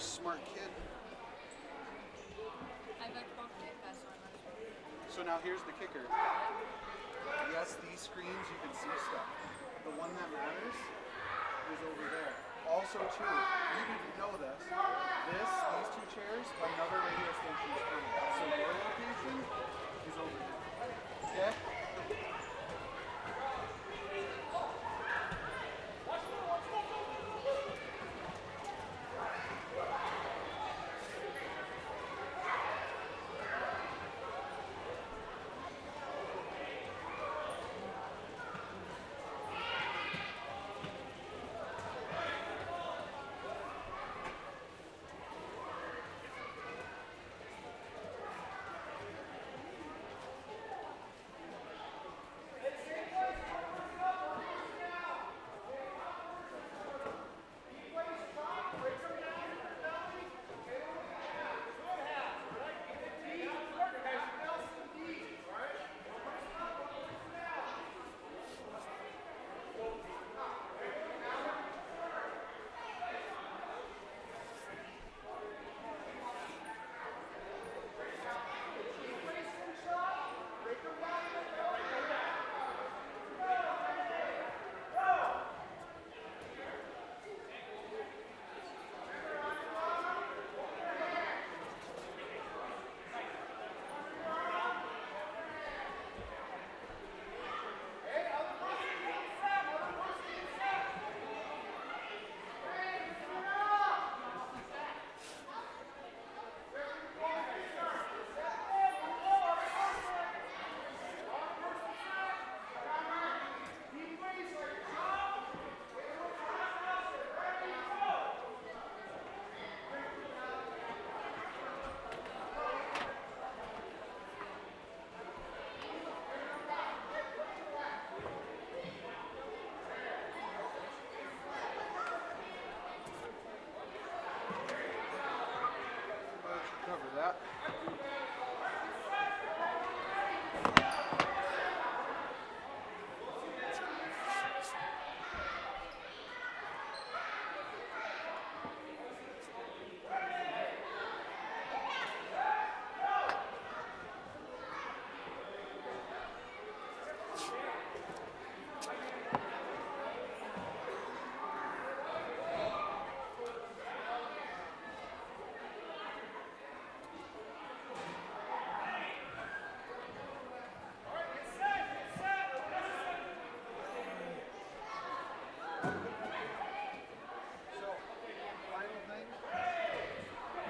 smart kid. So now here's the kicker. Yes, these screens you can see stuff. The one that matters is over there. Also too, you didn't know this. These two chairs, another radio station is coming. So your location is over there. Okay? Cover that.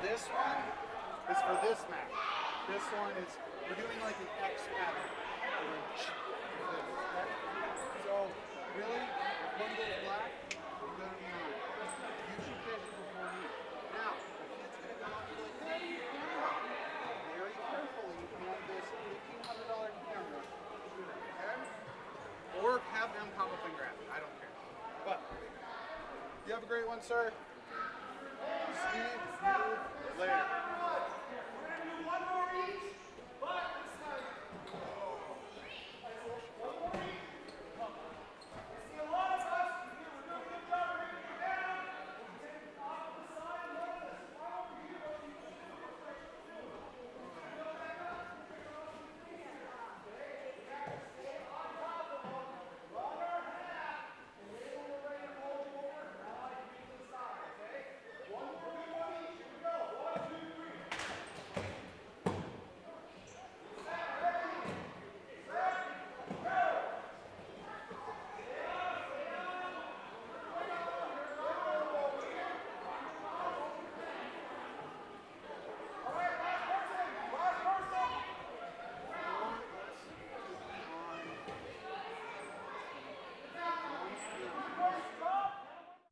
This one is for this map. This one is, we're doing like an X pattern. Okay? So, really, if one goes black, you're going to be on. You should fish it before you. Now, the kid's going to go out and be like, hey, very carefully hand this $1,500 camera to them, okay? Or have them come up and grab it. I don't care. But, you have a great one, sir. See you later.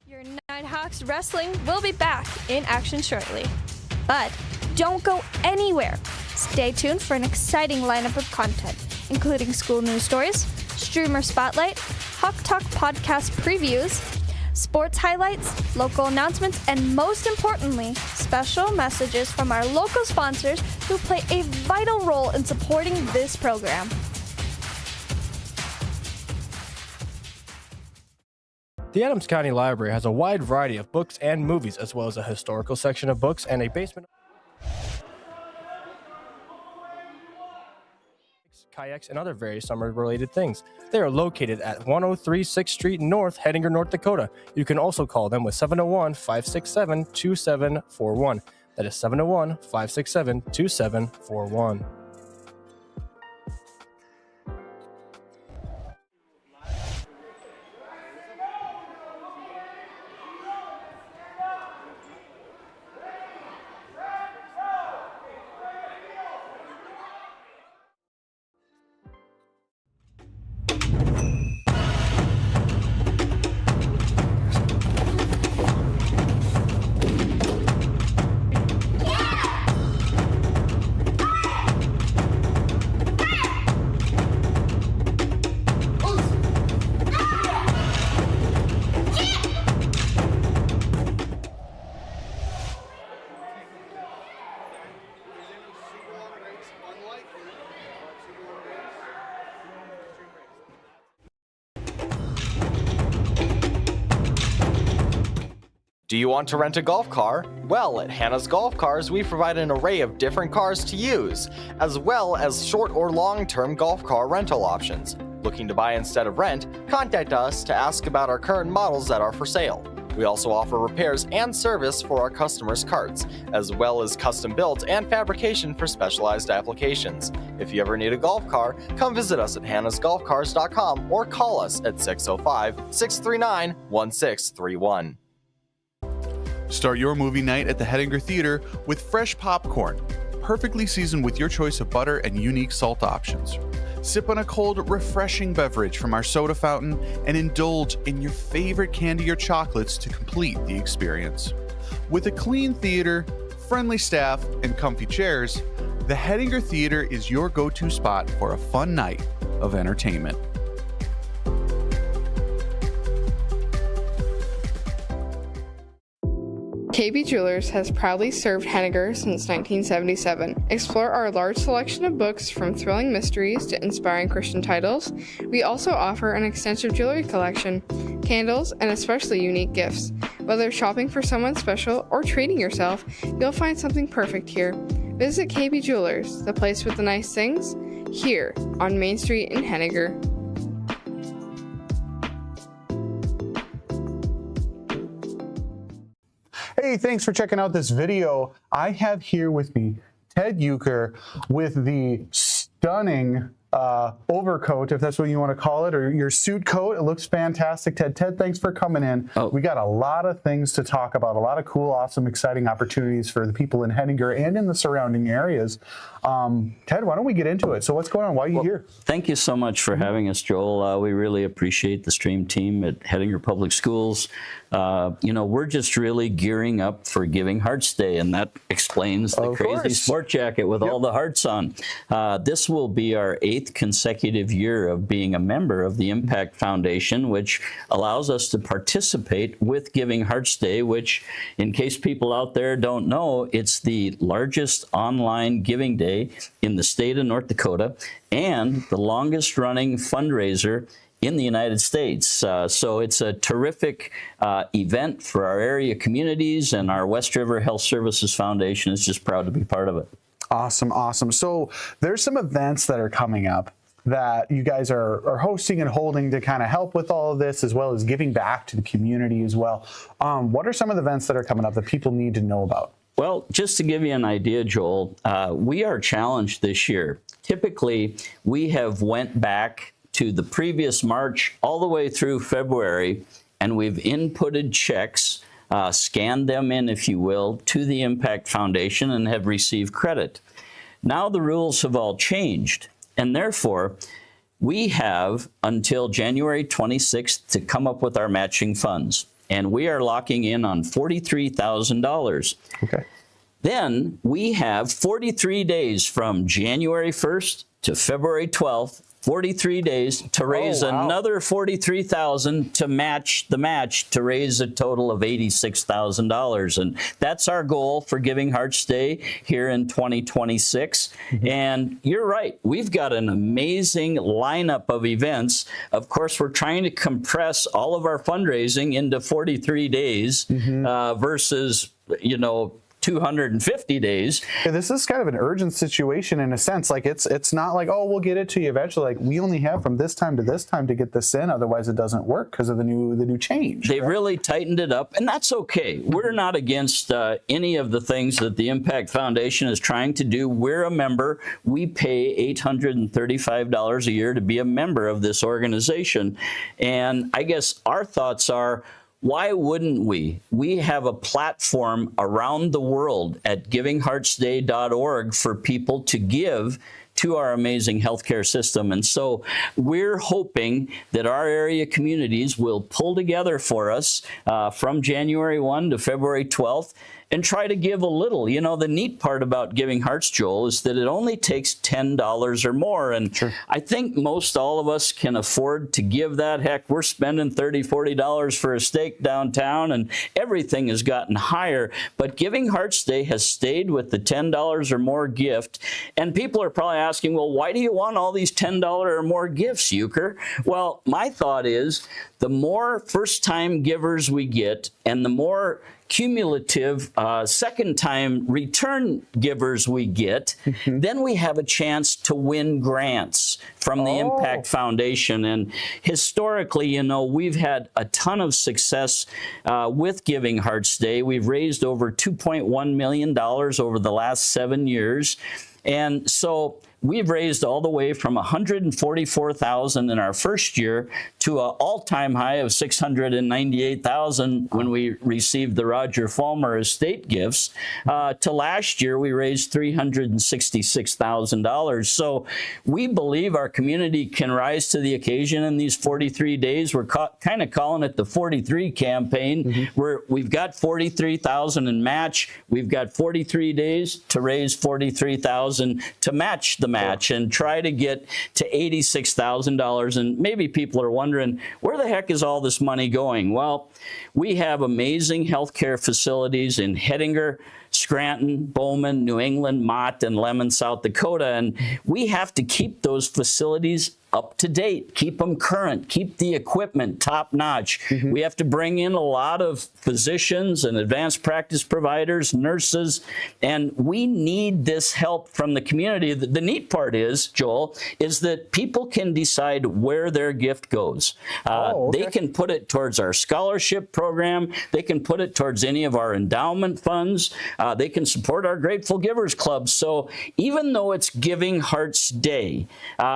Your Nighthawks Wrestling will be back in action shortly. But don't go anywhere. Stay tuned for an exciting lineup of content, including school news stories, streamer spotlight, Hawk Talk podcast previews, sports highlights, local announcements, and most importantly, special messages from our local sponsors who play a vital role in supporting this program. The Adams County Library has a wide variety of books and movies, as well as a historical section of books and a basement. Kayaks, and other various summer-related things. They are located at 103 6th Street North, Hettinger, North Dakota. You can also call them with 701-567-2741. That is 701-567-2741. Do you want to rent a golf car? Well, at Hannah's Golf Cars, we provide an array of different cars to use, as well as short or long-term golf car rental options. Looking to buy instead of rent? Contact us to ask about our current models that are for sale. We also offer repairs and service for our customers' carts, as well as custom builds and fabrication for specialized applications. If you ever need a golf car, come visit us at hannasgolfcars.com or call us at 605-639-1631. Start your movie night at the Hettinger Theater with fresh popcorn, perfectly seasoned with your choice of butter and unique salt options. Sip on a cold, refreshing beverage from our soda fountain and indulge in your favorite candy or chocolates to complete the experience. With a clean theater, friendly staff, and comfy chairs, the Hettinger Theater is your go-to spot for a fun night of entertainment. KB Jewelers has proudly served Hettinger since 1977. Explore our large selection of books from thrilling mysteries to inspiring Christian titles. We also offer an extensive jewelry collection, candles, and especially unique gifts. Whether shopping for someone special or treating yourself, you'll find something perfect here. Visit KB Jewelers, the place with the nice things, here on Main Street in Hettinger. Hey, thanks for checking out this video. I have here with me Ted Euchre with the stunning overcoat, if that's what you want to call it, or your suit coat. It looks fantastic. Ted, thanks for coming in. We got a lot of things to talk about, a lot of cool, awesome, exciting opportunities for the people in Hettinger and in the surrounding areas. Ted, why don't we get into it? So what's going on? Why are you here? Thank you so much for having us, Joel. We really appreciate the Stream team at Hettinger Public Schools. You know, we're just really gearing up for Giving Hearts Day, and that explains the crazy sport jacket with all the hearts on. This will be our 8th consecutive year of being a member of the Impact Foundation, which allows us to participate with Giving Hearts Day, which, in case people out there don't know, it's the largest online giving day in the state of North Dakota and the longest running fundraiser in the United States. So it's a terrific event for our area communities, and our West River Health Services Foundation is just proud to be part of it. Awesome, awesome. So there's some events that are coming up that you guys are hosting and holding to kind of help with all of this, as well as giving back to the community as well. What are some of the events that are coming up that people need to know about? Well, just to give you an idea, Joel, we are challenged this year. Typically, we have went back to the previous March all the way through February, and we've inputted checks, scanned them in, if you will, to the Impact Foundation and have received credit. Now the rules have all changed, and therefore we have until January 26th to come up with our matching funds, and we are locking in on $43,000. Okay. Then we have 43 days from January 1st to February 12th 43 days to raise another $43,000 to match the match to raise a total of $86,000. And that's our goal for Giving Hearts Day here in 2026. And you're right, we've got an amazing lineup of events. Of course, we're trying to compress all of our fundraising into 43 days versus, 250 days. Yeah, this is kind of an urgent situation in a sense. Like it's not like, oh, we'll get it to you eventually. Like we only have from this time to this time to get this in. Otherwise, it doesn't work because of the new change. They've really tightened it up, and that's okay. We're not against any of the things that the Impact Foundation is trying to do. We're a member. We pay $835 a year to be a member of this organization. And I guess our thoughts are, why wouldn't we? We have a platform around the world at givingheartsday.org for people to give to our amazing healthcare system. And so we're hoping that our area communities will pull together for us from January 1 to February 12th and try to give a little. The neat part about Giving Hearts, Joel, is that it only takes $10 or more. And I think most all of us can afford to give that. Heck, we're spending $30, $40 for a steak downtown, and everything has gotten higher. But Giving Hearts Day has stayed with the $10 or more gift. And people are probably asking, well, why do you want all these $10 or more gifts, Euchre? Well, my thought is the more first-time givers we get and the more cumulative second-time return givers we get, then we have a chance to win grants from the Impact Foundation. And historically, we've had a ton of success with Giving Hearts Day. We've raised over $2.1 million over the last 7 years. And so we've raised all the way from $144,000 in our first year to an all-time high of $698,000 when we received the Roger Fulmer estate gifts. To last year, we raised $366,000. So we believe our community can rise to the occasion in these 43 days. We're kind of calling it the 43 campaign, where we've got $43,000 in match. We've got 43 days to raise $43,000 to match the match and try to get to $86,000. And maybe people are wondering, where the heck is all this money going? Well, we have amazing healthcare facilities in Hettinger, Scranton, Bowman, New England, Mott, and Lemon, South Dakota. And we have to keep those facilities up to date, keep them current, keep the equipment top notch. We have to bring in a lot of physicians and advanced practice providers, nurses, and we need this help from the community. The neat part is, Joel, is that people can decide where their gift goes. They can put it towards our scholarship program. They can put it towards any of our endowment funds. They can support our Grateful Givers Club. So even though it's Giving Hearts Day,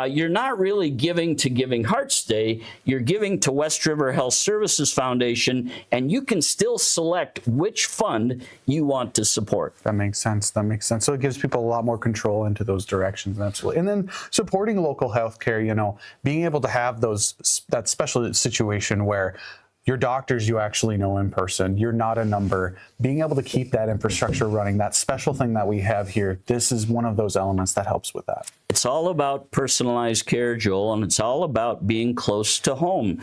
you're not really giving to Giving Hearts Day, you're giving to West River Health Services Foundation, and you can still select which fund you want to support. That makes sense. That makes sense. So it gives people a lot more control into those directions. Absolutely. And then supporting local healthcare, being able to have that special situation where your doctors you actually know in person, you're not a number, being able to keep that infrastructure running, that special thing that we have here, this is one of those elements that helps with that. It's all about personalized care, Joel, and it's all about being close to home.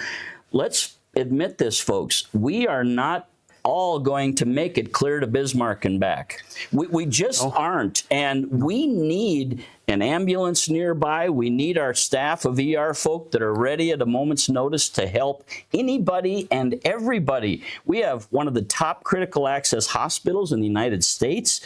Let's admit this, folks. We are not all going to make it clear to Bismarck and back. We just aren't, and we need an ambulance nearby. We need our staff of ER folk that are ready at a moment's notice to help anybody and everybody. We have one of the top critical access hospitals in the United States.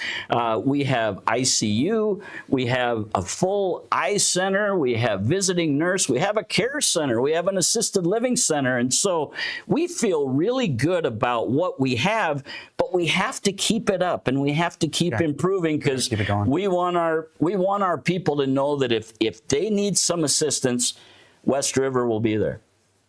We have ICU. We have a full eye center. We have visiting nurse. We have a care center. We have an assisted living center. And so we feel really good about what we have, but we have to keep it up and we have to keep improving, because we want our people to know that if they need some assistance, West River will be there.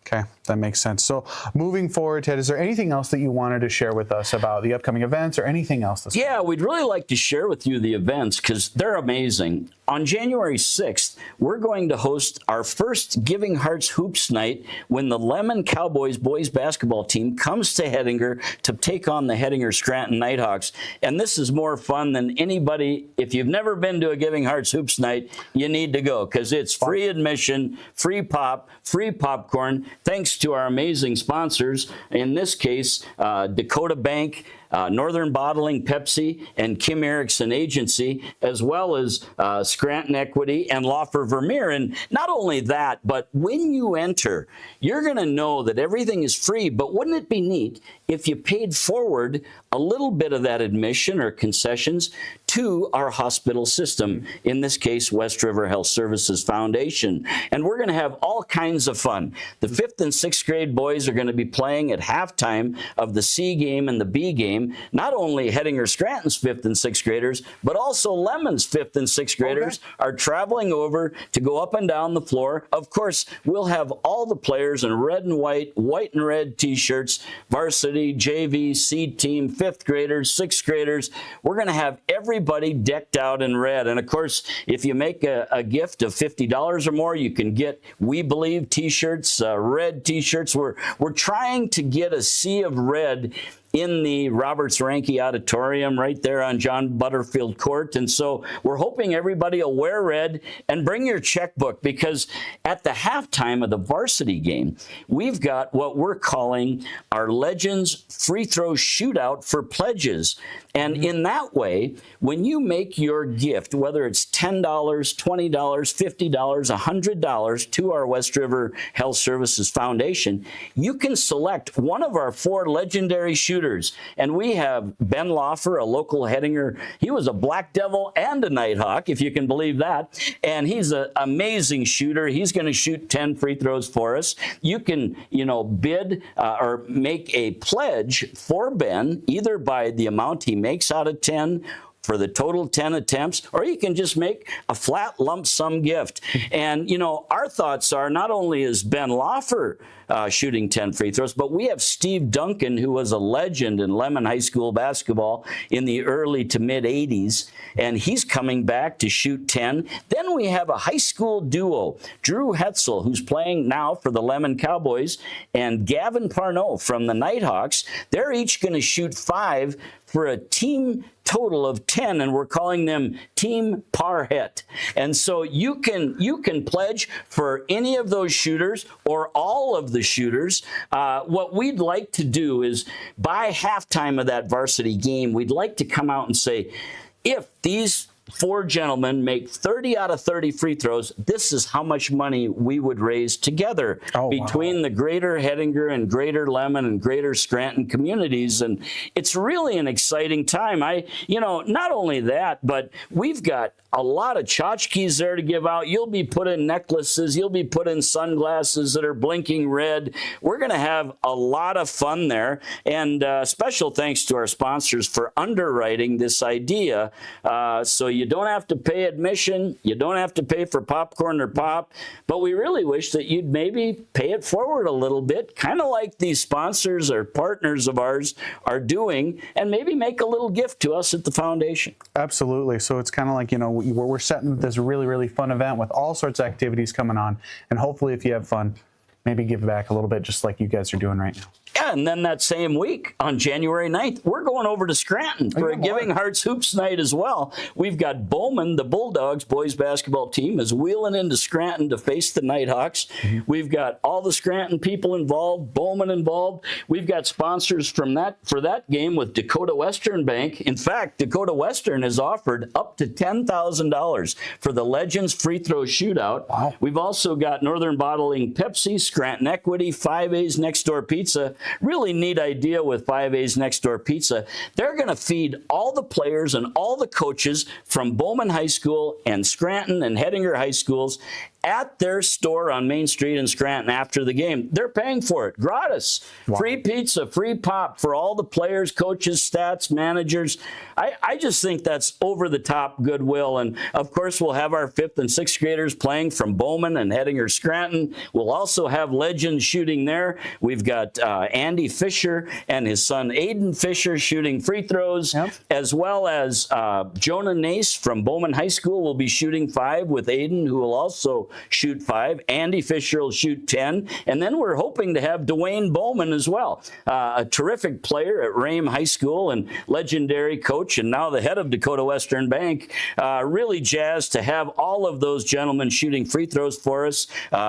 Okay. That makes sense. So moving forward, Ted, is there anything else that you wanted to share with us about the upcoming events or anything else? Yeah, we'd really like to share with you the events because they're amazing. On January 6th, we're going to host our first Giving Hearts Hoops Night when the Lemon Cowboys boys basketball team comes to Hettinger to take on the Hettinger Scranton Nighthawks. And this is more fun than anybody. If you've never been to a Giving Hearts Hoops Night, you need to go because it's free admission, free pop, free popcorn, thanks to our amazing sponsors, in this case, Dakota Bank, Northern Bottling, Pepsi, and Kim Erickson Agency, as well as Scranton Equity and Laufer Vermeer. And not only that, but when you enter, you're going to know that everything is free. But wouldn't it be neat if you paid forward a little bit of that admission or concessions to our hospital system, in this case, West River Health Services Foundation? And we're going to have all kinds of fun. The 5th and 6th grade boys are going to be playing at halftime of the C game and the B game. Not only Hettinger Scranton's 5th and 6th graders, but also Lemon's 5th and 6th graders are traveling over to go up and down the floor. Of course, we'll have all the players in red and white, white and red T-shirts, varsity, JV, C team, 5th graders, 6th graders. We're going to have everybody decked out in red. And of course, if you make a gift of $50 or more, you can get We Believe T-shirts, red T-shirts. We're trying to get a sea of red in the Roberts Ranke Auditorium right there on John Butterfield Court. And so we're hoping everybody will wear red and bring your checkbook, because at the halftime of the varsity game, we've got what we're calling our Legends Free Throw Shootout for pledges. And in that way, when you make your gift, whether it's $10, $20, $50, $100 to our West River Health Services Foundation, you can select one of our 4 legendary shooters. And we have Ben Laufer, a local Hettinger. He was a Black Devil and a Nighthawk, if you can believe that. And he's an amazing shooter. He's going to shoot 10 free throws for us. You can, bid or make a pledge for Ben, either by the amount he makes out of 10 for the total 10 attempts, or you can just make a flat lump sum gift. And, our thoughts are, not only is Ben Laufer shooting 10 free throws, but we have Steve Duncan, who was a legend in Lemon High School basketball in the early to mid 80s, and he's coming back to shoot 10. Then we have a high school duo, Drew Hetzel, who's playing now for the Lemon Cowboys, and Gavin Parnot from the Nighthawks. They're each going to shoot 5 for a team total of 10, and we're calling them Team Parhet. And so you can pledge for any of those shooters or all of the shooters. What we'd like to do is, by halftime of that varsity game, we'd like to come out and say, if these 4 gentlemen make 30 out of 30 free throws, this is how much money we would raise together between the Greater Hettinger and Greater Lemon and Greater Scranton communities. And it's really an exciting time. Not only that, but we've got a lot of tchotchkes there to give out. You'll be put in necklaces. You'll be put in sunglasses that are blinking red. We're going to have a lot of fun there. And special thanks to our sponsors for underwriting this idea. So you don't have to pay admission. You don't have to pay for popcorn or pop. But we really wish that you'd maybe pay it forward a little bit, kind of like these sponsors or partners of ours are doing, and maybe make a little gift to us at the foundation. Absolutely. So it's kind of like, we're setting this really, really fun event with all sorts of activities coming on. And hopefully, if you have fun, maybe give back a little bit, just like you guys are doing right now. Yeah, and then that same week, on January 9th, we're going over to Scranton for a Giving Hearts Hoops Night as well. We've got Bowman, the Bulldogs boys basketball team, is wheeling into Scranton to face the Nighthawks. We've got all the Scranton people involved, Bowman involved. We've got sponsors for that game with Dakota Western Bank. In fact, Dakota Western has offered up to $10,000 for the Legends Free Throw Shootout. Wow. We've also got Northern Bottling Pepsi, Scranton Equity, 5A's Next Door Pizza, really neat idea with 5A's Next Door Pizza. They're going to feed all the players and all the coaches from Bowman High School and Scranton and Hettinger High Schools at their store on Main Street in Scranton after the game. They're paying for it. Gratis. Wow. Free pizza, free pop for all the players, coaches, stats, managers. I just think that's over-the-top goodwill. And, of course, we'll have our 5th and 6th graders playing from Bowman and Hettinger Scranton. We'll also have legends shooting there. We've got Andy Fisher and his son Aiden Fisher shooting free throws, as well as Jonah Nace from Bowman High School will be shooting 5 with Aiden, who will also shoot 5. Andy Fisher will shoot 10. And then we're hoping to have Dwayne Bowman as well, a terrific player at Rame High School and legendary coach and now the head of Dakota Western Bank. Really jazzed to have all of those gentlemen shooting free throws for us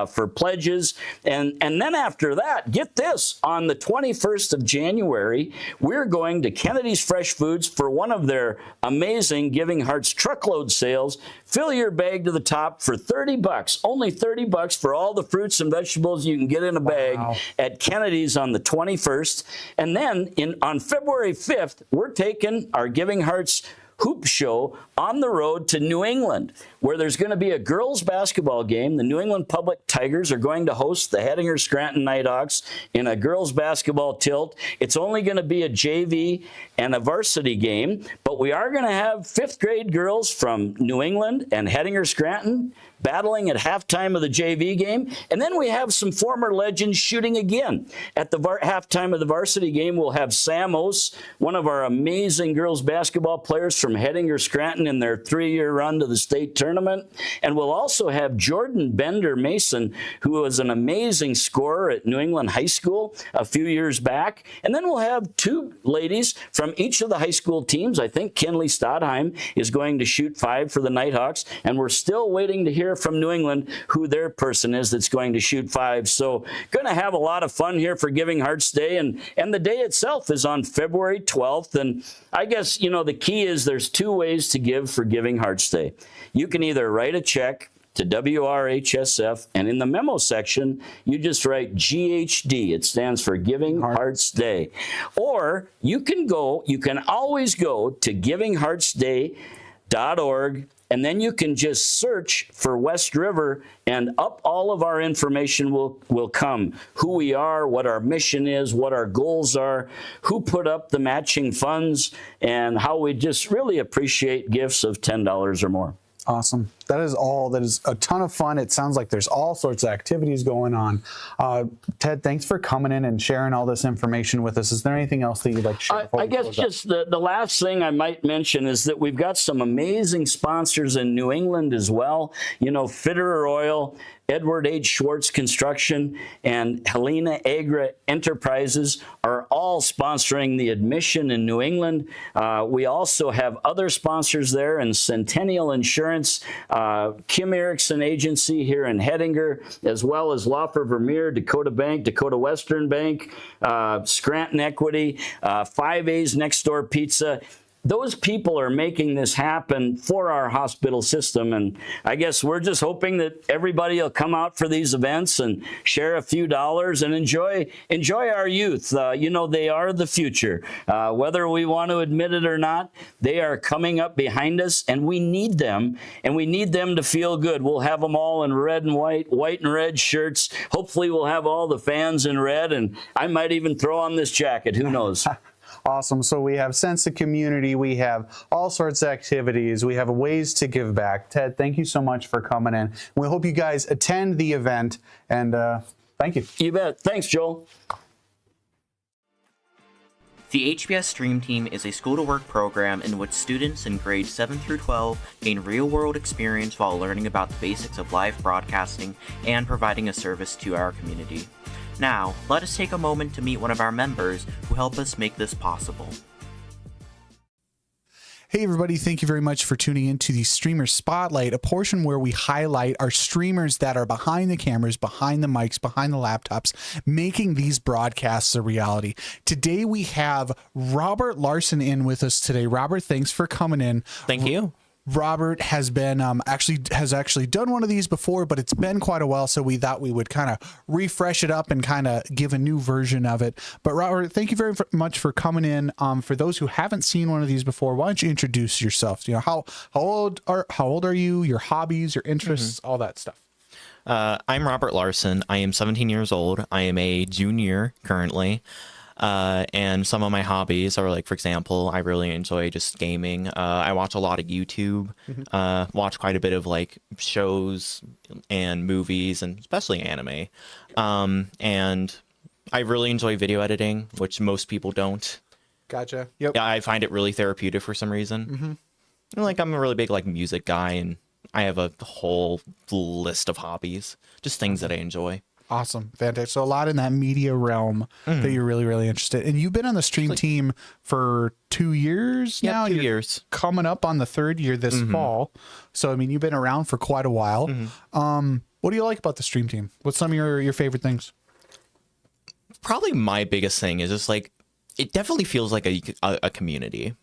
for pledges. And then after that, get this, on the 21st of January, we're going to Kennedy's Fresh Foods for one of their amazing Giving Hearts truckload sales. Fill your bag to the top for $30. Only $30 for all the fruits and vegetables you can get in a bag at Kennedy's on the 21st. And then on February 5th, we're taking our Giving Hearts hoop show on the road to New England, where there's going to be a girls basketball game. The New England Public Tigers are going to host the Hettinger Scranton Nighthawks in a girls basketball tilt. It's only going to be a JV and a varsity game, but we are going to have 5th grade girls from New England and Hettinger Scranton battling at halftime of the JV game. And then we have some former legends shooting again. At the halftime of the varsity game, we'll have Sam Ose, one of our amazing girls basketball players from Hettinger Scranton in their 3-year run to the state tournament. And we'll also have Jordan Bender Mason, who was an amazing scorer at New England High School a few years back. And then we'll have 2 ladies from each of the high school teams. I think Kinley Stodheim is going to shoot 5 for the Nighthawks. And we're still waiting to hear from New England who their person is that's going to shoot 5. So going to have a lot of fun here for Giving Hearts Day. And the day itself is on February 12th. And I guess, you know, the key is there's 2 ways to give for Giving Hearts Day. You can either write a check to WRHSF, and in the memo section, you just write GHD. It stands for Giving Hearts Day. Or you can always go to givingheartsday.org, and then you can just search for West River, and up all of our information will come. Who we are, what our mission is, what our goals are, who put up the matching funds, and how we just really appreciate gifts of $10 or more. Awesome. That is a ton of fun. It sounds like there's all sorts of activities going on. Ted, thanks for coming in and sharing all this information with us. Is there anything else that you'd like to share? I guess just the last thing I might mention is that we've got some amazing sponsors in New England as well. You know, Fitterer Oil, Edward H. Schwartz Construction, and Helena Agra Enterprises are all sponsoring the admission in New England. We also have other sponsors there, and Centennial Insurance, Kim Erickson Agency here in Hettinger, as well as Laufer Vermeer, Dakota Bank, Dakota Western Bank, Scranton Equity, 5A's Next Door Pizza. Those people are making this happen for our hospital system, and I guess we're just hoping that everybody will come out for these events and share a few dollars and enjoy our youth. You know, they are the future. Whether we want to admit it or not, they are coming up behind us, and we need them, and we need them to feel good. We'll have them all in red and white and red shirts. Hopefully we'll have all the fans in red, and I might even throw on this jacket. Who knows? Awesome. So we have sense of community. We have all sorts of activities. We have ways to give back. Ted, thank you so much for coming in. We hope you guys attend the event, and thank you. You bet. Thanks, Joel. The HBS Stream Team is a school-to-work program in which students in grades 7 through 12 gain real-world experience while learning about the basics of live broadcasting and providing a service to our community. Now, let us take a moment to meet one of our members who help us make this possible. Hey everybody, thank you very much for tuning in to the Streamer Spotlight, a portion where we highlight our streamers that are behind the cameras, behind the mics, behind the laptops, making these broadcasts a reality. Today we have Robert Larson in with us today. Robert, thanks for coming in. Thank you. Robert has been actually done one of these before, but it's been quite a while, so we thought we would kind of refresh it up and kind of give a new version of it. But Robert, thank you very much for coming in. For those who haven't seen one of these before, why don't you introduce yourself? You know, how old are you? Your hobbies, your interests, all that stuff. I'm Robert Larson. I am 17 years old. I am a junior currently. And some of my hobbies are, like, for example, I really enjoy just gaming. I watch a lot of YouTube, watch quite a bit of, like, shows and movies, and especially anime. And I really enjoy video editing, which most people don't. Gotcha. Yep. Yeah, I find it really therapeutic for some reason. Like, I'm a really big, like, music guy, and I have a whole list of hobbies, just things that I enjoy. Awesome. Fantastic. So a lot in that media realm that you're really, really interested in. And you've been on the stream team for 2 years now? 2 You're years. coming up on the 3rd year this fall. So, I mean, you've been around for quite a while. What do you like about the stream team? What's some of your favorite things? Probably my biggest thing is just, like, it definitely feels like a community.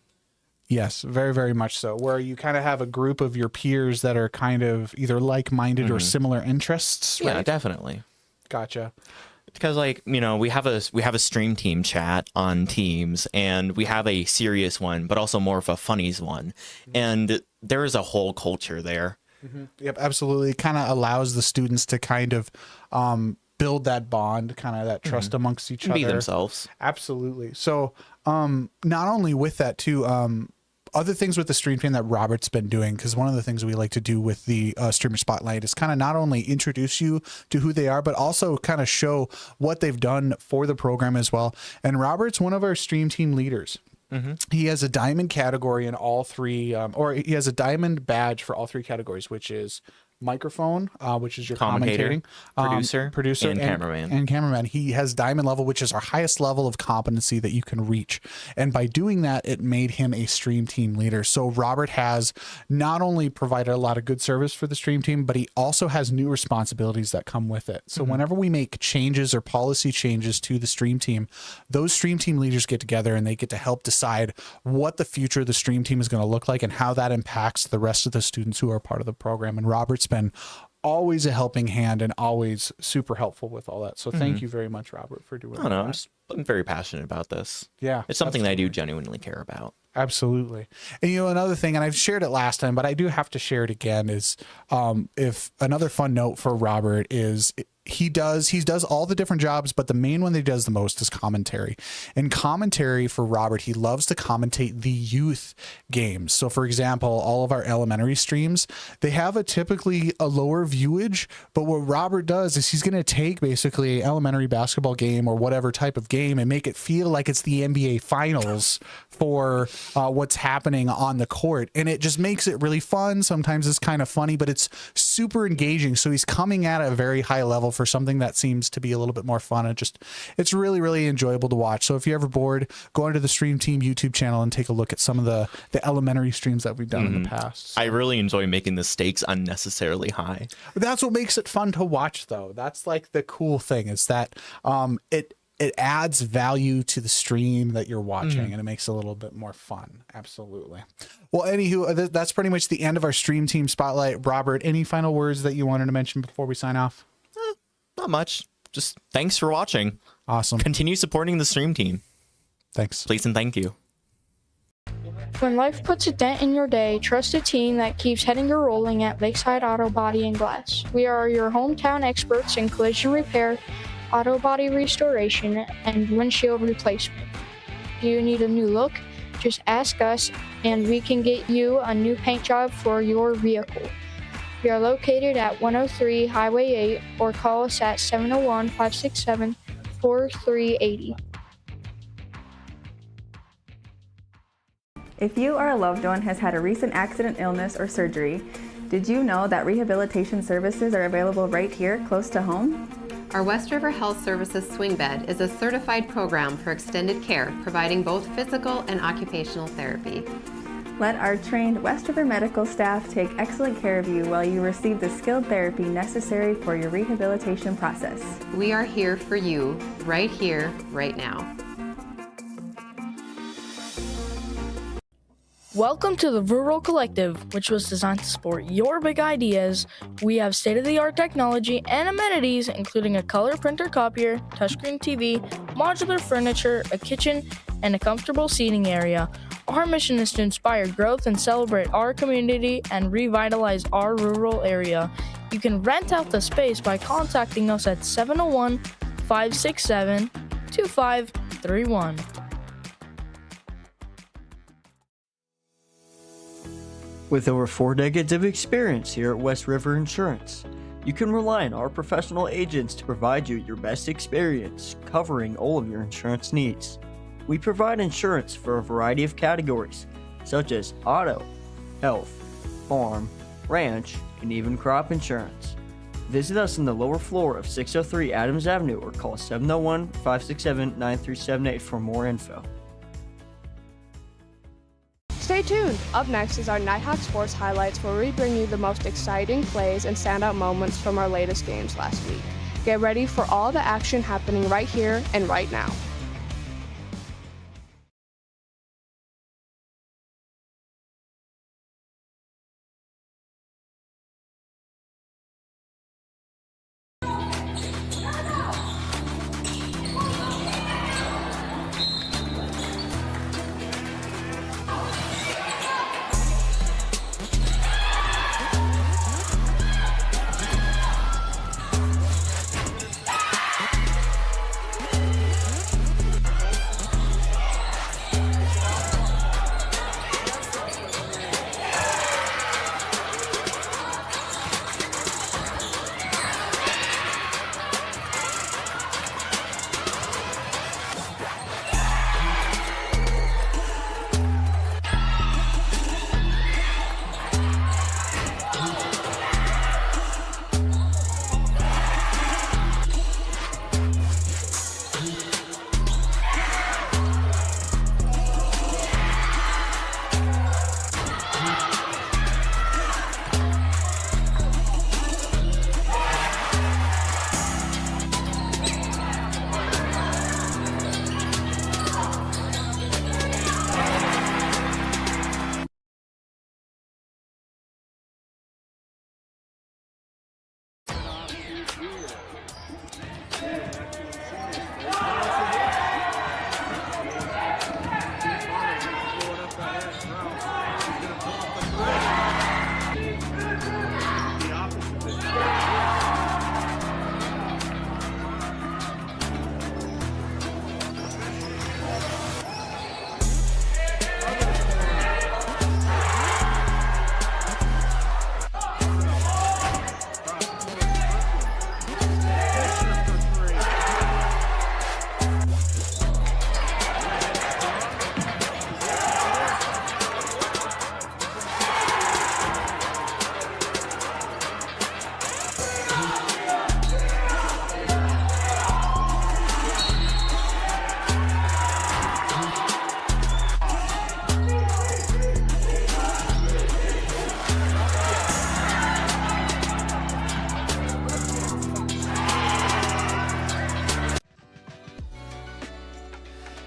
Yes, very, very much so. Where you kind of have a group of your peers that are kind of either like-minded or similar interests, right? Yeah, definitely. Gotcha. Because, like, you know, we have a stream team chat on Teams, and we have a serious one, but also more of a funnies one. And there is a whole culture there. Yep, absolutely. It kind of allows the students to kind of build that bond, kind of that trust amongst each other. Be themselves. Absolutely. So not only with that too, other things with the stream team that Robert's been doing, because one of the things we like to do with the Streamer Spotlight is kind of not only introduce you to who they are, but also kind of show what they've done for the program as well. And Robert's one of our stream team leaders. He has a diamond category in all three, or he has a diamond badge for all 3 categories, which is microphone, which is your commentating, producer, and cameraman. And cameraman. He has diamond level, which is our highest level of competency that you can reach. And by doing that, it made him a stream team leader. So Robert has not only provided a lot of good service for the stream team, but he also has new responsibilities that come with it. So whenever we make changes or policy changes to the stream team, those stream team leaders get together and they get to help decide what the future of the stream team is going to look like and how that impacts the rest of the students who are part of the program. And Robert's been always a helping hand and always super helpful with all that. So thank you very much, Robert, for doing that. I'm very passionate about this. Yeah. It's something that I do genuinely care about. Absolutely. And you know, another thing, and I've shared it last time, but I do have to share it again, is if another fun note for Robert is he does all the different jobs, but the main one that he does the most is commentary. And commentary for Robert, he loves to commentate the youth games. So for example, all of our elementary streams, they have typically a lower viewage, but what Robert does is he's going to take basically an elementary basketball game or whatever type of game and make it feel like it's the NBA finals for what's happening on the court. And it just makes it really fun. Sometimes it's kind of funny, but it's super engaging. So he's coming at a very high level for something that seems to be a little bit more fun. And it's really, really enjoyable to watch. So if you're ever bored, go onto the Stream Team YouTube channel and take a look at some of the elementary streams that we've done in the past. So. I really enjoy making the stakes unnecessarily high. That's what makes it fun to watch, though. That's like the cool thing is that it adds value to the stream that you're watching and it makes it a little bit more fun. Absolutely. Well, anywho, that's pretty much the end of our Stream Team Spotlight. Robert, any final words that you wanted to mention before we sign off? Not much. Just thanks for watching. Awesome. Continue supporting the stream team. Thanks. Please and thank you. When life puts a dent in your day, trust a team that keeps Hettinger rolling at Lakeside Auto Body and Glass. We are your hometown experts in collision repair, auto body restoration, and windshield replacement. Do you need a new look? Just ask us and we can get you a new paint job for your vehicle. We are located at 103 Highway 8 or call us at 701-567-4380. If you or a loved one has had a recent accident, illness, or surgery, did you know that rehabilitation services are available right here close to home? Our West River Health Services Swing Bed is a certified program for extended care, providing both physical and occupational therapy. Let our trained West River medical staff take excellent care of you while you receive the skilled therapy necessary for your rehabilitation process. We are here for you, right here, right now. Welcome to the Rural Collective, which was designed to support your big ideas. We have state-of-the-art technology and amenities, including a color printer copier, touchscreen TV, modular furniture, a kitchen, and a comfortable seating area. Our mission is to inspire growth and celebrate our community and revitalize our rural area. You can rent out the space by contacting us at 701-567-2531. With over 4 decades of experience here at West River Insurance, you can rely on our professional agents to provide you your best experience, covering all of your insurance needs. We provide insurance for a variety of categories, such as auto, health, farm, ranch, and even crop insurance. Visit us on the lower floor of 603 Adams Avenue or call 701-567-9378 for more info. Stay tuned! Up next is our Nighthawk Sports Highlights, where we bring you the most exciting plays and standout moments from our latest games last week. Get ready for all the action happening right here and right now.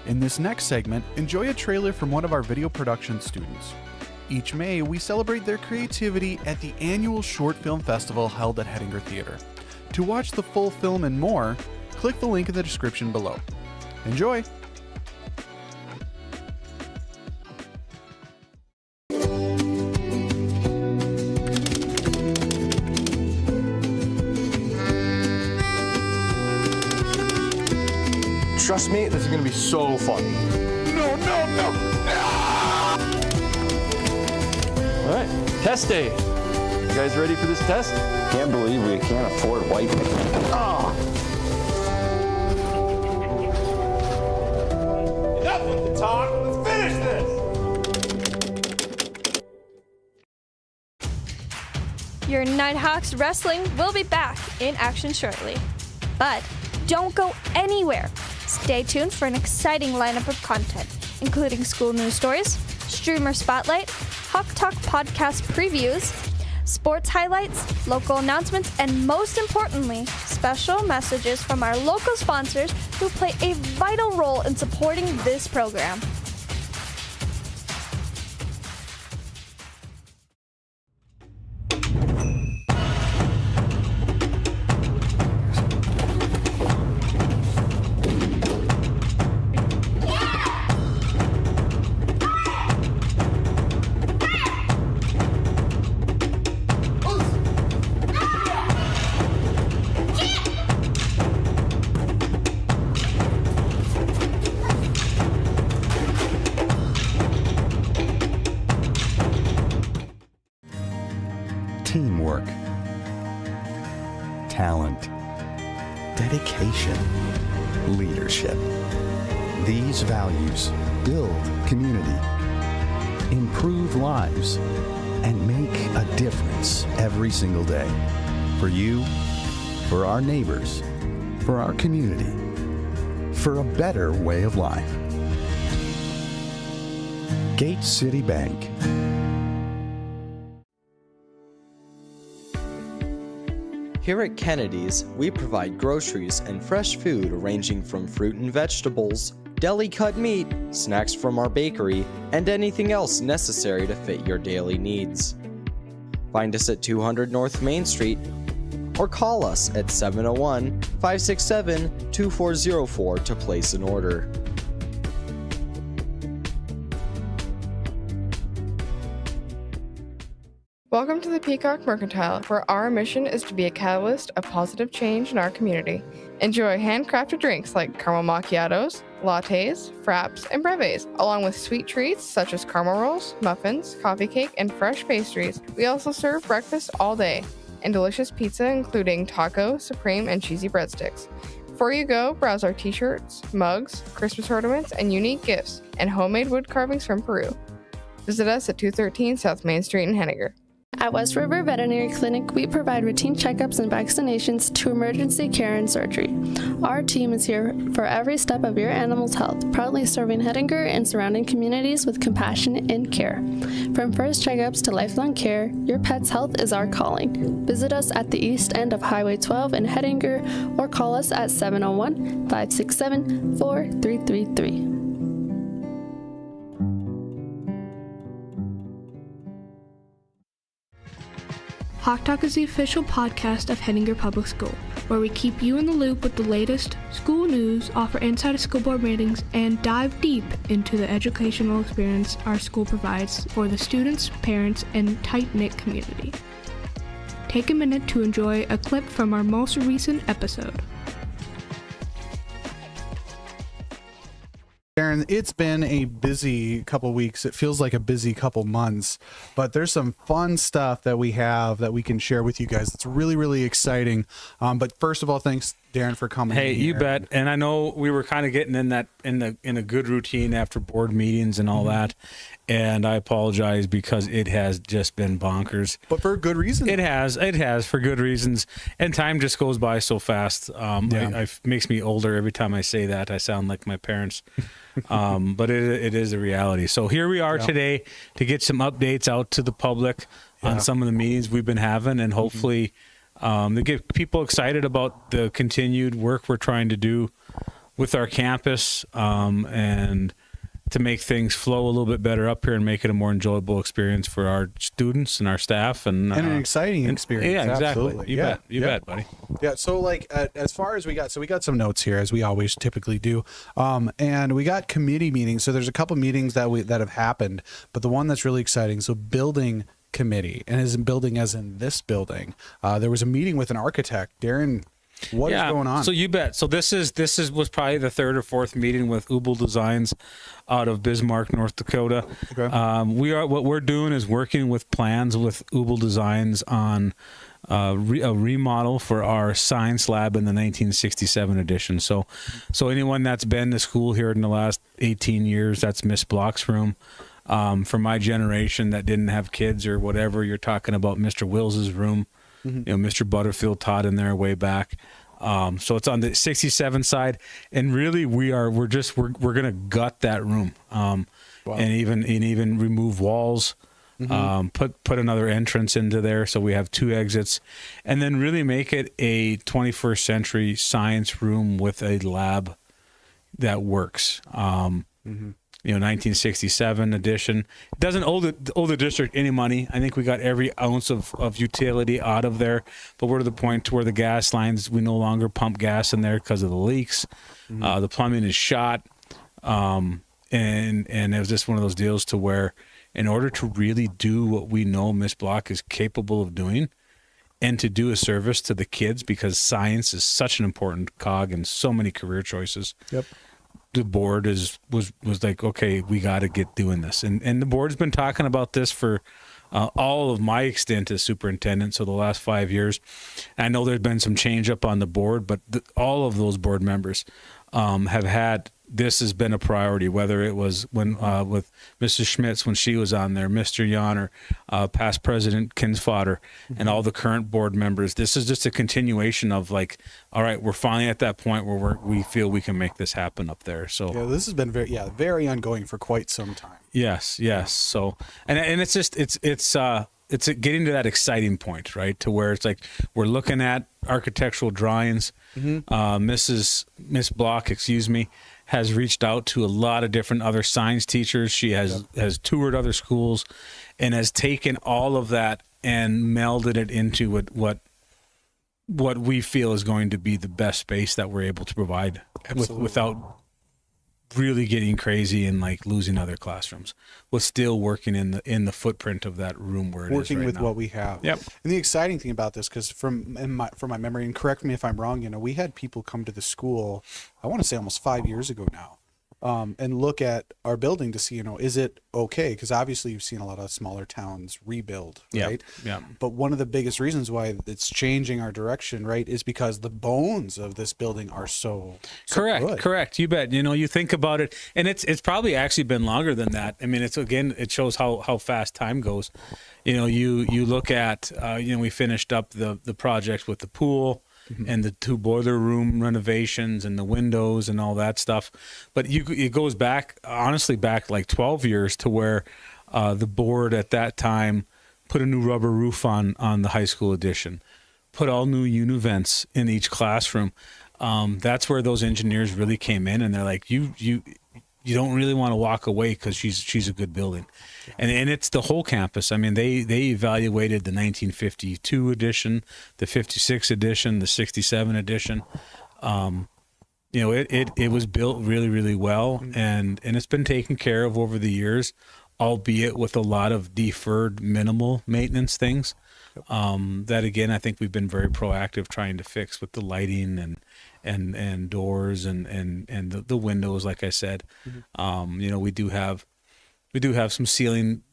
In this next segment, enjoy a trailer from one of our video production students. Each May, we celebrate their creativity at the annual Short Film Festival held at Hettinger Theater. To watch the full film and more, click the link in the description below. Enjoy! Trust me, this is gonna be so fun. No, no, no! All right, test day. You guys ready for this test? Can't believe we can't afford white paint. Oh. Enough with the talk. Let's finish this. Your Nighthawks Wrestling will be back in action shortly. But don't go anywhere. Stay tuned for an exciting lineup of content, including school news stories, streamer spotlight, Hawk Talk podcast previews, sports highlights, local announcements, and most importantly, special messages from our local sponsors who play a vital role in supporting this program. talent, dedication, leadership. These values build community, improve lives, and make a difference every single day. For you, for our neighbors, for our community, for a better way of life. Gate City Bank. Here at Kennedy's, we provide groceries and fresh food ranging from fruit and vegetables, deli cut meat, snacks from our bakery, and anything else necessary to fit your daily needs. Find us at 200 North Main Street or call us at 701-567-2404 to place an order. Welcome to the Peacock Mercantile, where our mission is to be a catalyst of positive change in our community. Enjoy handcrafted drinks like caramel macchiatos, lattes, fraps, and brevets, along with sweet treats such as caramel rolls, muffins, coffee cake, and fresh pastries. We also serve breakfast all day, and delicious pizza including taco, supreme, and cheesy breadsticks. Before you go, browse our t-shirts, mugs, Christmas ornaments, and unique gifts, and homemade wood carvings from Peru. Visit us at 213 South Main Street in Hettinger. At West River Veterinary Clinic, we provide routine checkups and vaccinations to emergency care and surgery. Our team is here for every step of your animal's health, proudly serving Hettinger and surrounding communities with compassion and care. From first checkups to lifelong care, your pet's health is our calling. Visit us at the east end of Highway 12 in Hettinger or call us at 701-567-4333. Hawk Talk is the official podcast of Hettinger Public School, where we keep you in the loop with the latest school news, offer insight of school board meetings, and dive deep into the educational experience our school provides for the students, parents, and tight-knit community. Take a minute to enjoy a clip from our most recent episode. Aaron, it's been a busy couple weeks. It feels like a busy couple months, but there's some fun stuff that we have that we can share with you guys. It's really, really exciting. But first of all, thanks, Darren, for coming. Hey, in you here. bet. And I know we were kind of getting in that in a good routine after board meetings and all that. And I apologize because it has just been bonkers. But for good reason. It has for good reasons. And time just goes by so fast. It makes me older every time I say that. I sound like my parents. But it is a reality. So here we are today to get some updates out to the public on some of the meetings we've been having, and hopefully to get people excited about the continued work we're trying to do with our campus, and to make things flow a little bit better up here and make it a more enjoyable experience for our students and our staff, and an exciting experience. Yeah, exactly. Absolutely. You bet, buddy. Yeah. So like as far as we got some notes here, as we always typically do, and we got committee meetings. So there's a couple meetings that have happened, but the one that's really exciting. So building committee, and isn't building as in this building. There was a meeting with an architect, Darren. What is going on? So you bet. So this was probably the third or fourth meeting with Ubel Designs out of Bismarck, North Dakota. Okay. What we're doing is working with plans with Ubel Designs on a remodel for our science lab in the 1967 edition. So anyone that's been to school here in the last 18 years, that's Miss Block's room. For my generation that didn't have kids or whatever, you're talking about Mr. Wills's room. You know, Mr. Butterfield taught in there way back. So it's on the 67 side, and really we're gonna gut that room, and even remove walls, put another entrance into there, so we have two exits, and then really make it a 21st century science room with a lab that works. 1967 edition. It doesn't owe the district any money. I think we got every ounce of utility out of there, but we're to the point to where the gas lines, we no longer pump gas in there because of the leaks. The plumbing is shot, and it was just one of those deals to where, in order to really do what we know Miss Block is capable of doing, and to do a service to the kids, because science is such an important cog in so many career choices. Yep. The board was like, okay, we got to get doing this, and the board's been talking about this for all of my extent as superintendent, so the last 5 years. I know there's been some change up on the board, but all of those board members have had, this has been a priority, whether it was when with Mrs. Schmitz when she was on there, Mr. Yonner, past President Kinsfodder, and all the current board members. This is just a continuation of like, all right, we're finally at that point where we feel we can make this happen up there. So yeah, this has been very ongoing for quite some time. Yes. So and it's just it's getting to that exciting point, right? To where it's like we're looking at architectural drawings. Miss Block, has reached out to a lot of different other science teachers. She has toured other schools and has taken all of that and melded it into what we feel is going to be the best space that we're able to provide without really getting crazy and like losing other classrooms, with still working in the footprint of that room where it working is right with now. what we have. Yep. And the exciting thing about this, because from my memory, and correct me if I'm wrong, we had people come to the school, I want to say almost 5 years ago now, and look at our building to see, is it okay? Because obviously you've seen a lot of smaller towns rebuild, right? Yeah. But one of the biggest reasons why it's changing our direction, right, is because the bones of this building are so good. Correct. You bet. You think about it, and it's probably actually been longer than that. I mean, it shows how fast time goes. You look at, we finished up the project with the pool. And the 2 boiler room renovations and the windows and all that stuff. But it goes back like 12 years to where the board at that time put a new rubber roof on the high school addition, put all new univents in each classroom. That's where those engineers really came in, and they're like, you don't really want to walk away because she's a good building. And it's the whole campus. I mean, they evaluated the 1952 edition, the 56 edition, the 67 edition. It was built really, really well, and it's been taken care of over the years, albeit with a lot of deferred minimal maintenance things. That again, I think we've been very proactive trying to fix with the lighting and doors and the windows, like I said. We do have some ceiling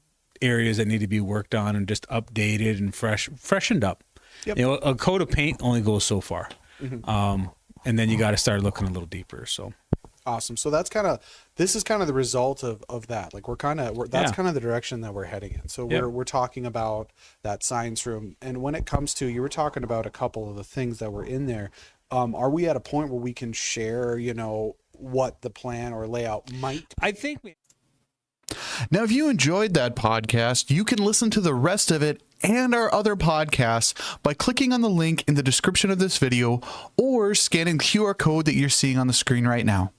areas that need to be worked on and just updated and freshened up. Yep. A coat of paint only goes so far. And then you got to start looking a little deeper. So awesome. So this is kind of the result of that. Like that's kind of the direction that we're heading in. So we're talking about that science room. And when it comes to, you were talking about a couple of the things that were in there. Are we at a point where we can share, what the plan or layout might be? I think Now, if you enjoyed that podcast, you can listen to the rest of it and our other podcasts by clicking on the link in the description of this video or scanning the QR code that you're seeing on the screen right now.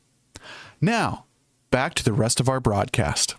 Now, back to the rest of our broadcast.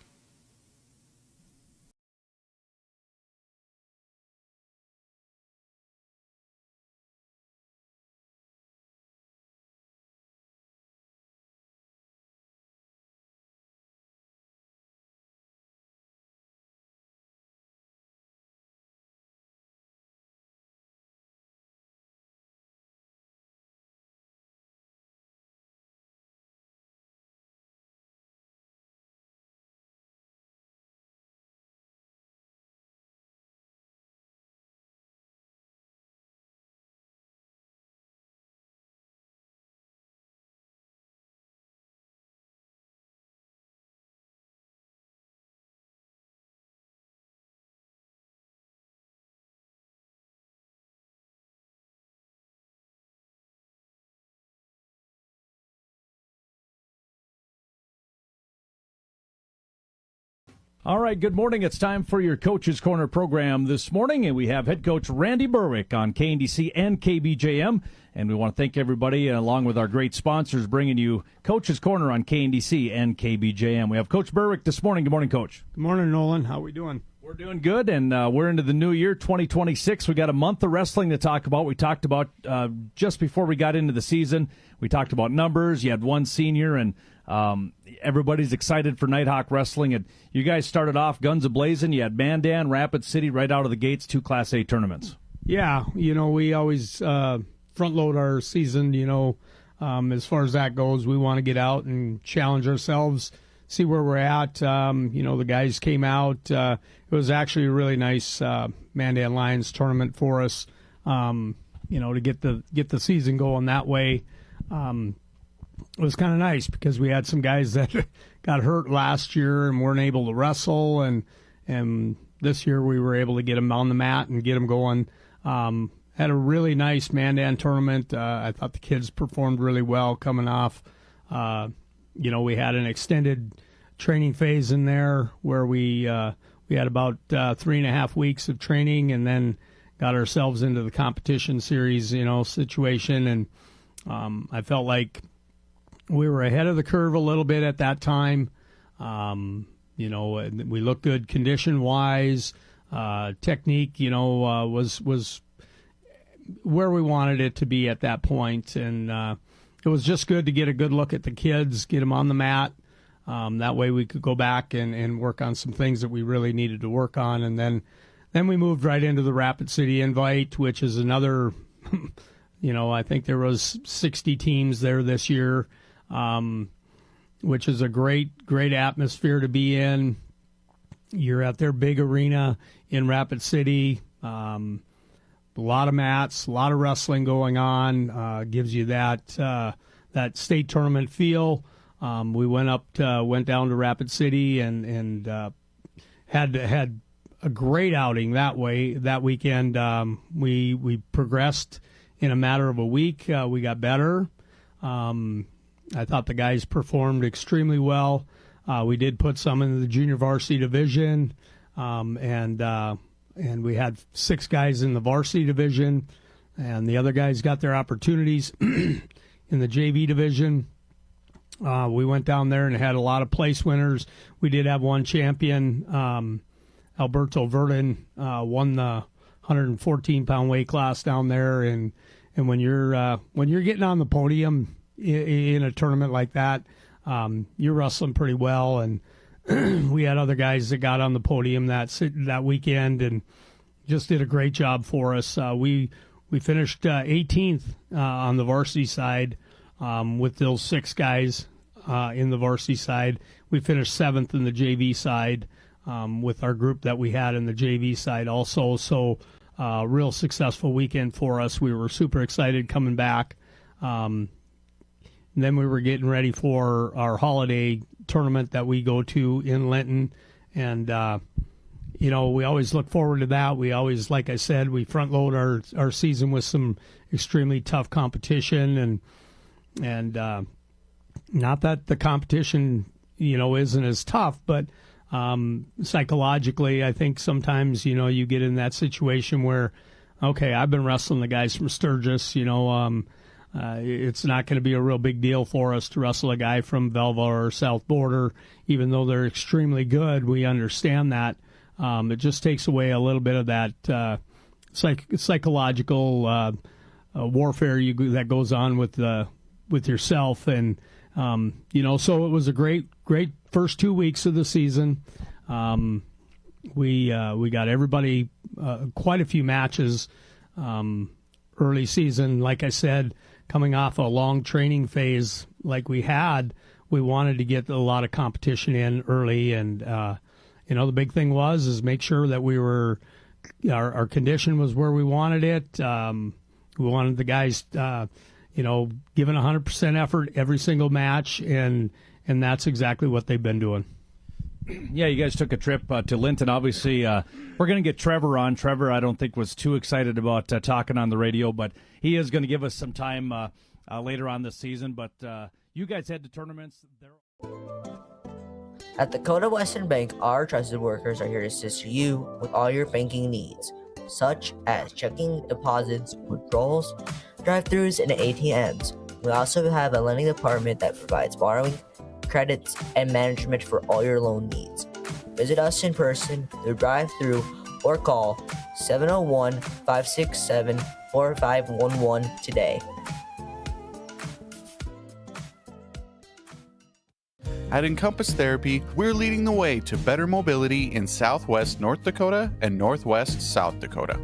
All right, good morning. It's time for your Coach's Corner program this morning, and we have head coach Randy Berwick on KNDC and KBJM. And we want to thank everybody, along with our great sponsors, bringing you Coach's Corner on KNDC and KBJM. We have Coach Berwick this morning. Good morning, Coach. Good morning, Nolan. How are we doing? We're doing good, and we're into the new year, 2026. We got a month of wrestling to talk about. We talked about just before we got into the season, we talked about numbers. You had one senior, and everybody's excited for Nighthawk Wrestling. And you guys started off guns a-blazing. You had Mandan, Rapid City right out of the gates, 2 Class A tournaments. Yeah, we always front-load our season, as far as that goes. We want to get out and challenge ourselves, see where we're at. The guys came out. It was actually a really nice Mandan Lions tournament for us. To get the season going that way. It was kind of nice because we had some guys that got hurt last year and weren't able to wrestle, and this year we were able to get them on the mat and get them going. Had a really nice Mandan tournament. I thought the kids performed really well coming off. We had an extended training phase in there where we had about 3.5 weeks of training, and then got ourselves into the competition series, situation. And I felt like we were ahead of the curve a little bit at that time. We looked good condition-wise. Technique, was where we wanted it to be at that point. And it was just good to get a good look at the kids, get them on the mat. That way we could go back and work on some things that we really needed to work on. And then we moved right into the Rapid City Invite, which is another, I think there was 60 teams there this year, which is a great atmosphere to be in. You're at their big arena in Rapid City. A lot of mats, a lot of wrestling going on. Gives you that state tournament feel. We went down to Rapid City and had a great outing that weekend. We progressed in a matter of a week. We got better. I thought the guys performed extremely well. We did put some in the junior varsity division, and we had 6 guys in the varsity division, and the other guys got their opportunities in the JV division. We went down there and had a lot of place winners. We did have one champion. Alberto Verdon won the 114-pound weight class down there, and when you're getting on the podium in a tournament like that, you're wrestling pretty well. And we had other guys that got on the podium that weekend and just did a great job for us. We finished 18th on the varsity side with those 6 guys in the varsity side. We finished 7th in the JV side with our group that we had in the JV side also. So real successful weekend for us. We were super excited coming back. And then we were getting ready for our holiday tournament that we go to in Linton. And, we always look forward to that. We always, like I said, we front load our season with some extremely tough competition. And not that the competition, isn't as tough, but psychologically, I think sometimes, you get in that situation where, okay, I've been wrestling the guys from Sturgis, it's not going to be a real big deal for us to wrestle a guy from Velva or South Border, even though they're extremely good. We understand that. It just takes away a little bit of that psychological warfare that goes on with yourself, and so it was a great first 2 weeks of the season. We got everybody quite a few matches early season. Like I said, coming off a long training phase like we had, we wanted to get a lot of competition in early, and the big thing is make sure that we were our condition was where we wanted it. We wanted the guys giving 100% effort every single match, and that's exactly what they've been doing. Yeah, you guys took a trip to Linton. Obviously, we're going to get Trevor on. Trevor, I don't think, was too excited about talking on the radio, but he is going to give us some time later on this season. But you guys head to tournaments. At Dakota Western Bank, our trusted workers are here to assist you with all your banking needs, such as checking, deposits, withdrawals, drive-thrus, and ATMs. We also have a lending department that provides borrowing, credits, and management for all your loan needs. Visit us in person, through drive-thru, or call 701-567-4511 today. At Encompass Therapy, we're leading the way to better mobility in Southwest North Dakota and Northwest South Dakota.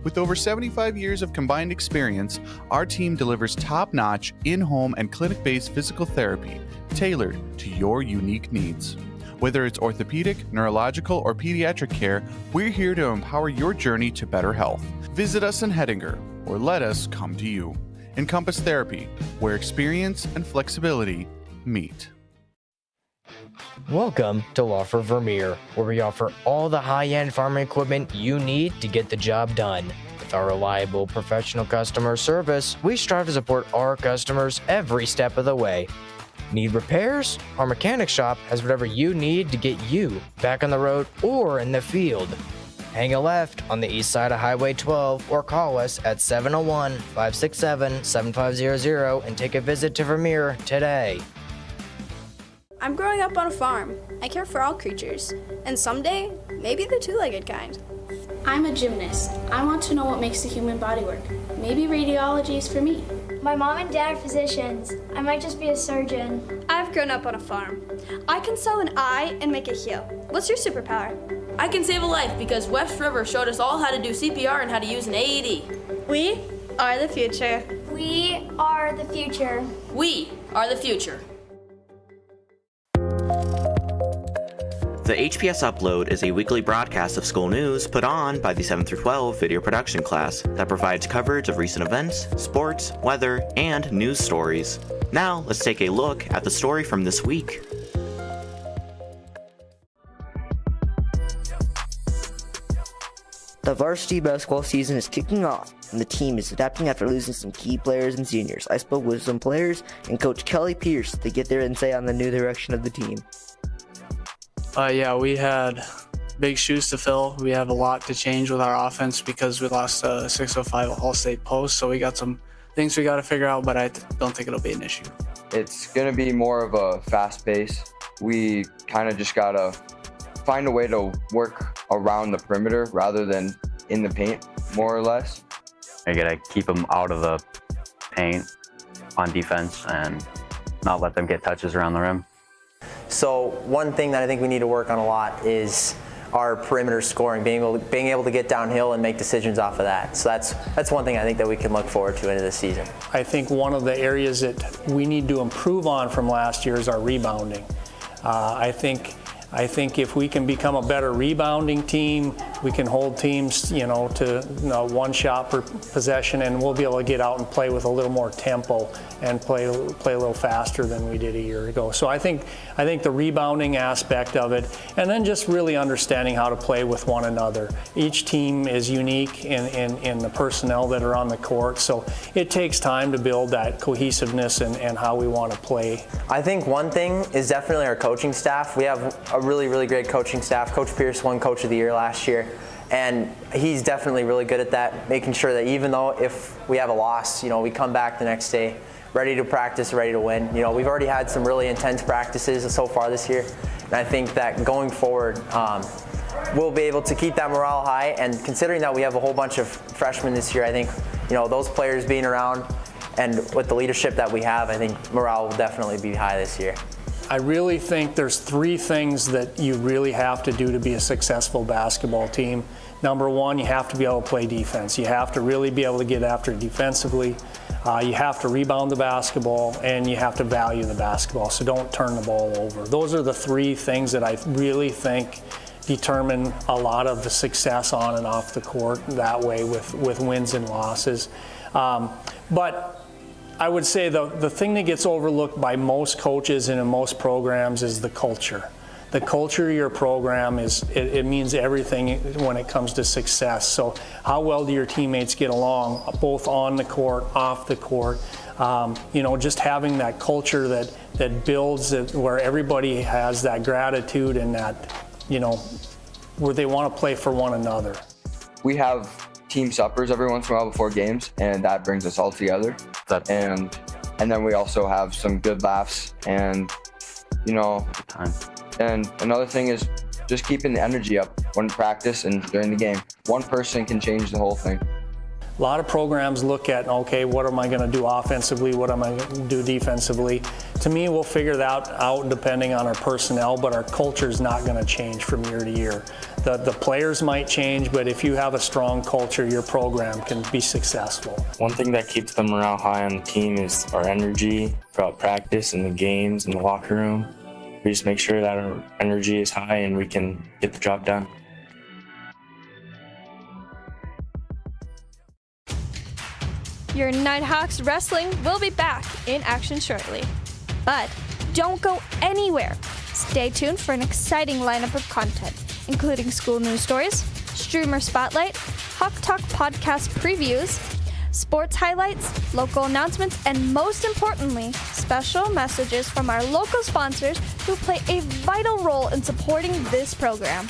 With over 75 years of combined experience, our team delivers top-notch, in-home and clinic-based physical therapy tailored to your unique needs. Whether it's orthopedic, neurological, or pediatric care, we're here to empower your journey to better health. Visit us in Hettinger, or let us come to you. Encompass Therapy, where experience and flexibility meet. Welcome to Law for Vermeer, where we offer all the high-end farming equipment you need to get the job done. With our reliable professional customer service, we strive to support our customers every step of the way. Need repairs? Our mechanic shop has whatever you need to get you back on the road or in the field. Hang a left on the east side of Highway 12 or call us at 701-567-7500 and take a visit to Vermeer today. I'm growing up on a farm. I care for all creatures, and someday, maybe the two-legged kind. I'm a gymnast. I want to know what makes the human body work. Maybe radiology is for me. My mom and dad are physicians. I might just be a surgeon. I've grown up on a farm. I can sew an eye and make a heel. What's your superpower? I can save a life because West River showed us all how to do CPR and how to use an AED. We are the future. We are the future. We are the future. The HPS Upload is a weekly broadcast of school news put on by the 7 through 12 video production class that provides coverage of recent events, sports, weather, and news stories. Now, let's take a look at the story from this week. The varsity basketball season is kicking off, and the team is adapting after losing some key players and seniors. I spoke with some players and Coach Kelly Pierce to get their insight on the new direction of the team. Yeah, we had big shoes to fill. We have a lot to change with our offense because we lost a 605 All-State post, so we got some things we got to figure out, but I don't think it'll be an issue. It's going to be more of a fast pace. We kind of just got to find a way to work around the perimeter rather than in the paint, more or less. I got to keep them out of the paint on defense and not let them get touches around the rim. So one thing that I think we need to work on a lot is our perimeter scoring, being able to get downhill and make decisions off of that. So that's one thing I think that we can look forward to into this season. I think one of the areas that we need to improve on from last year is our rebounding. I think if we can become a better rebounding team, we can hold teams, to one shot per possession, and we'll be able to get out and play with a little more tempo and play a little faster than we did a year ago. So I think the rebounding aspect of it, and then just really understanding how to play with one another. Each team is unique in the personnel that are on the court, so it takes time to build that cohesiveness and how we want to play. I think one thing is definitely our coaching staff. We have a really, really great coaching staff. Coach Pierce won Coach of the Year last year, and he's definitely really good at that, making sure that even though if we have a loss, we come back the next day ready to practice, ready to win. We've already had some really intense practices so far this year, and I think that going forward, we'll be able to keep that morale high, and considering that we have a whole bunch of freshmen this year, I think, those players being around and with the leadership that we have, I think morale will definitely be high this year. I really think there's three things that you really have to do to be a successful basketball team. Number one, you have to be able to play defense. You have to really be able to get after it defensively. You have to rebound the basketball, and you have to value the basketball, so don't turn the ball over. Those are the three things that I really think determine a lot of the success on and off the court that way with wins and losses. But I would say the thing that gets overlooked by most coaches and in most programs is the culture. The culture of your program it means everything when it comes to success. So how well do your teammates get along, both on the court, off the court? Just having that culture that builds it, where everybody has that gratitude and that, where they want to play for one another. We have team suppers every once in a while before games, and that brings us all together. And then we also have some good laughs and, time. And another thing is just keeping the energy up when practice and during the game. One person can change the whole thing. A lot of programs look at, okay, what am I going to do offensively? What am I going to do defensively? To me, we'll figure that out depending on our personnel, but our culture is not going to change from year to year. The players might change, but if you have a strong culture, your program can be successful. One thing that keeps the morale high on the team is our energy throughout practice and the games and the locker room. We just make sure that our energy is high and we can get the job done. Your Nighthawks Wrestling will be back in action shortly. But don't go anywhere. Stay tuned for an exciting lineup of content, including school news stories, streamer spotlight, Hawk Talk podcast previews, sports highlights, local announcements, and most importantly, special messages from our local sponsors who play a vital role in supporting this program.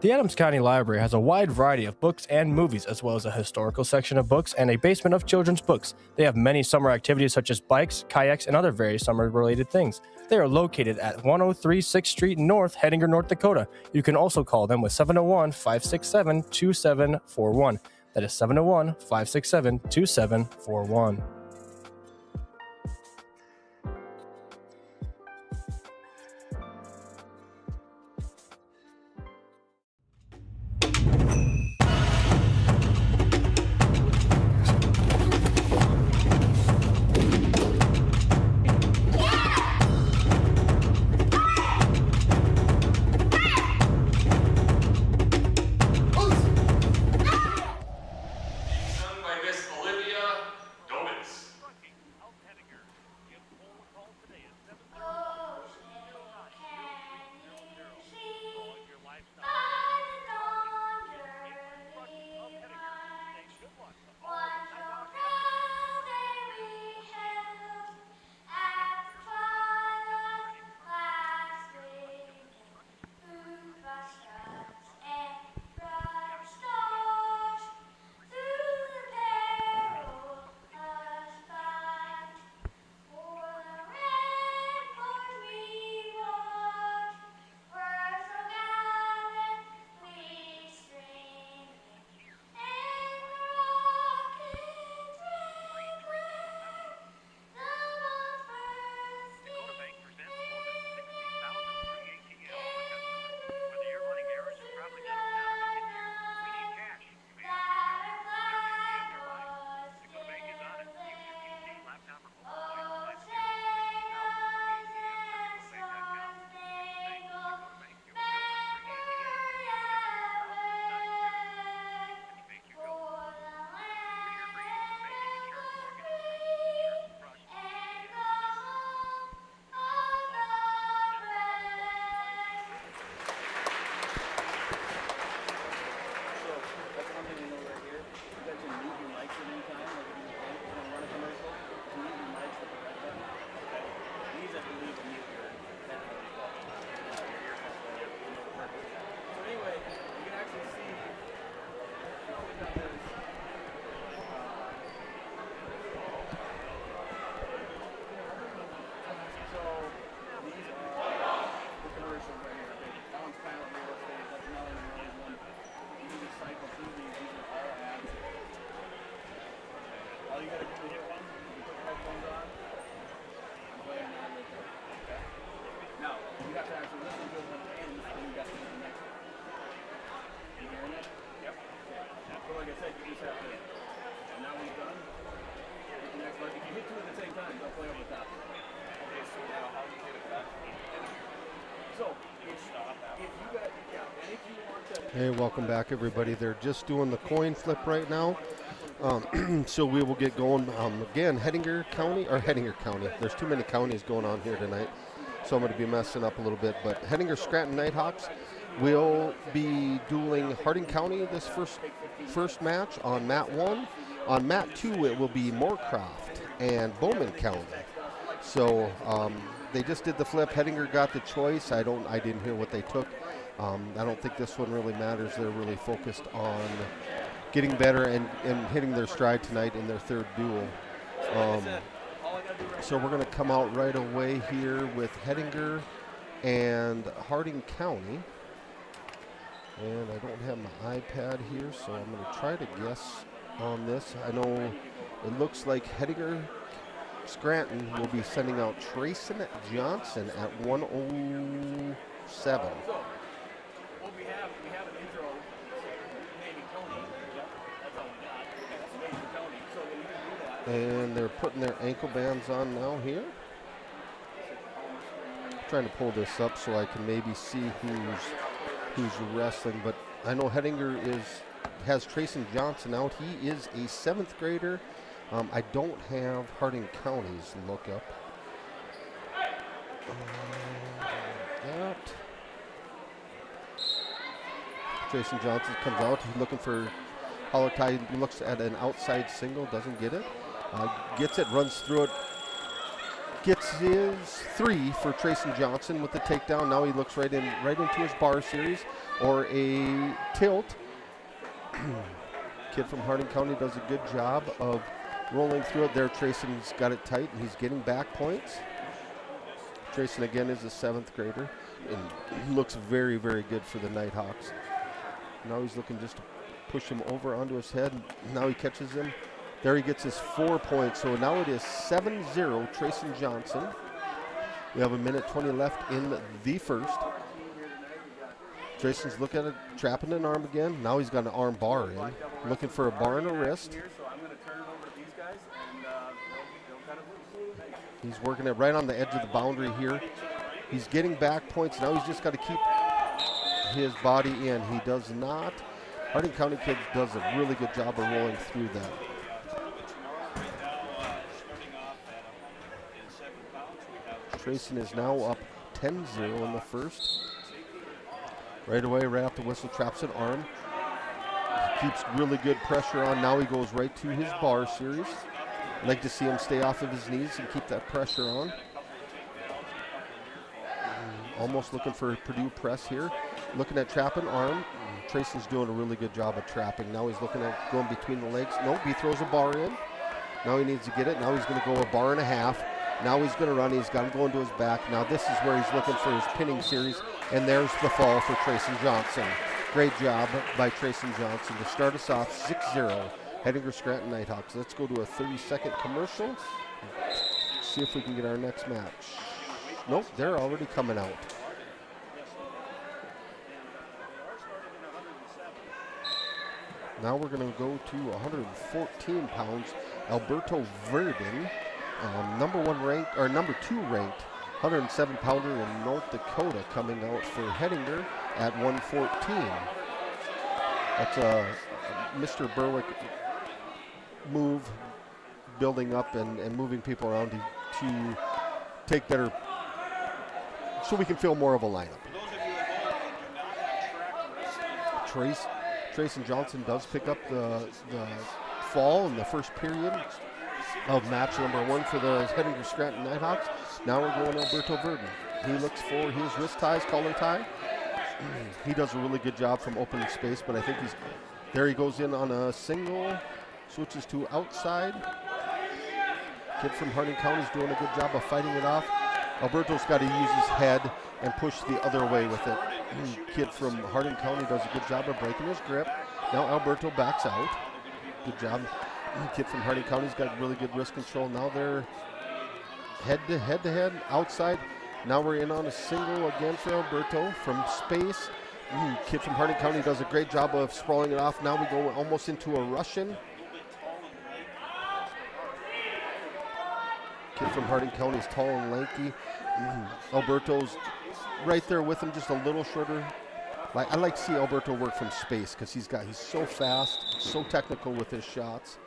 The Adams County Library has a wide variety of books and movies, as well as a historical section of books and a basement of children's books. They have many summer activities such as bikes, kayaks, and other various summer-related things. They are located at 103 6th Street North, Hettinger, North Dakota. You can also call them with 701-567-2741. That is 701-567-2741. Hey, welcome back, everybody. They're just doing the coin flip right now. So we will get going. Again, Hettinger County. There's too many counties going on here tonight, so I'm going to be messing up a little bit. But Hettinger Scranton Nighthawks will be dueling Harding County this first match on mat 1. On mat 2, it will be Moorcroft and Bowman County. So they just did the flip. Hettinger got the choice. I didn't hear what they took. I don't think this one really matters. They're really focused on getting better and hitting their stride tonight in their third duel. So we're going to come out right away here with Hettinger and Harding County. And I don't have my iPad here, so I'm going to try to guess on this. I know it looks like Hettinger Scranton will be sending out Trayson Johnson at 107. And they're putting their ankle bands on now here. Trying to pull this up so I can maybe see who's wrestling, but I know Hettinger has Trayson Johnson out. He is a 7th grader. I don't have Harding County's look up. That. Trayson Johnson comes out. He's looking for Holler Tie. He looks at an outside single, doesn't get it. Gets it, runs through it. Gets his 3 for Trayson Johnson with the takedown. Now he looks right into his bar series or a tilt. Kid from Harding County does a good job of rolling through it there. Trayson's got it tight and he's getting back points. Trayson again is a 7th grader and looks very, very good for the Nighthawks. Now he's looking just to push him over onto his head. Now he catches him. There he gets his 4 points. So now it is 7-0 Trayson Johnson. We have 1:20 left in the first. Trayson's looking at it, trapping an arm again. Now he's got an arm bar in. Looking for a bar and a wrist. He's working it right on the edge of the boundary here. He's getting back points. Now he's just got to keep his body in. He does not. Harding County kid does a really good job of rolling through that. Trayson is now up 10-0 in the first. Right away, right off the whistle, traps an arm. Keeps really good pressure on. Now he goes right to his bar series. I'd like to see him stay off of his knees and keep that pressure on. Almost looking for a Purdue press here. Looking at trapping arm. Trayson's doing a really good job of trapping. Now he's looking at going between the legs. Nope, he throws a bar in. Now he needs to get it. Now he's going to go a bar and a half. Now he's going to run. He's got him going to his back. Now this is where he's looking for his pinning series. And there's the fall for Trayson Johnson. Great job by Trayson Johnson to start us off 6-0. Hettinger Scranton Nighthawks. Let's go to a 30-second commercial. See if we can get our next match. Nope, they're already coming out. Now we're going to go to 114 pounds. Alberto Verdon, number 2 ranked 107-pounder in North Dakota, coming out for Hettinger at 114. That's a Mr. Berwick move, building up and moving people around to take better, so we can feel more of a lineup. Trayson Johnson does pick up the fall in the first period of match number 1 for the Hettinger Scranton Nighthawks. Now we're going to Alberto Verdon. He looks for his wrist ties, collar tie. He does a really good job from opening space, but I think there he goes in on a single, switches to outside. Kid from Harding County is doing a good job of fighting it off. Alberto's got to use his head and push the other way with it. Kid from Harding County does a good job of breaking his grip. Now Alberto backs out. Good job. Kid from Harding County's got really good wrist control. Now they're head to head outside. Now we're in on a single again for Alberto from space. Kid from Harding County does a great job of sprawling it off. Now we go almost into a Russian. Kid from Harding County is tall and lanky. Alberto's right there with him, just a little shorter. I like to see Alberto work from space because he's so fast, so technical with his shots.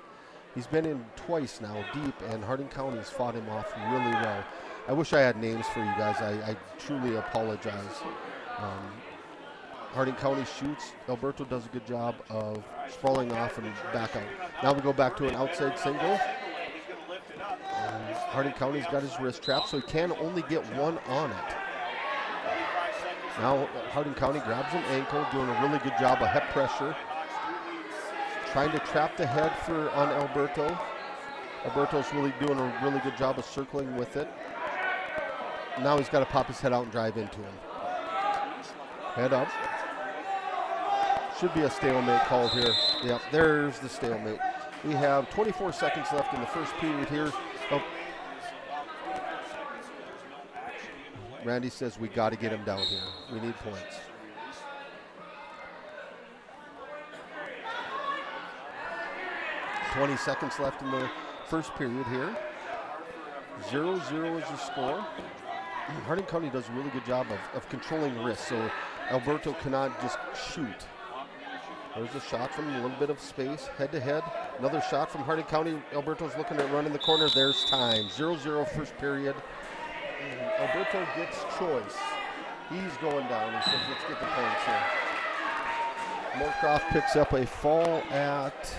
He's been in twice now, deep, and Harding County's fought him off really well. I wish I had names for you guys. I truly apologize. Harding County shoots. Alberto does a good job of sprawling off and back out. Now we go back to an outside single. Harding County's got his wrist trapped, so he can only get one on it. Now Harding County grabs an ankle, doing a really good job of head pressure. Trying to trap the head on Alberto. Alberto's really doing a really good job of circling with it. Now he's got to pop his head out and drive into him. Head up. Should be a stalemate called here. Yep, there's the stalemate. We have 24 seconds left in the first period here. Randy says we got to get him down here. We need points. .20 seconds left in the first period here. 0-0 is the score. Harding County does a really good job of controlling wrists, so Alberto cannot just shoot. There's a shot from a little bit of space, head-to-head. Another shot from Harding County. Alberto's looking at running the corner. There's time. 0-0 first period. And Alberto gets choice. He's going down. He says, let's get the points here. Moorcroft picks up a fall at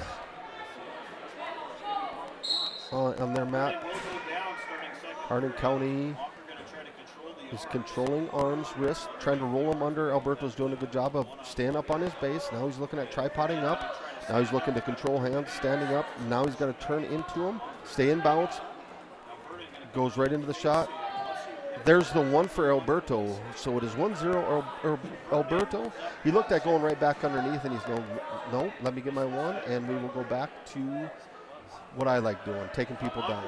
on their mat. Harding County is controlling arms, wrists, trying to roll him under. Alberto's doing a good job of staying up on his base. Now he's looking at tripoding up. Now he's looking to control hands, standing up. Now he's got to turn into him, stay in bounce. Goes right into the shot. There's the one for Alberto. So it is 1-0 Alberto. He looked at going right back underneath, and he's going, no, let me get my one, and we will go back to what I like doing, taking people down.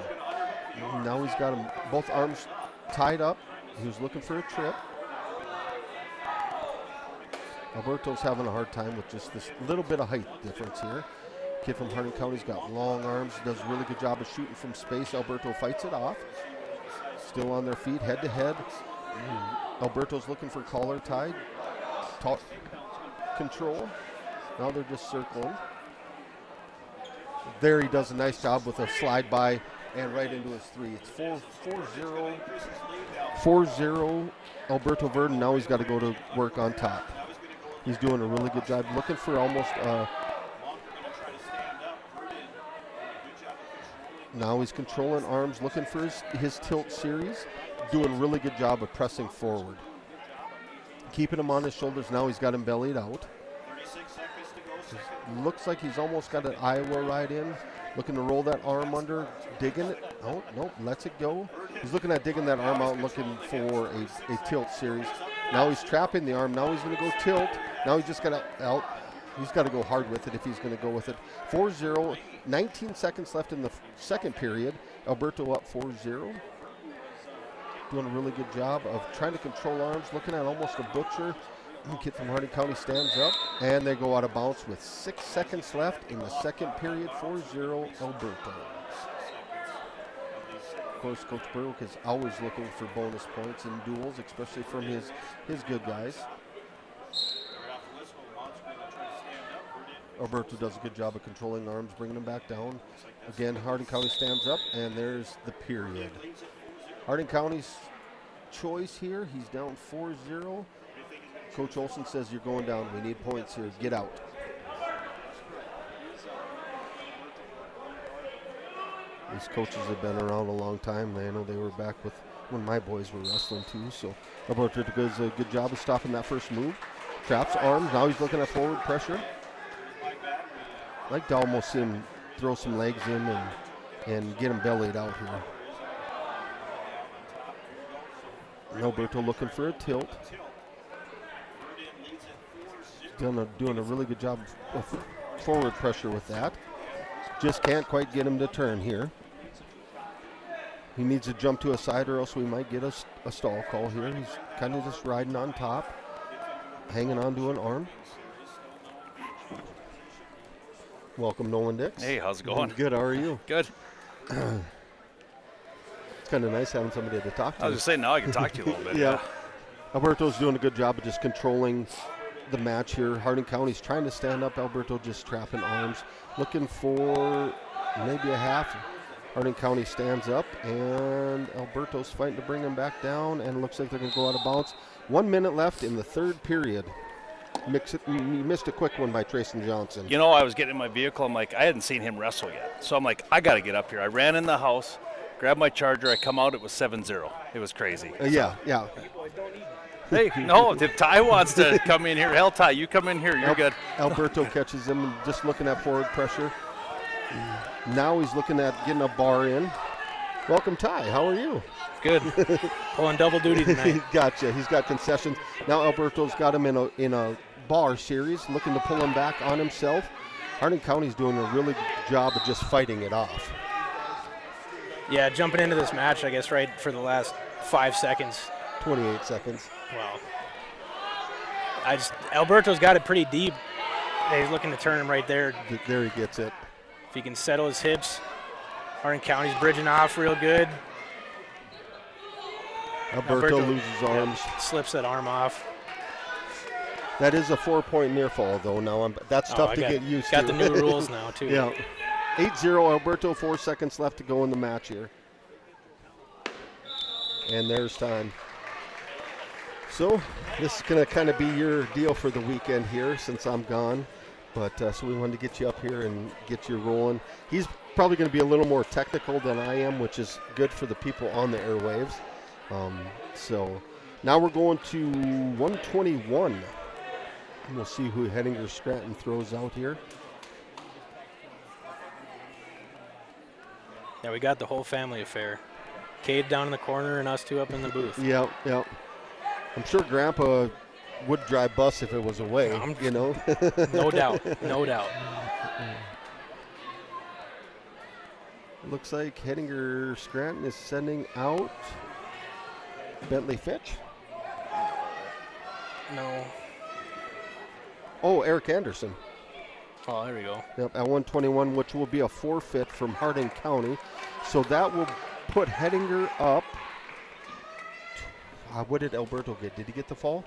Now he's got him, both arms tied up. He was looking for a trip. Alberto's having a hard time with just this little bit of height difference here. Kid from Harding County's got long arms, does a really good job of shooting from space. Alberto fights it off. Still on their feet, head to head. Alberto's looking for collar tied. Control. Now they're just circling. There he does a nice job with a slide by and right into his three. It's 4-0 Alberto Verdon. Now he's got to go to work on top. He's doing a really good job. Looking for almost now he's controlling arms, looking for his tilt series. Doing a really good job of pressing forward. Keeping him on his shoulders. Now he's got him bellied out. Looks like he's almost got an Iowa ride in. Looking to roll that arm under, digging it. Oh, nope, lets it go. He's looking at digging that arm out, looking for a tilt series. Now he's trapping the arm. Now he's going to go tilt. Now he's just got to out. He's got to go hard with it if he's going to go with it. 4-0, 19 seconds left in the second period. Alberto up 4-0. Doing a really good job of trying to control arms, looking at almost a butcher. Kid from Harding County stands up, and they go out of bounds with 6 seconds left in the second period. 4-0 Alberto. Of course, Coach Berwick is always looking for bonus points in duels, especially from his good guys. Alberto does a good job of controlling arms, bringing them back down. Again, Harding County stands up, and there's the period. Harding County's choice here. He's down 4-0. Coach Olson says, you're going down. We need points here. Get out. These coaches have been around a long time. I know they were back with when my boys were wrestling too. So Alberto does a good job of stopping that first move. Traps arms. Now he's looking at forward pressure. I'd like to almost see him throw some legs in and get him bellied out here. And Alberto looking for a tilt. Doing a really good job of forward pressure with that. Just can't quite get him to turn here. He needs to jump to a side or else we might get a stall call here. He's kind of just riding on top, hanging on to an arm. Welcome, Nolan Dix. Hey, how's it going? Good, how are you? Good. It's kind of nice having somebody to talk to. I was just saying, now I can talk to you a little bit. Yeah. Alberto's doing a good job of just controlling the match here. Harding County's trying to stand up. Alberto just trapping arms, looking for maybe a half. Harding County stands up, and Alberto's fighting to bring him back down, and it looks like they're going to go out of bounds. 1 minute left in the third period. Missed a quick one by Trayson Johnson. You know, I was getting in my vehicle. I'm like, I hadn't seen him wrestle yet. So I'm like, I got to get up here. I ran in the house, grabbed my charger. I come out, it was 7-0. It was crazy. Yeah. Hey, no, if Ty wants to come in here, hell, Ty, you come in here. You're good. Alberto catches him and just looking at forward pressure. Now he's looking at getting a bar in. Welcome, Ty. How are you? Good. Pulling double duty tonight. Gotcha. He's got concessions. Now Alberto's got him in a bar series, looking to pull him back on himself. Harding County's doing a really good job of just fighting it off. Yeah, jumping into this match, I guess, right for the last 5 seconds. 28 seconds. Well, Alberto's got it pretty deep. He's looking to turn him right there. There he gets it. If he can settle his hips. Hardin County's bridging off real good. Alberto loses arms. Slips that arm off. That is a 4-point near fall, though. Now that's tough to get used to. Got the new rules now, too. Yeah. 8-0, Alberto, 4 seconds left to go in the match here. And there's time. So this is going to kind of be your deal for the weekend here since I'm gone. But so we wanted to get you up here and get you rolling. He's probably going to be a little more technical than I am, which is good for the people on the airwaves. So now we're going to 121. And we'll see who Hettinger Scranton throws out here. Yeah, we got the whole family affair. Cade down in the corner and us two up in the booth. Yep. I'm sure Grandpa would drive bus if it was away, you know. No doubt. Looks like Hettinger Scranton is sending out Bentley Fitch. No. Oh, Eric Anderson. Oh, there we go. Yep, at 121, which will be a forfeit from Hardin County. So that will put Hettinger up. What did Alberto get? Did he get the fall?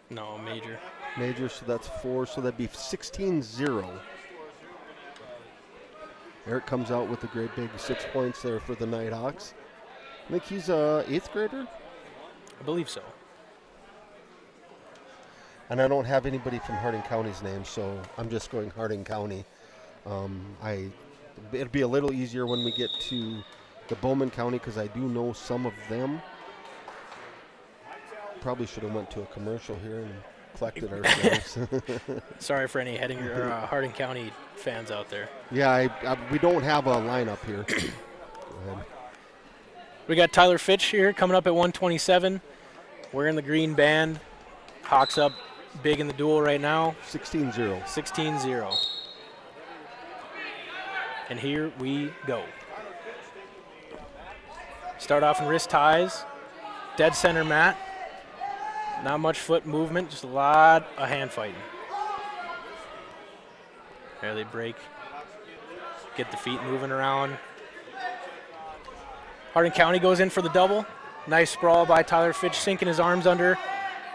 No, Major, so that's 4. So that'd be 16-0. Eric comes out with a great big 6 points there for the Nighthawks. I think he's a 8th grader? I believe so. And I don't have anybody from Hardin County's name, so I'm just going Hardin County. It'll be a little easier when we get to the Bowman County because I do know some of them. Probably should have went to a commercial here and collected ourselves. Sorry for any Hettinger or Hardin County fans out there. Yeah, we don't have a lineup here. Go ahead. We got Tyler Fitch here coming up at 127. Wearing the green band. Hawks up big in the duel right now. 16-0. 16-0. And here we go. Start off in wrist ties. Dead center mat. Not much foot movement, just a lot of hand fighting. There they break. Get the feet moving around. Hardin County goes in for the double. Nice sprawl by Tyler Fitch, sinking his arms under,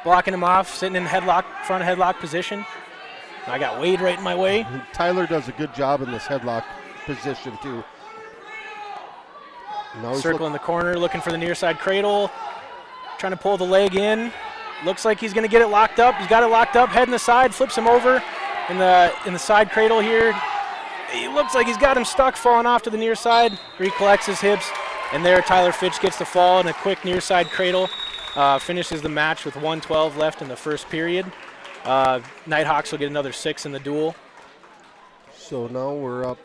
blocking him off, sitting in front headlock position. I got Wade right in my way. Tyler does a good job in this headlock position too. Circling the corner, looking for the near side cradle. Trying to pull the leg in. Looks like he's going to get it locked up. He's got it locked up, head in the side, flips him over in the side cradle here. He looks like he's got him stuck, falling off to the near side. Recollects his hips, and there Tyler Fitch gets the fall in a quick near side cradle. Finishes the match with 1:12 left in the first period. Nighthawks will get another 6 in the duel. So now we're up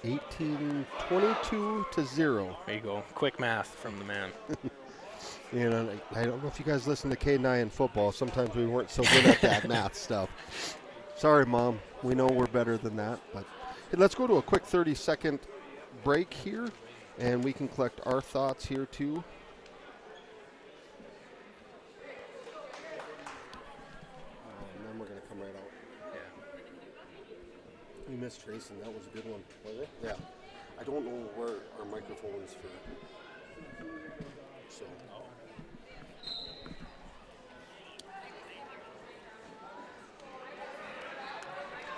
22-0. There you go. Quick math from the man. You know, I don't know if you guys listen to K9 in football. Sometimes we weren't so good at that math stuff. Sorry, Mom. We know we're better than that. But hey, let's go to a quick 30-second break here, and we can collect our thoughts here, too. And then we're going to come right out. Yeah. We missed Tracing. That was a good one. Was it? Yeah. I don't know where our microphone's for. So.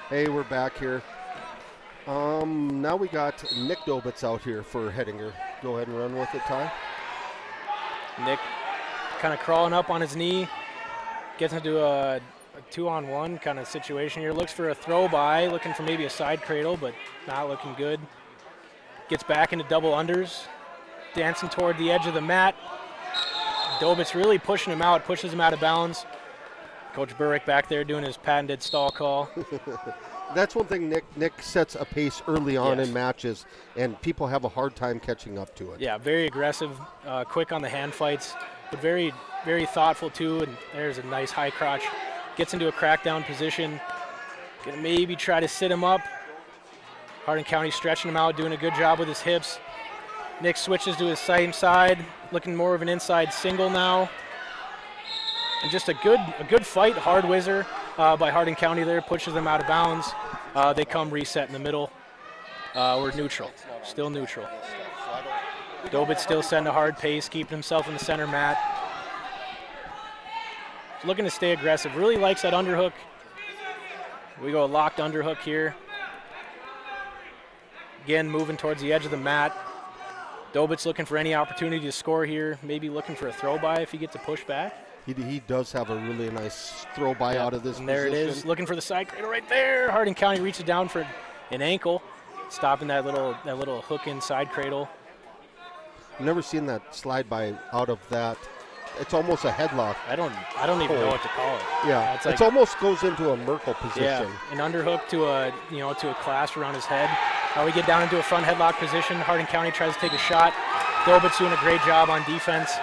Hey, we're back here. Now we got Nick Dobitz out here for Hettinger. Go ahead and run with it, Ty. Nick kind of crawling up on his knee. Gets into a 2-on-1 kind of situation here. Looks for a throw by, looking for maybe a side cradle, but not looking good. Gets back into double unders. Dancing toward the edge of the mat. Dobitz really pushing him out, pushes him out of bounds. Coach Burrick back there doing his patented stall call. That's one thing Nick sets a pace early on in matches, and people have a hard time catching up to it. Yeah, very aggressive, quick on the hand fights, but very, very thoughtful too, and there's a nice high crotch. Gets into a crackdown position. Gonna maybe try to sit him up. Hardin County stretching him out, doing a good job with his hips. Nick switches to his same side, looking more of an inside single now. And just a good fight, hard whizzer by Hardin County there, pushes them out of bounds. They come reset in the middle. We're neutral, still neutral. Dobitz still setting a hard pace, keeping himself in the center mat. Looking to stay aggressive, really likes that underhook. We go a locked underhook here. Again, moving towards the edge of the mat. Dobitz looking for any opportunity to score here, maybe looking for a throw by if he gets a push back. He does have a really nice throw by out of this and there position. it is, looking for the side cradle right there. Hardin County reaches down for an ankle, stopping that little hook inside cradle. I've never seen that slide by out of that. It's almost a headlock. I don't even know what to call it. Yeah, it's like, it almost goes into a Merkle position. Yeah, an underhook to a clasp around his head. We get down into a front headlock position. Hardin County tries to take a shot. Dobitz doing a great job on defense.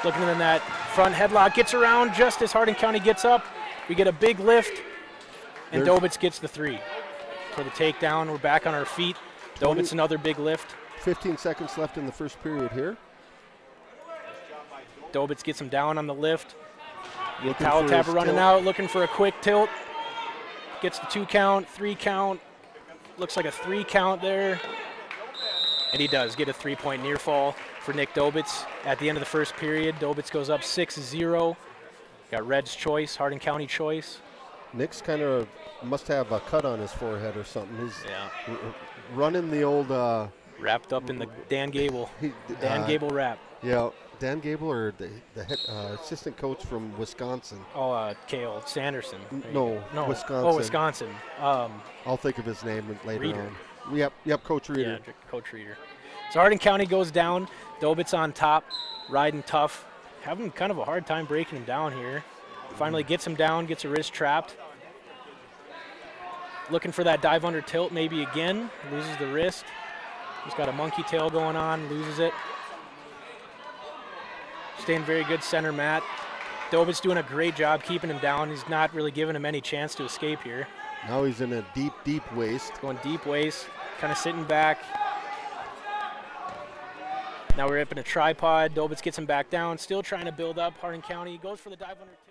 Looking in that front headlock, gets around just as Hardin County gets up. We get a big lift, and Dobitz gets the 3 for the takedown. We're back on our feet. Dobitz another big lift. 15 seconds left in the first period here. Dobitz gets him down on the lift. Towel tapper running out, looking for a quick tilt. Gets the 2 count, 3 count. Looks like a 3 count there. And he does get a 3-point near fall for Nick Dobitz. At the end of the first period, Dobitz goes up 6-0. Got Red's choice, Hardin County choice. Nick's kind of must have a cut on his forehead or something. He's running the old... wrapped up in the Dan Gable. Dan Gable wrap. Yeah, Dan Gable or the head, assistant coach from Wisconsin. Oh, Cale Sanderson. No, Wisconsin. Oh, Wisconsin. I'll think of his name later Reeder. on. Yep, Coach Reeder. Yeah, Coach Reeder. So Hardin County goes down. Dobitz on top, riding tough. Having kind of a hard time breaking him down here. Finally gets him down, gets a wrist trapped. Looking for that dive under tilt maybe again. Loses the wrist. He's got a monkey tail going on, loses it. Staying very good center mat. Dobitz doing a great job keeping him down. He's not really giving him any chance to escape here. Now he's in a deep waist. Going deep waist, kind of sitting back. Now we're up in a tripod. Dobitz gets him back down, still trying to build up. Hardin County goes for the dive under tilt.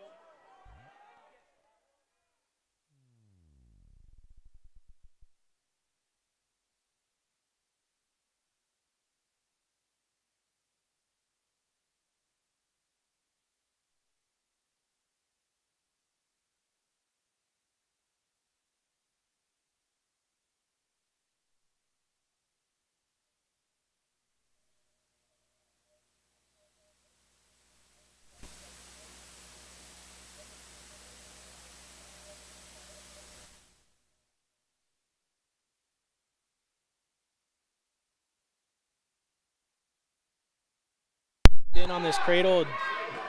In on this cradle,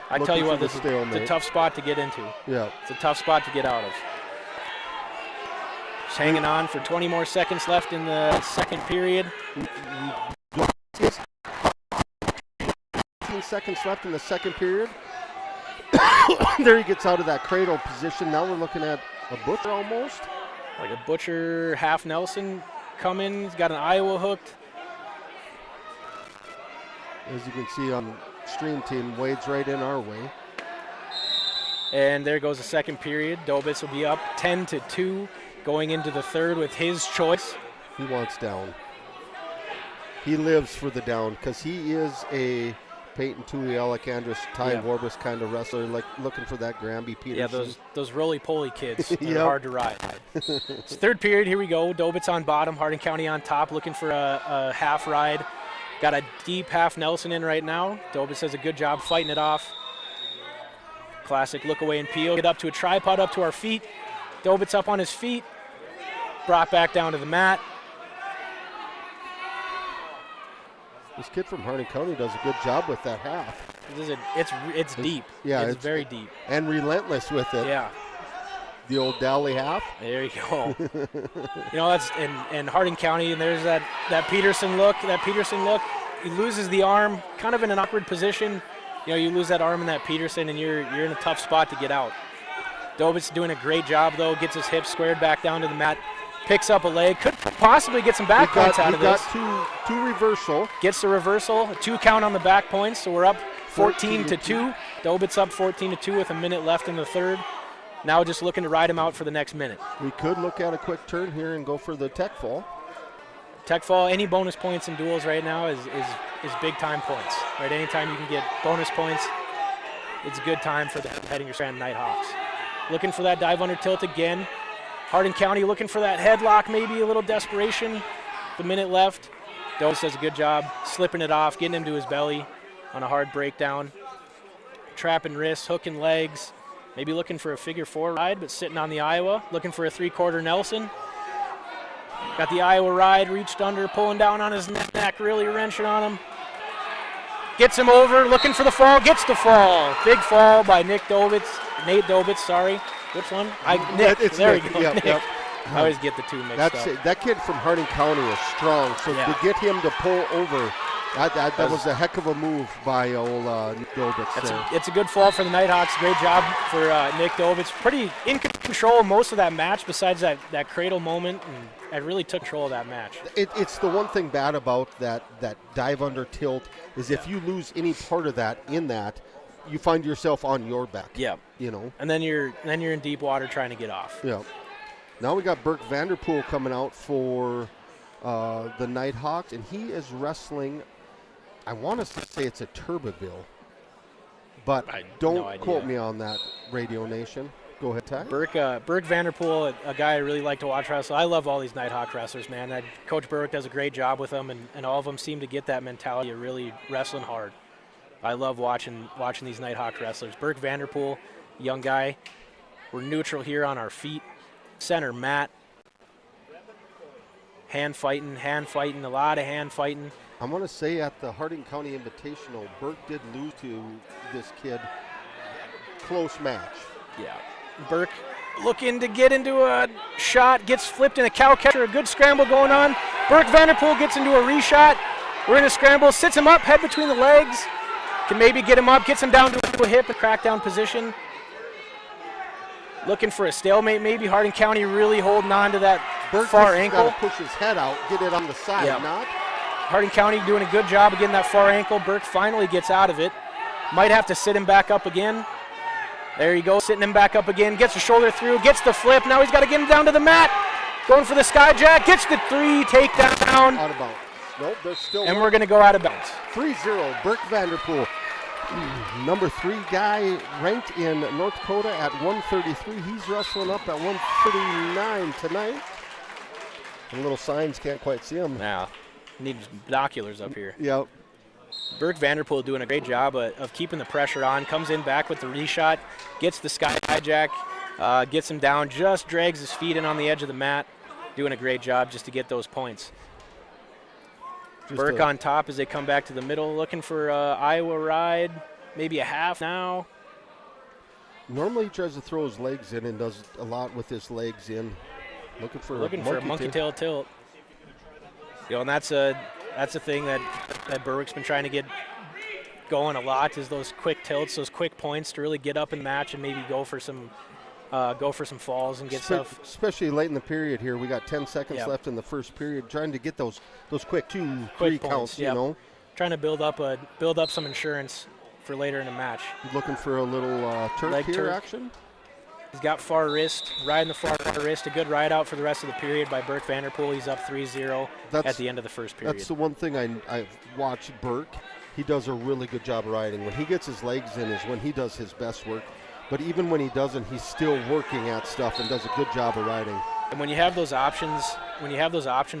I tell you what, this is a tough spot to get into. Yeah. It's a tough spot to get out of. Just hanging on for 20 more seconds left in the second period. 15 seconds left in the second period. There he gets out of that cradle position. Now we're looking at a butcher almost. Like a butcher half Nelson coming. He's got an Iowa hooked. As you can see on stream team, Wade's right in our way. And there goes the second period. Dobitz will be up 10-2 going into the third with his choice. He wants down. He lives for the down because he is a Peyton Tui, Alejandrus, Ty Warbus kind of wrestler, like looking for that Granby Peterson. Yeah, those roly-poly kids are hard to ride. So third period, here we go. Dobitz on bottom, Hardin County on top, looking for a half ride. Got a deep half Nelson in right now. Dobitz does a good job fighting it off. Classic look away and peel. Get up to a tripod, up to our feet. Dobitz up on his feet. Brought back down to the mat. This kid from Hardin County does a good job with that half. It's deep. Yeah, it's very deep. And relentless with it. Yeah. The old Dowley half. There you go. That's and Hardin County, and there's that Peterson look. That Peterson look. He loses the arm, kind of in an awkward position. You lose that arm in that Peterson, and you're in a tough spot to get out. Dobitz doing a great job though. Gets his hips squared back down to the mat. Picks up a leg. Could possibly get some back points out of this. He got two reversal. Gets the reversal. A 2 count on the back points, so we're up 14-2. Dobitz up 14-2 with a minute left in the third. Now just looking to ride him out for the next minute. We could look at a quick turn here and go for the tech fall. Tech fall, any bonus points in duels right now is big time points. Right, anytime you can get bonus points, it's a good time for the Hettinger Strand Nighthawks. Looking for that dive under tilt again. Hardin County looking for that headlock, maybe a little desperation. The minute left. Dobitz does a good job slipping it off, getting him to his belly on a hard breakdown. Trapping wrists, hooking legs. Maybe looking for a figure four ride, but sitting on the Iowa. Looking for a three-quarter Nelson. Got the Iowa ride, reached under, pulling down on his neck, really wrenching on him. Gets him over, looking for the fall, gets the fall. Big fall by Nate Dobitz, sorry. Which one? Nick, there we go, Nick. Yep. I always get the two mixed up. That kid from Harding County is strong, so to get him to pull over, that was a heck of a move by old Nick Dobitz. It's a good fall for the Nighthawks. Great job for Nick Dobitz. Pretty in control most of that match besides that cradle moment, and I really took control of that match. It's the one thing bad about that dive under tilt is if you lose any part of that in that, you find yourself on your back. Yeah. You know. And then you're in deep water trying to get off. Yeah. Now we got Burke Vanderpool coming out for the Nighthawks, and he is wrestling, I want us to say it's a Turboville, but don't quote me on that, Radio Nation. Go ahead, Ty. Burke Vanderpool, a guy I really like to watch wrestle. I love all these Nighthawk wrestlers, man. Coach Burke does a great job with them, and all of them seem to get that mentality of really wrestling hard. I love watching these Nighthawk wrestlers. Burke Vanderpool, young guy. We're neutral here on our feet. Center Matt. Hand fighting, a lot of hand fighting. I'm going to say at the Harding County Invitational, Burke did lose to this kid. Close match. Yeah. Burke looking to get into a shot, gets flipped in a cow catcher, a good scramble going on. Burke Vanderpool gets into a reshot. We're in a scramble, sits him up, head between the legs. Can maybe get him up, gets him down to a hip, a crackdown position. Looking for a stalemate, maybe. Harding County really holding on to that far ankle. Burke push his head out, get it on the side, not? Harding County doing a good job of getting that far ankle. Burke finally gets out of it. Might have to sit him back up again. There you go, sitting him back up again. Gets the shoulder through, gets the flip. Now he's got to get him down to the mat. Going for the skyjack, gets the three, takedown. Out of bounds. Nope, there's still and we're going to go out of bounds. 3-0, Burke Vanderpool. Number 3 guy ranked in North Dakota at 133. He's wrestling up at 139 tonight. The little signs can't quite see him. Now, need binoculars up here. Yep. Burke Vanderpool doing a great job of keeping the pressure on. Comes in back with the reshot, gets the skyjack, gets him down, just drags his feet in on the edge of the mat. Doing a great job just to get those points. Burke on top as they come back to the middle, looking for Iowa ride, maybe a half now. Normally he tries to throw his legs in and does a lot with his legs in. Looking for a monkey tail tilt. You know, and that's a thing that Berwick's been trying to get going a lot, is those quick tilts, those quick points to really get up in the match and maybe go for some falls and get stuff. Especially late in the period here. We got 10 seconds left in the first period, trying to get those quick 2-3 counts, you know. Trying to build up some insurance for later in the match. Looking for a little Turk here action. He's got far wrist, riding the far wrist. A good ride out for the rest of the period by Burke Vanderpool. He's up 3-0 at the end of the first period. That's the one thing I've watched Burke. He does a really good job of riding. When he gets his legs in is when he does his best work. But even when he doesn't, he's still working at stuff and does a good job of riding. And when you have those options,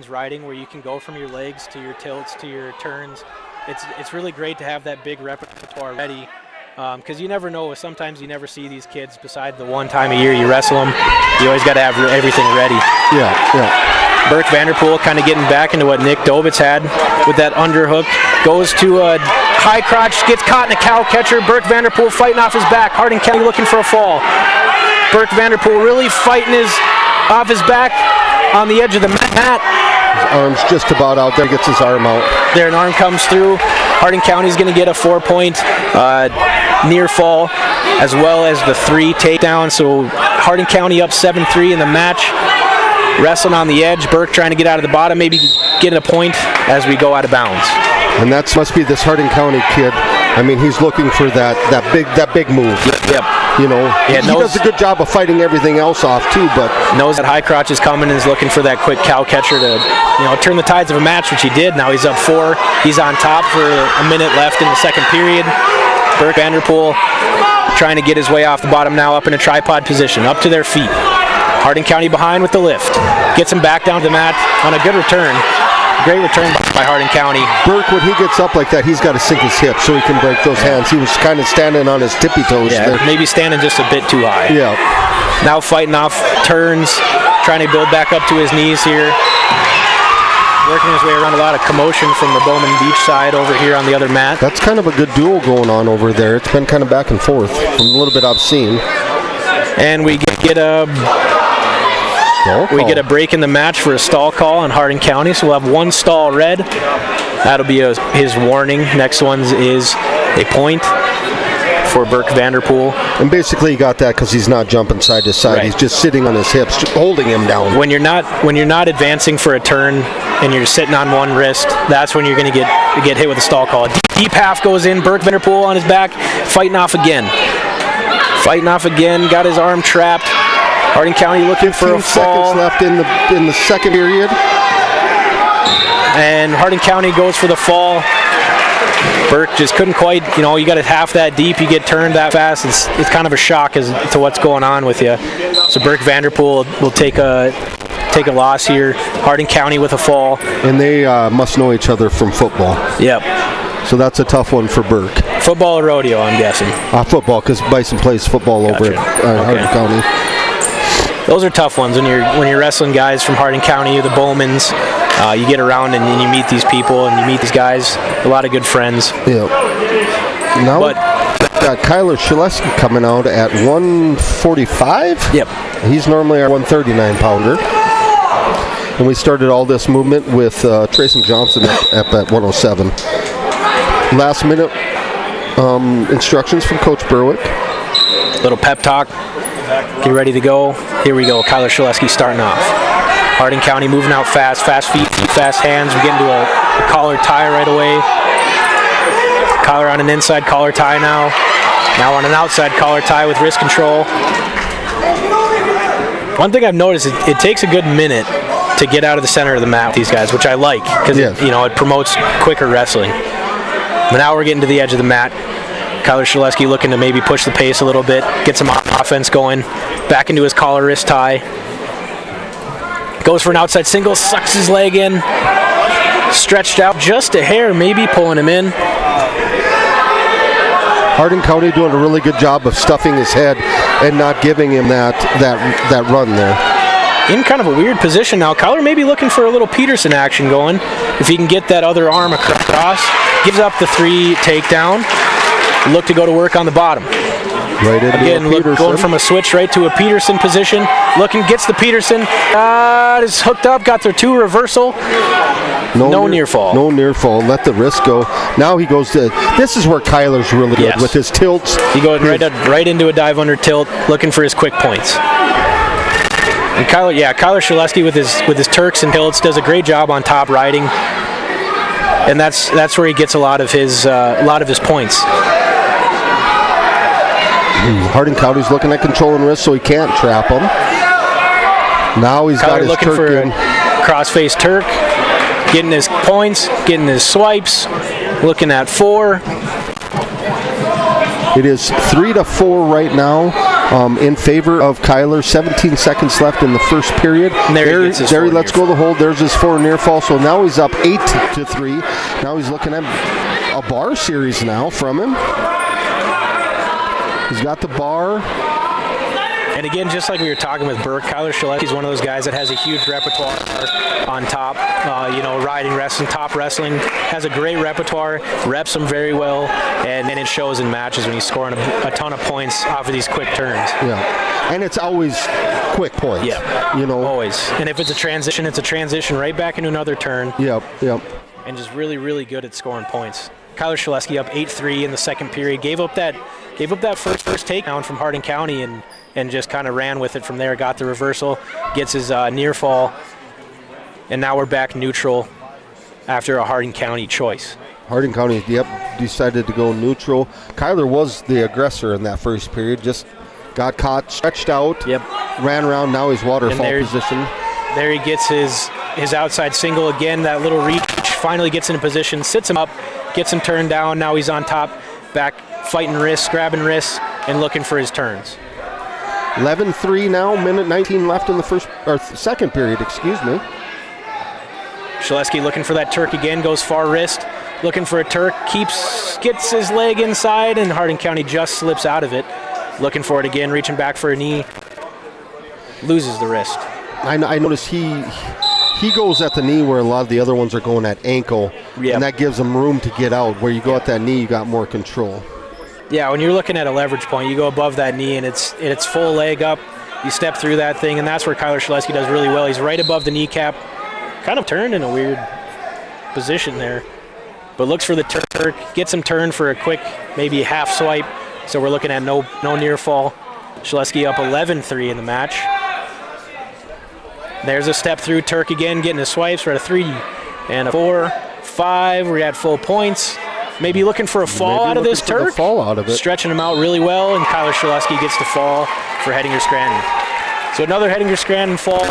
riding where you can go from your legs to your tilts to your turns, it's really great to have that big repertoire ready. Because you never know. Sometimes you never see these kids beside the one time a year you wrestle them. You always got to have everything ready. Yeah. Burke Vanderpool kind of getting back into what Nick Dobitz had with that underhook. Goes to a high crotch, gets caught in a cow catcher. Burke Vanderpool fighting off his back. Harding County looking for a fall. Burke Vanderpool really fighting off his back on the edge of the mat. His arm's just about out there, gets his arm out. There, an arm comes through. Harding County's going to get a 4-point near fall, as well as the 3 takedown. So Harding County up 7-3 in the match. Wrestling on the edge. Burke trying to get out of the bottom, maybe get a point as we go out of bounds. And that must be this Harding County kid. I mean, he's looking for that big move. Yep. You know, he does a good job of fighting everything else off too, but knows that high crotch is coming and is looking for that quick cow catcher to, turn the tides of a match, which he did. Now he's up 4. He's on top for a minute left in the second period. Burke Vanderpool trying to get his way off the bottom now, up in a tripod position, up to their feet. Harding County behind with the lift. Gets him back down to the mat on a good return. Great return by Harding County. Burke, when he gets up like that, he's got to sink his hips so he can break those hands. He was kind of standing on his tippy toes there. Maybe standing just a bit too high. Yeah. Now fighting off turns, trying to build back up to his knees here. Working his way around, a lot of commotion from the Bowman Beach side over here on the other mat. That's kind of a good duel going on over there. It's been kind of back and forth from a little bit I've seen. And we get a break in the match for a stall call on Harding County, so we'll have 1 stall red. That'll be his warning. Next one is a point for Burke Vanderpool. And basically he got that because he's not jumping side to side. Right. He's just sitting on his hips, just holding him down. When you're not advancing for a turn and you're sitting on one wrist, that's when you're going to get hit with a stall call. Deep half goes in. Burke Vanderpool on his back, fighting off again. Got his arm trapped. Harding County looking for a fall. 15 seconds left in the second period. And Harding County goes for the fall. Burke just couldn't quite, you got it half that deep, you get turned that fast. It's kind of a shock as to what's going on with you. So Burke Vanderpool will take a loss here. Harding County with a fall. And they must know each other from football. Yep. So that's a tough one for Burke. Football or rodeo, I'm guessing? Football, because Bison plays football over at Harding County. Those are tough ones when you're wrestling guys from Harding County, the Bowmans. You get around and you meet these people and you meet these guys. A lot of good friends. Yeah. Now we've got Kyler Shaleski coming out at 145. Yep. He's normally our 139 pounder. And we started all this movement with Trayson Johnson up at 107. Last minute instructions from Coach Berwick. Little pep talk. Get ready to go. Here we go. Kyler Shaleski starting off. Harding County moving out fast feet, fast hands. We get into a collar tie right away. Kyler on an inside collar tie now. Now on an outside collar tie with wrist control. One thing I've noticed, it takes a good minute to get out of the center of the mat with these guys, which I like because it promotes quicker wrestling. But now we're getting to the edge of the mat. Kyler Shaleski looking to maybe push the pace a little bit, get some offense going. Back into his collar wrist tie. Goes for an outside single, sucks his leg in. Stretched out just a hair, maybe pulling him in. Harding County doing a really good job of stuffing his head and not giving him that run there. In kind of a weird position now. Kyler may be looking for a little Peterson action going. If he can get that other arm across. Gives up the 3 takedown. Look to go to work on the bottom. Right into again, going from a switch right to a Peterson position. Looking, gets the Peterson. Is hooked up, got their 2 reversal. No near fall. No near fall. Let the wrist go. Now he goes to. This is where Kyler's really good with his tilts. He goes right into a dive under tilt, looking for his quick points. And Kyler Shaleski with his Turks and tilts does a great job on top riding, and that's where he gets a lot of his points. Harding County's looking at controlling wrist, so he can't trap him. Now he's got his looking Turk for in. a cross-face Turk, getting his points, getting his swipes, looking at 4. It is 3-4 right now in favor of Kyler. 17 seconds left in the first period. There he lets go the hold. There's his 4 near fall. So now he's up 8-3. Now he's looking at a bar series now from him. He's got the bar. And again, just like we were talking with Burke, Kyler Shaleski is one of those guys that has a huge repertoire on top. Riding wrestling, top wrestling, has a great repertoire, reps them very well, and it shows in matches when he's scoring a ton of points off of these quick turns. Yeah, and it's always quick points. Yeah, always. And if it's a transition, it's a transition right back into another turn. Yep. And just really, really good at scoring points. Kyler Shaleski up 8-3 in the second period. Gave up that first takedown from Harding County and just kind of ran with it from there. Got the reversal, gets his near fall, and now we're back neutral after a Harding County choice. Harding County, decided to go neutral. Kyler was the aggressor in that first period, just got caught, stretched out, ran around, now he's waterfall position. There he gets his outside single again, that little reach, finally gets in a position, sits him up, gets him turned down, now he's on top, back fighting wrists, grabbing wrists, and looking for his turns. 11-3 now, minute 19 left in the second period, excuse me. Shaleski looking for that Turk again, goes far wrist, looking for a Turk, gets his leg inside, and Harding County just slips out of it. Looking for it again, reaching back for a knee, loses the wrist. I noticed he goes at the knee where a lot of the other ones are going at ankle, and that gives him room to get out. Where you go at that knee, you got more control. Yeah, when you're looking at a leverage point, you go above that knee, and it's full leg up. You step through that thing, and that's where Kyler Shaleski does really well. He's right above the kneecap, kind of turned in a weird position there, but looks for the Turk, gets him turned for a quick, maybe half swipe. So we're looking at no near fall. Shaleski up 11-3 in the match. There's a step through Turk again, getting his swipes. We're at a 3 and a 4, 5. We're at full points. Maybe looking for a fall out of this Turk. Fall out of it. Stretching him out really well, and Kyler Shaleski gets the fall for Hettinger Scranton. So another Hettinger Scranton fall.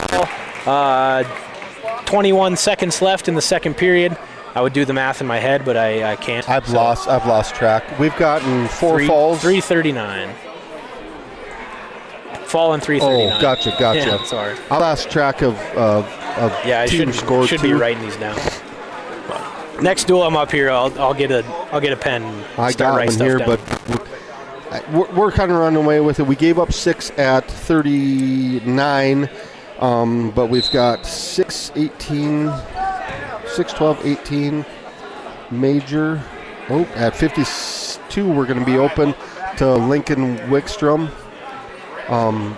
21 seconds left in the second period. I would do the math in my head, but I can't. I've lost track. We've gotten 4 falls. 3:39. Fall in 3:39. Oh, gotcha. Yeah, sorry. I lost track of I team score. Should be writing these down. But next duel I'm up here, I'll get a pen. And I start got writing one here, stuff but we're kind of running away with it. We gave up 6 at 39, but we've got 6, 12, 18 major. At 52, we're going to be open to Lincoln Wickstrom,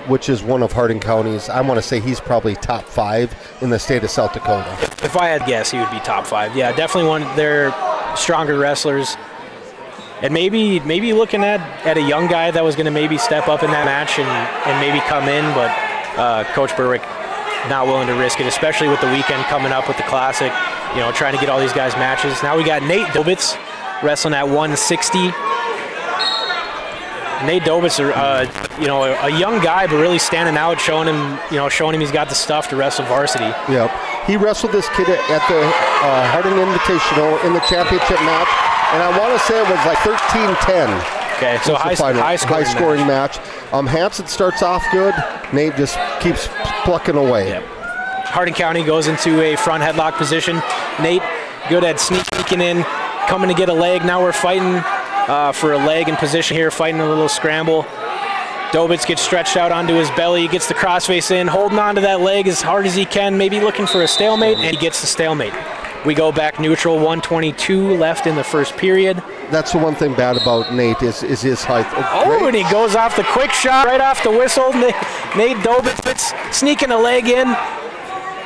which is one of Harding County's. I want to say he's probably top 5 in the state of South Dakota. If I had to guess, he would be top 5. Yeah, definitely one of their stronger wrestlers. And maybe looking at a young guy that was going to maybe step up in that match and maybe come in, but Coach Berwick not willing to risk it, especially with the weekend coming up with the Classic, trying to get all these guys matches. Now we got Nate Dobitz wrestling at 160. Nate Dobitz, a young guy, but really standing out, showing him he's got the stuff to wrestle varsity. Yep. He wrestled this kid at the Harding Invitational in the championship match, and I want to say it was like 13-10. Okay, so high scoring match. Hansen starts off good. Nate just keeps plucking away. Yep. Harding County goes into a front headlock position. Nate good at sneaking in, coming to get a leg. Now we're fighting for a leg in position here, fighting a little scramble. Dobitz gets stretched out onto his belly, gets the crossface in, holding onto that leg as hard as he can, maybe looking for a stalemate, and he gets the stalemate. We go back neutral, 1:22 left in the first period. That's the one thing bad about Nate is his height. And he goes off the quick shot right off the whistle. Nate Dobitz sneaking a leg in,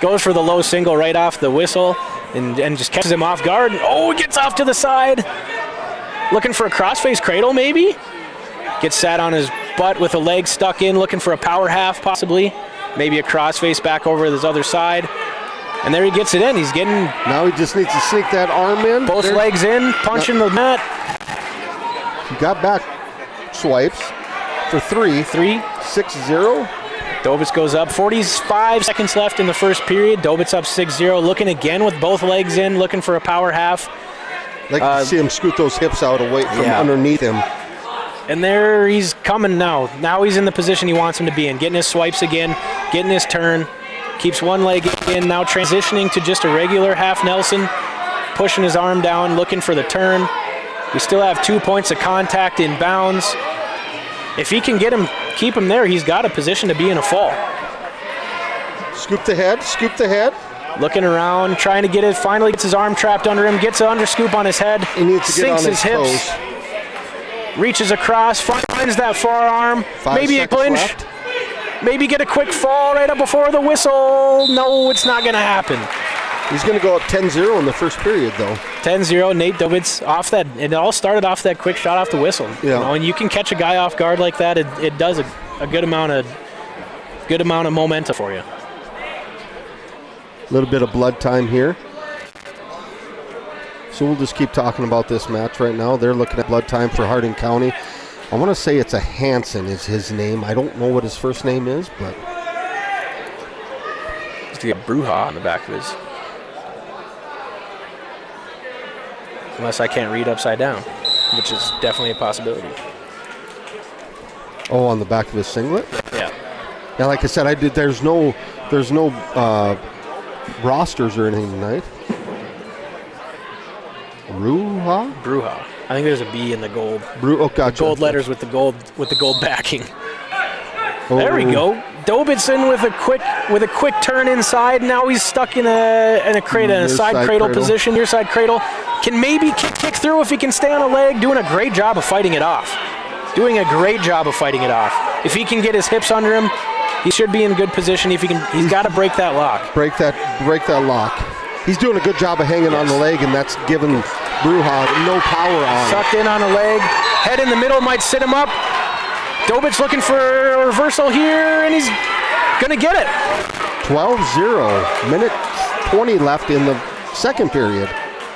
goes for the low single right off the whistle, and just catches him off guard. He gets off to the side. Looking for a crossface cradle, maybe? Gets sat on his butt with a leg stuck in, looking for a power half, possibly. Maybe a crossface back over this other side. And there he gets it in. Now he just needs to sneak that arm in. Both legs in, punching the mat. He got back swipes for 3. 6-0. Dobitz goes up. 45 seconds left in the first period. Dobitz up 6-0. Looking again with both legs in, looking for a power half. Like to see him scoot those hips out away from underneath him. And there he's coming now. Now he's in the position he wants him to be in. Getting his swipes again, getting his turn. Keeps one leg in, now transitioning to just a regular half Nelson. Pushing his arm down, looking for the turn. We still have 2 points of contact in bounds. If he can keep him there, he's got a position to be in a fall. Scoop the head. Looking around, trying to get it, finally gets his arm trapped under him, gets an underscoop on his head, he needs to sinks get on his hips, reaches across, finds that forearm, maybe a clinch, left. Maybe get a quick fall right up before the whistle. No, it's not going to happen. He's going to go up 10-0 in the first period, though. 10-0, Nate Dobitz off that. It all started off that quick shot off the whistle. Yeah. And you can catch a guy off guard like that. It does a good amount of momentum for you. A little bit of blood time here. So we'll just keep talking about this match right now. They're looking at blood time for Harding County. I want to say it's a Hansen is his name. I don't know what his first name is, but He's to get Bruja on the back of his. Unless I can't read upside down, which is definitely a possibility. oh, on the back of his singlet. Yeah. Yeah, like I said, I did. There's no rosters or anything tonight. Bruja. I think there's a B in the gold. Oh, gotcha. Gold letters with the gold backing. Oh. There we go. Dobitson with a quick turn inside. Now he's stuck in a cradle, in a side cradle position, near side cradle. Can maybe kick through if he can stay on a leg. Doing a great job of fighting it off. If he can get his hips under him, he should be in good position. If he can, he's got to break that lock. Break that lock. He's doing a good job of hanging on the leg, and that's giving Bruja no power on. Sucked in on a leg. Head in the middle might sit him up. Dobitz looking for a reversal here, and he's going to get it. 12-0. Minute 20 left in the second period.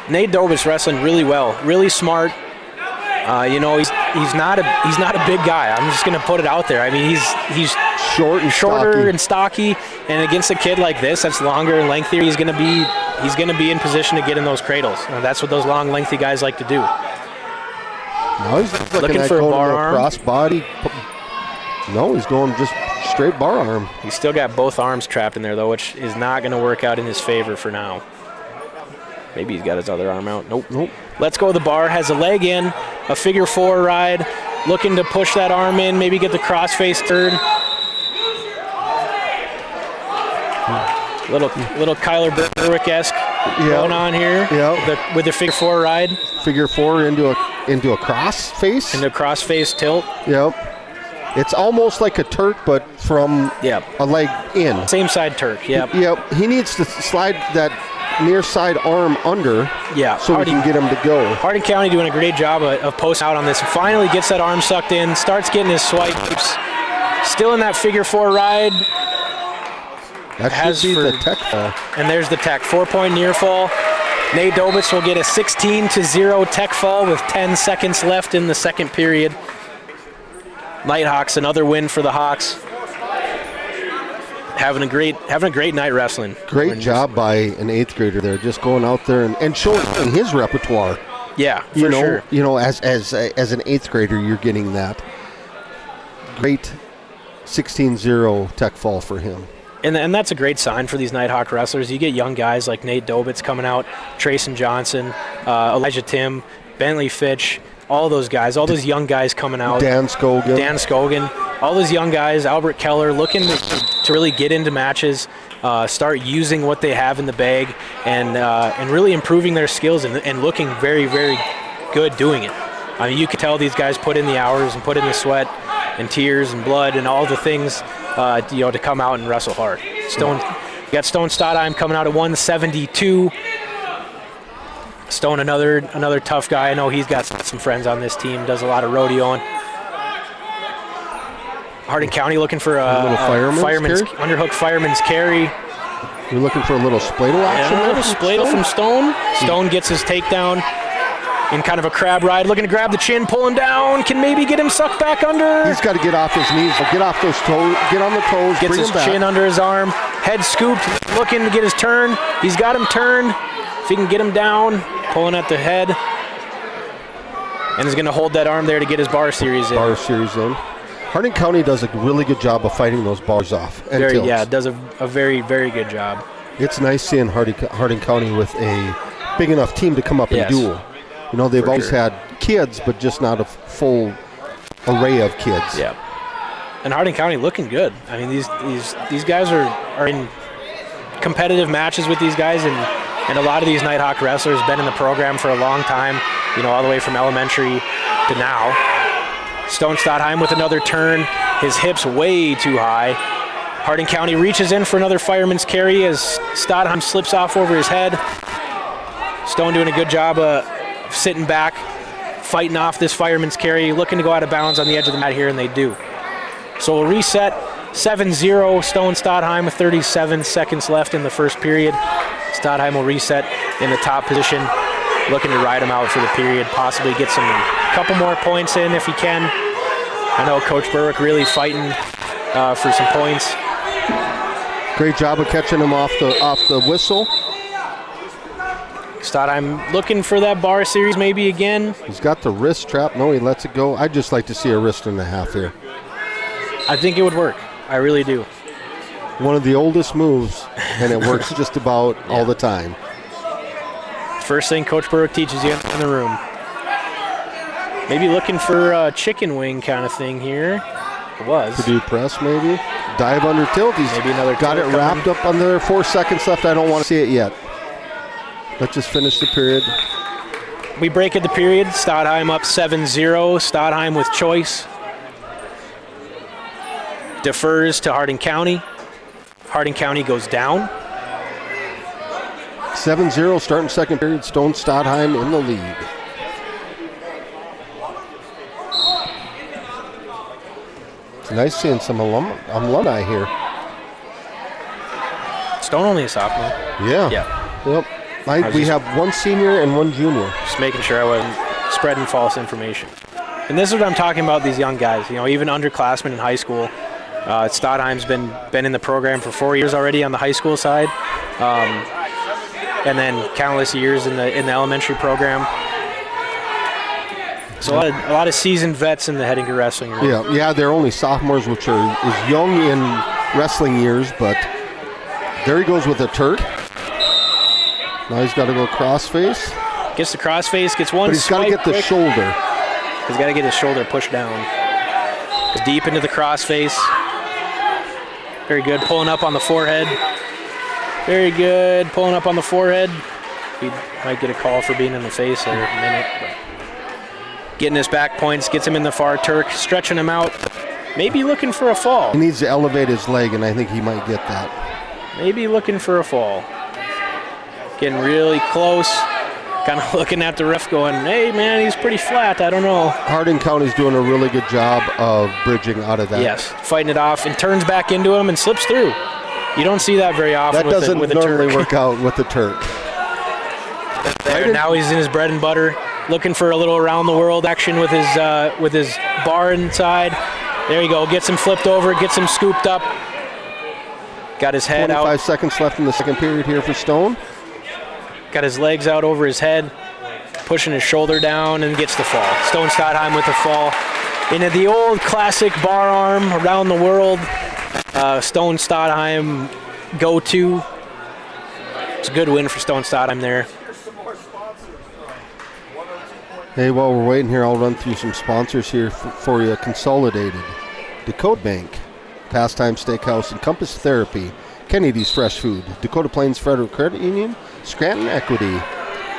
Nate Dobitz wrestling really well, really smart. He's not a big guy. I'm just going to put it out there. I mean, he's shorter and stocky, and against a kid like this that's longer and lengthier, he's going to be in position to get in those cradles. And that's what those long, lengthy guys like to do. Now he's looking at for a going bar to arm. cross body. No, he's going just straight bar arm. He's still got both arms trapped in there, though, which is not going to work out in his favor for now. Maybe he's got his other arm out. Nope. Let's go. The bar has a leg in, a figure 4 ride, looking to push that arm in, maybe get the crossface turn. Little Kyler Berwick-esque going on here. Yeah. With the figure 4 ride. Figure 4 into a cross face. Into a cross face tilt. Yep. It's almost like a Turk, but from a leg in. Same side Turk. Yep. Yep. He needs to slide that near side arm under. Yeah. So we can get him to go. Harding County doing a great job of posting out on this. Finally gets that arm sucked in. Starts getting his swipes. Still in that figure 4 ride. That should be the tech fall. And there's the tech. 4-point near fall. Nate Dobitz will get a 16-0 tech fall with 10 seconds left in the second period. Nighthawks, another win for the Hawks. Having a great night wrestling. Great job by an 8th grader there, just going out there and showing his repertoire. Yeah, for sure. You know, as an 8th grader, you're getting that. Great 16-0 tech fall for him. And that's a great sign for these Nighthawk wrestlers. You get young guys like Nate Dobitz coming out, Trayson Johnson, Elijah Tim, Bentley Fitch, all those guys, all those young guys coming out. Dan Scogan. All those young guys, Albert Keller, looking to really get into matches, start using what they have in the bag, and really improving their skills and looking very, very good doing it. I mean, you could tell these guys put in the hours and put in the sweat and tears and blood and all the things, to come out and wrestle hard. You got Stone Stadheim coming out at 172. Stone, another tough guy. I know he's got some friends on this team, does a lot of rodeoing. Harding County looking for a little fireman's underhook fireman's carry. You're looking for a little spladle action there? Spladle from Stone. Stone gets his takedown in kind of a crab ride, looking to grab the chin, pull him down, can maybe get him sucked back under. He's got to get off his knees, get off those toes, get on the toes, gets bring his him back. chin under his arm, head scooped, looking to get his turn. He's got him turned. If he can get him down, pulling at the head, and is going to hold that arm there to get his bar series in. Harding County does a really good job of fighting those bars off. And does a very, very good job. It's nice seeing Harding County with a big enough team to come up and duel. You know, they've always had kids, but just not a full array of kids. Yeah. And Harding County looking good. I mean, these guys are in competitive matches with these guys, and a lot of these Nighthawk wrestlers been in the program for a long time, all the way from elementary to now. Stone Stadheim with another turn, his hips way too high. Harding County reaches in for another fireman's carry as Stadheim slips off over his head. Stone doing a good job of sitting back, fighting off this fireman's carry, looking to go out of bounds on the edge of the mat here, and they do. So we'll reset 7-0 Stone Stadheim with 37 seconds left in the first period. Stadheim will reset in the top position. looking to ride him out for the period, possibly get some couple more points in if he can. I know Coach Berwick really fighting for some points. Great job of catching him off the whistle. Stadheim looking for that bar series maybe again. He's got the wrist trap. No, he lets it go. I'd just like to see a wrist and a half here. I think it would work. I really do. One of the oldest moves, and it works just about all the time. First thing Coach Berwick teaches you in the room. Maybe looking for a chicken wing kind of thing here. It was. Purdue press maybe. Dive under tilt. He's maybe another got it wrapped up under 4 seconds left. I don't want to see it yet. Let's just finish the period. We break at the period. Stadheim up 7-0. Stadheim with choice. Defers to Hardin County. Hardin County goes down. 7-0 starting second period. Stone Stadheim in the lead. It's nice seeing some alumni here. Stone only a sophomore. Yeah. Yep. We have one senior and one junior. Just making sure I wasn't spreading false information. And this is what I'm talking about, these young guys. You know, even underclassmen in high school. Stadheim's been in the program for 4 years already on the high school side. And then countless years in the elementary program. So a lot of seasoned vets in the Hettinger wrestling room. Yeah, they're only sophomores, which is young in wrestling years, but there he goes with a turd. Now he's got to go crossface. Gets the crossface, gets one. But he's got to get the shoulder. He's got to get his shoulder pushed down. Goes deep into the crossface. Very good, pulling up on the forehead. Very good, pulling up on the forehead. He might get a call for being in the face in a minute. But getting his back points, gets him in the far Turk, stretching him out. Maybe looking for a fall. He needs to elevate his leg, and I think he might get that. Maybe looking for a fall. Getting really close. Kind of looking at the ref going, hey, man, he's pretty flat. I don't know. Hardin County's doing a really good job of bridging out of that. Yes, fighting it off and turns back into him and slips through. You don't see that very often that doesn't with a normally Turk. work out with the Turk. There, now he's in his bread and butter, looking for a little around the world action with his bar inside. There you go. Gets him flipped over, gets him scooped up. Got his head 25 out. seconds left in the second period here for Stone. Got his legs out over his head, pushing his shoulder down, and gets the fall. Stone Stadheim with the fall. Into the old classic bar arm around the world. Stone Stadheim go-to. It's a good win for Stone Stadheim there. Hey, while we're waiting here, I'll run through some sponsors here for you. Consolidated, Dakota Bank, Pastime Steakhouse and Compass Therapy, Kennedy's Fresh Food, Dakota Plains Federal Credit Union, Scranton Equity,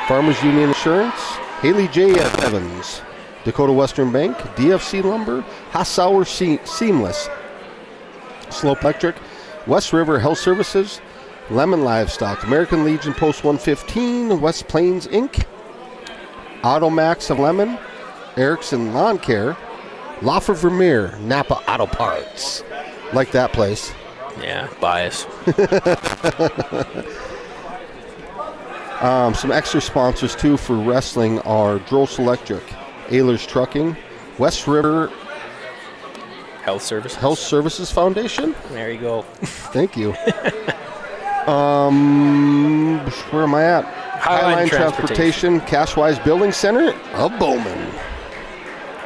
Farmers Union Insurance, Haley J. Evans, Dakota Western Bank, DFC Lumber, Hassauer Seamless, Slope Electric, West River Health Services, Lemon Livestock, American Legion Post 115, West Plains Inc., Automax of Lemon, Erickson Lawn Care, Laffer Vermeer, Napa Auto Parts. Like that place. Yeah, bias. Some extra sponsors, too, for wrestling are Dross Electric, Ehlers Trucking, West River Health Services Foundation. There you go. Thank you. Where am I at? Highline Transportation, Cashwise Building Center of Bowman.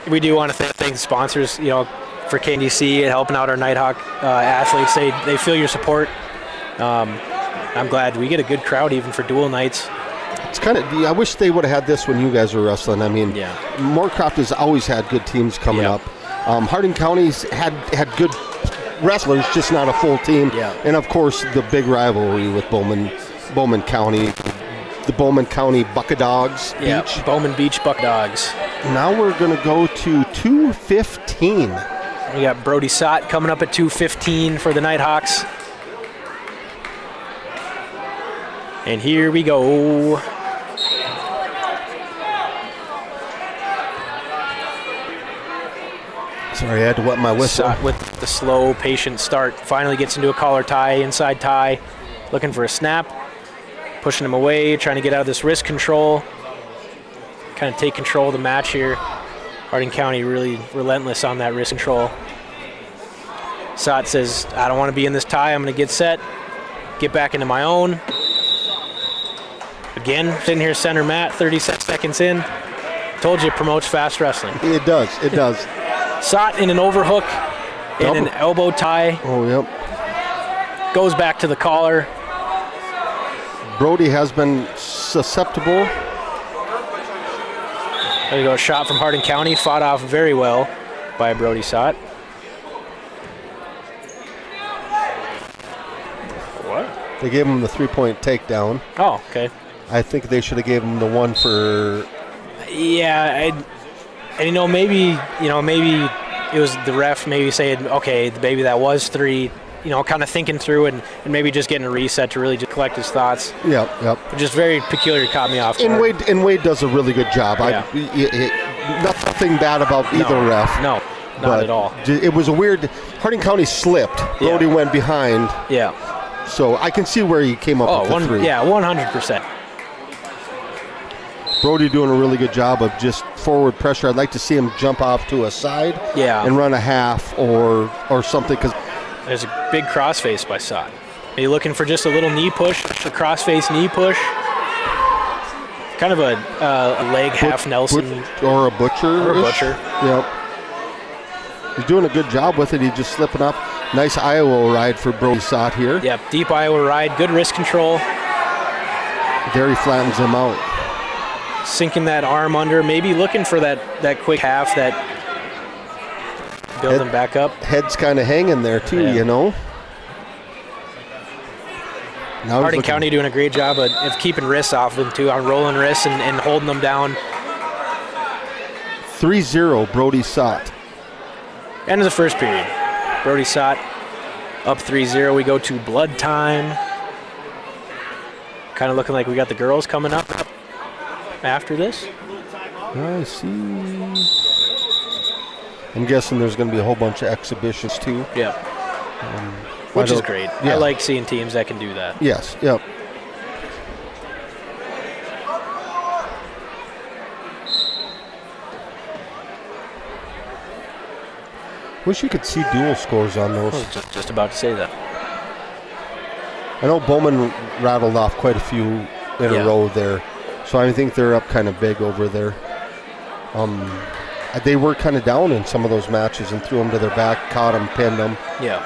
We do want to thank the sponsors, for KNDC and helping out our Nighthawk athletes. They feel your support. I'm glad we get a good crowd even for dual nights. It's kind of. I wish they would have had this when you guys were wrestling. I mean, Moorcroft has always had good teams coming up. Hardin County's had good wrestlers, just not a full team. Yeah. And of course, the big rivalry with Bowman County, the Bowman County Buckadogs Beach. Bowman Beach Buckadogs. Now we're going to go to 2:15. We got Brody Sott coming up at 2:15 for the Nighthawks. And here we go. Sorry, I had to wet my whistle. Sott with the slow, patient start. Finally gets into a collar tie, inside tie. Looking for a snap. Pushing him away, trying to get out of this wrist control. kind of take control of the match here. Harding County really relentless on that wrist control. Sott says, I don't want to be in this tie. I'm going to get set, get back into my own. Again, sitting here center mat, 36 seconds in. Told you it promotes fast wrestling. It does. It does. Sott in an overhook, in an elbow tie. Oh, yep. Goes back to the collar. Brody has been susceptible. There you go, a shot from Harding County, fought off very well by Brody Sott. What? They gave him the 3-point takedown. Oh, okay. I think they should have gave him the one for. Yeah, and maybe it was the ref maybe saying, okay, maybe that was 3. Kind of thinking through and maybe just getting a reset to really just collect his thoughts. Yep. Just very peculiar, caught me off guard. And Wade does a really good job. Yeah. Nothing bad about either ref. No, not at all. It was a weird. Harding County slipped. Brody went behind. Yeah. So I can see where he came up with the 3. Yeah, 100%. Brody doing a really good job of just forward pressure. I'd like to see him jump off to a side and run a half or something, because there's a big crossface by Sott. Are you looking for just a little knee push, a crossface knee push? Kind of a leg half Nelson. Or a butcher. Yep. He's doing a good job with it. He's just slipping up. Nice Iowa ride for Brody Sott here. Yep, deep Iowa ride, good wrist control. There he flattens him out. Sinking that arm under, maybe looking for that quick half, that build him back up. Head's kind of hanging there too, Now Harding County doing a great job of keeping wrists off him too, on rolling wrists and holding them down. 3-0 Brody Sott. End of the first period. Brody Sott up 3-0. We go to blood time. Kind of looking like we got the girls coming up after this. I see. I'm guessing there's going to be a whole bunch of exhibitions too. Yeah. Which is great. Yeah. I like seeing teams that can do that. Yes. Yep. Wish you could see dual scores on those. I was just about to say that. I know Bowman rattled off quite a few in a row there, so I think they're up kind of big over there. They were kind of down in some of those matches and threw them to their back, caught them, pinned them. Yeah.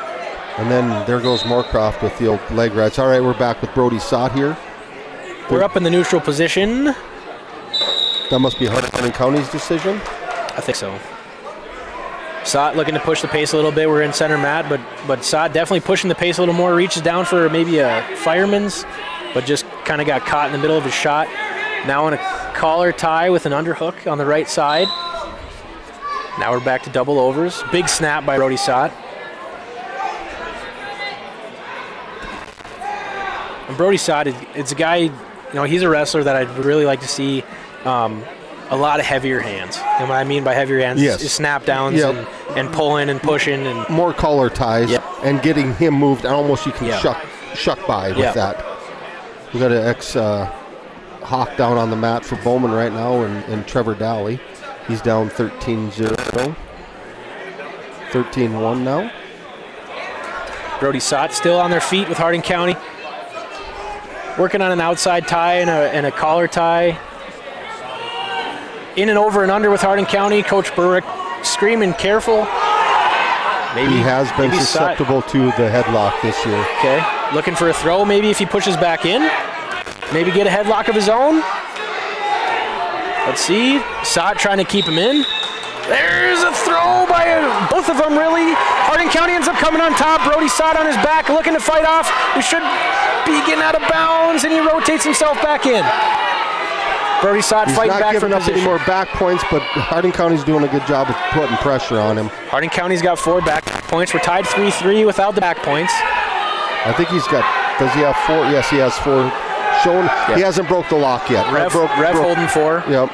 And then there goes Moorcroft with the old leg rights. All right, we're back with Brody Sott here. We're up in the neutral position. That must be Harding County's decision. I think so. Sott looking to push the pace a little bit. We're in center mat, but Sott definitely pushing the pace a little more. Reaches down for maybe a fireman's, but just kind of got caught in the middle of his shot. Now in a collar tie with an underhook on the right side. Now we're back to double overs. Big snap by Brody Sott. And Brody Sott, it's a guy, he's a wrestler that I'd really like to see a lot of heavier hands. And what I mean by heavier hands is snap downs and pulling and pushing. And more collar ties and getting him moved. Almost you can shuck by with that. We got an ex-Hawk down on the mat for Bowman right now and Trevor Dowley. He's down 13-0. 13-1 now. Brody Sott still on their feet with Harding County. Working on an outside tie and a collar tie. In and over and under with Harding County. Coach Berwick screaming careful. Maybe he has been susceptible to the headlock this year. Okay, looking for a throw maybe if he pushes back in. Maybe get a headlock of his own. Let's see. Sott trying to keep him in. There's a throw by both of them, really. Harding County ends up coming on top. Brody Sott on his back, looking to fight off. We should be getting out of bounds, and he rotates himself back in. Brody Sott fighting back for position. He's not giving up any more back points, but Harding County's doing a good job of putting pressure on him. Harding County's got 4 back points. We're tied 3-3 without the back points. I think he's got, does he have 4? Yes, he has 4 shown. He hasn't broke the lock yet. Rev holding 4. Yep.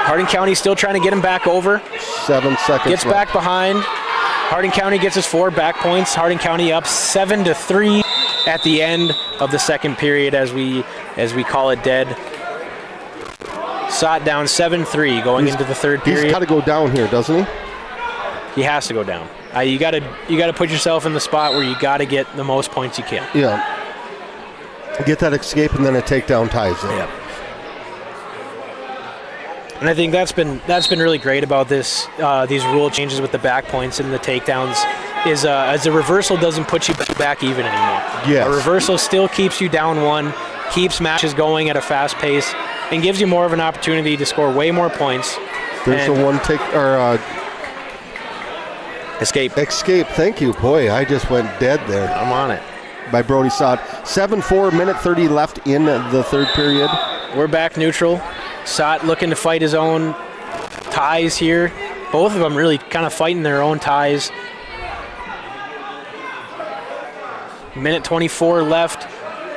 Harding County still trying to get him back over. 7 seconds Gets left. back behind. Harding County gets his 4 back points. Harding County up 7-3 at the end of the second period as we call it dead. Sot down 7-3 going into the third period. He's got to go down here, doesn't he? He has to go down. You got to put yourself in the spot where you got to get the most points you can. Yeah. Get that escape and then a takedown ties it. Yeah. And I think that's been really great about these rule changes with the back points and the takedowns is as a reversal doesn't put you back even anymore. Yes. A reversal still keeps you down 1, keeps matches going at a fast pace, and gives you more of an opportunity to score way more points. There's the one escape. Escape, thank you. Boy, I just went dead there. I'm on it. By Brody Sott. 7-4, minute 30 left in the third period. We're back neutral. Sott looking to fight his own ties here. Both of them really kind of fighting their own ties. Minute 24 left.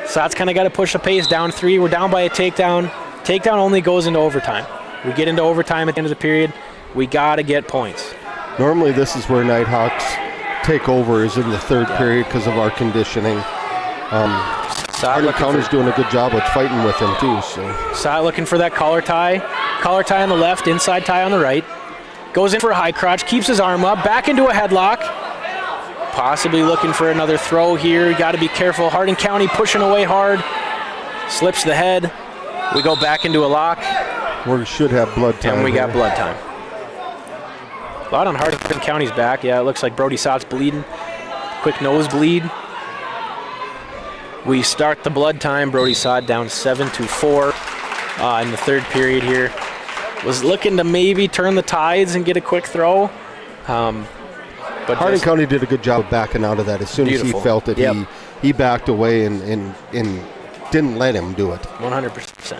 Sott's kind of got to push the pace, down 3. We're down by a takedown. Takedown only goes into overtime. We get into overtime at the end of the period. We got to get points. Normally this is where Nighthawks take over, is in the third period because of our conditioning. Harding County's doing a good job of fighting with him too. So Sott looking for that collar tie. Collar tie on the left, inside tie on the right. Goes in for a high crotch, keeps his arm up, back into a headlock. Possibly looking for another throw here. Got to be careful. Harding County pushing away hard. Slips the head. We go back into a lock. We should have blood time. And we got blood time. A lot on Harding County's back. Yeah, it looks like Brody Sott's bleeding. Quick nosebleed. We start the blood time. Brody Sott down 7-4 in the third period here. Was looking to maybe turn the tides and get a quick throw. But Harding County did a good job of backing out of that. As soon as he felt it, he backed away and didn't let him do it. 100%.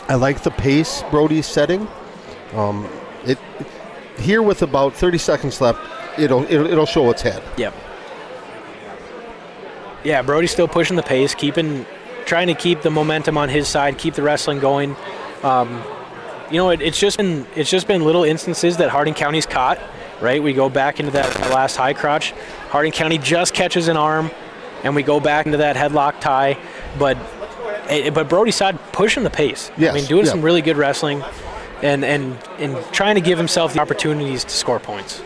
I like the pace Brody's setting. Here with about 30 seconds left, it'll show its head. Yep. Yeah, Brody's still pushing the pace, trying to keep the momentum on his side, keep the wrestling going. It's just been little instances that Harding County's caught. Right, we go back into that last high crotch. Harding County just catches an arm, and we go back into that headlock tie. But Brody Sott pushing the pace. Yes, I mean, doing some really good wrestling, and trying to give himself the opportunities to score points.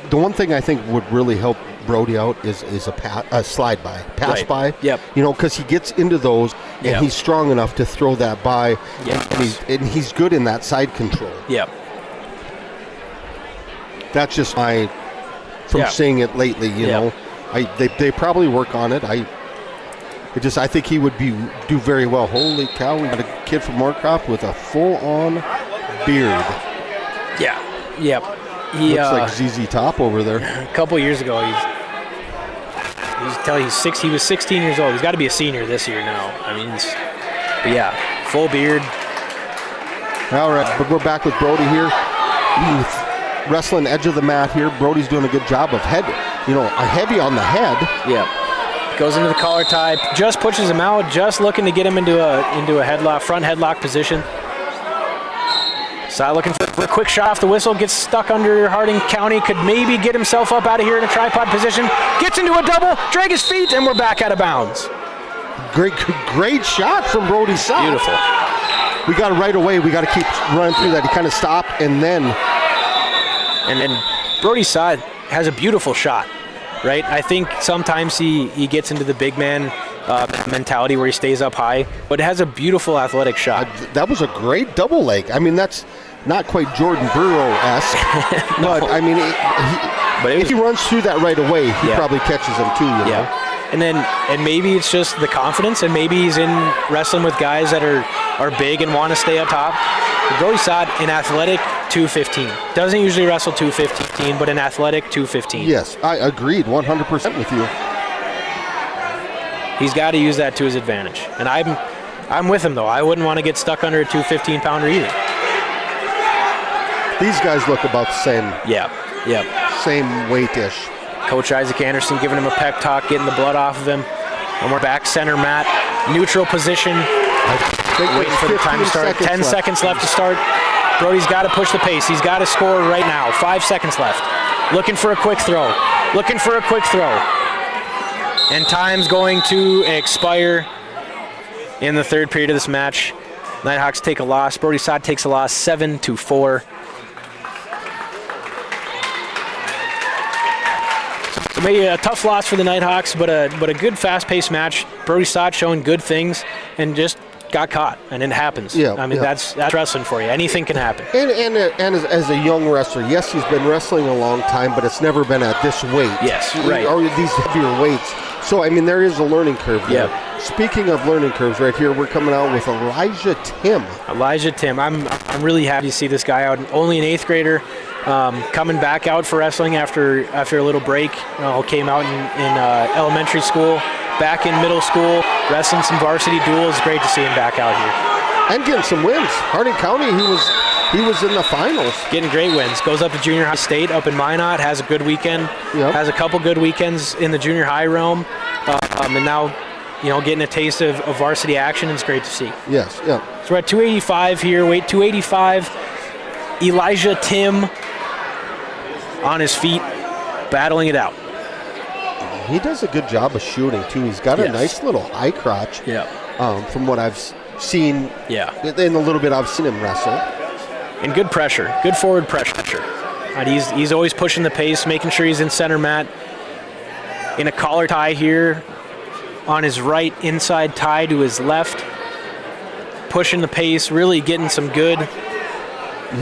The one thing I think would really help Brody out is a slide by, pass by. Yep. Because he gets into those, and he's strong enough to throw that by. Yep. And he's good in that side control. Yep. That's just from seeing it lately, you know. They probably work on it. I think he would do very well. Holy cow, we got a kid from Moorcroft with a full-on beard. Yeah. Yep. Looks like ZZ Top over there. A couple years ago, he was 16 years old. He's got to be a senior this year now. I mean, full beard. All right, but we're back with Brody here. Wrestling edge of the mat here. Brody's doing a good job of a heavy on the head. Yeah. Goes into the collar tie, just pushes him out, just looking to get him into a headlock, front headlock position. Sott looking for a quick shot off the whistle, gets stuck under Harding County, could maybe get himself up out of here in a tripod position, gets into a double, drag his feet, and we're back out of bounds. Great shot from Brody Sott. Beautiful. We got it right away. We got to keep running through that. He kind of stopped, and then... And Brody Sott has a beautiful shot, right? I think sometimes he gets into the big man mentality where he stays up high, but it has a beautiful athletic shot. That was a great double leg. I mean, that's not quite Jordan Burrow-esque, No. but I mean, if he runs through that right away, he probably catches him too. You know? And maybe it's just the confidence, and maybe he's in wrestling with guys that are big and want to stay up top. Brody Sott, in athletic, 215. Doesn't usually wrestle 215, but in athletic, 215. Yes, I agreed 100% with you. He's got to use that to his advantage. And I'm with him, though. I wouldn't want to get stuck under a 215-pounder either. These guys look about the same. Yep. Same weight-ish. Coach Isaac Anderson giving him a pep talk, getting the blood off of him. And we're back center mat, neutral position. Waiting for the time to start. 10 seconds left to start. Brody's got to push the pace. He's got to score right now. 5 seconds left. Looking for a quick throw. And time's going to expire in the third period of this match. Nighthawks take a loss. Brody Sod takes a loss 7-4. So maybe a tough loss for the Nighthawks, but a good fast-paced match. Brody Sod showing good things and just got caught, and it happens. Yeah, I mean, that's wrestling for you. Anything can happen. And as a young wrestler, yes, he's been wrestling a long time, but it's never been at this weight. Yes, right. Or these heavier weights. So, I mean, there is a learning curve there. Yeah. Speaking of learning curves, right here, we're coming out with Elijah Tim. Elijah Tim. I'm really happy to see this guy out. Only an 8th grader, coming back out for wrestling after a little break. Came out in elementary school, back in middle school, wrestling some varsity duels. Great to see him back out here. And getting some wins. Harding County, he was in the finals. Getting great wins. Goes up to junior high state up in Minot, has a good weekend. Yep. Has a couple good weekends in the junior high realm. And now, getting a taste of varsity action, it's great to see. Yes, yeah. So we're at 285 here, weight 285. Elijah Tim on his feet, battling it out. He does a good job of shooting, too. He's got a nice little high crotch. Yeah. From what I've seen. Yeah. In the little bit I've seen him wrestle. And good pressure, good forward pressure. And he's always pushing the pace, making sure he's in center mat. In a collar tie here, on his right, inside tie to his left. Pushing the pace, really getting some good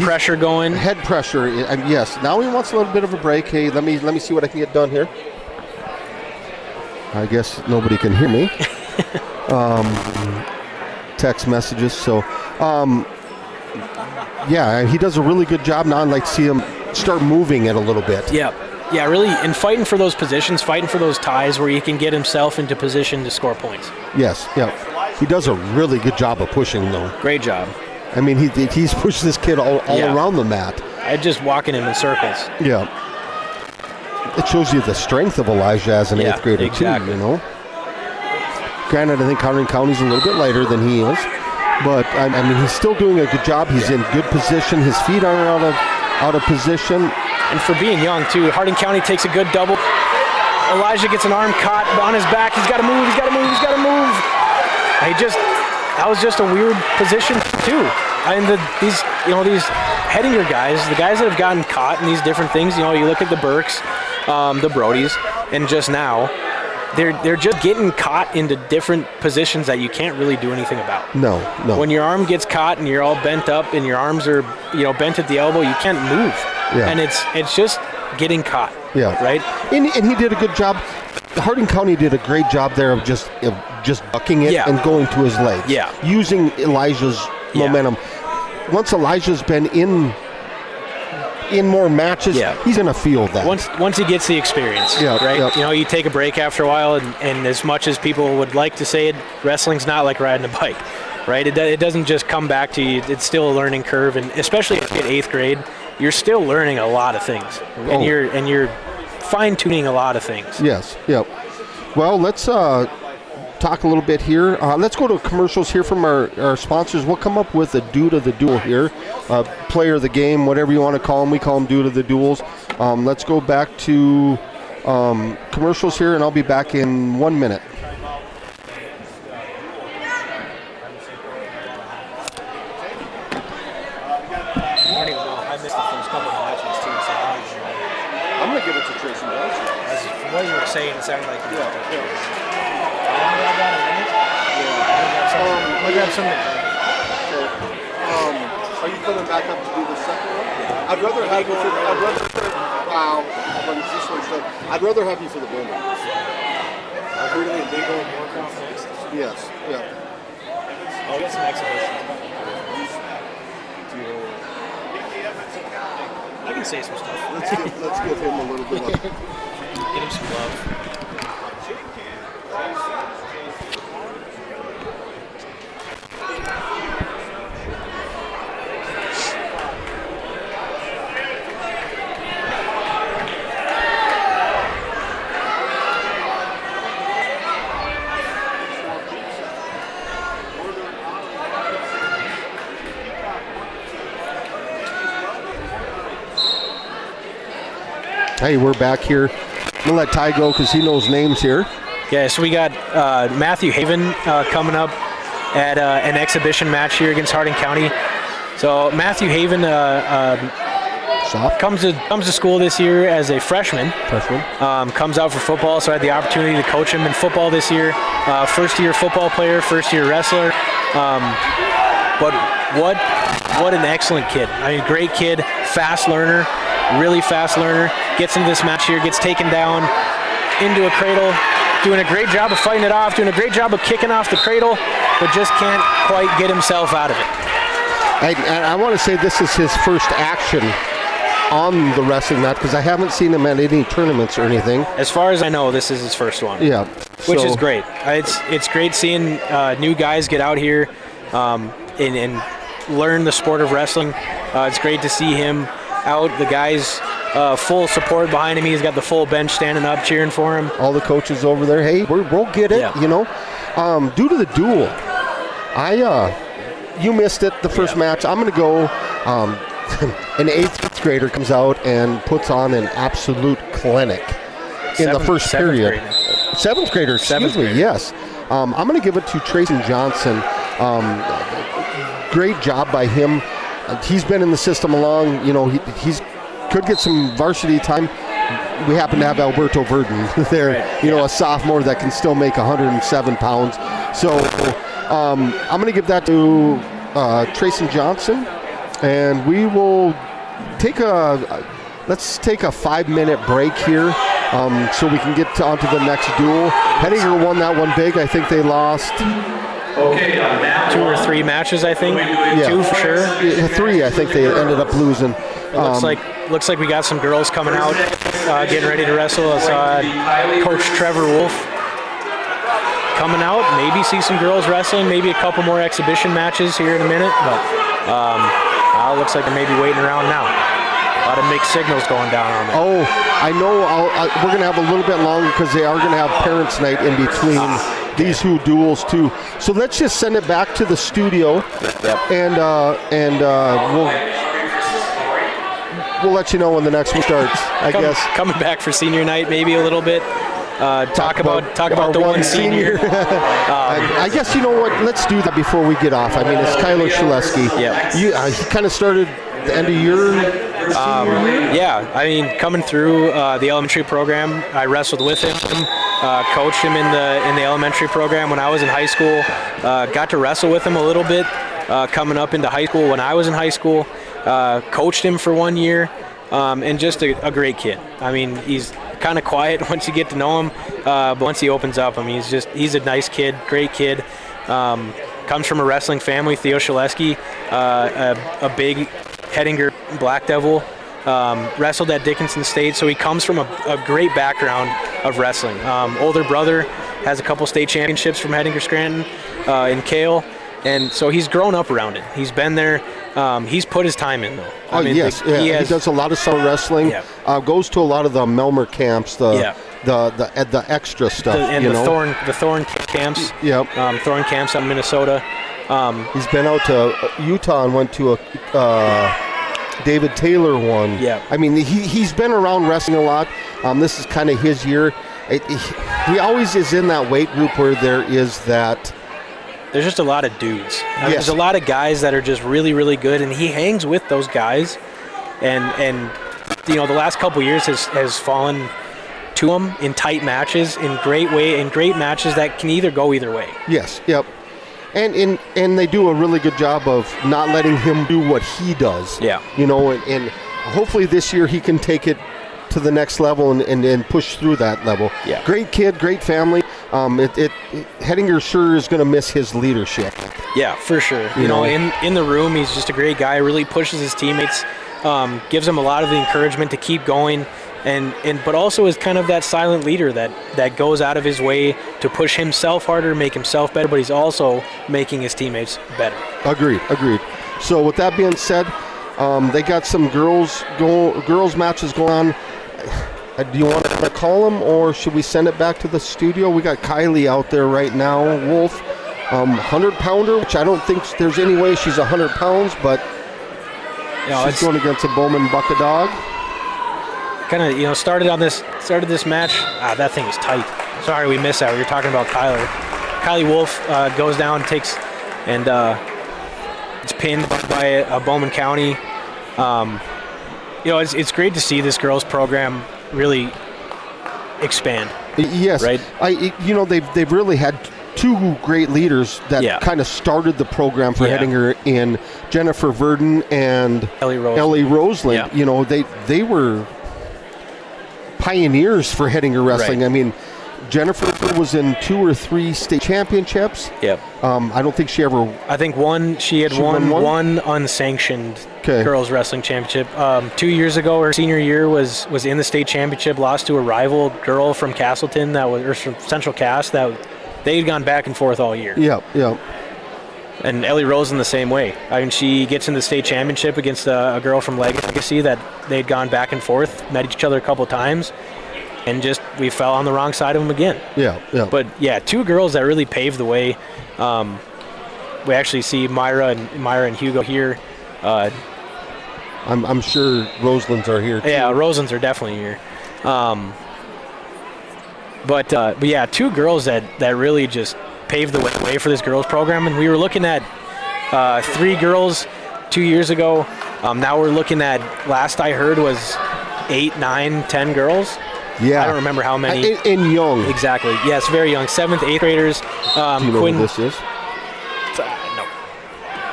pressure going. Head pressure, yes. Now he wants a little bit of a break. Hey, let me see what I can get done here. I guess nobody can hear me. Text messages. So, yeah, he does a really good job now. I'd like to see him start moving it a little bit. Yeah, really, and fighting for those positions, fighting for those ties where he can get himself into position to score points. Yes, yeah. He does a really good job of pushing, though. Great job. I mean, he's pushed this kid all around the mat. Just walking him in circles. Yeah. It shows you the strength of Elijah as an 8th grader, exactly. too, Granted, I think Harding County's a little bit lighter than he is. But, I mean, he's still doing a good job. He's in good position. His feet aren't out of position. And for being young, too, Harding County takes a good double. Elijah gets an arm caught on his back. He's got to move. That was just a weird position, too. I mean, these Hettinger guys, the guys that have gotten caught in these different things, you look at the Burks, the Brodies, and just now, they're just getting caught into different positions that you can't really do anything about. No. When your arm gets caught and you're all bent up and your arms are, bent at the elbow, you can't move. Yeah. And it's just getting caught. Yeah. Right? And he did a good job. Harding County did a great job there of just ducking it and going to his legs. Yeah. Using Elijah's momentum. Once Elijah's been in more matches, he's going to feel that. Once he gets the experience, right? Yep. You take a break after a while, and as much as people would like to say it, wrestling's not like riding a bike, right? It doesn't just come back to you. It's still a learning curve, and especially at 8th grade, you're still learning a lot of things, and you're fine-tuning a lot of things. Yes, yep. Well, let's talk a little bit here. Let's go to commercials here from our sponsors. We'll come up with a dude of the duel here, player of the game, whatever you want to call him. We call him dude of the duels. Let's go back to commercials here, and I'll be back in 1 minute. I'm going to give it to Tracy Johnson. From what you were saying, it sounded like you I'll grab some. Are you coming back up to do the second one? I'd rather have you for I'd rather have you for the building. I've heard of it. They go more complex. Yes, yeah. I'll get some exhibitions. I can say some stuff. Let's give him a little bit of. Get him some love. Hey, we're back here. I'm going to let Ty go because he knows names here. Yeah, so we got Matthew Haven coming up. at an exhibition match here against Harding County. So Matthew Haven comes to school this year as a freshman. Comes out for football, so I had the opportunity to coach him in football this year. First-year football player, first-year wrestler. But what an excellent kid. I mean, great kid, fast learner, really fast learner. Gets into this match here, gets taken down into a cradle, doing a great job of fighting it off, doing a great job of kicking off the cradle, but just can't quite get himself out of it. And I want to say this is his first action on the wrestling mat, because I haven't seen him at any tournaments or anything. As far as I know, this is his first one. Yeah. Which is great. It's great seeing new guys get out here and learn the sport of wrestling. It's great to see him out. The guys full support behind him. He's got the full bench standing up cheering for him. All the coaches over there, hey, we'll get it, you know. Due to the duel, you missed it the first match. I'm going to go, an 8th grader comes out and puts on an absolute clinic in the first period. 7th grader, excuse me, yes. I'm going to give it to Trayson Johnson. Great job by him. He's been in the system along, you know, he's could get some varsity time. We happen to have Alberto Verdon there, you know, a sophomore that can still make 107 pounds. So I'm going to give that to Trayson Johnson, and we will take let's take a 5-minute break here so we can get onto the next duel. Hettinger won that one big. I think they lost 2 or 3 matches, I think. Yeah. 2 for sure. 3, I think they ended up losing. Looks like we got some girls coming out, getting ready to wrestle. I saw Coach Trevor Wolf coming out. Maybe see some girls wrestling. Maybe a couple more exhibition matches here in a minute. But looks like they're maybe waiting around now. A lot of mixed signals going down on there. Oh, I know. We're going to have a little bit longer because they are going to have parents' night in between these two duels too. So let's just send it back to the studio, and we'll let you know when the next one starts. I guess coming back for senior night, maybe a little bit. Talk about the one senior. I guess, you know what? Let's do that before we get off. I mean, it's Kyler Shaleski. Yeah. He kind of started the end of your senior year? Yeah. I mean, coming through the elementary program, I wrestled with him, coached him in the elementary program when I was in high school. Got to wrestle with him a little bit coming up into high school when I was in high school. Coached him for 1 year, and just a great kid. I mean, he's kind of quiet once you get to know him, but once he opens up, I mean, he's a nice kid, great kid. Comes from a wrestling family. Theo Shaleski, a big Hettinger Black Devil, wrestled at Dickinson State, so he comes from a great background of wrestling. Older brother has a couple state championships from Hettinger Scranton in Kale, and so he's grown up around it. He's been there. He's put his time in, though. I mean, yes. He does a lot of summer wrestling. Yeah. Goes to a lot of the Melmer camps, the extra stuff. The Thorn camps. Yep. Thorn camps out in Minnesota. He's been out to Utah and went to a David Taylor one. Yeah. I mean, he's been around wrestling a lot. This is kind of his year. He always is in that weight group where there is that. There's just a lot of dudes. There's a lot of guys that are just really, really good, and he hangs with those guys. And you know, the last couple years has fallen to him in tight matches, in great matches that can either go either way. Yes. Yep. And they do a really good job of not letting him do what he does. Yeah. You know, and hopefully this year he can take it to the next level and push through that level. Yeah. Great kid, great family. Hettinger sure is going to miss his leadership. Yeah, for sure. You know, in the room, he's just a great guy. Really pushes his teammates, gives them a lot of the encouragement to keep going, but also is kind of that silent leader that goes out of his way to push himself harder, make himself better, but he's also making his teammates better. Agreed. So with that being said, they got some girls matches going on. Do you want to call them, or should we send it back to the studio? We got Kylie out there right now, Wolf, 100-pounder, which I don't think there's any way she's 100 pounds, but she's going against a Bowman Bucket Dog. Kind of, started this match. That thing was tight. Sorry we missed that. We were talking about Kylie Wolf goes down, takes and it's pinned by Bowman County. It's great to see this girls program really expand. Yes, right. They've really had two great leaders that kind of started the program for Hettinger in Jennifer Verdon and Ellie Roseland. Yeah. They were pioneers for Hettinger wrestling. Right. I mean, Jennifer was in 2 or 3 state championships. Yep. I don't think she ever. I think she won one unsanctioned girls wrestling championship. 2 years ago, her senior year was in the state championship. Lost to a rival girl from Castleton or from Central Cass that they'd gone back and forth all year. Yeah. And Ellie Rosen the same way. I mean, she gets in the state championship against a girl from Legacy that they'd gone back and forth, met each other a couple times. And we fell on the wrong side of them again. Yeah. But yeah, 2 girls that really paved the way. We actually see Myra and Hugo here. I'm sure Roselands are here too. Yeah, Roselands are definitely here. But yeah, 2 girls that really just paved the way for this girls program. And we were looking at 3 girls 2 years ago. Now we're looking at, last I heard was 8, 9, 10 girls. Yeah. I don't remember how many. And young. Exactly. Yes, very young. 7th, 8th graders. Do you know who this is?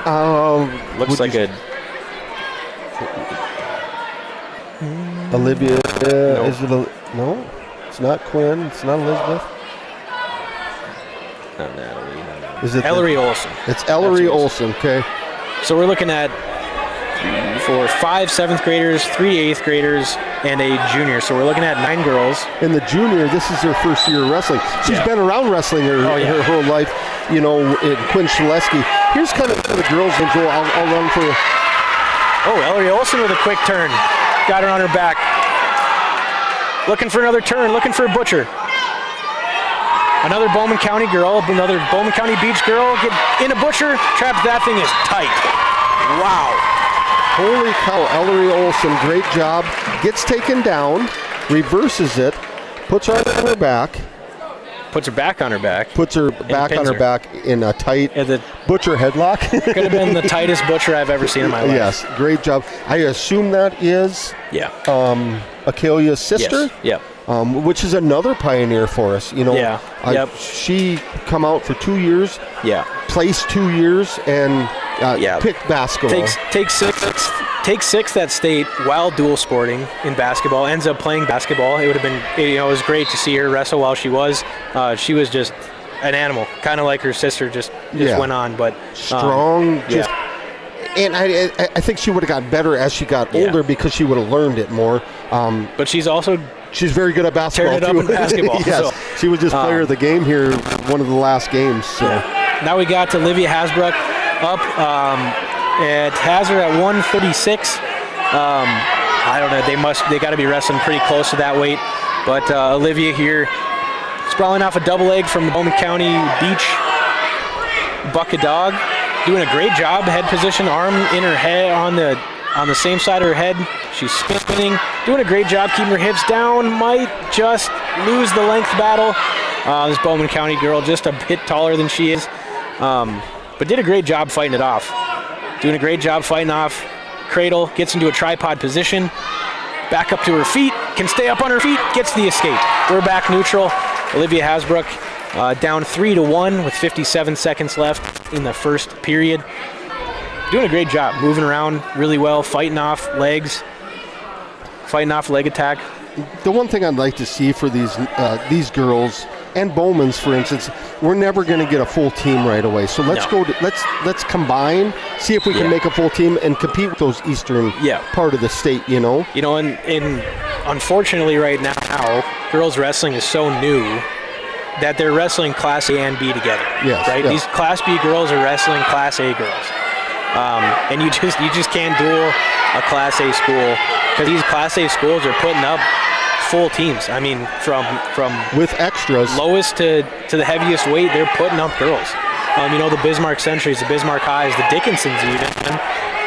No. Looks like Olivia. No. Is it no? It's not Quinn. It's not Elizabeth. Not Natalie. Is it Ellery Olson? It's Ellery Olson. Okay. So we're looking at 5 7th graders, 3 8th graders, and a junior. So we're looking at 9 girls. In the junior, this is her first year wrestling. She's been around wrestling her whole life, in Quinn Shaleski. Here's kind of the girls that go. I'll run for. Oh, Ellery Olson with a quick turn. Got her on her back. Looking for another turn, looking for a butcher. Another Bowman County girl, another Bowman County Beach girl. Get in a butcher. Trap, that thing is tight. Wow. Holy cow, Ellery Olson, great job. Gets taken down, reverses it, puts her on her back. Puts her back on her back. Puts her back on her back in a tight butcher headlock. Could have been the tightest butcher I've ever seen in my life. Yes, great job. I assume that is Akelia's sister? Yes. Which is another pioneer for us. She come out for 2 years. Yeah. Placed 2 years and picked basketball. Takes 6th at state while dual sporting in basketball. Ends up playing basketball. It would have been, it was great to see her wrestle while she was. She was just an animal, kind of like her sister. Just went on, but strong. And I think she would have got better as she got older because she would have learned it more. But she's very good at basketball too. Up in basketball. Yes, she was just player of the game here, one of the last games. So now we got Olivia Hasbrook up. It has her at 136. I don't know. They got to be wrestling pretty close to that weight. But Olivia here, sprawling off a double leg from the Bowman County Beach bucket dog, doing a great job. Head position, arm in her head on the same side of her head. She's spinning, doing a great job keeping her hips down. Might just lose the length battle. This Bowman County girl, just a bit taller than she is, but did a great job fighting it off. Doing a great job fighting off. Cradle, gets into a tripod position. Back up to her feet, can stay up on her feet, gets the escape. We're back neutral. Olivia Hasbrook down 3-1 with 57 seconds left in the first period. Doing a great job, moving around really well, fighting off legs, fighting off leg attack. The one thing I'd like to see for these girls and Bowman's, for instance, we're never going to get a full team right away. So let's let's combine, see if we can make a full team and compete with those eastern part of the state. And unfortunately right now, girls wrestling is so new that they're wrestling Class A and B together. Yes, right. These Class B girls are wrestling Class A girls, and you just can't duel a Class A school because these Class A schools are putting up full teams. I mean, from with extras, lowest to the heaviest weight, they're putting up girls. The Bismarck Centuries, the Bismarck Highs, the Dickinsons even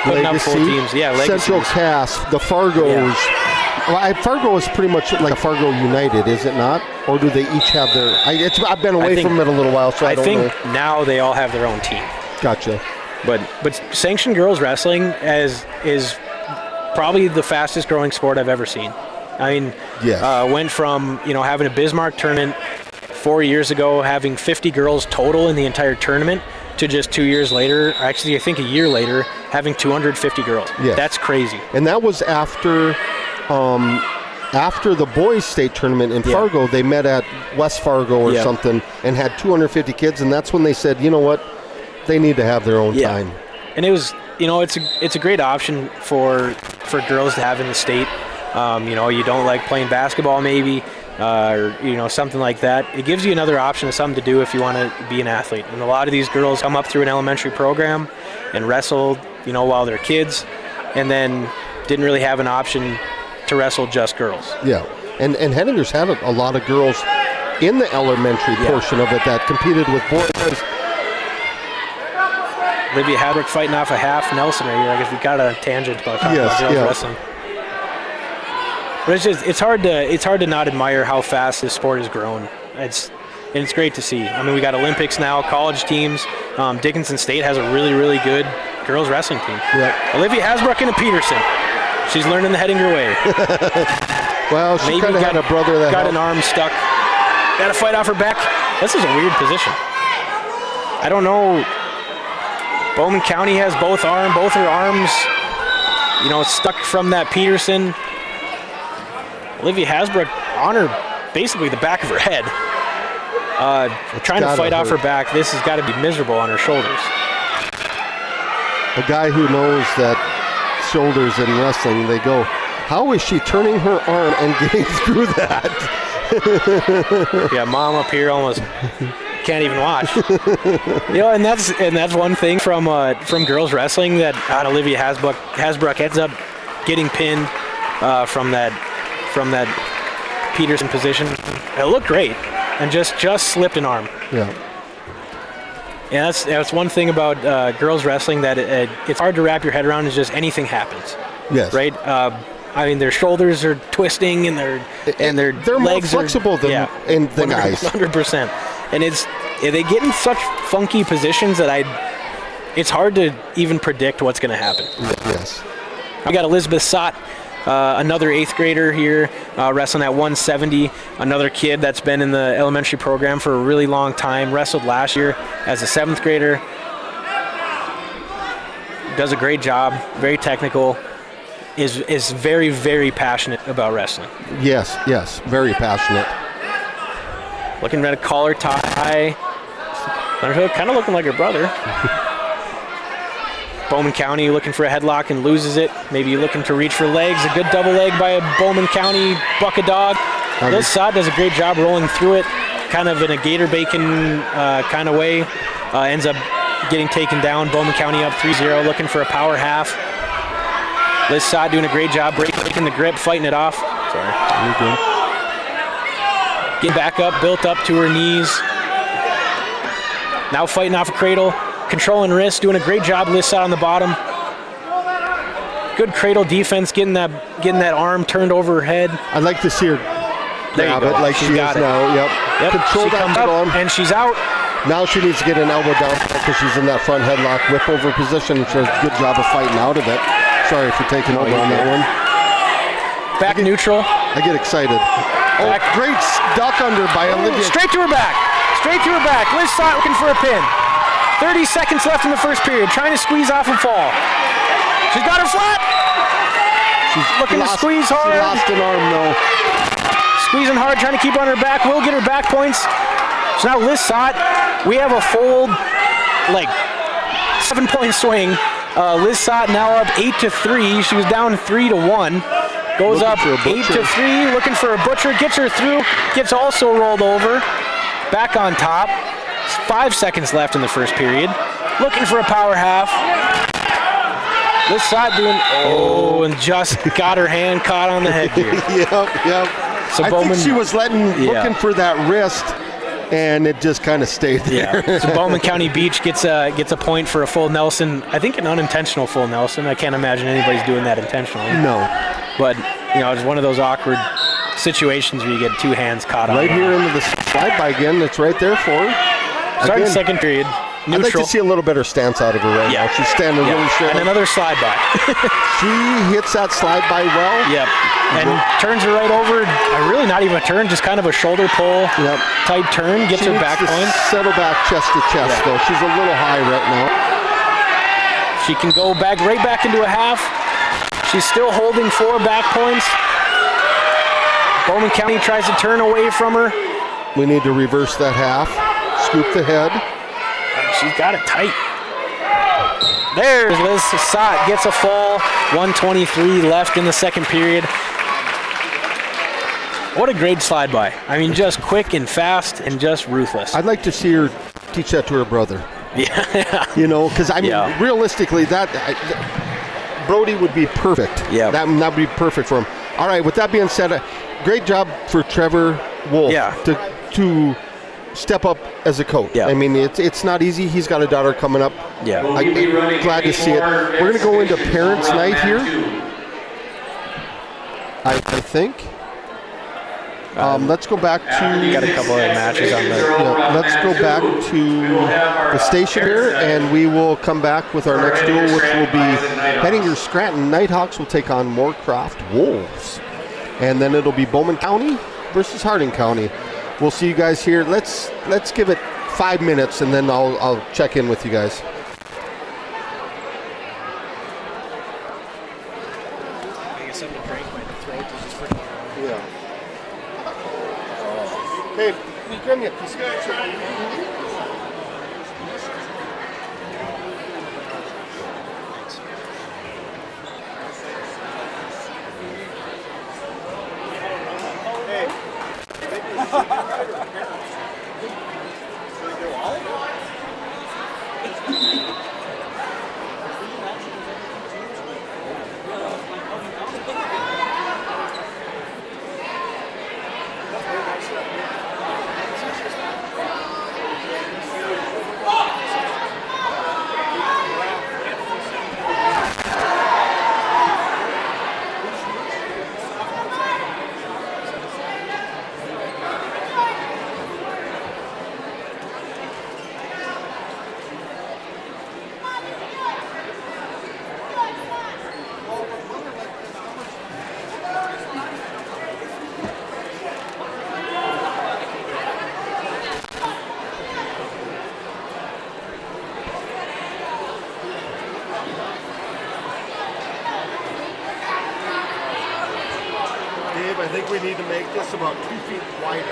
putting up full teams. Yeah, Central Cass, the Fargos. Yeah. Well, Fargo is pretty much like a Fargo United, is it not? Or do they each have their? I've been away from it a little while, so I don't know. I think now they all have their own team. Gotcha. But sanctioned girls wrestling is probably the fastest growing sport I've ever seen. I mean, went from having a Bismarck tournament 4 years ago, having 50 girls total in the entire tournament, to just 2 years later, actually I think a year later, having 250 girls. Yes. That's crazy. And that was after the boys' state tournament in Fargo. They met at West Fargo or something and had 250 kids, and that's when they said, you know what, they need to have their own time. And it was, it's a great option for girls to have in the state. You don't like playing basketball maybe, or something like that. It gives you another option of something to do if you want to be an athlete. And a lot of these girls come up through an elementary program and wrestle, while they're kids, and then didn't really have an option to wrestle just girls. Yeah, and Hettinger's had a lot of girls in the elementary portion of it that competed with boys. Olivia Hadwick fighting off a half Nelson right here. I guess we got a tangent about talking about girls wrestling. But it's hard to not admire how fast this sport has grown. It's great to see. I mean, we got Olympics now, college teams. Dickinson State has a really, really good girls wrestling team. Yeah. Olivia Hasbrook and a Peterson. She's learning the Hettinger way. Well, she kind of had a brother that got an arm stuck. Got to fight off her back. This is a weird position. I don't know. Bowman County has both her arms, stuck from that Peterson. Olivia Hasbrook on basically the back of her head. Trying to fight off her back. This has got to be miserable on her shoulders. A guy who knows that shoulders in wrestling, they go, how is she turning her arm and getting through that? Yeah, mom up here almost can't even watch. And that's one thing from girls wrestling that Olivia Hasbrook ends up getting pinned from that Peterson position. It looked great, and just slipped an arm. Yeah. And that's one thing about girls wrestling that it's hard to wrap your head around. Is just anything happens. Yes. Right. I mean, their shoulders are twisting, and their they're legs more flexible than the guys. 100%. And they get in such funky positions that it's hard to even predict what's going to happen. Yes. We got Elizabeth Sott, another 8th grader here, wrestling at 170. Another kid that's been in the elementary program for a really long time. Wrestled last year as a 7th grader. Does a great job. Very technical. Is very, very passionate about wrestling. Yes, very passionate. Looking at a collar tie. Kind of looking like her brother. Bowman County looking for a headlock and loses it. Maybe looking to reach for legs. A good double leg by a Bowman County buck a dog. Liz Sott does a great job rolling through it, kind of in a gator bacon kind of way. Ends up getting taken down. Bowman County up 3-0, looking for a power half. Liz Sott doing a great job breaking the grip, fighting it off. Sorry. You're good. Getting back up, built up to her knees. Now fighting off a cradle, controlling wrist, doing a great job. Liz Sott on the bottom. Good cradle defense, getting that arm turned over her head. I'd like to see her grab it like she is now. Yep. Control that arm. And she's out. Now she needs to get an elbow down because she's in that front headlock, whip over position. She does a good job of fighting out of it. Sorry for taking over on that one. Back neutral. I get excited. Great duck under by Olivia. Straight to her back. Liz Sott looking for a pin. 30 seconds left in the first period. Trying to squeeze off and fall. She's got her flat. She's looking to squeeze hard. She lost an arm though. Squeezing hard, trying to keep on her back. Will get her back points. So now Liz Sott, we have a full 7-point swing. Liz Sott now up 8-3. She was down 3-1. Goes up 8-3, looking for a butcher. Gets her through. Gets also rolled over. Back on top. 5 seconds left in the first period. Looking for a power half. Liz Sott and just got her hand caught on the head here. Yep. So I think she was looking for that wrist, and it just kind of stayed there. Yeah. So Bowman County Beach gets a point for a full Nelson. I think an unintentional full Nelson. I can't imagine anybody's doing that intentionally. No. But it's one of those awkward situations where you get two hands caught on. Right here into the slide by again. It's right there for her. Starting second period. I'd like to see a little better stance out of her right now. She's standing really straight. And another slide by. She hits that slide by well. Yep. And turns her right over. Really not even a turn, just kind of a shoulder pull type turn. Gets her back point. Settle back chest to chest, though. She's a little high right now. She can go back right back into a half. She's still holding 4 back points. Bowman County tries to turn away from her. We need to reverse that half. Scoop the head. She's got it tight. There's Liz Sott, gets a fall. 1:23 left in the second period. What a great slide by. I mean, just quick and fast and just ruthless. I'd like to see her teach that to her brother. Yeah. You know, because I mean, realistically, Brody would be perfect. Yeah. That would be perfect for him. All right, with that being said, great job for Trevor Wolf to step up as a coach. I mean, it's not easy. He's got a daughter coming up. Yeah. I'm glad to see it. We're going to go into parents' night here, I think. Let's go back to... You got a couple of matches on the... let's go back to the station here, and we will come back with our next duel, which will be Hettinger Scranton Nighthawks will take on Moorcroft Wolves. And then it'll be Bowman County versus Harding County. We'll see you guys here. Let's give it 5 minutes, and then I'll check in with you guys. Hey, grab me a piece of I think we need to make this about 2 feet wider.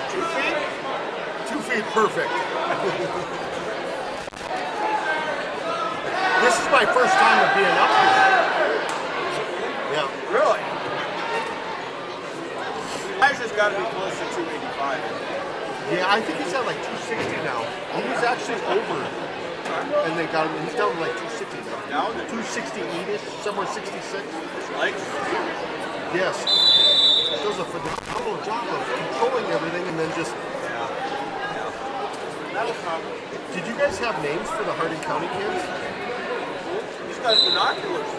2 feet? 2 feet, perfect. This is my first time of being up here. Yeah. Really? Guys has got to be close to 285. Yeah, I think he's at like 260 now. He's actually over. And they got him, he's down to like 260 now. 268-ish, somewhere 66. Legs? Yes. Does a phenomenal job of controlling everything and then just... Did you guys have names for the Harding County kids? He's got binoculars.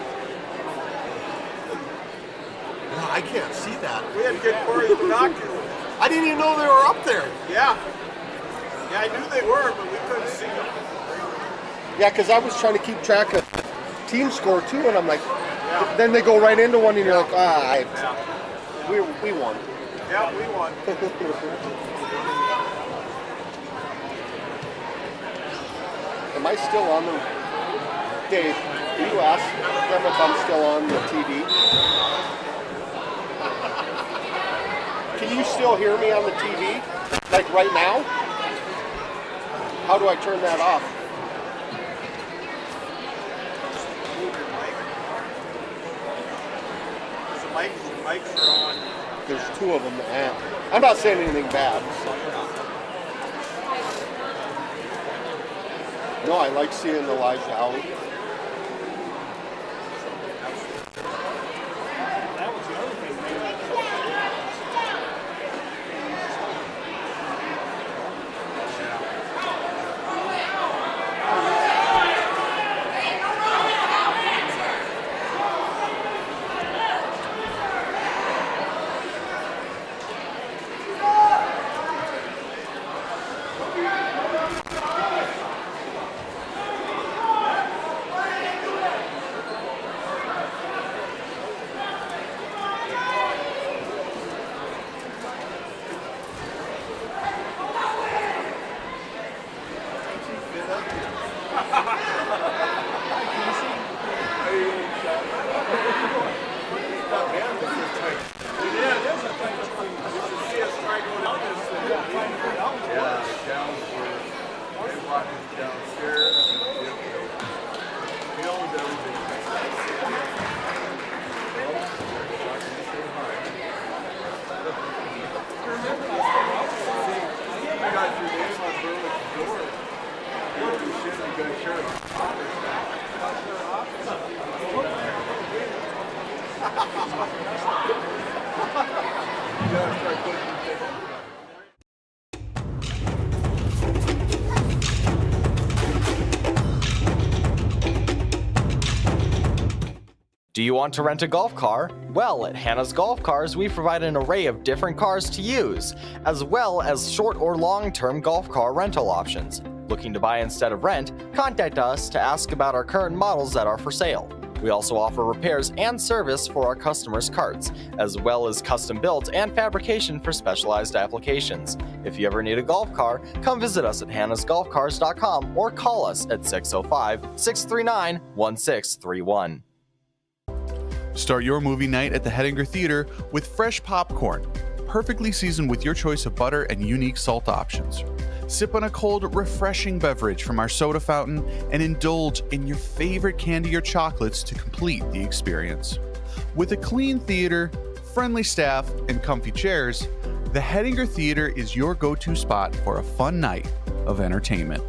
No, I can't see that. We had to get Corey's binoculars. I didn't even know they were up there. Yeah. Yeah, I knew they were, but we couldn't see them. Yeah, because I was trying to keep track of team score too, and I'm like, then they go right into one, and you're like, we won. Yeah, we won. Am I still on the... Dave, will you ask them if I'm still on the TV? Can you still hear me on the TV? Like right now? How do I turn that off? Mics are on. There's 2 of them. I'm not saying anything bad. So. No, I like seeing Elijah out. down for walking downstairs. He owns everything. You got your name on Burlick's door. Holy shit, you got Sheriff's office. You gotta start putting things. Do you want to rent a golf car? Well, at Hannah's Golf Cars, we provide an array of different cars to use, as well as short or long-term golf car rental options. Looking to buy instead of rent? Contact us to ask about our current models that are for sale. We also offer repairs and service for our customers' carts, as well as custom built and fabrication for specialized applications. If you ever need a golf car, come visit us at hannahsgolfcars.com or call us at 605-639-1631. Start your movie night at the Hettinger Theater with fresh popcorn, perfectly seasoned with your choice of butter and unique salt options. Sip on a cold, refreshing beverage from our soda fountain and indulge in your favorite candy or chocolates to complete the experience. With a clean theater, friendly staff, and comfy chairs, the Hettinger Theater is your go-to spot for a fun night of entertainment.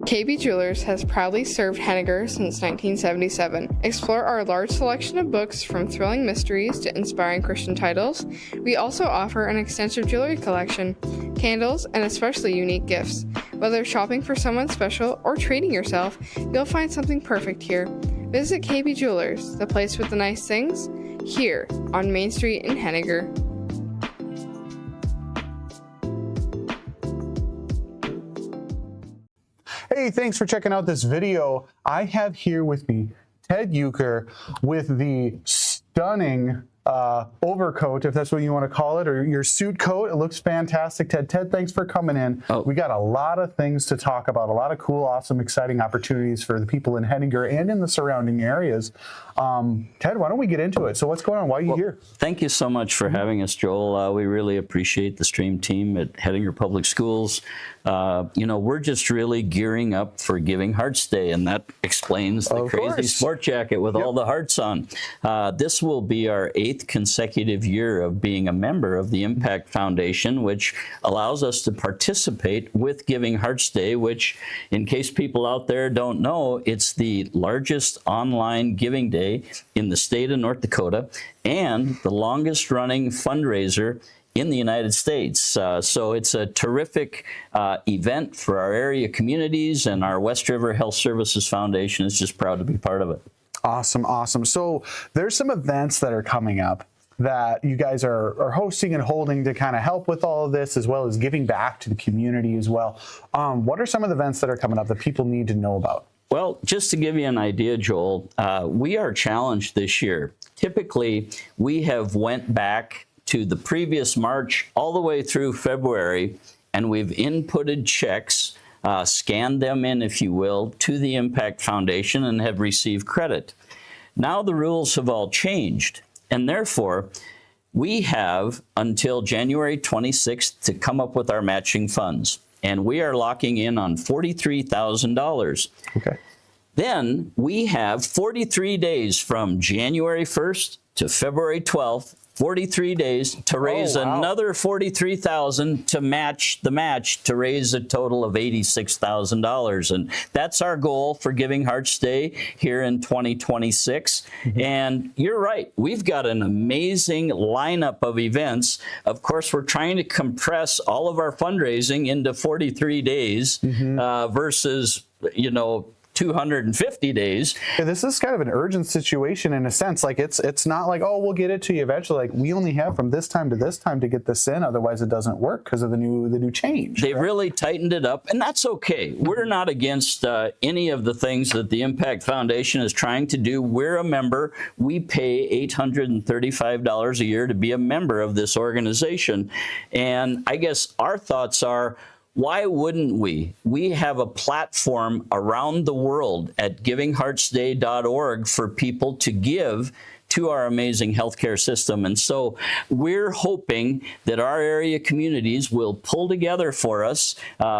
KB Jewelers has proudly served Hettinger since 1977. Explore our large selection of books from thrilling mysteries to inspiring Christian titles. We also offer an extensive jewelry collection, candles, and especially unique gifts. Whether shopping for someone special or treating yourself, you'll find something perfect here. Visit KB Jewelers, the place with the nice things, here on Main Street in Hettinger. Hey, thanks for checking out this video. I have here with me Ted Euchre with the stunning overcoat, if that's what you want to call it, or your suit coat. It looks fantastic, Ted. Ted, thanks for coming in. We got a lot of things to talk about, a lot of cool, awesome, exciting opportunities for the people in Hettinger and in the surrounding areas. Ted, why don't we get into it? So what's going on? Why are you here? Thank you so much for having us, Joel. We really appreciate the Stream team at Hettinger Public Schools. You know, we're just really gearing up for Giving Hearts Day, and that explains the crazy sport jacket with all the hearts on. This will be our 8th consecutive year of being a member of the Impact Foundation, which allows us to participate with Giving Hearts Day, which, in case people out there don't know, it's the largest online giving day in the state of North Dakota and the longest running fundraiser in the United States. So it's a terrific event for our area communities, and our West River Health Services Foundation is just proud to be part of it. Awesome, awesome. So there's some events that are coming up that you guys are hosting and holding to kind of help with all of this, as well as giving back to the community as well. What are some of the events that are coming up that people need to know about? Well, just to give you an idea, Joel, we are challenged this year. Typically, we have went back to the previous March all the way through February, and we've inputted checks, scanned them in, if you will, to the Impact Foundation and have received credit. Now the rules have all changed, and therefore we have until January 26th to come up with our matching funds, and we are locking in on $43,000. Okay. Then we have 43 days from January 1st to February 12th, 43 days to raise another $43,000 to match the match, to raise a total of $86,000. And that's our goal for Giving Hearts Day here in 2026. And you're right, we've got an amazing lineup of events. Of course, we're trying to compress all of our fundraising into 43 days versus, you know, 250 days. Yeah, this is kind of an urgent situation in a sense. Like it's not like, oh, we'll get it to you eventually. Like, we only have from this time to this time to get this in, otherwise it doesn't work because of the new change. They really tightened it up, and that's okay. We're not against any of the things that the Impact Foundation is trying to do. We're a member. We pay $835 a year to be a member of this organization. And I guess our thoughts are, why wouldn't we? We have a platform around the world at givingheartsday.org for people to give to our amazing healthcare system. And so we're hoping that our area communities will pull together for us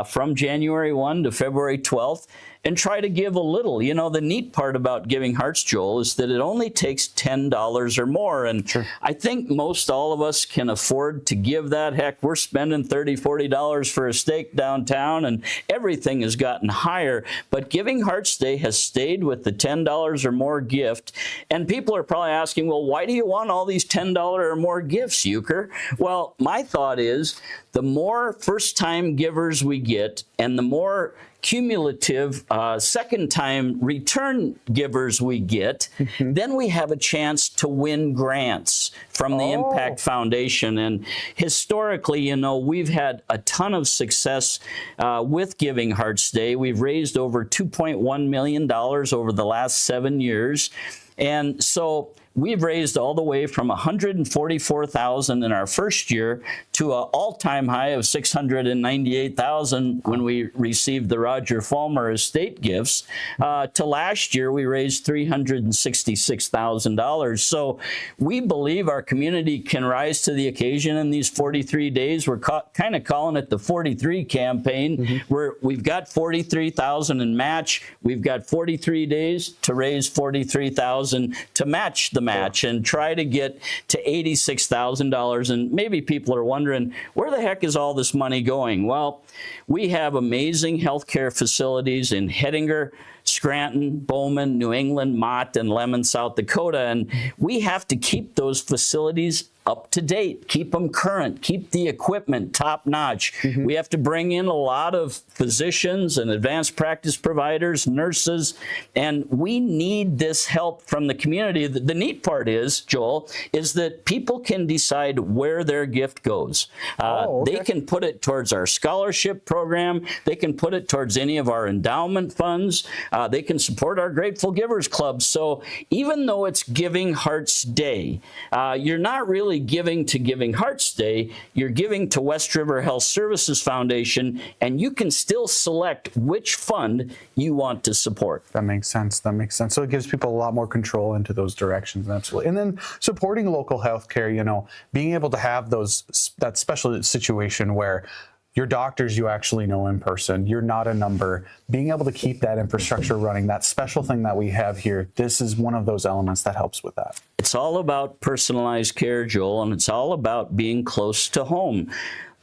from January 1 to February 12th and try to give a little. You know, the neat part about Giving Hearts, Joel, is that it only takes $10 or more. And I think most all of us can afford to give that. Heck, we're spending $30, $40 for a steak downtown, and everything has gotten higher. But Giving Hearts Day has stayed with the $10 or more gift. And people are probably asking, well, why do you want all these $10 or more gifts, Euchre? Well, my thought is the more first-time givers we get and the more cumulative second-time return givers we get, then we have a chance to win grants from the Impact Foundation. And historically, you know, we've had a ton of success with Giving Hearts Day. We've raised over $2.1 million over the last 7 years. And so we've raised all the way from $144,000 in our first year to an all-time high of $698,000 when we received the Roger Fulmer estate gifts. To last year, we raised $366,000. So we believe our community can rise to the occasion in these 43 days. We're kind of calling it the 43 campaign, where we've got $43,000 in match. We've got 43 days to raise $43,000 to match the match and try to get to $86,000. And maybe people are wondering, where the heck is all this money going? Well, we have amazing healthcare facilities in Hettinger, Scranton, Bowman, New England, Mott, and Lemon, South Dakota. And we have to keep those facilities up to date, keep them current, keep the equipment top notch. We have to bring in a lot of physicians and advanced practice providers, nurses, and we need this help from the community. The neat part is, Joel, is that people can decide where their gift goes. They can put it towards our scholarship program. They can put it towards any of our endowment funds. They can support our Grateful Givers Club. So even though it's Giving Hearts Day, you're not really giving to Giving Hearts Day, you're giving to West River Health Services Foundation, and you can still select which fund you want to support. That makes sense. That makes sense. So it gives people a lot more control into those directions. Absolutely. And then supporting local healthcare, you know, being able to have that special situation where your doctors you actually know in person, you're not a number, being able to keep that infrastructure running, that special thing that we have here, this is one of those elements that helps with that. It's all about personalized care, Joel, and it's all about being close to home.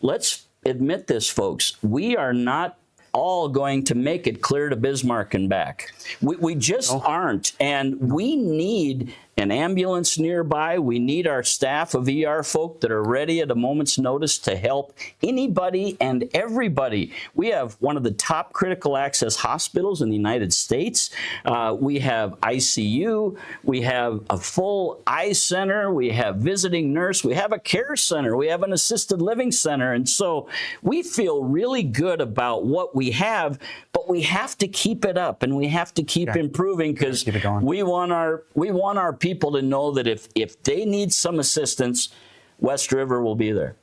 Let's admit this, folks. We are not all going to make it clear to Bismarck and back. We just aren't, and we need an ambulance nearby. We need our staff of ER folk that are ready at a moment's notice to help anybody and everybody. We have one of the top critical access hospitals in the United States. We have ICU. We have a full eye center. We have visiting nurse. We have a care center. We have an assisted living center. And so we feel really good about what we have, but we have to keep it up and we have to keep improving, because we want our people to know that if they need some assistance, West River will be there.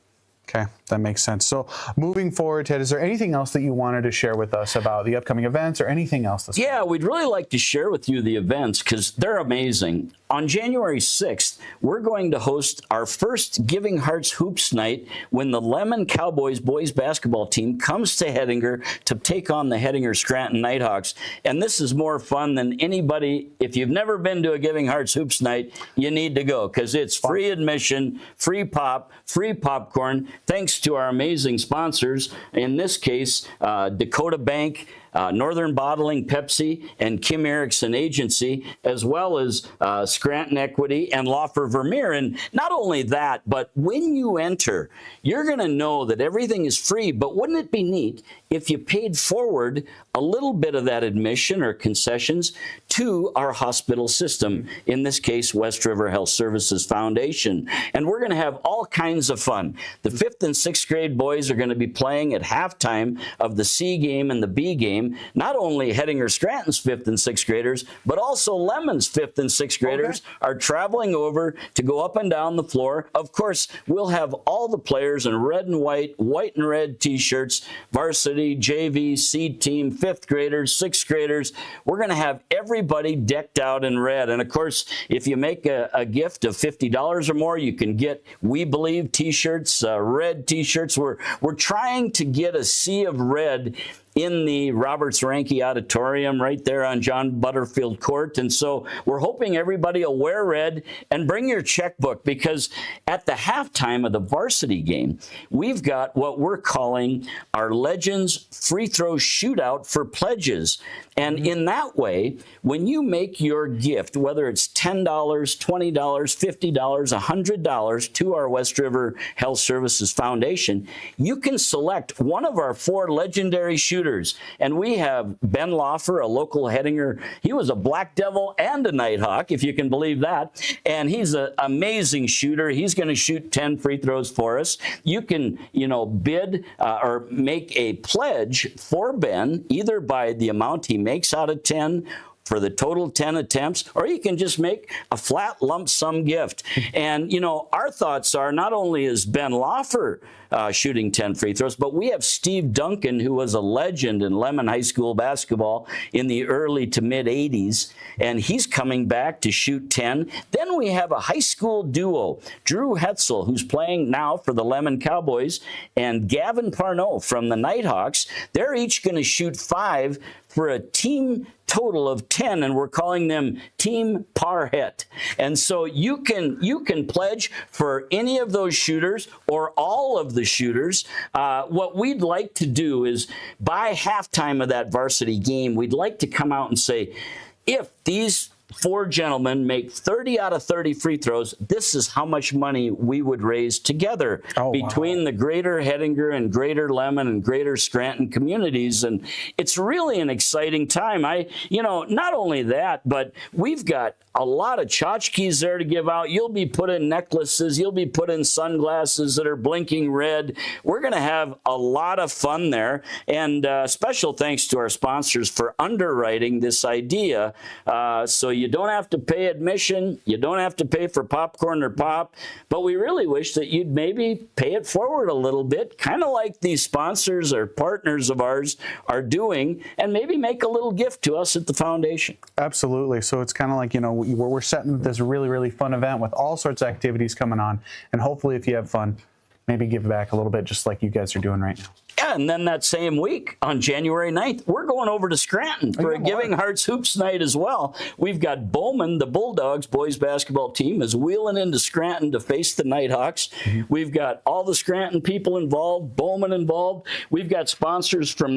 Okay, that makes sense. So moving forward, Ted, is there anything else that you wanted to share with us about the upcoming events or anything else? Yeah, we'd really like to share with you the events because they're amazing. On January 6th, we're going to host our first Giving Hearts Hoops Night when the Lemon Cowboys boys basketball team comes to Hettinger to take on the Hettinger Scranton Nighthawks. And this is more fun than anybody. If you've never been to a Giving Hearts Hoops Night, you need to go because it's free admission, free pop, free popcorn, thanks to our amazing sponsors, in this case, Dakota Bank, Northern Bottling, Pepsi, and Kim Erickson Agency, as well as Scranton Equity and Laufer Vermeer. And not only that, but when you enter, you're going to know that everything is free. But wouldn't it be neat if you paid forward a little bit of that admission or concessions to our hospital system, in this case, West River Health Services Foundation? And we're going to have all kinds of fun. The 5th and 6th grade boys are going to be playing at halftime of the C game and the B game. Not only Hettinger Scranton's 5th and 6th graders, but also Lemon's 5th and 6th graders are traveling over to go up and down the floor. Of course, we'll have all the players in red and white and red T-shirts, varsity varsity, JV, C team, 5th graders, 6th graders. We're going to have everybody decked out in red. And of course, if you make a gift of $50 or more, you can get We Believe t-shirts, red t-shirts. We're trying to get a sea of red in the Roberts Ranke Auditorium right there on John Butterfield Court. And so we're hoping everybody will wear red and bring your checkbook, because at the halftime of the varsity game, we've got what we're calling our Legends Free Throw Shootout for pledges. And in that way, when you make your gift, whether it's $10, $20, $50, $100 to our West River Health Services Foundation, you can select one of our 4 legendary shooters. And we have Ben Loffer, a local Hettinger. He was a Black Devil and a Nighthawk, if you can believe that. And he's an amazing shooter. He's going to shoot 10 free throws for us. You can, bid or make a pledge for Ben, either by the amount he makes out of 10 for the total 10 attempts, or you can just make a flat lump sum gift. And, our thoughts are, not only is Ben Loffer shooting 10 free throws, but we have Steve Duncan, who was a legend in Lemon High School basketball in the early to mid 80s, and he's coming back to shoot 10. Then we have a high school duo, Drew Hetzel, who's playing now for the Lemon Cowboys, and Gavin Parnot from the Nighthawks. They're each going to shoot 5 for a team total of 10, and we're calling them Team Parhet. And so you can pledge for any of those shooters or all of the shooters. What we'd like to do is, by halftime of that varsity game, we'd like to come out and say, if these 4 gentlemen make 30 out of 30 free throws, this is how much money we would raise together between the Greater Hettinger and Greater Lemon and Greater Scranton communities. And it's really an exciting time. Not only that, but we've got a lot of tchotchkes there to give out. You'll be put in necklaces. You'll be put in sunglasses that are blinking red. We're going to have a lot of fun there. And special thanks to our sponsors for underwriting this idea. So you don't have to pay admission. You don't have to pay for popcorn or pop. But we really wish that you'd maybe pay it forward a little bit, kind of like these sponsors or partners of ours are doing, and maybe make a little gift to us at the foundation. Absolutely. So it's kind of like, we're setting this really, really fun event with all sorts of activities coming on. And hopefully, if you have fun, maybe give back a little bit, just like you guys are doing right now. Yeah, and then that same week, on January 9th, we're going over to Scranton for a Giving Hearts Hoops Night as well. We've got Bowman, the Bulldogs boys basketball team, is wheeling into Scranton to face the Nighthawks. We've got all the Scranton people involved, Bowman involved. We've got sponsors for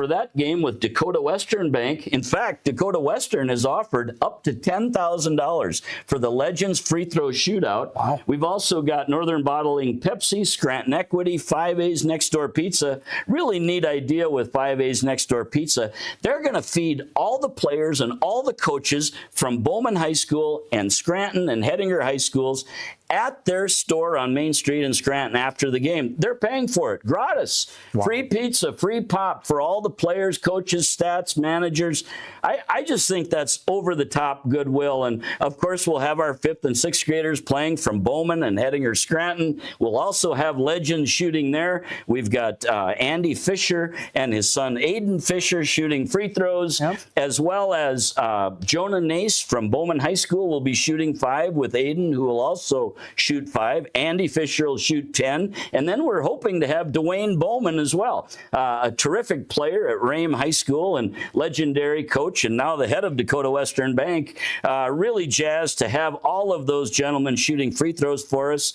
that game with Dakota Western Bank. In fact, Dakota Western has offered up to $10,000 for the Legends Free Throw Shootout. Wow. We've also got Northern Bottling Pepsi, Scranton Equity, 5A's Next Door Pizza. Really neat idea with 5A's Next Door Pizza. They're going to feed all the players and all the coaches from Bowman High School and Scranton and Hettinger High Schools at their store on Main Street in Scranton after the game. They're paying for it, gratis. Wow. Free pizza, free pop for all the players, coaches, stats, managers. I just think that's over-the-top goodwill. And, of course, we'll have our 5th and 6th graders playing from Bowman and Hettinger Scranton. We'll also have legends shooting there. We've got Andy Fisher and his son Aiden Fisher shooting free throws, as well as Jonah Nace from Bowman High School will be shooting 5 with Aiden, who will also shoot 5. Andy Fisher will shoot 10. And then we're hoping to have Dwayne Bowman as well, a terrific player at Rame High School and legendary coach and now the head of Dakota Western Bank. Really jazzed to have all of those gentlemen shooting free throws for us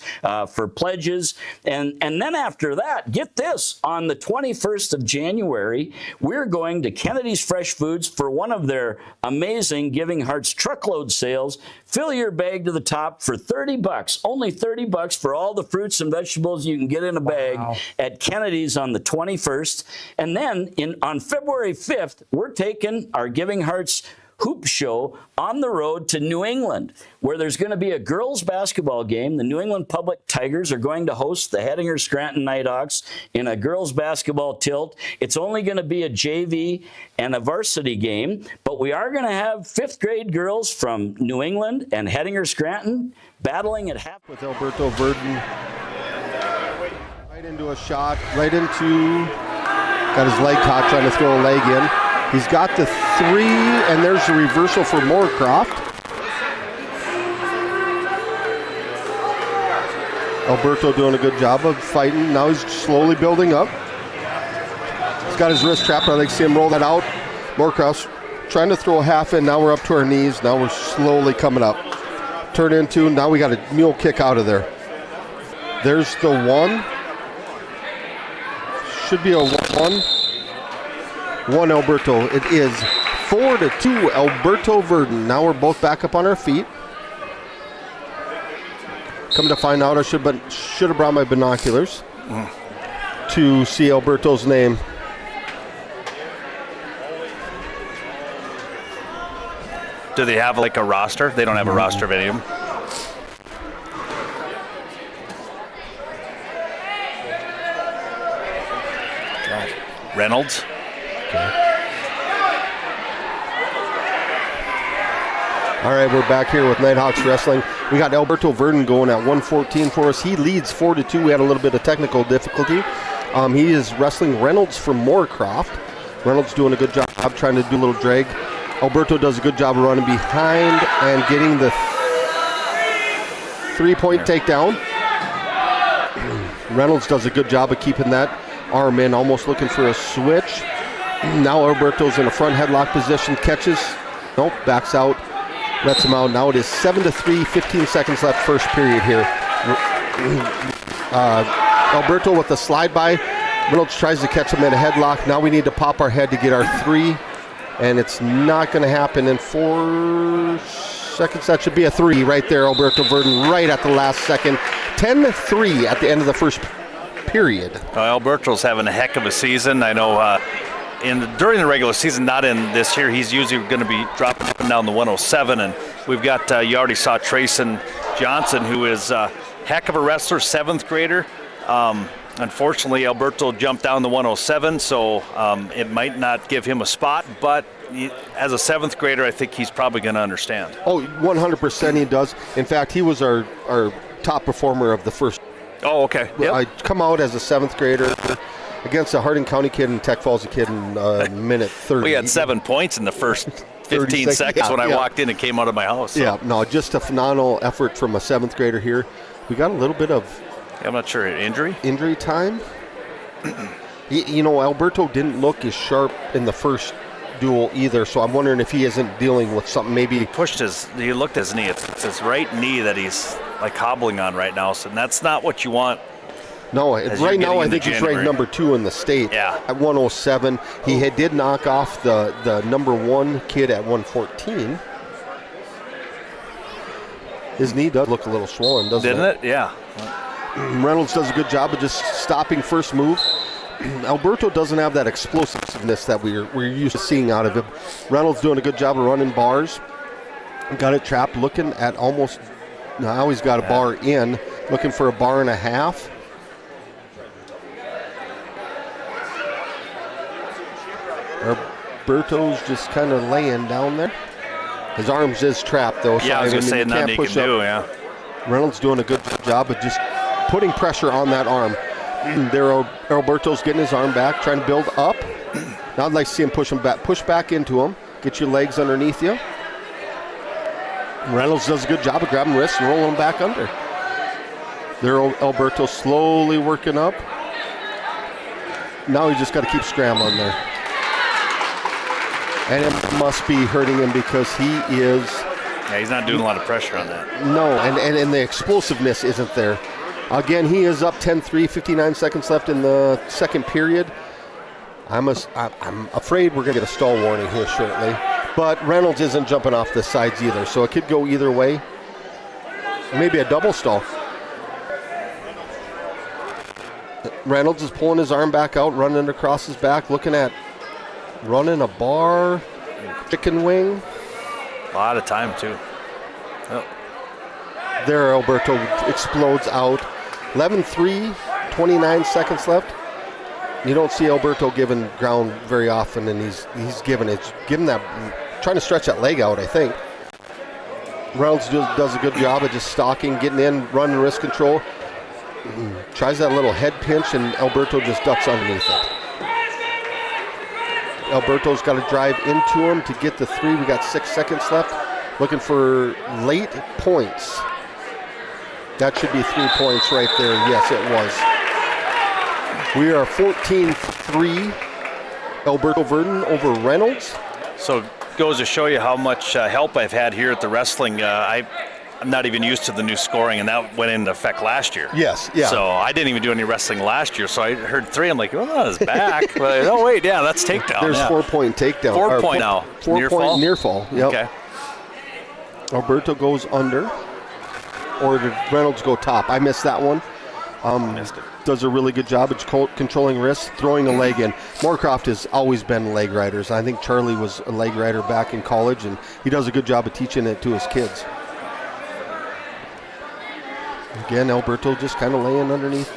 for pledges. And then after that, get this, on the 21st of January, we're going to Kennedy's Fresh Foods for one of their amazing Giving Hearts truckload sales. Fill your bag to the top for $30. Only $30 for all the fruits and vegetables you can get in a bag at Kennedy's on the 21st. And then on February 5th, we're taking our Giving Hearts Hoop Show on the road to New England, where there's going to be a girls basketball game. The New England Public Tigers are going to host the Hettinger Scranton Nighthawks in a girls basketball tilt. It's only going to be a JV and a varsity game, but we are going to have 5th grade girls from New England and Hettinger Scranton battling at half with Alberto Verdon. Right into a shot, right into Got his leg caught, trying to throw a leg in. He's got the 3, and there's the reversal for Moorcroft. Alberto doing a good job of fighting. Now he's slowly building up. He's got his wrist trapped. I like to see him roll that out. Moorcroft's trying to throw a half in. Now we're up to our knees. Now we're slowly coming up. Turn into, now we got a mule kick out of there. There's the 1. Should be a 1. 1 Alberto. It is 4-2 Alberto Verdon. Now we're both back up on our feet. Come to find out, I should have brought my binoculars to see Alberto's name. Do they have like a roster? They don't have a roster of any of them. Reynolds. Okay. All right, we're back here with Nighthawks Wrestling. We got Alberto Verdon going at 114 for us. He leads 4-2. We had a little bit of technical difficulty. He is wrestling Reynolds from Moorcroft. Reynolds doing a good job trying to do a little drag. Alberto does a good job of running behind and getting the 3-point takedown. Reynolds does a good job of keeping that arm in, almost looking for a switch. Now Alberto's in a front headlock position, catches, nope, backs out, lets him out. Now it is 7-3, 15 seconds left, first period here. Alberto with the slide by. Reynolds tries to catch him in a headlock. Now we need to pop our head to get our 3, and it's not going to happen in 4 seconds. That should be a 3 right there, Alberto Verdon, right at the last second. 10-3 at the end of the first period. Alberto's having a heck of a season. I know during the regular season, not in this year, he's usually going to be dropping up and down the 107. And we've got, you already saw Trayson Johnson, who is a heck of a wrestler, 7th grader. Unfortunately, Alberto jumped down the 107, so it might not give him a spot, but as a 7th grader, I think he's probably going to understand. Oh, 100% he does. In fact, he was our top performer of the first. Oh, okay. Yep. I come out as a 7th grader against a Hardin County kid and Tech Falls kid in minute 30. We had 7 points in the first 15 seconds when I walked in and came out of my house. So. Yeah, no, just a phenomenal effort from a 7th grader here. We got a little bit of... I'm not sure, injury time? You know, Alberto didn't look as sharp in the first duel either, so I'm wondering if he isn't dealing with something maybe... He looked at his knee. It's his right knee that he's like hobbling on right now, so that's not what you want. No, right now I think he's ranked number 2 in the state. Yeah. At 107. He did knock off the number 1 kid at 114. His knee does look a little swollen, doesn't it? Didn't it? Yeah. Reynolds does a good job of just stopping first move. Alberto doesn't have that explosiveness that we're used to seeing out of him. Reynolds doing a good job of running bars. Got it trapped, looking at almost... Now he's got a bar in, looking for a bar and a half. Alberto's just kind of laying down there. His arms is trapped, though. Yeah, I was going to say nothing he can do, yeah. Reynolds doing a good job of just putting pressure on that arm. There, Alberto's getting his arm back, trying to build up. Now I'd like to see him push back into him. Get your legs underneath you. Reynolds does a good job of grabbing wrists and rolling him back under. There, Alberto slowly working up. Now he just got to keep scrambling there. And it must be hurting him because he is... Yeah, he's not doing a lot of pressure on that. No, and the explosiveness isn't there. Again, he is up 10-3, 59 seconds left in the second period. I'm afraid we're going to get a stall warning here shortly. But Reynolds isn't jumping off the sides either, so it could go either way. Maybe a double stall. Reynolds is pulling his arm back out, running across his back, looking at running a bar, chicken wing. A lot of time, too. Oh. There, Alberto explodes out. 11-3, 29 seconds left. You don't see Alberto giving ground very often, and he's giving that, trying to stretch that leg out, I think. Reynolds does a good job of just stalking, getting in, running wrist control. Tries that little head pinch, and Alberto just ducks underneath it. Alberto's got to drive into him to get the 3. We got 6 seconds left. Looking for late points. That should be 3 points right there. Yes, it was. We are 14-3. Alberto Verdon over Reynolds. So it goes to show you how much help I've had here at the wrestling. I'm not even used to the new scoring, and that went into effect last year. Yes, yeah. So I didn't even do any wrestling last year. So I heard 3. I'm like, well, it's back. But oh wait, yeah, that's takedown. There's yeah. 4-point takedown. 4 point now. 4-point near fall. Yep. Okay. Alberto goes under, or did Reynolds go top? I missed that one. Missed it. Does a really good job at controlling wrists, throwing a leg in. Moorcroft has always been leg riders. I think Charlie was a leg rider back in college, and he does a good job of teaching it to his kids. Again, Alberto just kind of laying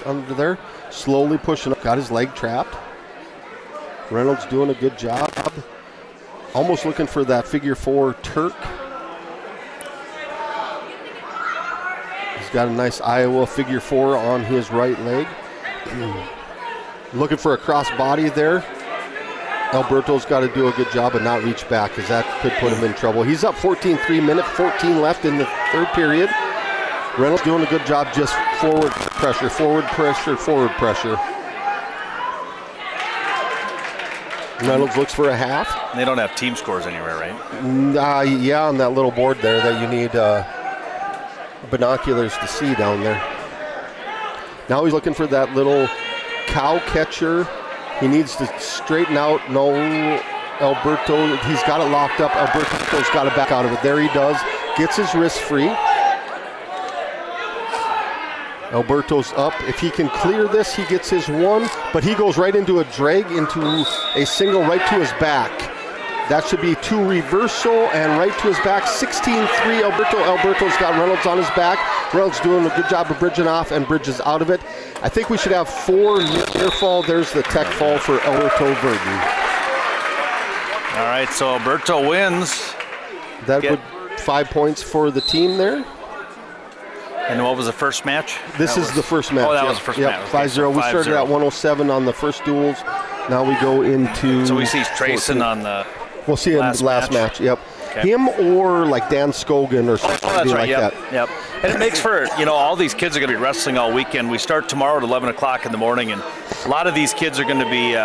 under there, slowly pushing up, got his leg trapped. Reynolds doing a good job. Almost looking for that figure 4 Turk. He's got a nice Iowa figure 4 on his right leg. Looking for a cross body there. Alberto's got to do a good job and not reach back, because that could put him in trouble. He's up 14-3, minute 14 left in the third period. Reynolds doing a good job, just forward pressure, forward pressure, forward pressure. Reynolds looks for a half. They don't have team scores anywhere, right? Yeah, on that little board there that you need binoculars to see down there. Now he's looking for that little cow catcher. He needs to straighten out. No, Alberto, he's got it locked up. Alberto's got to back out of it. There he does. Gets his wrist free. Alberto's up. If he can clear this, he gets his 1, but he goes right into a drag, into a single right to his back. That should be 2 reversal and right to his back. 16-3 Alberto. Alberto's got Reynolds on his back. Reynolds doing a good job of bridging off and bridges out of it. I think we should have 4 near fall. There's the tech fall for Alberto Verdon. All right, so Alberto wins. That would 5 points for the team there. And what was the first match? This is the first match. Oh, that was the first match. Okay, 5-0. We started at 107 on the first duels. Now we go into... So we see Trayson on the We'll see him in the last match. Yep. Okay. Him or like Dan Scogan or something like that. Yep. And it makes for, all these kids are going to be wrestling all weekend. We start tomorrow at 11 o'clock in the morning, and a lot of these kids are going to be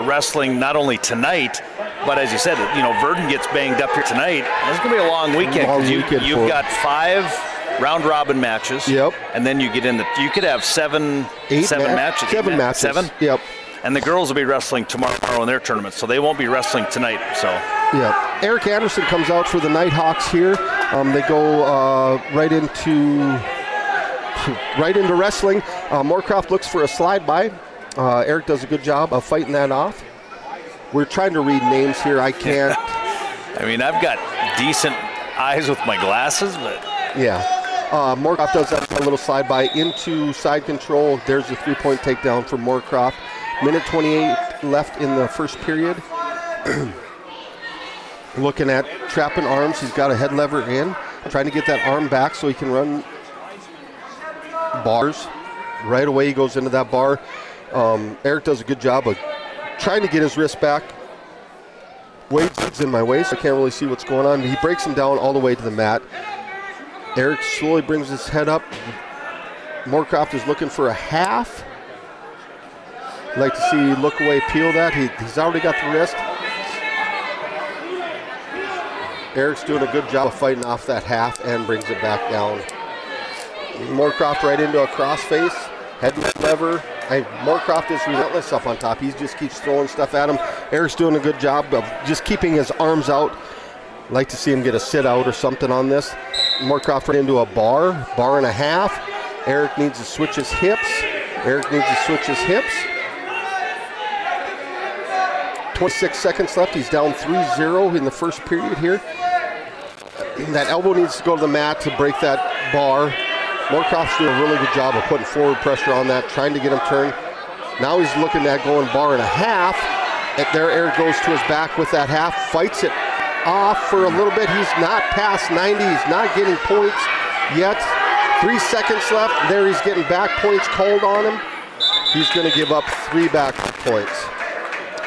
wrestling not only tonight, but as you said, Verdon gets banged up here tonight. It's going to be a long weekend because you've got 5 round-robin matches. Yep. And then you get you could have 7 matches. 7 matches. 7? Yep. And the girls will be wrestling tomorrow in their tournament, so they won't be wrestling tonight. So, yeah. Eric Anderson comes out for the Nighthawks here. They go right into wrestling. Moorcroft looks for a slide by. Eric does a good job of fighting that off. We're trying to read names here. I can't. I've got decent eyes with my glasses, but yeah. Moorcroft does that little slide by into side control. There's a 3-point takedown for Moorcroft. Minute 28 left in the first period. Looking at trapping arms. He's got a head lever in. Trying to get that arm back so he can run bars. Right away he goes into that bar. Eric does a good job of trying to get his wrist back. Wade's in my way, so I can't really see what's going on. He breaks him down all the way to the mat. Eric slowly brings his head up. Moorcroft is looking for a half. Like to see look away, peel that. He's already got the wrist. Eric's doing a good job of fighting off that half and brings it back down. Moorcroft right into a crossface. Head lever. Moorcroft is relentless up on top. He just keeps throwing stuff at him. Eric's doing a good job of just keeping his arms out. Like to see him get a sit out or something on this. Moorcroft right into a bar and a half. Eric needs to switch his hips. 26 seconds left. He's down 3-0 in the first period here. That elbow needs to go to the mat to break that bar. Moorcroft's doing a really good job of putting forward pressure on that, trying to get him turned. Now he's looking at going bar and a half. There Eric goes to his back with that half, fights it off for a little bit. He's not past 90. He's not getting points yet. 3 seconds left. There he's getting back points called on him. He's going to give up 3 back points.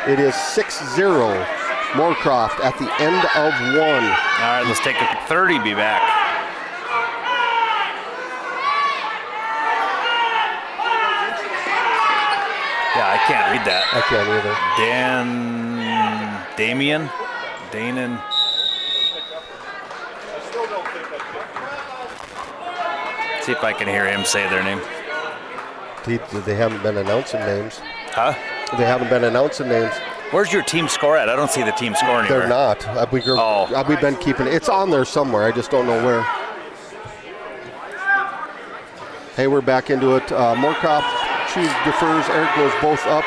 It is 6-0 Moorcroft at the end of 1. All right, let's take a 30, be back. Yeah, I can't read that. I can't either. Damon. See if I can hear him say their name. They haven't been announcing names. Huh? They haven't been announcing names. Where's your team score at? I don't see the team score anywhere. They're not. We've been keeping it. It's on there somewhere. I just don't know where. Hey, we're back into it. Moorcroft defers. Eric goes both up.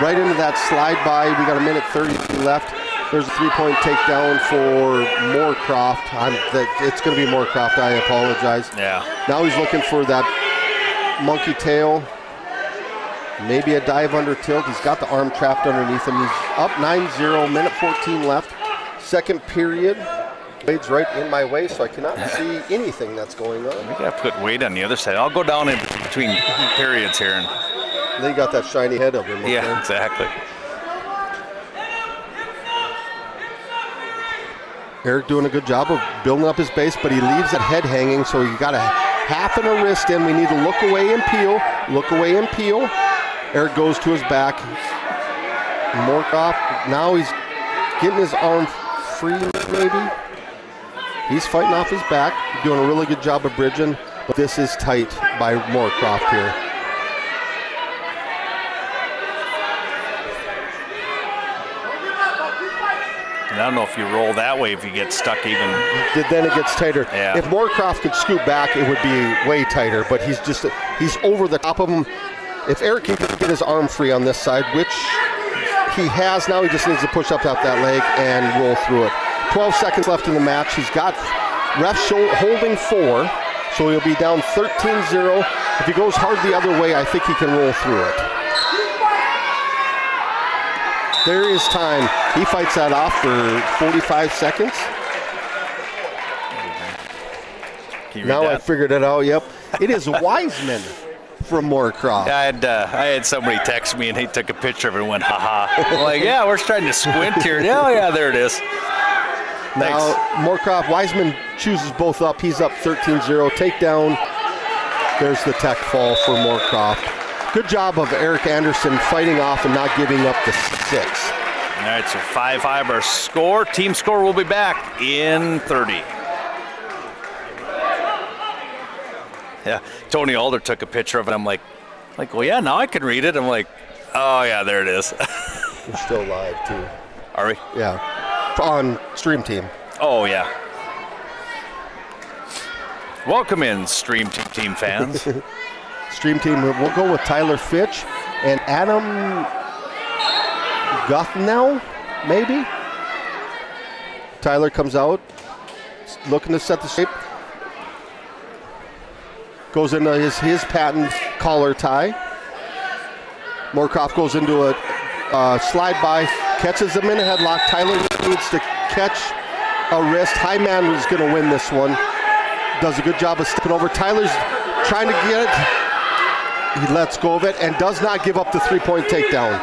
Right into that slide by. We got a minute 30 left. There's a 3-point takedown for Moorcroft. It's going to be Moorcroft. I apologize. Yeah. Now he's looking for that monkey tail. Maybe a dive under tilt. He's got the arm trapped underneath him. He's up 9-0, minute 14 left. Second period. Wade's right in my way, so I cannot see anything that's going on. We got to put Wade on the other side. I'll go down in between periods here. And they got that shiny head of him. Yeah, exactly. Eric doing a good job of building up his base, but he leaves that head hanging, so you got a half and a wrist in. We need to look away and peel. Look away and peel. Eric goes to his back. Moorcroft, now he's getting his arm free, maybe. He's fighting off his back, doing a really good job of bridging, but this is tight by Moorcroft here. And I don't know if you roll that way if you get stuck even. Then it gets tighter. Yeah. If Moorcroft could scoot back, it would be way tighter, but he's over the top of him. If Eric can get his arm free on this side, which he has now, he just needs to push up that leg and roll through it. 12 seconds left in the match. He's got refs holding 4, so he'll be down 13-0. If he goes hard the other way, I think he can roll through it. There is time. He fights that off for 45 seconds. Now I figured it out, yep. It is Wiseman from Moorcroft. I had somebody text me and he took a picture of it and went, haha. I'm like, yeah, we're trying to squint here. Oh, yeah, there it is. Now, Moorcroft, Wiseman chooses both up. He's up 13-0. Takedown. There's the tech fall for Moorcroft. Good job of Eric Anderson fighting off and not giving up the 6. All right, so 5-5 our score. Team score will be back in 30. Yeah, Tony Alder took a picture of it. I'm like, well, yeah, now I can read it. I'm like, oh, yeah, there it is. We're still live, too. Are we? Yeah. On Stream Team. Oh, yeah. Welcome in, Stream Team fans. Stream Team, we'll go with Tyler Fitch and Adam Guthnell, maybe? Tyler comes out, looking to set the shape. Goes into his patent collar tie. Moorcroft goes into a slide by, catches him in a headlock. Tyler needs to catch a wrist. High man is going to win this one. Does a good job of stepping over. Tyler's trying to get it. He lets go of it and does not give up the 3-point takedown.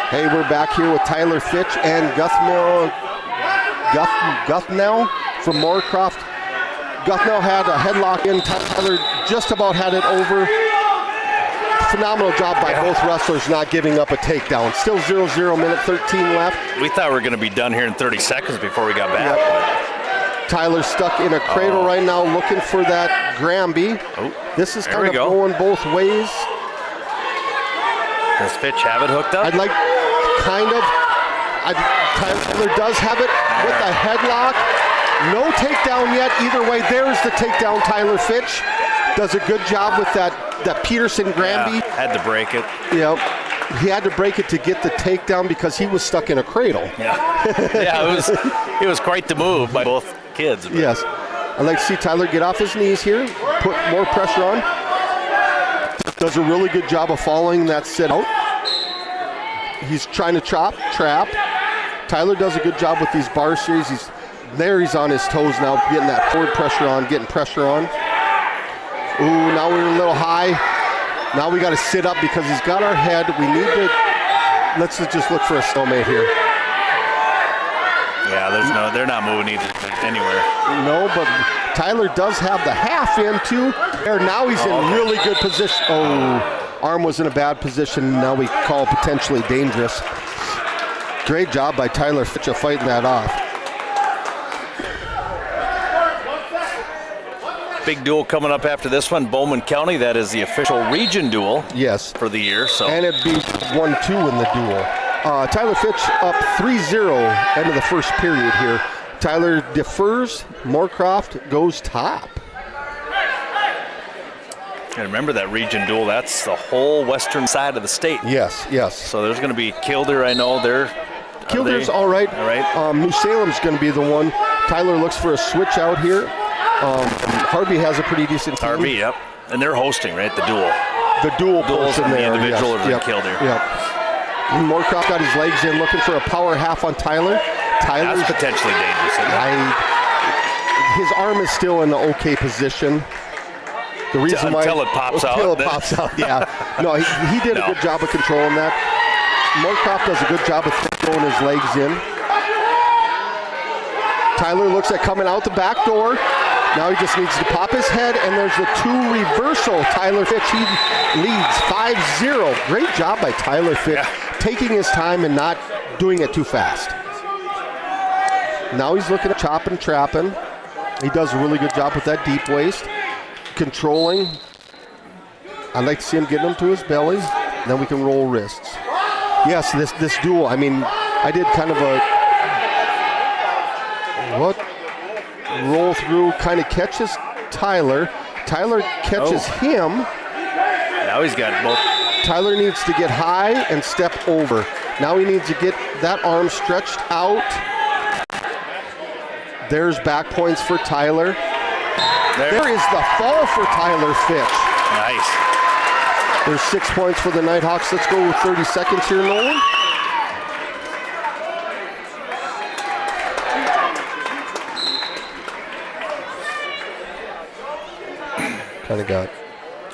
Hey, we're back here with Tyler Fitch and Guthnell from Moorcroft. Guthnell had a headlock in. Tyler just about had it over. Phenomenal job by both wrestlers not giving up a takedown. Still 0-0, minute 13 left. We thought we were going to be done here in 30 seconds before we got back. Yep. Tyler's stuck in a cradle right now looking for that Granby. This is kind of going both ways. Does Fitch have it hooked up? I'd like, kind of. Tyler does have it with a headlock. No takedown yet. Either way, there's the takedown. Tyler Fitch does a good job with that Peterson Granby. Yeah, had to break it. Yep. He had to break it to get the takedown because he was stuck in a cradle. Yeah, it was quite the move by both kids. But. Yes. I'd like to see Tyler get off his knees here, put more pressure on. Does a really good job of following that sit out. He's trying to trap. Tyler does a good job with these bar series. He's on his toes now, getting that forward pressure on, getting pressure on. Ooh, now we're a little high. Now we got to sit up because he's got our head. We need to, let's just look for a stalemate here. Yeah, they're not moving anywhere. No, but Tyler does have the half in too. There, now he's in really good position. Oh, arm was in a bad position. Now we call potentially dangerous. Great job by Tyler Fitch of fighting that off. Big duel coming up after this one. Bowman County, that is the official region duel. Yes. For the year. So. And it'd be 1-2 in the duel. Tyler Fitch up 3-0 end of the first period here. Tyler defers, Moorcroft goes top. And remember that region duel, that's the whole western side of the state. Yes, yes. So there's going to be Kildare, I know. Kildare's all right. All right. New Salem's going to be the one. Tyler looks for a switch out here. Harvey has a pretty decent team. Harvey, yep. And they're hosting, right, the duel. The duel duels portion and the there, individual yes. are in Kildare. Yep. Moorcroft got his legs in, looking for a power half on Tyler. Tyler's that's potentially dangerous, isn't it? His arm is still in the okay position. The reason why until it pops out. Until it pops out, yeah. No, he did a good job of controlling that. Moorcroft does a good job of throwing his legs in. Tyler looks at coming out the back door. Now he just needs to pop his head, and there's the 2 reversal. Tyler Fitch, he leads 5-0. Great job by Tyler Fitch, taking his time and not doing it too fast. Now he's looking at chopping, trapping. He does a really good job with that deep waist. Controlling. I'd like to see him getting him to his belly. Then we can roll wrists. Yes, this duel, I mean, I did kind of roll through, kind of catches Tyler. Tyler catches him. Now he's got both. Tyler needs to get high and step over. Now he needs to get that arm stretched out. There's back points for Tyler. There is the fall for Tyler Fitch. Nice. There's 6 points for the Nighthawks. Let's go with 30 seconds here, Nolan. Kind of got.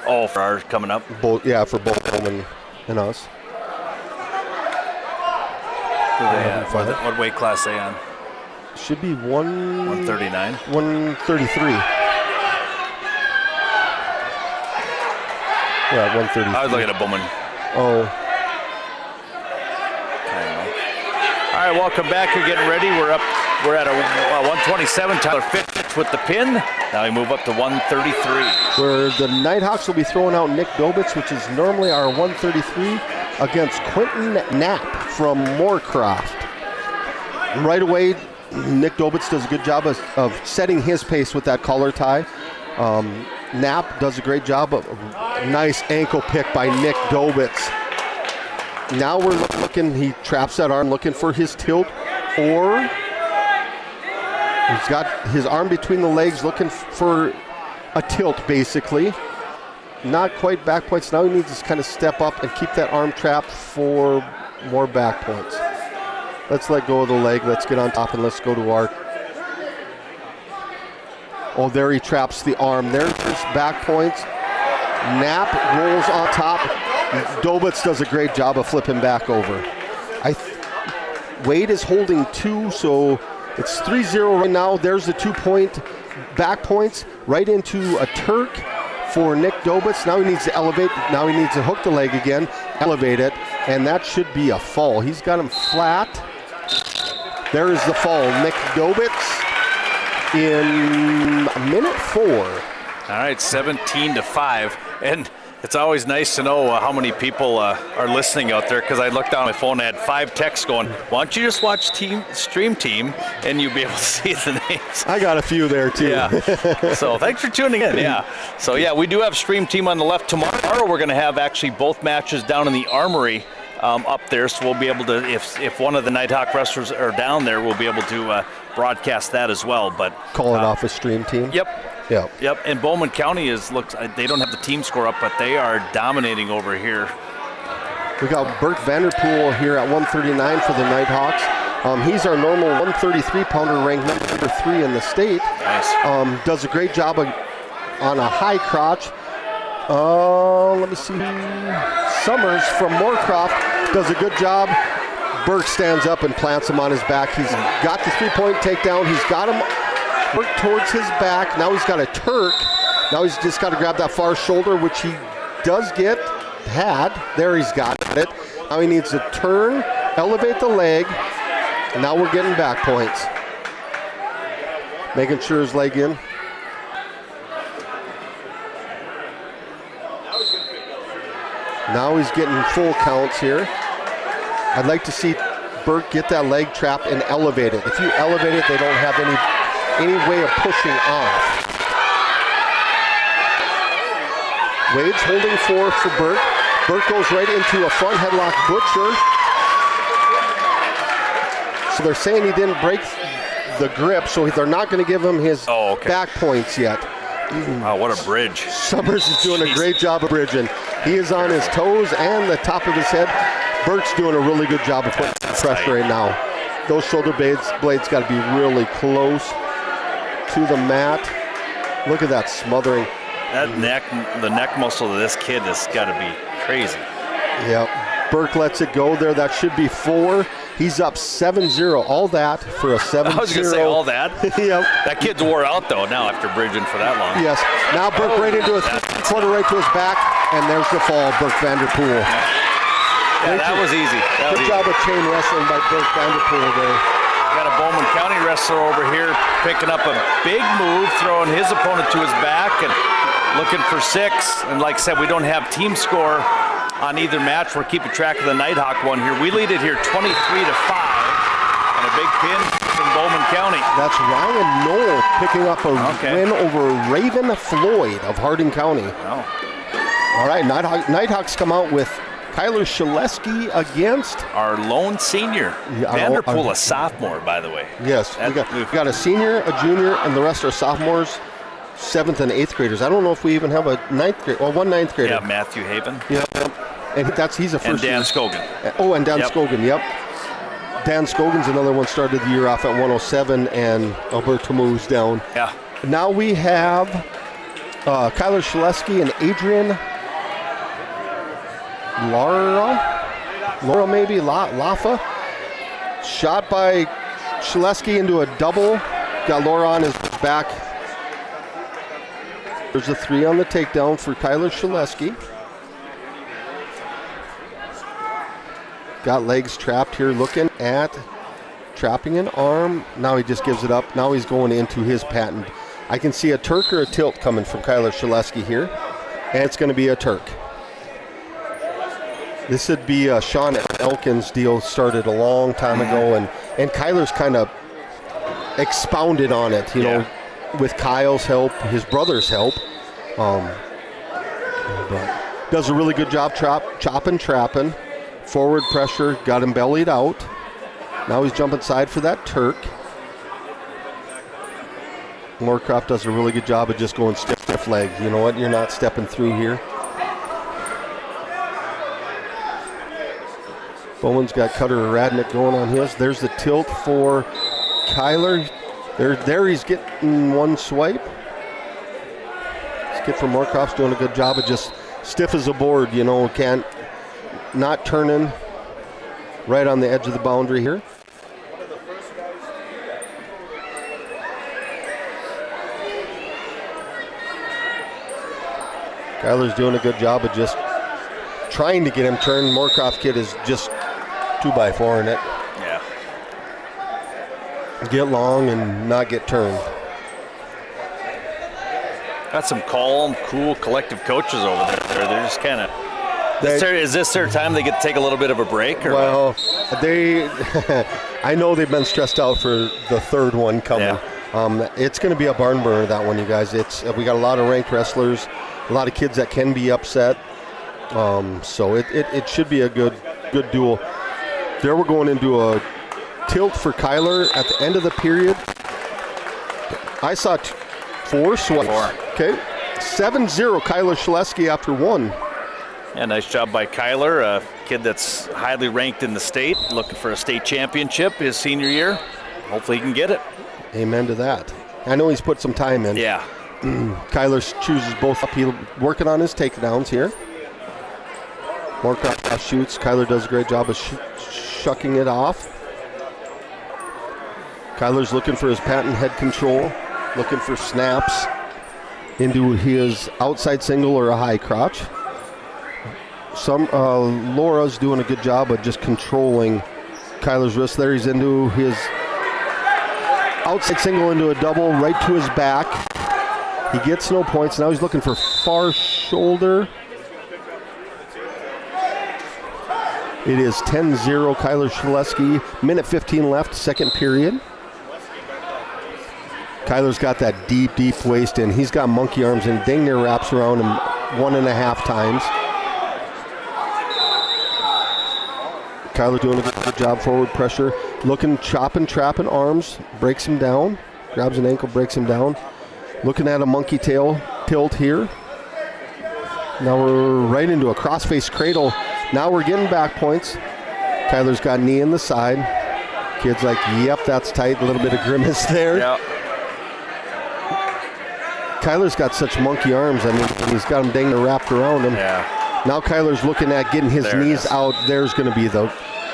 Oh, for ours coming up? Both, yeah, for both Bowman and us. What weight class are they on? Should be 139. 133. Yeah, 133. I was looking at Bowman. Oh. All right, welcome back. You're getting ready. We're at a 127. Tyler Fitch with the pin. Now we move up to 133. Where the Nighthawks will be throwing out Nick Dobitz, which is normally our 133, against Quentin Knapp from Moorcroft. Right away, Nick Dobitz does a good job of setting his pace with that collar tie. Knapp does a great job of a nice ankle pick by Nick Dobitz. Now we're looking, he traps that arm looking for his tilt, or he's got his arm between the legs looking for a tilt, basically. Not quite back points. Now he needs to kind of step up and keep that arm trapped for more back points. Let's let go of the leg. Let's get on top and let's go to our... Oh, there he traps the arm. There's his back points. Knapp rolls on top. Dobitz does a great job of flipping back over. Wade is holding 2, so it's 3-0 right now. There's the 2-point back points right into a Turk for Nick Dobitz. Now he needs to elevate. Now he needs to hook the leg again, elevate it, and that should be a fall. He's got him flat. There is the fall. Nick Dobitz in minute 4. All right, 17-5. And it's always nice to know how many people are listening out there, because I looked down my phone and I had 5 texts going, why don't you just watch Stream Team and you'll be able to see the names. I got a few there too. Yeah. So thanks for tuning in. Yeah. So yeah, we do have Stream Team on the left. Tomorrow we're going to have actually both matches down in the Armory up there, so we'll be able to, if one of the Nighthawk wrestlers are down there, we'll be able to broadcast that as well. But calling off a Stream Team. Yep. Yep. And Bowman County they don't have the team score up, but they are dominating over here. We got Bert Vanderpool here at 139 for the Nighthawks. He's our normal 133-pounder, ranked number 3 in the state. Nice. Does a great job on a high crotch. Let me see. Summers from Moorcroft does a good job. Burke stands up and plants him on his back. He's got the three-point takedown. He's got him work towards his back. Now he's got a Turk. Now he's just got to grab that far shoulder, which he does get. There he's got it. Now he needs to turn, elevate the leg. And now we're getting back points. Making sure his leg in. Now he's getting full counts here. I'd like to see Burke get that leg trap and elevate it. If you elevate it, they don't have any way of pushing off. Wade's holding four for Burke. Burke goes right into a front headlock butcher. So they're saying he didn't break the grip, so they're not going to give him his back points yet. Wow, what a bridge. Summers is doing a great job of bridging. He is on his toes and the top of his head. Burke's doing a really good job of putting pressure right now. Those shoulder blades got to be really close to the mat. Look at that smothering. That the neck muscle of this kid has got to be crazy. Yep. Burke lets it go there. That should be 4. He's up 7-0. All that for a 7-0. I was going to say all that. Yep. That kid's wore out, though, now after bridging for that long. Yes. Now Burke right into his quarter right to his back, and there's the fall, Burke Vanderpool. Yeah, that was easy. Good job of chain wrestling by Burke Vanderpool there. Got a Bowman County wrestler over here picking up a big move, throwing his opponent to his back and looking for 6. And like I said, we don't have team score on either match. We're keeping track of the Nighthawk one here. We lead it here 23-5, and a big pin from Bowman County. That's Ryan Knoll picking up a win over Raven Floyd of Harding County. Oh. All right, Nighthawks come out with Kyler Shaleski against our lone senior. Vanderpool, a sophomore, by the way. Yes, we got a senior, a junior, and the rest are sophomores, 7th and 8th graders. I don't know if we even have a 9th grader, or one 9th grader. Yeah, Matthew Haven. Yeah, and he's a first. And Dan year. Scogan. Oh, and Dan Scogan, yep. Dan Scogan's another one, started the year off at 107, and Alberto moves down. Yeah. Now we have Kyler Shaleski and Adrian Laura maybe, Lafa. Shot by Shaleski into a double. Got Laura on his back. There's a 3 on the takedown for Kyler Shaleski. Got legs trapped here, looking at trapping an arm. Now he just gives it up. Now he's going into his patent. I can see a Turk or a tilt coming from Kyler Shaleski here. And it's going to be a Turk. This would be Sean Elkins' deal, started a long time ago, and Kyler's kind of expounded on it, you know, with Kyle's help, his brother's help. But does a really good job chopping, trapping. Forward pressure, got him bellied out. Now he's jumping side for that Turk. Moorcroft does a really good job of just going stiff leg. You know what? You're not stepping through here. Bowman's got Cutter Radnick going on his. There's the tilt for Kyler. There he's getting one swipe. This kid from Moorcroft's doing a good job of just stiff as a board, you know, not turning right on the edge of the boundary here. Kyler's doing a good job of just trying to get him turned. Moorcroft kid is just 2x4 in it. Yeah. Get long and not get turned. Got some calm, cool, collective coaches over there. They're just kind of. Is this their time they get to take a little bit of a break? Or well, I know they've been stressed out for the 3rd one coming. Yeah. It's going to be a barn burner, that one, you guys. We got a lot of ranked wrestlers, a lot of kids that can be upset. So it should be a good duel. There we're going into a tilt for Kyler at the end of the period. I saw 4 swipes. 4. Okay. 7-0 Kyler Shaleski after 1. Yeah, nice job by Kyler, a kid that's highly ranked in the state, looking for a state championship his senior year. Hopefully he can get it. Amen to that. I know he's put some time in. Yeah. Kyler chooses both up. He's working on his takedowns here. Moorcroft shoots. Kyler does a great job of shucking it off. Kyler's looking for his patent head control, looking for snaps into his outside single or a high crotch. Laura's doing a good job of just controlling Kyler's wrist there. He's into his outside single into a double right to his back. He gets no points. Now he's looking for far shoulder. It is 10-0 Kyler Shaleski. Minute 15 left, second period. Kyler's got that deep waist in. He's got monkey arms and dang near wraps around him 1.5 times. Kyler doing a good job, forward pressure. Looking, chopping, trapping arms, breaks him down. Grabs an ankle, breaks him down. Looking at a monkey tail tilt here. Now we're right into a cross-face cradle. Now we're getting back points. Kyler's got knee in the side. Kid's like, yep, that's tight. A little bit of grimace there. Yeah. Kyler's got such monkey arms. I mean, he's got them dang near wrapped around him. Yeah. Now Kyler's looking at getting his knees out. There's going to be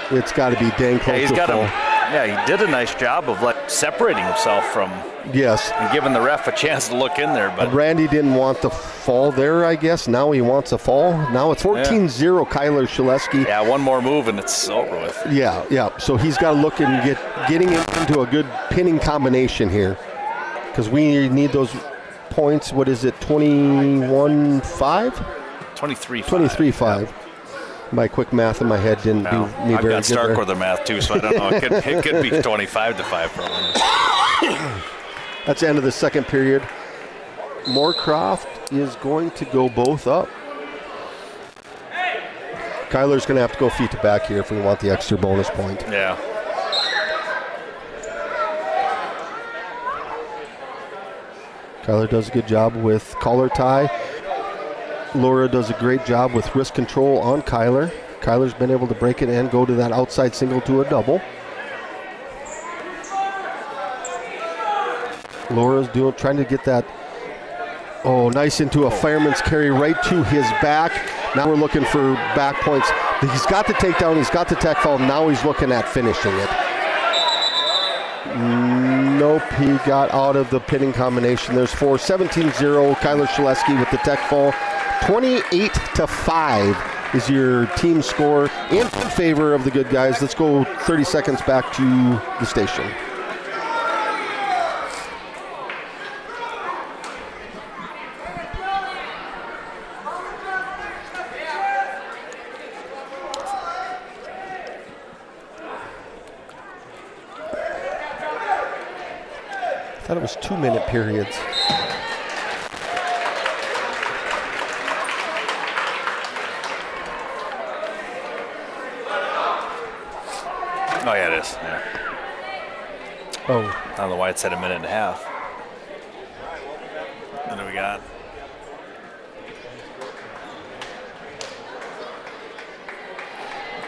it's got to be dang close he's to got full. he did a nice job of separating himself from. Yes. And giving the ref a chance to look in there. But Randy didn't want the fall there, I guess. Now he wants a fall. Now it's 14-0 Kyler Shaleski. Yeah, one more move and it's over with. Yeah. So he's got to look and getting into a good pinning combination here. Because we need those points. What is it, 21-5? 23-5. 23-5. My quick math in my head didn't do me I've very got good there. Starkweather math too, so I don't know. It could be 25-5 probably. That's the end of the second period. Moorcroft is going to go both up. Kyler's going to have to go feet to back here if we want the extra bonus point. Yeah. Kyler does a good job with collar tie. Laura does a great job with wrist control on Kyler. Kyler's been able to break it and go to that outside single to a double. Laura's trying to get that, nice into a fireman's carry right to his back. Now we're looking for back points. He's got the takedown, he's got the tech fall. Now he's looking at finishing it. Nope, he got out of the pinning combination. There's 17-0 Kyler Shaleski with the tech fall. 28-5 is your team score in favor of the good guys. Let's go 30 seconds back to the station. I thought it was 2-minute periods. Oh, yeah, it is. Yeah. Oh. I don't know why it said 1.5 minutes. What do we got?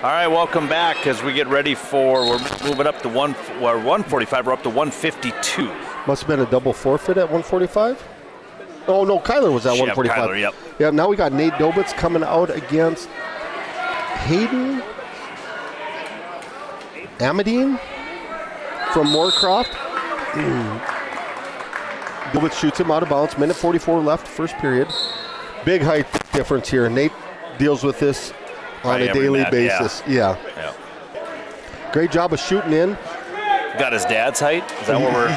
All right, welcome back as we get ready we're moving up to 145. We're up to 152. Must have been a double forfeit at 145. Oh, no, Kyler was at 145. Kyler, yep. Yeah, now we got Nate Dobitz coming out against Hayden Amadine from Moorcroft. Dobitz shoots him out of bounds. Minute 44 left, first period. Big height difference here. Nate deals with this on a daily basis. Yeah. Great job of shooting in. Got his dad's height? Is that what we're...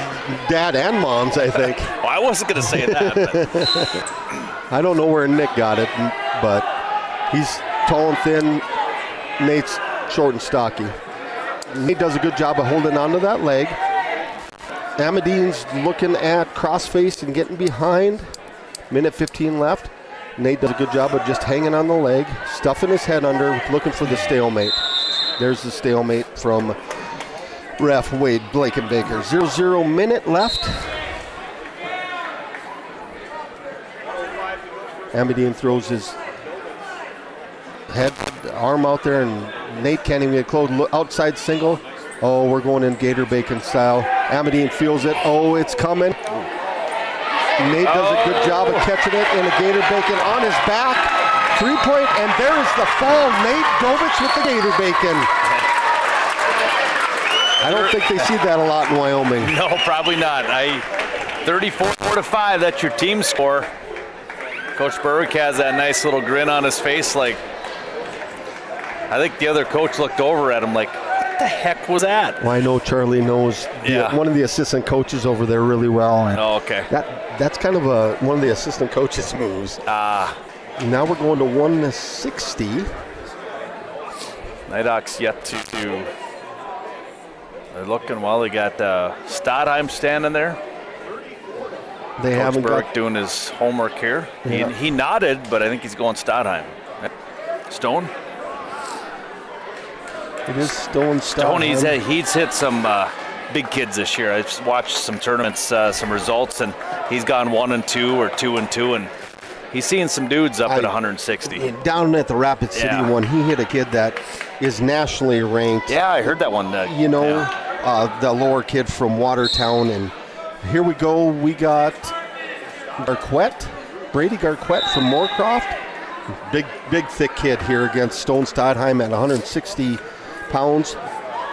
Dad and mom's, I think. Well, I wasn't going to say that. But... I don't know where Nick got it, but he's tall and thin. Nate's short and stocky. Nate does a good job of holding onto that leg. Amadine's looking at crossface and getting behind. Minute 15 left. Nate does a good job of just hanging on the leg, stuffing his head under, looking for the stalemate. There's the stalemate from ref Wade Blakenbaker. 0-0 minute left. Amadine throws his arm out there, and Nate can't even get close. Outside single. Oh, we're going in Gator Bacon style. Amadine feels it. Oh, it's coming. Nate does a good job of catching it, and a Gator Bacon on his back. 3-point, and there is the fall. Nate Govich with the Gator Bacon. I don't think they see that a lot in Wyoming. No, probably not. 34-5, that's your team score. Coach Berwick has that nice little grin on his face, like, I think the other coach looked over at him like, what the heck was that? Well, I know Charlie knows one of the assistant coaches over there really well. And okay. That's kind of one of the assistant coaches' moves. Now we're going to 160. Nighthawks yet to. They're looking well. They got Stadheim standing there. They haven't Berwick doing his homework here. Yeah. He nodded, but I think he's going Stadheim. Stone. It is Stone. He's hit some big kids this year. I've watched some tournaments, some results, and he's gone 1-2 or 2-2, and he's seeing some dudes up at 160. Down at the Rapid City one, he hit a kid that is nationally ranked. Yeah, I heard that one. The lower kid from Watertown, and here we go. We got Brady Garquette from Moorcroft. Big, thick kid here against Stone Stadheim at 160 pounds.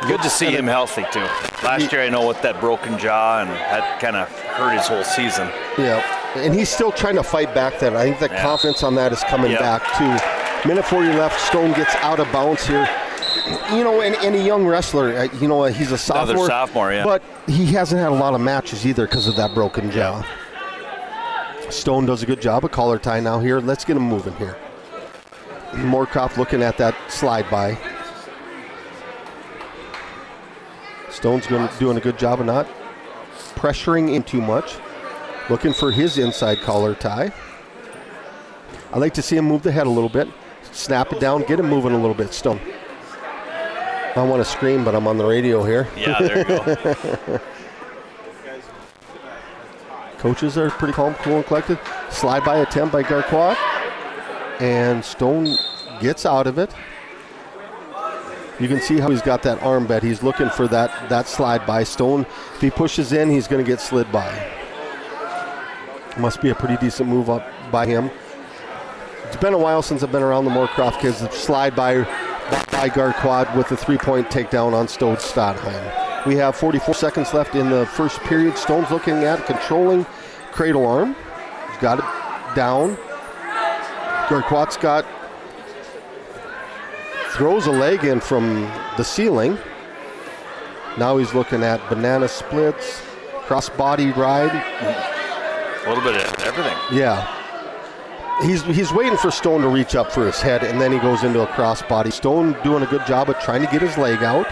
Good to see him healthy, too. Last year, I know, with that broken jaw, and that kind of hurt his whole season. Yeah, and he's still trying to fight back that. I think the confidence on that is coming back, too. Minute 40 left. Stone gets out of bounds here. And a young wrestler, he's a sophomore. Another sophomore, yeah. But he hasn't had a lot of matches either because of that broken jaw. Stone does a good job of collar tie now here. Let's get him moving here. Moorcroft looking at that slide by. Stone's doing a good job of not pressuring in too much. Looking for his inside collar tie. I like to see him move the head a little bit. Snap it down, get him moving a little bit, Stone. I want to scream, but I'm on the radio here. Yeah, there you go. Coaches are pretty calm, cool, and collected. Slide by attempt by Garquat. And Stone gets out of it. You can see how he's got that arm bet. He's looking for that slide by. Stone, if he pushes in, he's going to get slid by. Must be a pretty decent move up by him. It's been a while since I've been around the Moorcroft kids. Slide by Garquad with the 3-point takedown on Stone Stadheim. We have 44 seconds left in the first period. Stone's looking at controlling cradle arm. He's got it down. Garquat's throws a leg in from the ceiling. Now he's looking at banana splits, cross-body ride. A little bit of everything. Yeah. He's waiting for Stone to reach up for his head, and then he goes into a cross-body. Stone doing a good job of trying to get his leg out,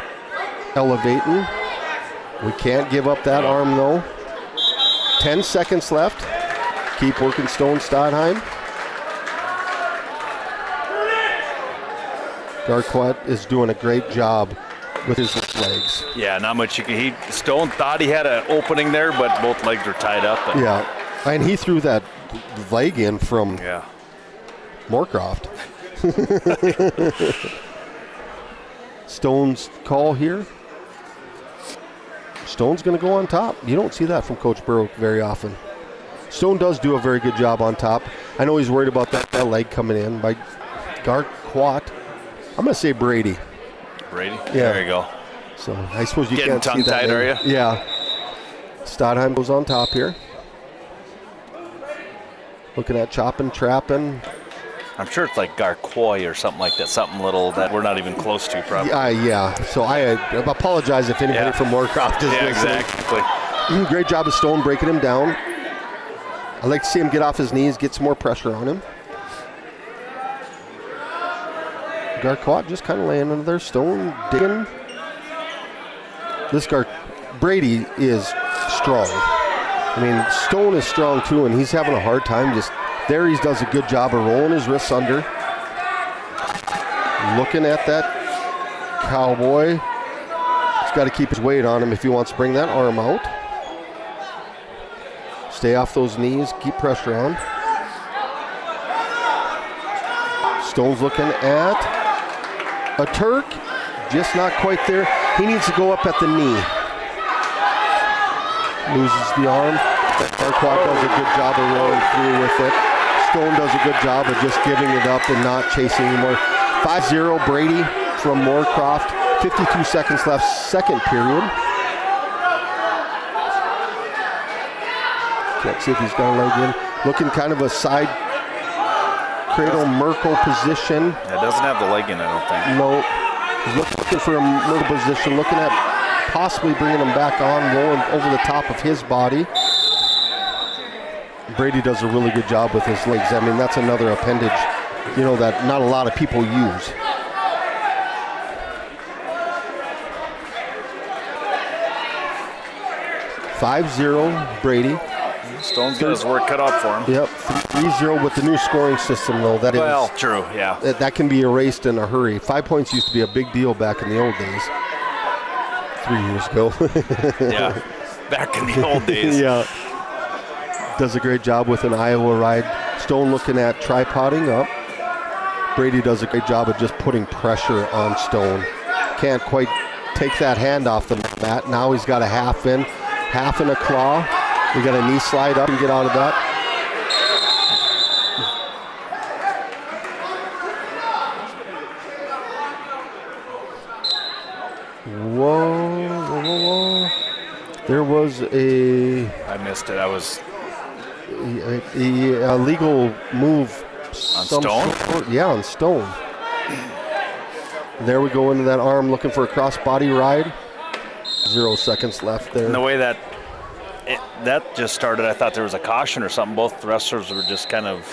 elevating. We can't give up that arm, though. 10 seconds left. Keep working Stone Stadheim. Garquette is doing a great job with his legs. Yeah, not much. Stone thought he had an opening there, but both legs were tied up. Yeah, and he threw that leg in from Moorcroft. Stone's call here. Stone's going to go on top. You don't see that from Coach Berwick very often. Stone does do a very good job on top. I know he's worried about that leg coming in by Garquat. I'm going to say Brady. Brady? Yeah. There you go. So I suppose you Getting can't see that. tongue-tied, are you? Yeah. Stadheim goes on top here. Looking at chopping, trapping. I'm sure it's like Garquoy or something like that, something little that we're not even close to probably. Yeah. So I apologize if anybody from Moorcroft is listening. Exactly. Great job of Stone breaking him down. I'd like to see him get off his knees, get some more pressure on him. Garquat just kind of laying under there. Stone digging. Brady is strong. I mean, Stone is strong too, and he's having a hard time just there. He does a good job of rolling his wrists under. Looking at that cowboy. He's got to keep his weight on him if he wants to bring that arm out. Stay off those knees, keep pressure on. Stone's looking at a Turk, just not quite there. He needs to go up at the knee. Loses the arm. Marquardt does a good job of rolling through with it. Stone does a good job of just giving it up and not chasing anymore. 5-0 Brady from Moorcroft. 52 seconds left, second period. Can't see if he's got a leg in. Looking kind of a side cradle Merkle position. It doesn't have the leg in, I don't think. No. He's looking for a Merkle position, looking at possibly bringing him back on, rolling over the top of his body. Brady does a really good job with his legs. I mean, that's another appendage, that not a lot of people use. (5-0) Brady. Stone's got his work cut out for him. Yep, 3-0 with the new scoring system, though. Well, true, yeah. That can be erased in a hurry. 5 points used to be a big deal back in the old days. 3 years ago. Yeah, back in the old days. Yeah. Does a great job with an Iowa ride. Stone looking at tripoding up. Brady does a great job of just putting pressure on Stone. Can't quite take that hand off the mat. Now he's got a half in a claw. We got a knee slide up and get out of that. Whoa. There was I missed it. I was... a legal move. On Stone? On Stone. There we go into that arm looking for a cross-body ride. 0 seconds left there. And the way that just started, I thought there was a caution or something. Both wrestlers were just kind of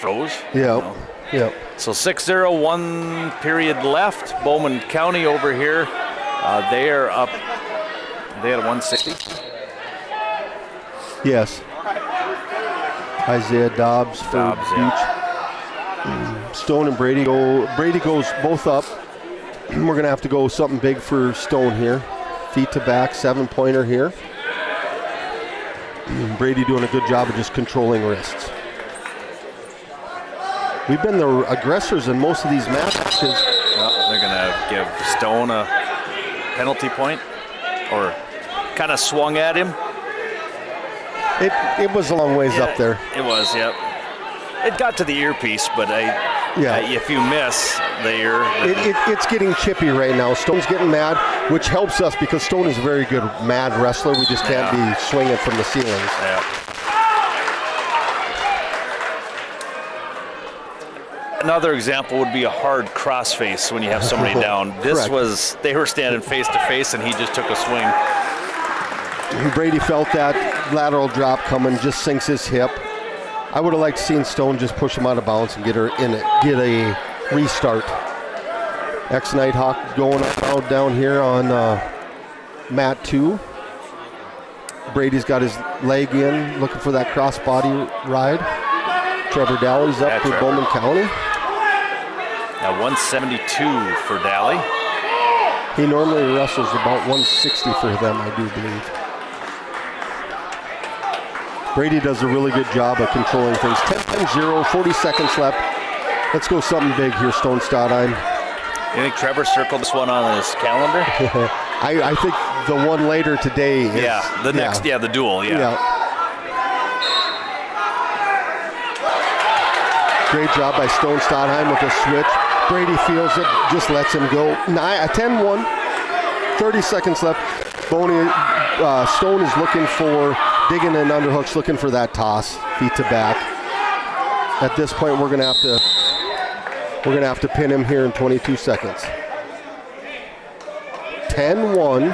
froze. Yeah. Yep. So 6-0, 1 period left. Bowman County over here. They are up. They had a 160. Yes. Isaiah Dobbs for Beach. Yeah. Stone and Brady go. Brady goes both up. We're going to have to go something big for Stone here. Feet to back, 7-pointer here. Brady doing a good job of just controlling wrists. We've been the aggressors in most of these matches. Well, they're going to give Stone a penalty point, or kind of swung at him. It was a long ways up there. It was, yep. It got to the earpiece, but if you miss the ear... It's getting chippy right now. Stone's getting mad, which helps us because Stone is a very good mad wrestler. We just can't be swinging from the ceilings. Yeah. Another example would be a hard crossface when you have somebody down. This was, they were standing face to face and he just took a swing. Brady felt that lateral drop coming, just sinks his hip. I would have liked to seen Stone just push him out of bounds and get her in it, get a restart. Ex-Nighthawk going out down here on mat 2. Brady's got his leg in, looking for that crossbody ride. Trevor Daly's up for Bowman County. Now 172 for Daly. He normally wrestles about 160 for them, I do believe. Brady does a really good job of controlling things. 10-0, 40 seconds left. Let's go something big here, Stone Stadheim. You think Trevor circled this one on his calendar? I think the one later today is... the duel, Great job by Stone Stadheim with a switch. Brady feels it, just lets him go. 10-1, 30 seconds left. Stone is looking for, digging in underhooks, looking for that toss, feet to back. At this point, we're gonna have to pin him here in 22 seconds. 10-1,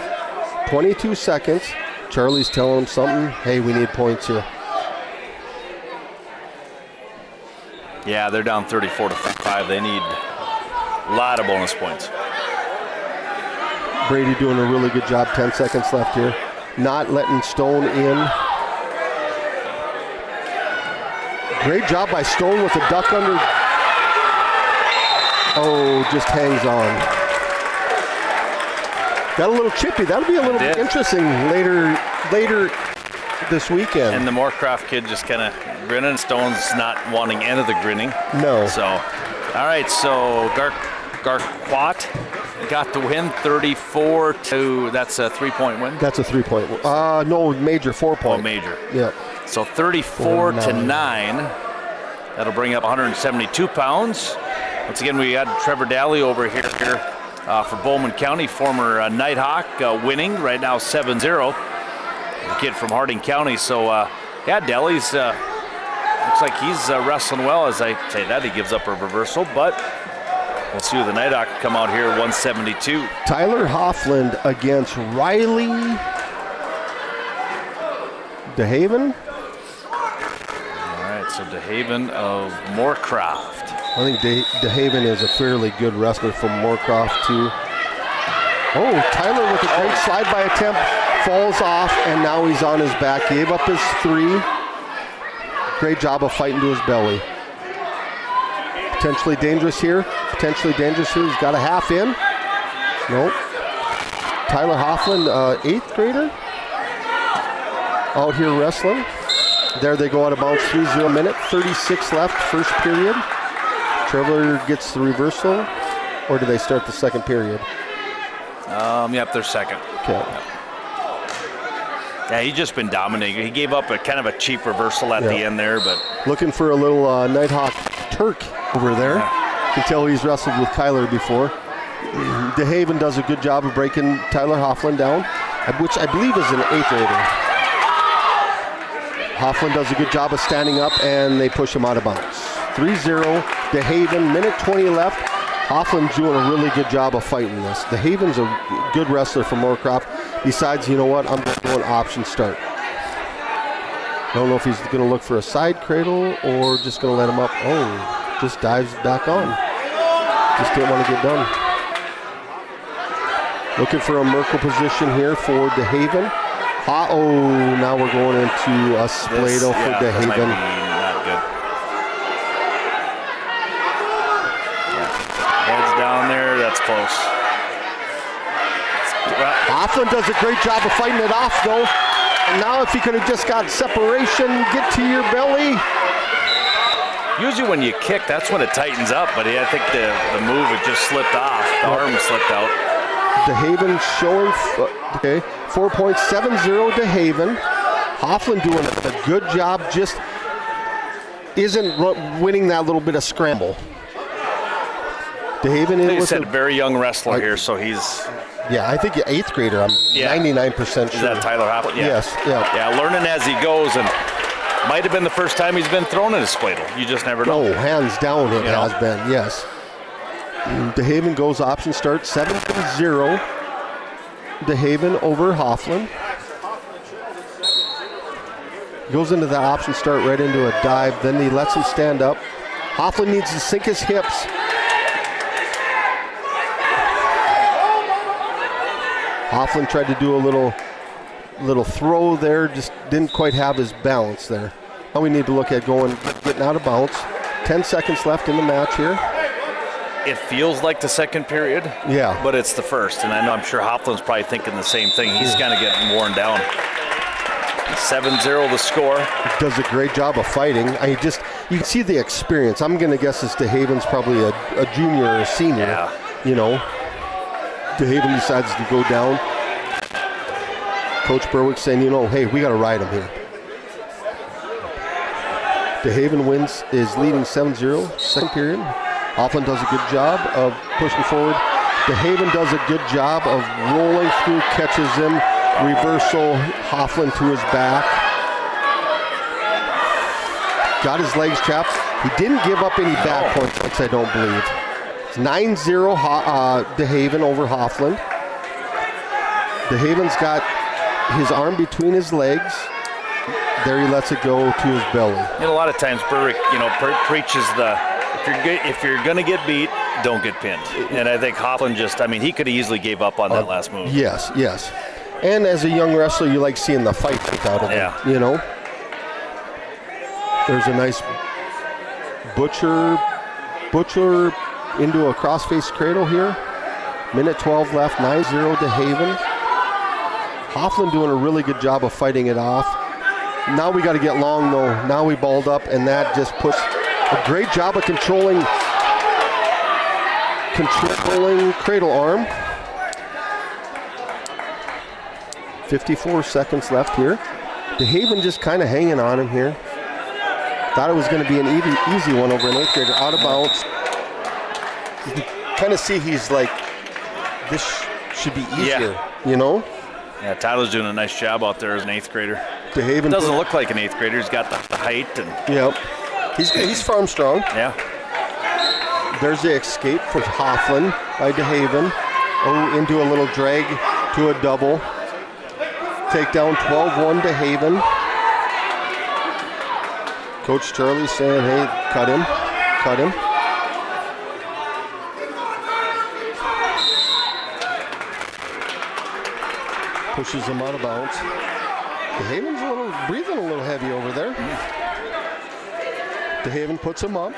22 seconds. Charlie's telling him something. Hey, we need points here. Yeah, they're down 34-5. They need a lot of bonus points. Brady doing a really good job. 10 seconds left here. Not letting Stone in. Great job by Stone with a duck under. Oh, just hangs on. Got a little chippy. That'll be a little bit interesting later this weekend. And the Moorcroft kid just kind of grinning. Stone's not wanting any of the grinning. No. So, all right, so Garquat got the win 34-2. That's a 3-point win? That's a 3-point. No, major 4-point. Oh, major. Yeah. So 34-9. That'll bring up 172 pounds. Once again, we got Trevor Daly over here for Bowman County, former Nighthawk, winning right now 7-0. The kid from Harding County. So, Daly's looks like he's wrestling well. As I say that, he gives up a reversal, but we'll see who the Nighthawk come out here, 172. Tyler Hoffland against Riley DeHaven. All right, so DeHaven of Moorcroft. I think DeHaven is a fairly good wrestler from Moorcroft, too. Oh, Tyler with a great slide-by attempt, falls off, and now he's on his back. Gave up his 3. Great job of fighting to his belly. Potentially dangerous here. He's got a half in. Nope. Tyler Hoffland, 8th grader, out here wrestling. There they go out of bounds, 3-0 minute, 36 left, first period. Trevor gets the reversal, or do they start the second period? Yep, they're second. Okay. Yeah, he's just been dominating. He gave up a kind of a cheap reversal at the end there, but looking for a little Nighthawk Turk over there. You can tell he's wrestled with Kyler before. DeHaven does a good job of breaking Tyler Hoffland down, which I believe is an 8th grader. Hoffland does a good job of standing up, and they push him out of bounds. 3-0, DeHaven, minute 20 left. Hoffland's doing a really good job of fighting this. DeHaven's a good wrestler from Moorcroft. Besides, you know what, I'm just going option start. I don't know if he's going to look for a side cradle or just going to let him up. Oh, just dives back on. Just didn't want to get done. Looking for a Merkle position here for DeHaven. Now we're going into a Splato for DeHaven. Not good. Heads down there, that's close. Hoffland does a great job of fighting it off, though. And now if he could have just got separation, get to your belly. Usually when you kick, that's when it tightens up, but I think the move, it just slipped off. The arm slipped out. DeHaven showing, 4.70 DeHaven. Hoffland doing a good job, just isn't winning that little bit of scramble. DeHaven is. He said a very young wrestler here, so he's. Yeah, I think 8th grader. I'm 99% sure. Is that Tyler Hoffland? Yeah. Yes. Yeah, learning as he goes, and might have been the first time he's been thrown in a Splato. You just never know. Oh, hands down it has been, yes. DeHaven goes option start, 7-0. DeHaven over Hoffland. Goes into that option start right into a dive, then he lets him stand up. Hoffland needs to sink his hips. Hoffland tried to do a little throw there, just didn't quite have his balance there. Now we need to look at getting out of bounds. 10 seconds left in the match here. It feels like the second period. Yeah. But it's the first, and I'm sure Hoffland's probably thinking the same thing. He's kind of getting worn down. 7-0 the score. He does a great job of fighting. You can see the experience. I'm going to guess this DeHaven's probably a junior or a senior. Yeah. You know. DeHaven decides to go down. Coach Berwick saying, hey, we got to ride him here. DeHaven is leading 7-0, second period. Hoffland does a good job of pushing forward. DeHaven does a good job of rolling through, catches him, reversal, Hoffland to his back. Got his legs trapped. He didn't give up any back points, I don't believe. It's 9-0 DeHaven over Hoffland. DeHaven's got his arm between his legs. There he lets it go to his belly. And a lot of times Berwick, preaches if you're going to get beat, don't get pinned. And I think Hoffland he could have easily gave up on that last move. Yes. And as a young wrestler, you like seeing the fight out of him, There's a nice butcher into a crossface cradle here. Minute 12 left, 9-0 DeHaven. Hoffland doing a really good job of fighting it off. Now we got to get long, though. Now we balled up, and that just puts a great job of controlling controlling cradle arm. 54 seconds left here. DeHaven just kind of hanging on him here. Thought it was going to be an easy one over an 8th grader. Out of bounds. You can kind of see he's like, this should be easier, you know? Yeah, Tyler's doing a nice job out there as an 8th grader. DeHaven doesn't look like an 8th grader. He's got the height. And yep. He's farm strong. Yeah. There's the escape for Hoffman by DeHaven. Oh, into a little drag to a double. Takedown 12-1 DeHaven. Coach Charlie saying, hey, cut him. Pushes him out of bounds. DeHaven's breathing a little heavy over there. DeHaven puts him up.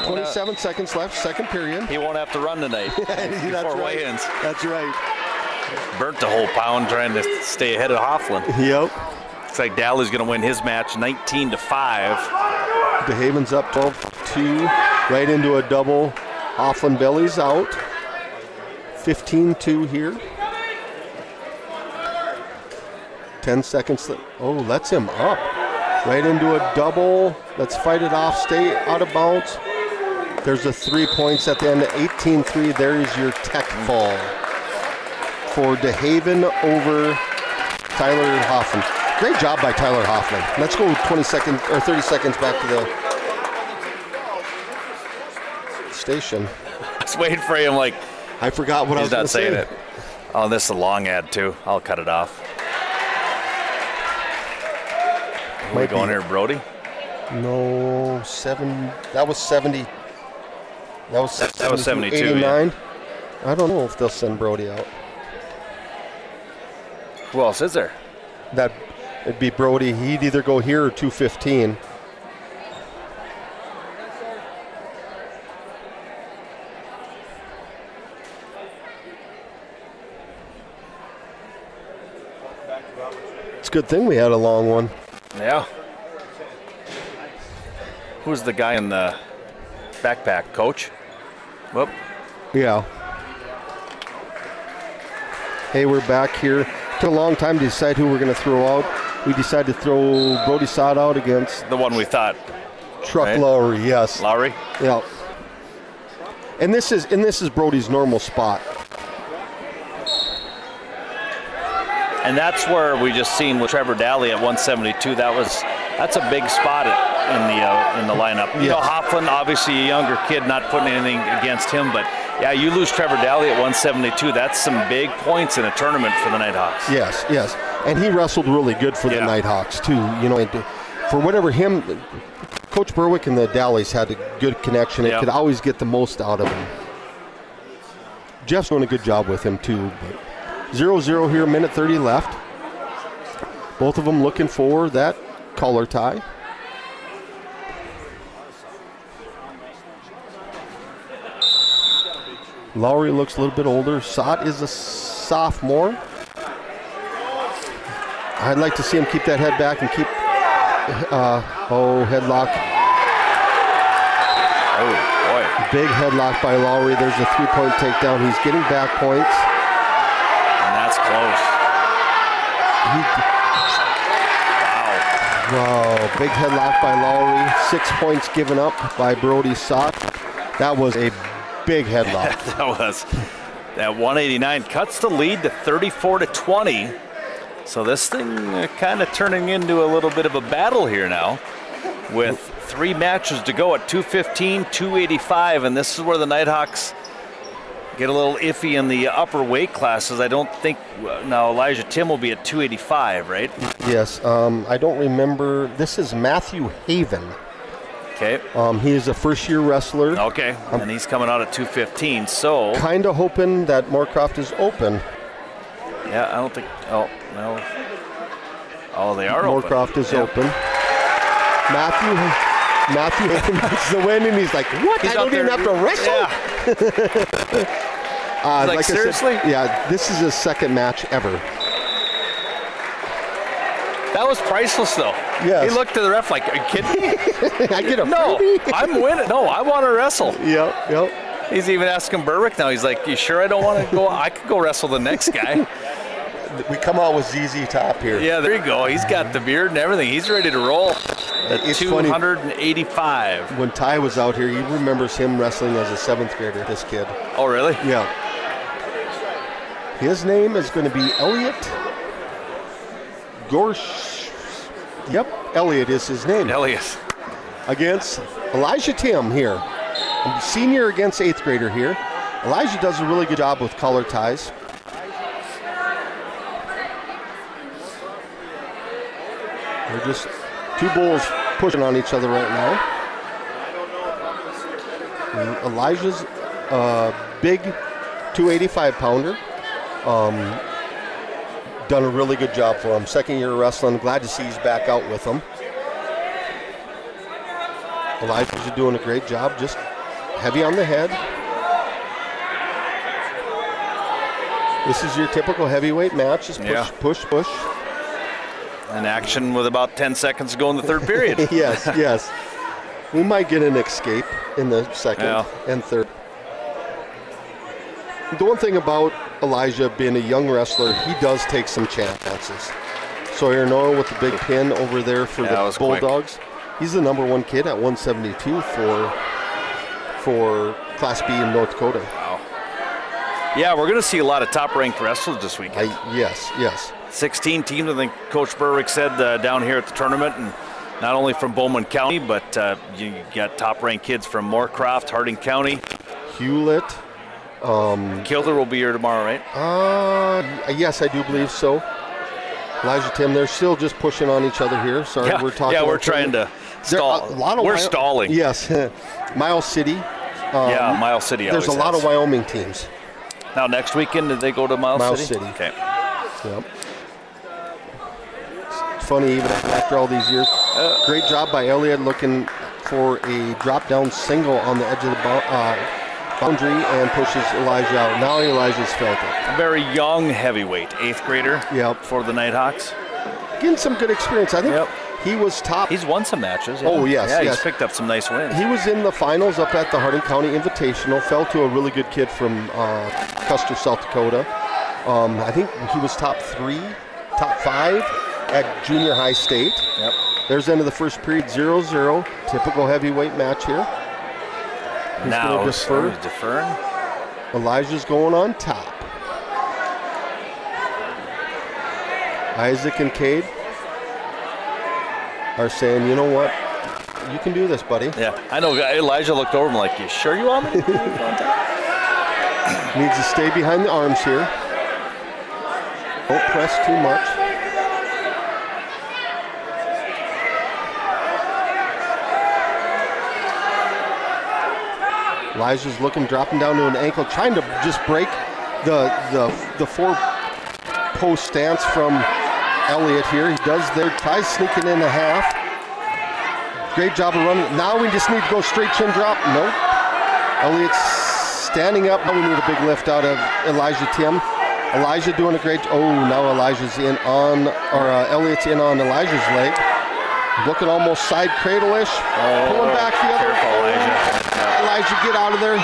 27 seconds left, second period. He won't have to run tonight before weigh-ins. That's right. Burnt a whole pound trying to stay ahead of Hoffman. Yep. Looks like Daly's going to win his match 19-5. DeHaven's up 12-2, right into a double. Hoffman bellies out. 15-2 here. 10 seconds. Oh, lets him up. Right into a double. Let's fight it off. Stay out of bounds. There's a 3 points at the end. 18-3. There is your tech fall for DeHaven over Tyler Hoffman. Great job by Tyler Hoffman. Let's go 20 seconds or 30 seconds back to the station. I was waiting for him like. I forgot what I was going to say. He's not saying it. Oh, this is a long ad too. I'll cut it off. Are we going here, Brody? No, 7. That was 70. That was 72. 89. Yeah. I don't know if they'll send Brody out. Who else is there? That it'd be Brody. He'd either go here or 215. It's a good thing we had a long one. Yeah. Who's the guy in the backpack? Coach? Whoop. Yeah. Hey, we're back here. Took a long time to decide who we're going to throw out. We decided to throw Brody Sod out against the one we thought. Truck right? Lowry, yes. Lowry? Yeah. And this is Brody's normal spot. And that's where we just seen with Trevor Daly at 172. That's a big spot in the lineup. You know, Hoffman, obviously a younger kid, not putting anything against him, but yeah, you lose Trevor Daly at 172. That's some big points in a tournament for the Nighthawks. Yes. And he wrestled really good for the Nighthawks too. You know, for whatever Coach Berwick and the Dallies had a good connection. It could always get the most out of him. Jeff's doing a good job with him too. But 0-0 here, minute 30 left. Both of them looking for that collar tie. Lowry looks a little bit older. Sott is a sophomore. I'd like to see him keep that head back and keep, headlock. Oh, boy. Big headlock by Lowry. There's a 3-point takedown. He's getting back points. And that's close. Wow, big headlock by Lowry. 6 points given up by Brody Sott. That was a big headlock. That 189 cuts the lead to 34-20. So this thing kind of turning into a little bit of a battle here now with 3 matches to go at 215, 285, and this is where the Nighthawks get a little iffy in the upper weight classes. I don't think now Elijah Tim will be at 285, right? Yes, I don't remember. This is Matthew Haven. Okay. He is a first-year wrestler. Okay, and he's coming out at 215, so... Kind of hoping that Moorcroft is open. Yeah, I don't think... Oh, no. Oh, they are Moorcroft open. is open. Matthew Haven gets the win, and he's like, what? I don't even have to wrestle? Yeah. Like seriously? This is his second match ever. That was priceless, though. Yes. He looked to the ref like, are you kidding me? I get a No, freebie? I'm winning. No, I want to wrestle. Yep. He's even asking Berwick now. He's like, "You sure I don't want to go? I could go wrestle the next guy." We come out with ZZ Top here. Yeah, there you go. He's got the beard and everything. He's ready to roll. It's 285. Funny, when Ty was out here, he remembers him wrestling as a 7th grader, this kid. Oh, really? Yeah. His name is going to be Elliot Gorsh. Yep, Elliot is his name. Elliot. Against Elijah Tim here. Senior against 8th grader here. Elijah does a really good job with collar ties. They're just two bulls pushing on each other right now. And Elijah's a big 285-pounder. Done a really good job for him. 2nd year wrestling. Glad to see he's back out with him. Elijah's doing a great job, just heavy on the head. This is your typical heavyweight match. Just push, push, push. In action with about 10 seconds to go in the 3rd period. Yes, yes. We might get an escape in the 2nd and 3rd. The one thing about Elijah being a young wrestler, he does take some chances. Sawyer Noah with the big pin over there for the Bulldogs. Quick. He's the #1 kid at 172 for Class B in North Dakota. Wow. Yeah, we're going to see a lot of top-ranked wrestlers this weekend. Yes, yes. 16 teams, I think Coach Berwick said down here at the tournament, and not only from Bowman County, but you got top-ranked kids from Moorcroft, Harding County. Hewlett. Kilder will be here tomorrow, right? Yes, I do believe so. Elijah Tim, they're still just pushing on each other here. Sorry, we're talking. Yeah, we're trying to stall. We're stalling. Yes. Miles City. Miles City. There's a lot of Wyoming teams. Now, next weekend, did they go to Miles City? Okay. Yep. It's funny, even after all these years. Great job by Elliott looking for a drop-down single on the edge of the boundary and pushes Elijah out. Now Elijah's felt it. A very young heavyweight, 8th grader for the Nighthawks. Getting some good experience. I think he was top. He's won some matches. Yeah. Oh, yes. Yeah, yes. He's picked up some nice wins. He was in the finals up at the Harding County Invitational. Fell to a really good kid from Custer, South Dakota. I think he was top 5 at junior high state. Yep. There's the end of the first period, 0-0. Typical heavyweight match here. He's now he's deferring. Elijah's going on top. Isaac and Cade are saying, you know what? You can do this, buddy. Yeah, I know. Elijah looked over him like, you sure you want me to do it on top? Needs to stay behind the arms here. Don't press too much. Elijah's looking, dropping down to an ankle, trying to just break the 4-post stance from Elliott here. He does there. Ty's sneaking in a half. Great job of running. Now we just need to go straight chin drop. Nope. Elliott's standing up. Now we need a big lift out of Elijah Tim. Elijah doing a great. Now Elijah's in on, or Elliott's in on Elijah's leg. Looking almost side cradle-ish. Pulling back the other. Careful, Elijah. Elijah, get out of there.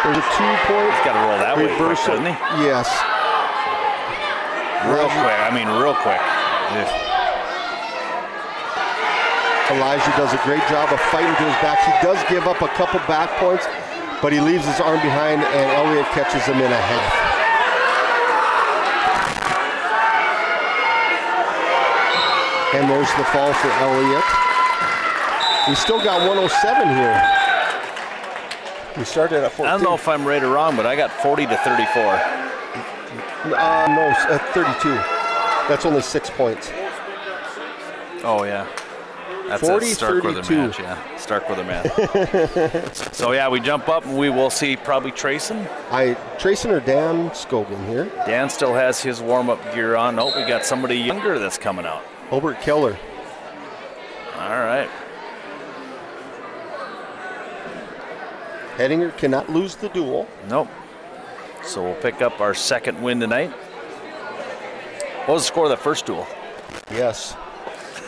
There's a 2-point. He's got to roll that way quick, doesn't he? Yes. Real quick. I mean, real quick. Elijah does a great job of fighting to his back. He does give up a couple back points, but he leaves his arm behind, and Elliott catches him in a half. And there's the fall for Elliott. We still got 107 here. We started at 14. I don't know if I'm right or wrong, but I got 40-34. No, at 32. That's only 6 points. Oh, yeah. That's 40, a Starkweather 32. match, yeah. Starkweather match. So, yeah, we jump up, and we will see probably Trayson. Trayson or Dan Scogan here. Dan still has his warm-up gear on. Oh, we got somebody younger that's coming out. Hobart Keller. All right. Hettinger cannot lose the duel. Nope. So we'll pick up our second win tonight. What was the score of the first duel? Yes.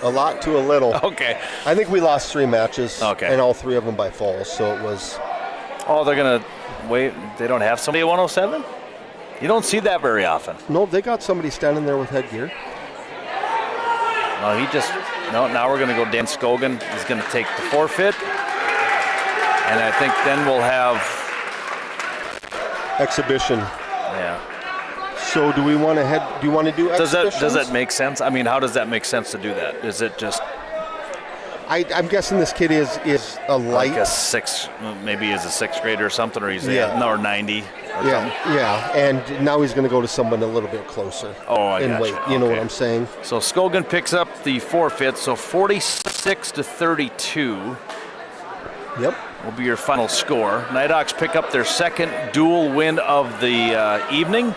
A lot to a little. Okay. I think we lost 3 matches. Okay. And all 3 of them by falls, so it was. Oh, they're going to wait. They don't have somebody at 107? You don't see that very often. No, they got somebody standing there with headgear. No, now we're going to go Dan Scogan. He's going to take the forfeit. And I think then we'll have exhibition. Yeah. So do we want to do you want to do exhibitions? Does that make sense? I mean, how does that make sense to do that? Is it just I'm guessing this kid is a light, like a 6, maybe is a 6th grader or something, or he's or 90 or something. Yeah, and now he's going to go to someone a little bit closer. Oh, I in gotcha. weight. You know what I'm saying? So Scogan picks up the forfeit. So 46-32. Yep. Will be your final score. Nighthawks pick up their second dual win of the evening.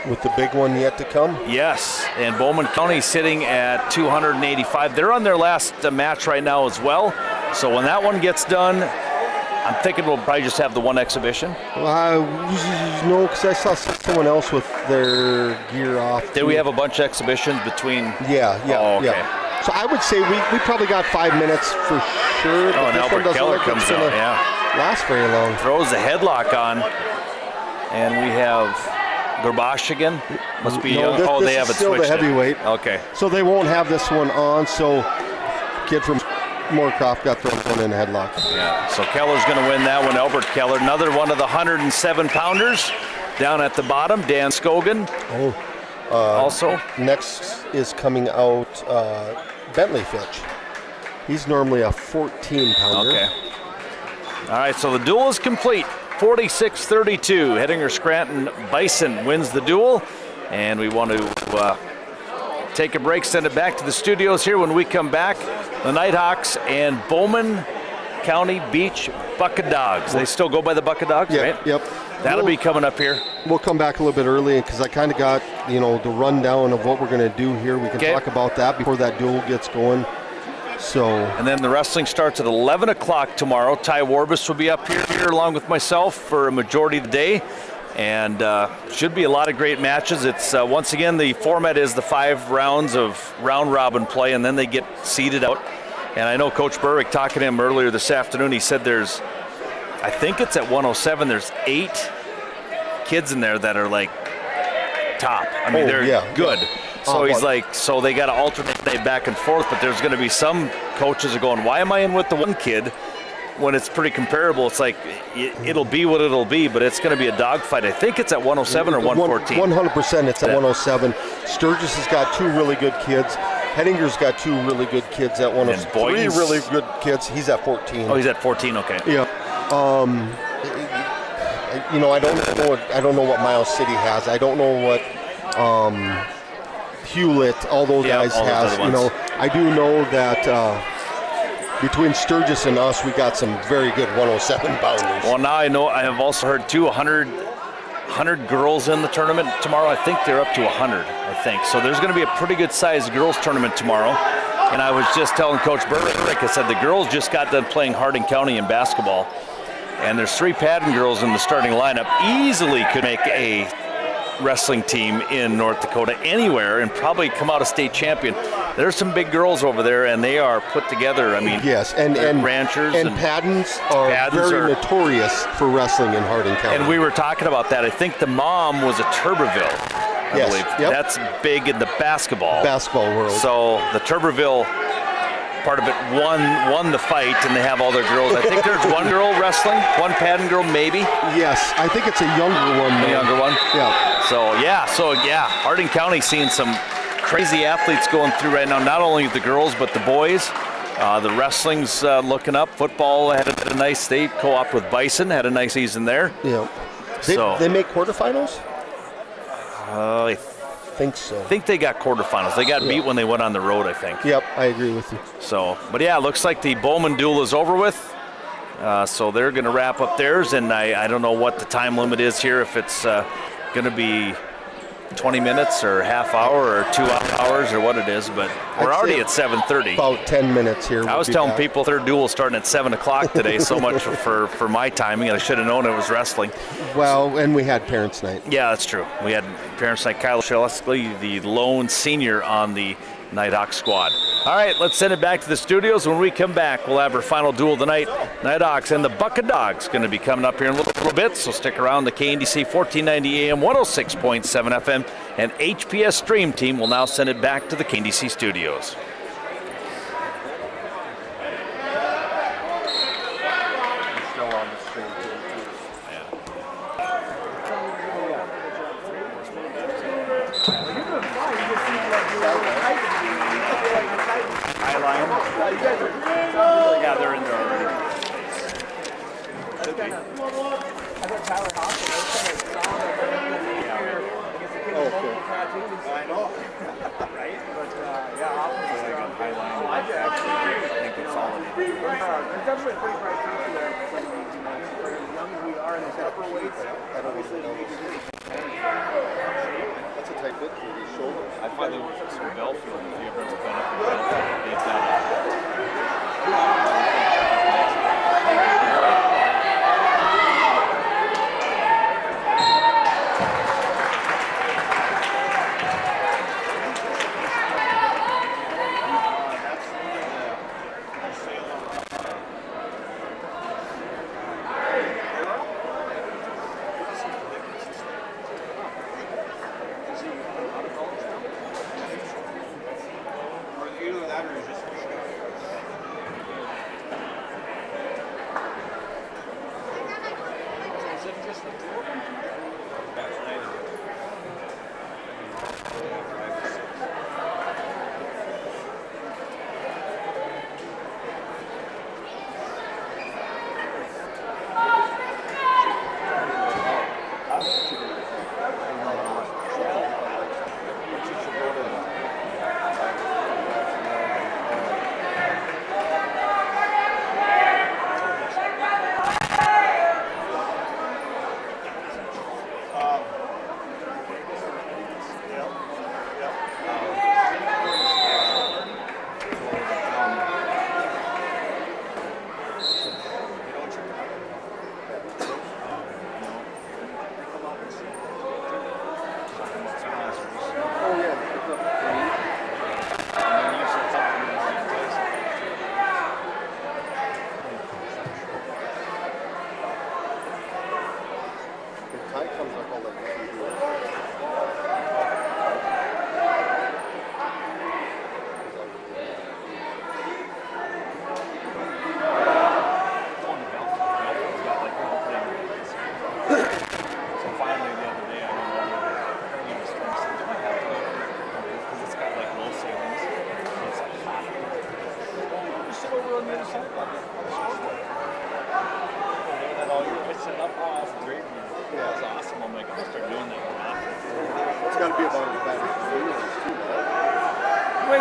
With the big one yet to come? Yes, and Bowman County sitting at 285. They're on their last match right now as well. So when that one gets done, I'm thinking we'll probably just have the one exhibition. No, because I saw someone else with their gear off. Did we have a bunch of exhibitions between? Yeah. Oh, okay. Yeah. So I would say we probably got 5 minutes for sure. Oh, and Albert Keller comes out, last very long. Throws the headlock on, and we have Gerbosch again. Must be young. They have it still switched. The heavyweight. Okay. So they won't have this one on. So kid from Moorcroft got thrown in a headlock. Yeah. So Keller's going to win that one. Albert Keller, another one of the 107-pounders down at the bottom. Dan Scogan. Also. Next is coming out Bentley Fitch. He's normally a 14-pounder. Okay. All right, so the duel is complete. 46-32. Hettinger Scranton Bison wins the duel. And we want to take a break, send it back to the studios here. When we come back, the Nighthawks and Bowman County Beach Bucket Dogs. They still go by the Bucket Dogs, right? Yep. That'll be coming up here. We'll come back a little bit early because I kind of got, the rundown of what we're going to do here. We can talk about that before that duel gets going. And then the wrestling starts at 11 o'clock tomorrow. Ty Warbus will be up here along with myself for a majority of the day. And should be a lot of great matches. It's once again, the format is the 5 rounds of round robin play, and then they get seeded out. And I know Coach Berwick, talking to him earlier this afternoon, he said I think it's at 107, there's 8 kids in there that are like top. I mean, they're good. So he's so they got to alternate back and forth, but there's going to be some coaches are going, why am I in with the one kid when it's pretty comparable? It's like, it'll be what it'll be, but it's going to be a dogfight. I think it's at 107 or 114. 100% it's at 107. Sturgis has got 2 really good kids. Hettinger's got 2 really good kids at 107. 3 really good kids. He's at 14. Oh, he's at 14, okay. Yeah. I don't know what Miles City has. I don't know what Hewlett, all those guys has. I do know that between Sturgis and us, we got some very good 107 pounders. Well, now I know. I have also heard 100 girls in the tournament tomorrow. I think they're up to 100. I think so. There's going to be a pretty good sized girls tournament tomorrow. And I was just telling Coach Berwick, I said the girls just got done playing Hardin County in basketball, and there's 3 Padden girls in the starting lineup. Easily could make a wrestling team in North Dakota anywhere and probably come out a state champion. There's some big girls over there, and they are put together. I mean, yes, and ranchers and Paddens are very notorious for wrestling in Hardin County. And we were talking about that. I think the mom was a Tuberville, I believe. Yep. That's big in the basketball world. So the Tuberville part of it won the fight, and they have all their girls. I think there's 1 girl wrestling, 1 Padden girl maybe. Yes, I think it's a younger one. A younger one? Yeah. So Hardin County seeing some crazy athletes going through right now, not only the girls but the boys. The wrestling's looking up. Football had a nice state co-op with Bison, had a nice season there. Yeah. They make quarterfinals? I think so. I think they got quarterfinals. They got beat when they went on the road, I think. Yep, I agree with you. So, but yeah, it looks like the Bowman duel is over with. So they're going to wrap up theirs, and I don't know what the time limit is here, if it's going to be 20 minutes or half hour or 2 hours or what it is, but we're already at 7:30. About 10 minutes here. I was telling people third duel starting at 7 o'clock today, so much for my timing, and I should have known it was wrestling. Well, and we had parents' night. Yeah, that's true. We had parents' night. Kyle Shalesley, the lone senior on the Nighthawk squad. All right, let's send it back to the studios. When we come back, we'll have our final duel tonight. Nighthawks and the Bucket Dogs going to be coming up here in a little bit, so stick around. The KNDC 1490 AM, 106.7 FM, and HPS Stream Team will now send it back to the KNDC studios. Yeah, they're in there already. I know. Right? But yeah, I think it's solid. There's definitely a pretty bright future there. For as young as we are in the upper weights, obviously That's a tight fit for these shoulders. I find it works from Belfield. If you ever been up in Belfield, they've got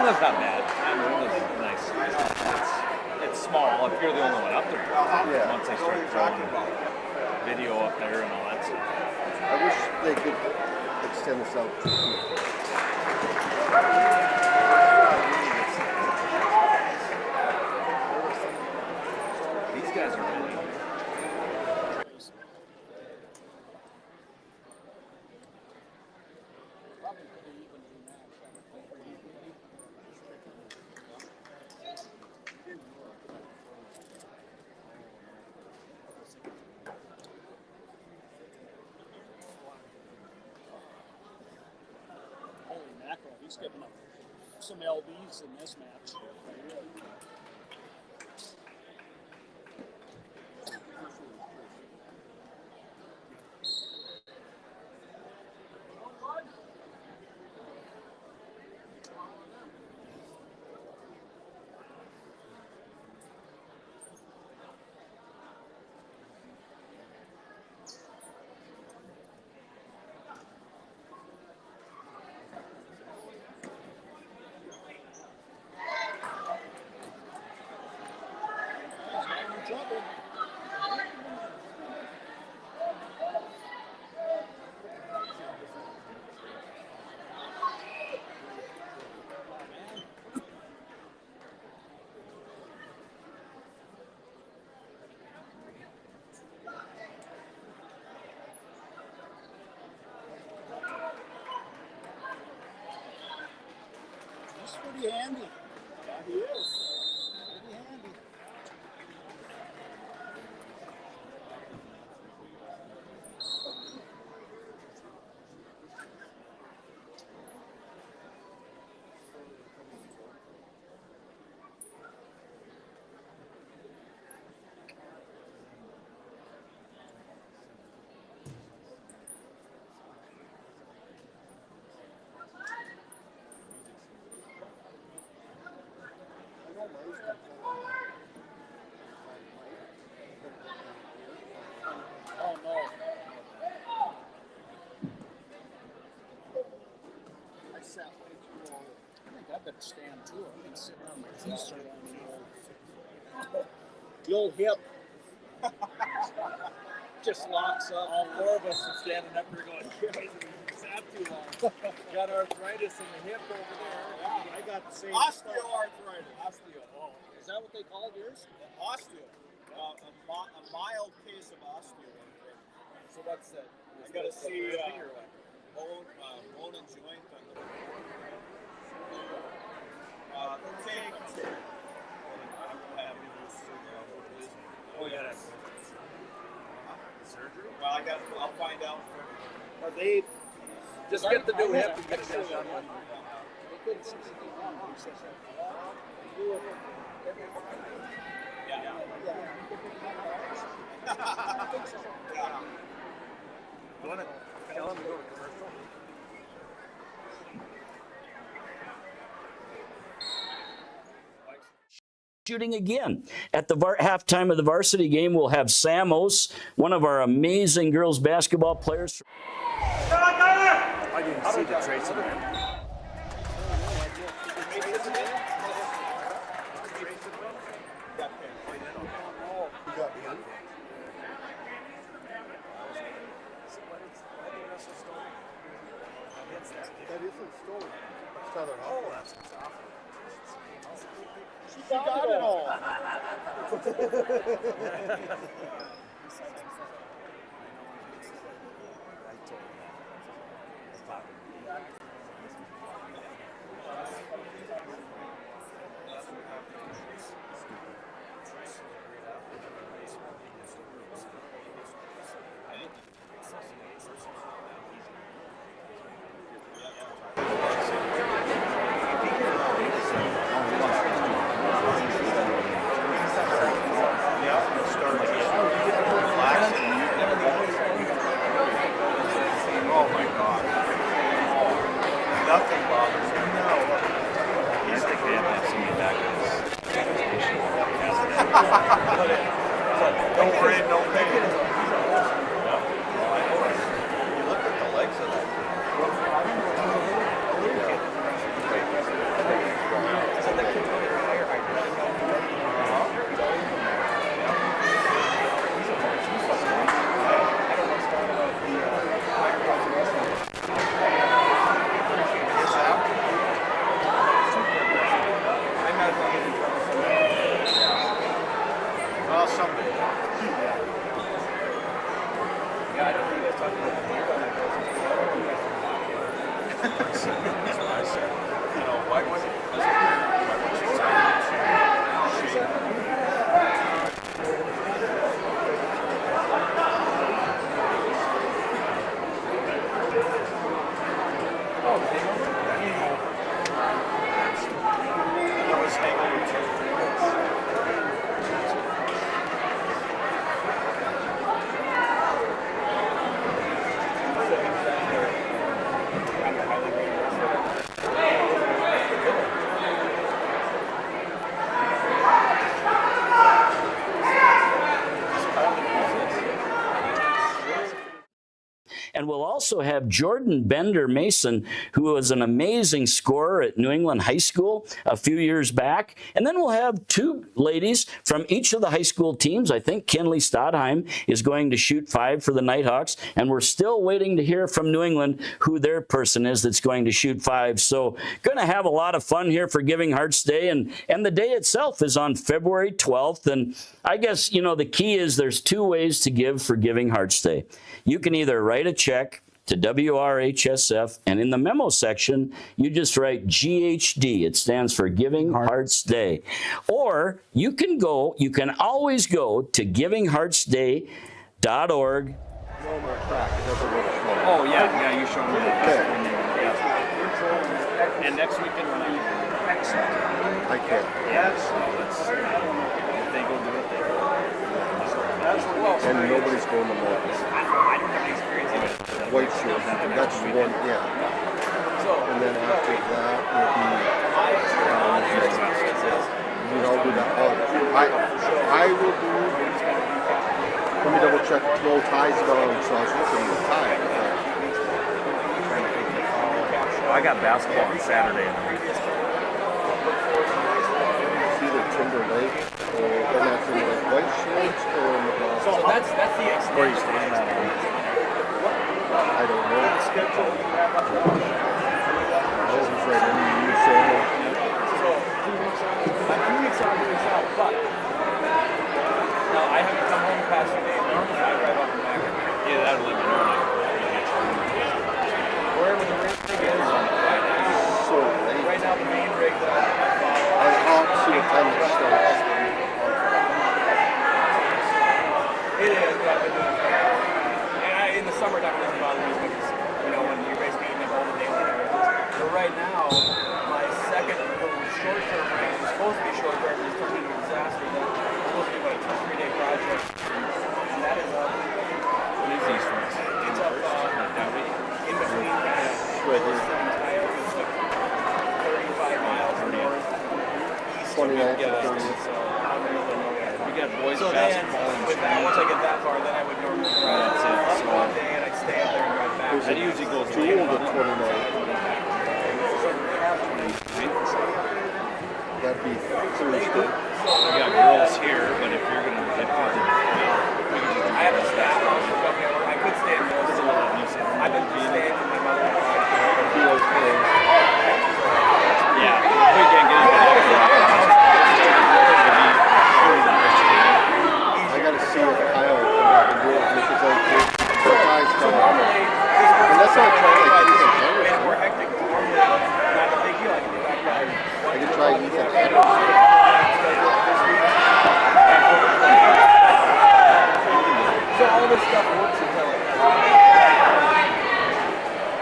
England's not bad. England's nice. It's small. If you're the only one up there, once they start throwing video up there and all that stuff. I wish they could extend this out to these guys are really. He's giving up some LBs in this match. He's pretty handy. Yeah, he is. Pretty handy. Oh no. I sat way too long. I think I better stand too. I've been sitting on my feet so long. The old hip just locks up. All four of us are standing up here going, sat too long. Got arthritis in the hip over there. Yeah, I got the same. Osteoarthritis. Osteo. Oh, is that what they call it yours? Osteo. A mild case of osteoarthritis. So what's that? I got to see bone and joint on the take. Oh yeah, that's surgery. Well, I'll find out. Are they just get the new hip and get it done with? Yeah. You want to tell him to go to commercial? Shooting again. At the halftime of the varsity game, we'll have Sam Ose, one of our amazing girls basketball players. I didn't see the trace in there. That isn't stolen. That's Tyler Hall. Oh, that's awful. She got it all. Oh my God. Nothing bothers him. No. He's the kid that's in the back of his no brain, no pain. You look at the legs of that. I said that kid's going to fire hydrant. Well, someday. Yeah, I don't think that's talking about the That's what I said. You know, why would she I was hanging with you. And we'll also have Jordan Bender Mason, who was an amazing scorer at New England High School a few years back. And then we'll have two ladies from each of the high school teams. I think Kinley Stodheim is going to shoot 5 for the Nighthawks. And we're still waiting to hear from New England who their person is that's going to shoot 5. So going to have a lot of fun here for Giving Hearts Day. And the day itself is on February 12th. And I guess, you know, the key is there's 2 ways to give for Giving Hearts Day. You can either write a check to WRHSF, and in the memo section, you just write GHD. It stands for Giving Hearts Day. Or you can always go to givingheartsday.org. Oh, yeah, you showed me that. Yeah. And next weekend when I I can't. Yeah, so it's, if they go do it, they go. And nobody's going to Memphis. I don't have any experience in it. White Shield, that's one, yeah. And then after that will be, I'll do that. I will do, let me double check, no ties going, so I was looking at the tie. I got basketball on Saturday. Either Timber Lake or not Timber Lake, White Shields or McLaughlin. So that's the extent. Where are you staying at? I don't know. The schedule you have up there. This is right in the sale. So 2 weeks on, 2 weeks out, but now I have to come home past the day. Normally I drive up and back. Yeah, that'll let me know. Wherever the rig is right now. So late. Right now the main rig that I follow. I don't see a time it starts. It is, but I've been doing it. And in the summertime, it doesn't bother me because, when you're basically eating up all the daily hours. But right now, my second short-term rig is supposed to be short-term, but it's turned into a disaster. That's supposed to be about a 2-3 day project. And that is up. What is these ones? It's up in between Williston and Tyler. It's like 35 miles north, east of Williston. We got boys basketball and with that, once I get that far, then I would normally drive up one day and I'd stay up there and drive back. That usually goes to the 29. That'd be Thursday. We got girls here, but if you're going to get I have a staff on the company. I could stay in Williston. I've been staying with my mother. Yeah, we can't get into I gotta see if Kyle will come back and do it with his own kid. And that's not trying like Ethan Henderson. More hectic. Not a big deal. I can try Ethan Henderson. So all this stuff works until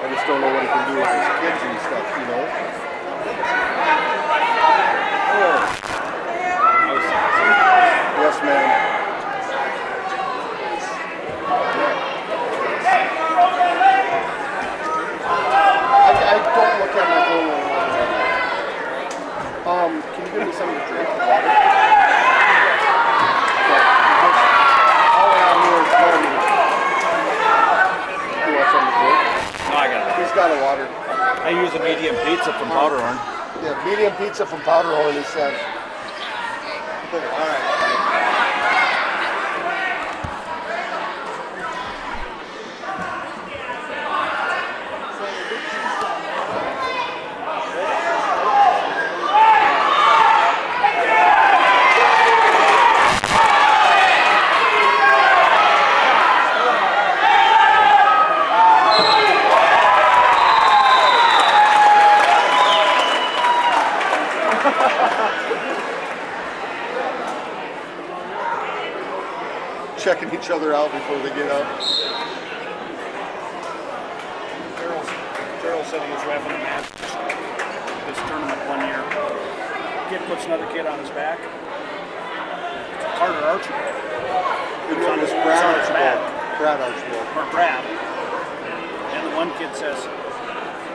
I just don't know what he can do with his kids and stuff, Yes, ma'am. I don't look at my phone when I'm can you give me something to drink? Water? All around here is money. You want something to drink? No, I got it. He's got a water. I use a medium pizza from Powderhorn. Yeah, medium pizza from Powderhorn, he said. All right. Checking each other out before they get up. Gerald said he was reffing a match this tournament one year. Kid puts another kid on his back. It's Carter Archibald. It was Brad Archibald. Brad Archibald. Or Brad. And the one kid says,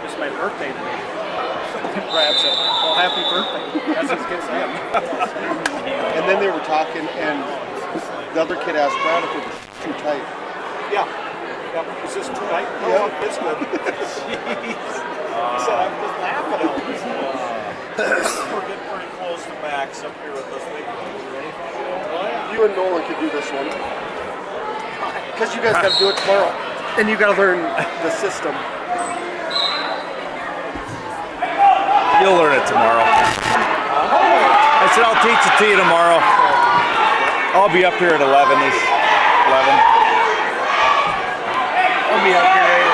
"This is my birthday today." Brad said, "Well, happy birthday." That's his kid's name. And then they were talking, and the other kid asked Brad if it was too tight. Yeah. Is this too tight? No, Yeah. it's good. Jeez. He said, I'm just laughing at him. We're getting pretty close to max up here with this big one. You and Nolan could do this one. Because you guys got to do it tomorrow. And you got to learn the system. You'll learn it tomorrow. I said I'll teach it to you tomorrow. I'll be up here at 11-ish. 11. I'll be up here at 8.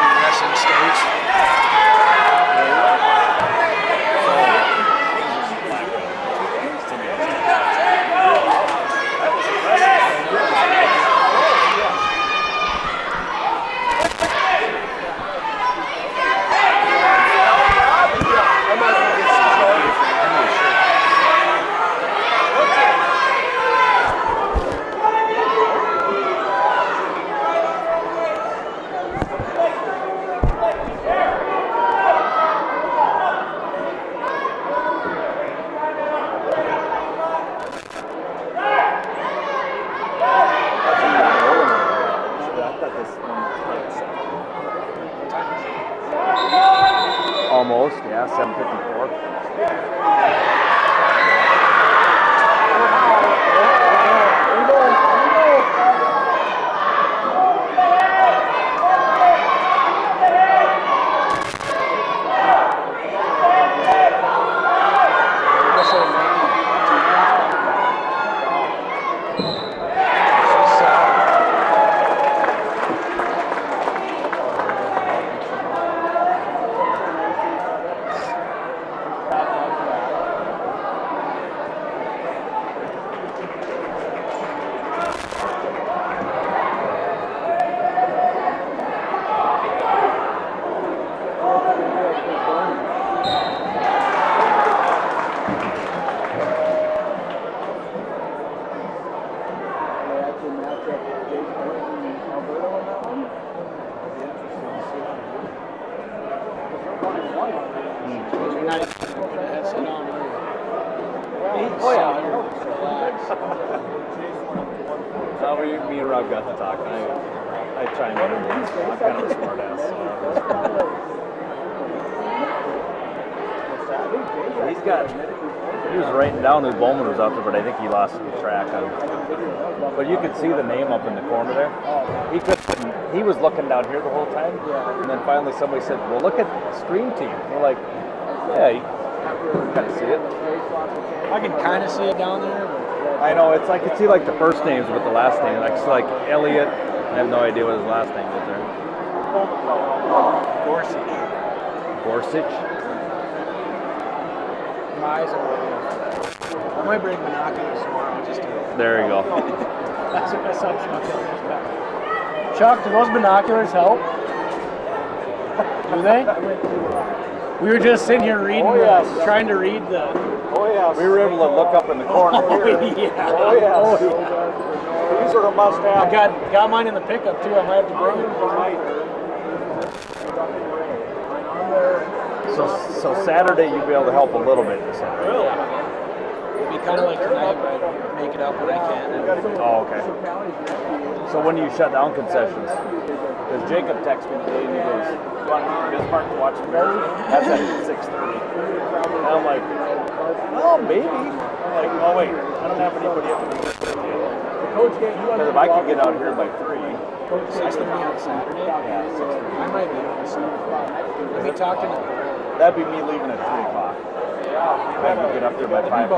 Almost, yeah, 7:54. Oh yeah. Me and Rob got to talking. I chimed in. I'm kind of a smart ass. He was writing down who Bowman was out there, but I think he lost track of it. But you could see the name up in the corner there. He was looking down here the whole time. And then finally somebody said, well, look at the stream team. We're like, yeah, you kind of see it. I can kind of see it down there. I know, I could see like the first names with the last name. Like Elliot, I have no idea what his last name is there. Gorsuch. My eyes are open. I might bring binoculars tomorrow just to... There you go. That's what Chuck, do those binoculars help? Do they? We were just sitting here reading, trying to read the... Oh yeah, we were able to look up in the corner. These are the must-have. I got mine in the pickup too. I might have to bring it. So Saturday you'll be able to help a little bit. Really? It'll be kind of like tonight, but I make it up when I can. Oh, okay. So when do you shut down concessions? Because Jacob texted me today and he goes, "You want to be in Bismarck to watch the Bears?" That's at 6:30. And I'm like, well, maybe. I'm like, oh wait, I don't have anybody up in the because if I could get out here by 3. 6:30 on Saturday? Yeah, 6:30. I might be able to see. Let me talk to them. That'd be me leaving at 3 o'clock. I could get up there by 5.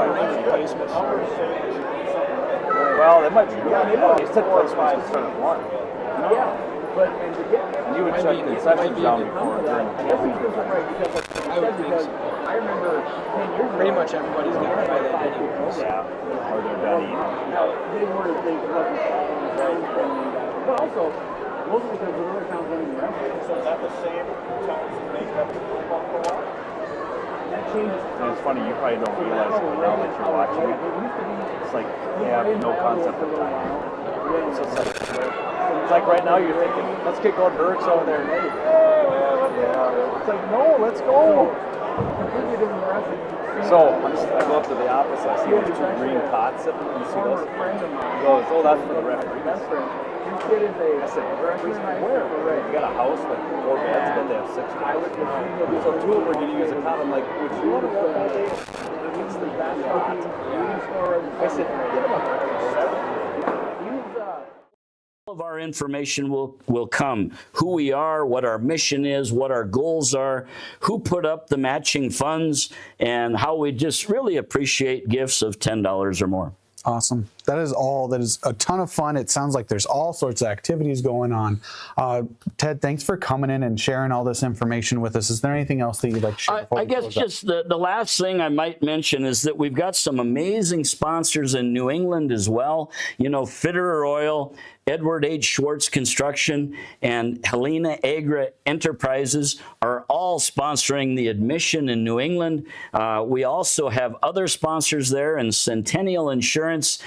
Well, they might be. They said placements would start at 1. Yeah. And you would shut concessions down before during the week. I would think so. I remember pretty much everybody's getting by that anyways. Yeah. Or they're done eating. But also, mostly because the other towns running the rest. So is that the same towns that make up the football co-op? That changes. And it's funny, you probably don't realize it, but now that you're watching it, it's like you have no concept of time. So it's like right now you're thinking, let's get going Burks over there. Yeah. It's like, no, let's go. So I go up to the office, I see those 2 green cots sitting, you see those? He goes, oh, that's for the referees. I said, referees where? You got a house with 4 beds, but they have 6 beds. So 2 of them are going to use a cot. I'm like, would you want to work all day? It's the best cot. I said, get them up. All of our information will come. Who we are, what our mission is, what our goals are, who put up the matching funds, and how we just really appreciate gifts of $10 or more. Awesome. That is all. That is a ton of fun. It sounds like there's all sorts of activities going on. Ted, thanks for coming in and sharing all this information with us. Is there anything else that you'd like to share? I guess just the last thing I might mention is that we've got some amazing sponsors in New England as well. You know, Fitterer Oil, Edward H. Schwartz Construction, and Helena Agra Enterprises are all sponsoring the admission in New England. We also have other sponsors there in Centennial Insurance,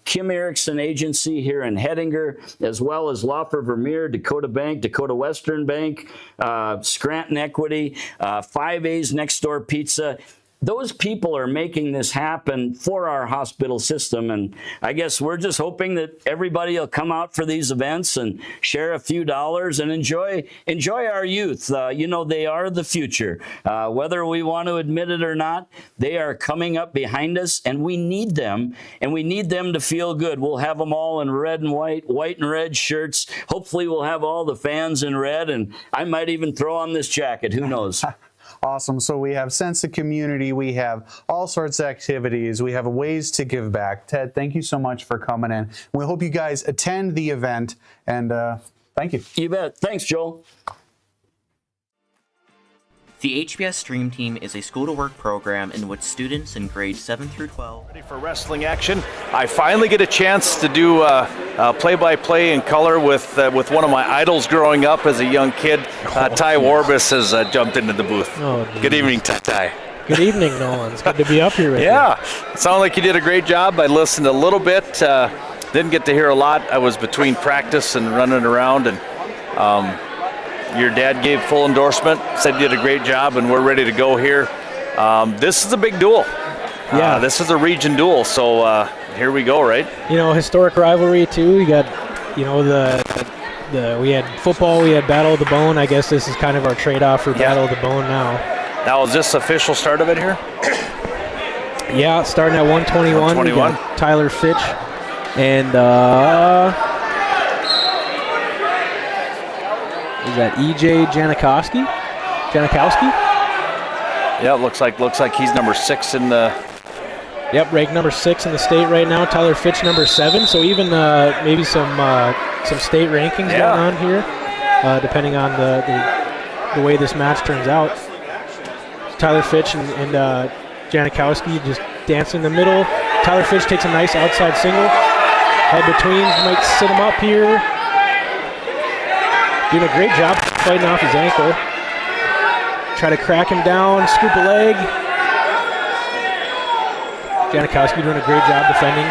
Kim Erickson Agency here in Hettinger, as well as Laufer Vermeer, Dakota Bank, Dakota Western Bank, Scranton Equity, 5A's Next Door Pizza. Those people are making this happen for our hospital system, and I guess we're just hoping that everybody will come out for these events and share a few dollars and enjoy our youth. You know, they are the future. Whether we want to admit it or not, they are coming up behind us, and we need them, and we need them to feel good. We'll have them all in red and white and red shirts. Hopefully we'll have all the fans in red, and I might even throw on this jacket. Who knows? Awesome. So we have sense of community. We have all sorts of activities. We have ways to give back. Ted, thank you so much for coming in. We hope you guys attend the event, and thank you. You bet. Thanks, Joel. The HBS Stream Team is a school-to-work program in which students in grades 7 through 12... Ready for wrestling action. I finally get a chance to do play-by-play in color with one of my idols growing up as a young kid. Ty Warbus has jumped into the booth. Oh, good evening, Ty. Good evening, Nolan. It's good to be up here with you. Yeah, it sounded like you did a great job. I listened a little bit. Didn't get to hear a lot. I was between practice and running around, and your dad gave full endorsement, said you did a great job, and we're ready to go here. This is a big duel. Yeah. This is a region duel, so here we go, right? You know, historic rivalry, too. You got, you know, we had football, we had Battle of the Bone. I guess this is kind of our trade-off for Battle of the Bone now. Now, is this official start of it here? Yeah, starting at 121. We got Tyler Fitch and is that EJ Janikowski? Yeah, looks like he's number 6 in the. Yep, ranked number 6 in the state right now. Tyler Fitch number 7. So even maybe some state rankings going on here, depending on the way this match turns out. Tyler Fitch and Janikowski just dancing in the middle. Tyler Fitch takes a nice outside single. Head between, might sit him up here. Doing a great job fighting off his ankle. Try to crack him down, scoop a leg. Janikowski doing a great job defending.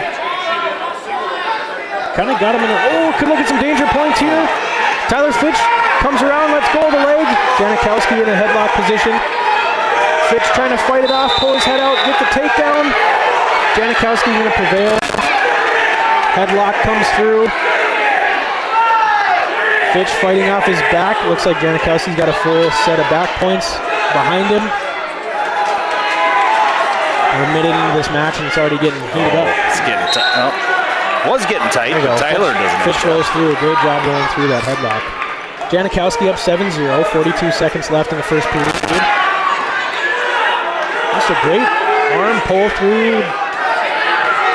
Kind of got him in could look at some danger points here. Tyler Fitch comes around, lets go of the leg. Janikowski in a headlock position. Fitch trying to fight it off, pull his head out, get the takedown. Janikowski going to prevail. Headlock comes through. Fitch fighting off his back. Looks like Janikowski's got a full set of back points behind him. We're a minute into this match and it's already getting heated up. It's getting tight. Oh, was getting tight, but Tyler doesn't. Fitch rolls through. A great job going through that headlock. Janikowski up 7-0. 42 seconds left in the first period. That's a great arm pull through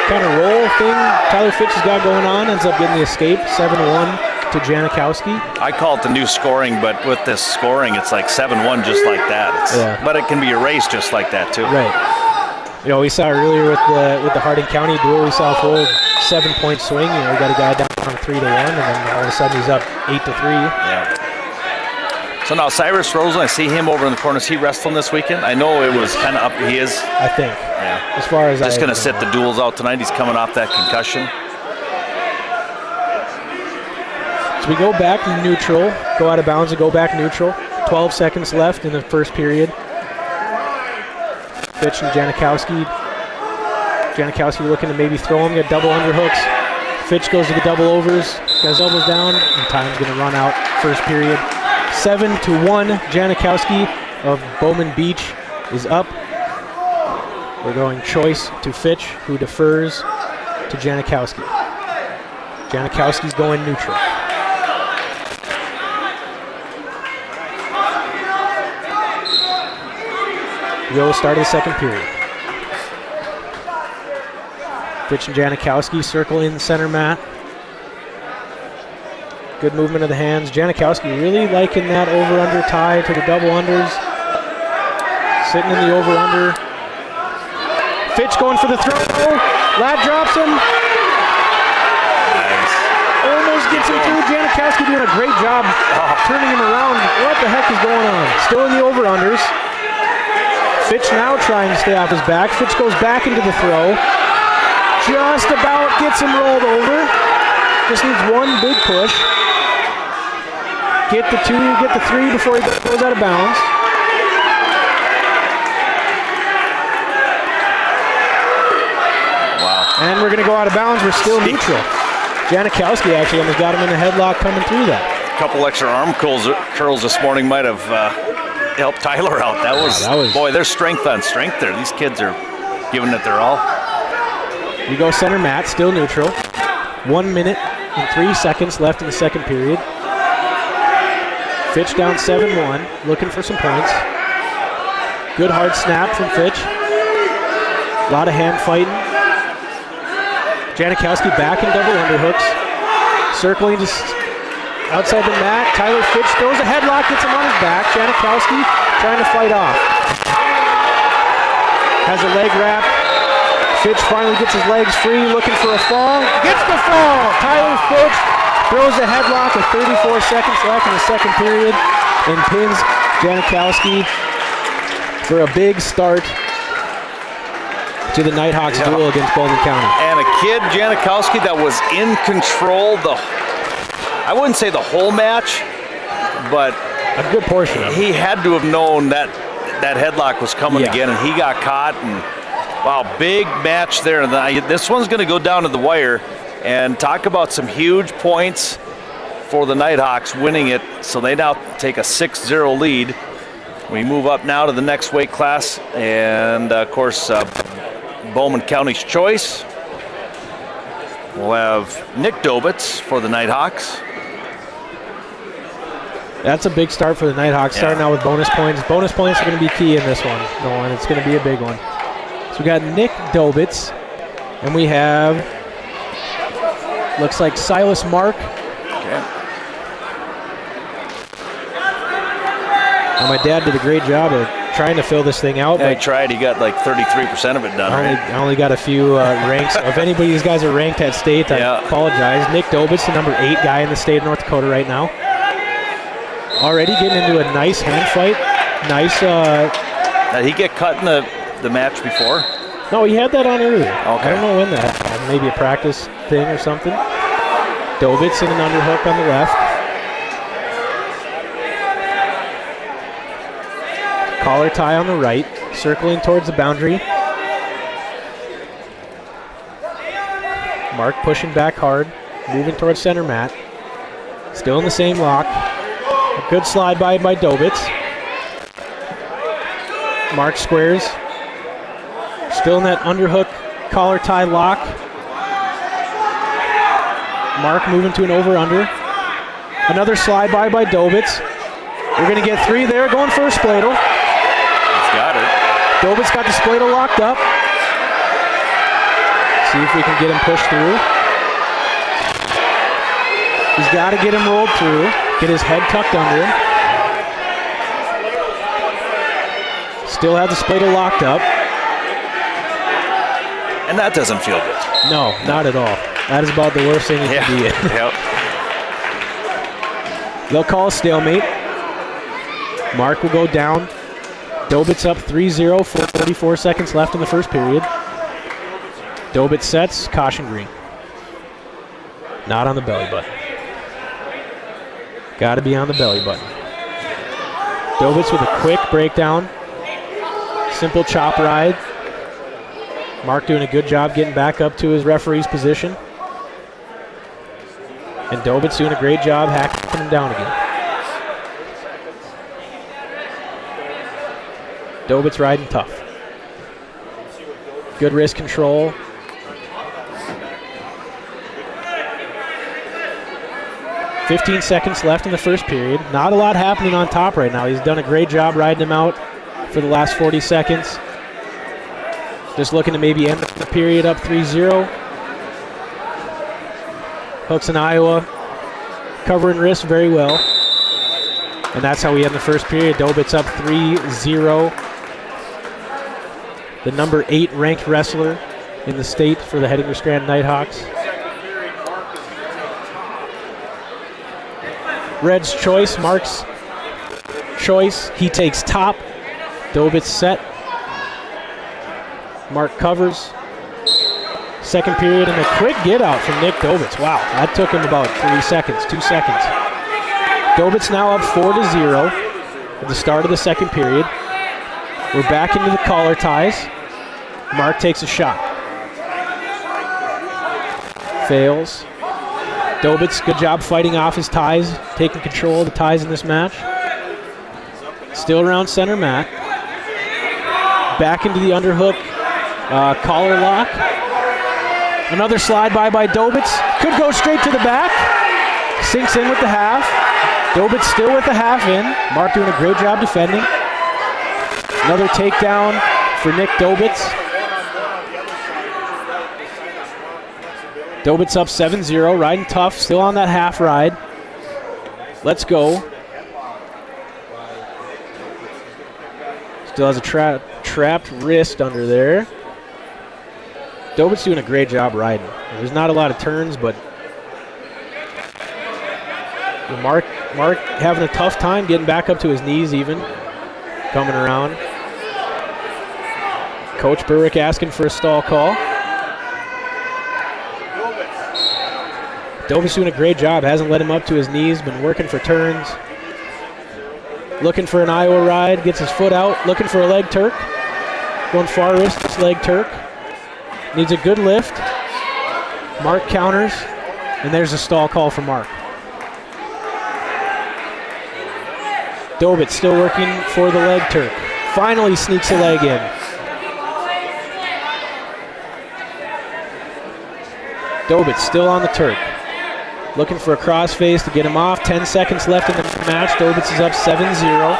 kind of roll thing Tyler Fitch has got going on. Ends up getting the escape. 7-1. To Janikowski. I call it the new scoring, but with this scoring, it's like 7-1 just like that. But it can be erased just like that too. Right. You know, we saw earlier with the Harding County duel, we saw a full 7-point swing. You know, we got a guy down 3-1, and then all of a sudden he's up 8-3. Yeah. So now Cyrus Rosen, I see him over in the corner. Is he wrestling this weekend? I know it was kind of up. He is. I think. Yeah. As far as just going to sit the duels out tonight. He's coming off that concussion. We go back neutral, go out of bounds and go back neutral. 12 seconds left in the first period. Fitch and Janikowski. Janikowski looking to maybe throw him, get double underhooks. Fitch goes to the double overs, got his elbows down, and time's going to run out. First period. 7-1. Janikowski of Bowman Beach is up. We're going choice to Fitch, who defers to Janikowski. Janikowski's going neutral. We go start of the second period. Fitch and Janikowski circle in the center mat. Good movement of the hands. Janikowski really liking that over-under tie to the double unders. Sitting in the over-under. Fitch going for the throw. Ladd drops him. Nice. Almost gets him through. Janikowski doing a great job turning him around. What the heck is going on? Still in the over-unders. Fitch now trying to stay off his back. Fitch goes back into the throw. Just about gets him rolled over. Just needs one big push. Get the 2, get the 3 before he goes out of bounds. Wow. And we're going to go out of bounds. We're still neutral. Janikowski actually almost got him in the headlock coming through that. A couple extra arm curls this morning might have helped Tyler out. That was, boy, there's strength on strength there. These kids are giving it their all. We go center mat, still neutral. 1 minute and 3 seconds left in the second period. Fitch down 7-1, looking for some points. Good hard snap from Fitch. A lot of hand fighting. Janikowski back in double underhooks. Circling just outside the mat. Tyler Fitch throws a headlock, gets him on his back. Janikowski trying to fight off. Has a leg wrap. Fitch finally gets his legs free, looking for a fall. Gets the fall! Tyler Fitch throws a headlock with 34 seconds left in the second period and pins Janikowski for a big start to the Nighthawks duel against Bowman County. And a kid, Janikowski, that was in control I wouldn't say the whole match, but a good portion of it. He had to have known that headlock was coming again, and he got caught. And wow, big match there. This one's going to go down to the wire. And talk about some huge points for the Nighthawks winning it. So they now take a 6-0 lead. We move up now to the next weight class. And, of course, Bowman County's choice. We'll have Nick Dobitz for the Nighthawks. That's a big start for the Nighthawks, starting out with bonus points. Bonus points are going to be key in this one, Nolan. It's going to be a big one. So we got Nick Dobitz, and we have, looks like Silas Mark. Okay. Now my dad did a great job of trying to fill this thing out. Yeah, he tried. He got like 33% of it done. I only got a few ranks. If any of these guys are ranked at state, I apologize. Nick Dobitz, the number 8 guy in the state of North Dakota right now. Already getting into a nice hand fight. Nice. Did he get cut in the match before? No, he had that on earlier. Okay. I don't know when that happened. Maybe a practice thing or something. Dobitz in an underhook on the left. Collar tie on the right, circling towards the boundary. Mark pushing back hard, moving towards center mat. Still in the same lock. A good slide by Dobitz. Mark squares. Still in that underhook collar tie lock. Mark moving to an over-under. Another slide by Dobitz. We're going to get 3 there, going for a spladle. He's got it. Dobitz got the spladle locked up. See if we can get him pushed through. He's got to get him rolled through. Get his head tucked under him. Still has the spladle locked up. And that doesn't feel good. No, not at all. That is about the worst thing you can be in. Yep. They'll call a stalemate. Mark will go down. Dobitz up 3-0, 44 seconds left in the first period. Dobitz sets, caution green. Not on the belly button. Got to be on the belly button. Dobitz with a quick breakdown. Simple chop ride. Mark doing a good job getting back up to his referee's position. And Dobitz doing a great job hacking him down again. Dobitz riding tough. Good wrist control. "15 seconds left in the first period. Not a lot happening on top right now. He's done a great job riding him out for the last 40 seconds. Just looking to maybe end the period up 3-0. Hooks and Iowa covering wrists very well. And that's how we end the first period. Dobitz up 3-0. The number 8 ranked wrestler in the state for the Hettinger Scranton Nighthawks. Red's choice, Mark's choice. He takes top. Dobitz set. Mark covers. Second period and a quick get out from Nick Dobitz. Wow, that took him about 3 seconds, 2 seconds. Dobitz now up 4-0 at the start of the second period. We're back into the collar ties. Mark takes a shot. Fails. Dobitz, good job fighting off his ties, taking control of the ties in this match. Still around center mat. Back into the underhook. Collar lock. Another slide by Dobitz. Could go straight to the back. Sinks in with the half. Dobitz still with the half in. Mark doing a great job defending. Another takedown for Nick Dobitz. Dobitz up 7-0, riding tough, still on that half ride. Let's go. Still has a trapped wrist under there. Dobitz doing a great job riding. There's not a lot of turns, but Mark having a tough time getting back up to his knees even. Coming around. Coach Berwick asking for a stall call. Dobitz doing a great job. Hasn't let him up to his knees. Been working for turns. Looking for an Iowa ride. Gets his foot out. Looking for a leg Turk. Going far wrist leg Turk. Needs a good lift. Mark counters. And there's a stall call for Mark. Dobitz still working for the leg Turk. Finally sneaks a leg in. Dobitz still on the Turk. Looking for a crossface to get him off. 10 seconds left in the match. Dobitz is up 7-0.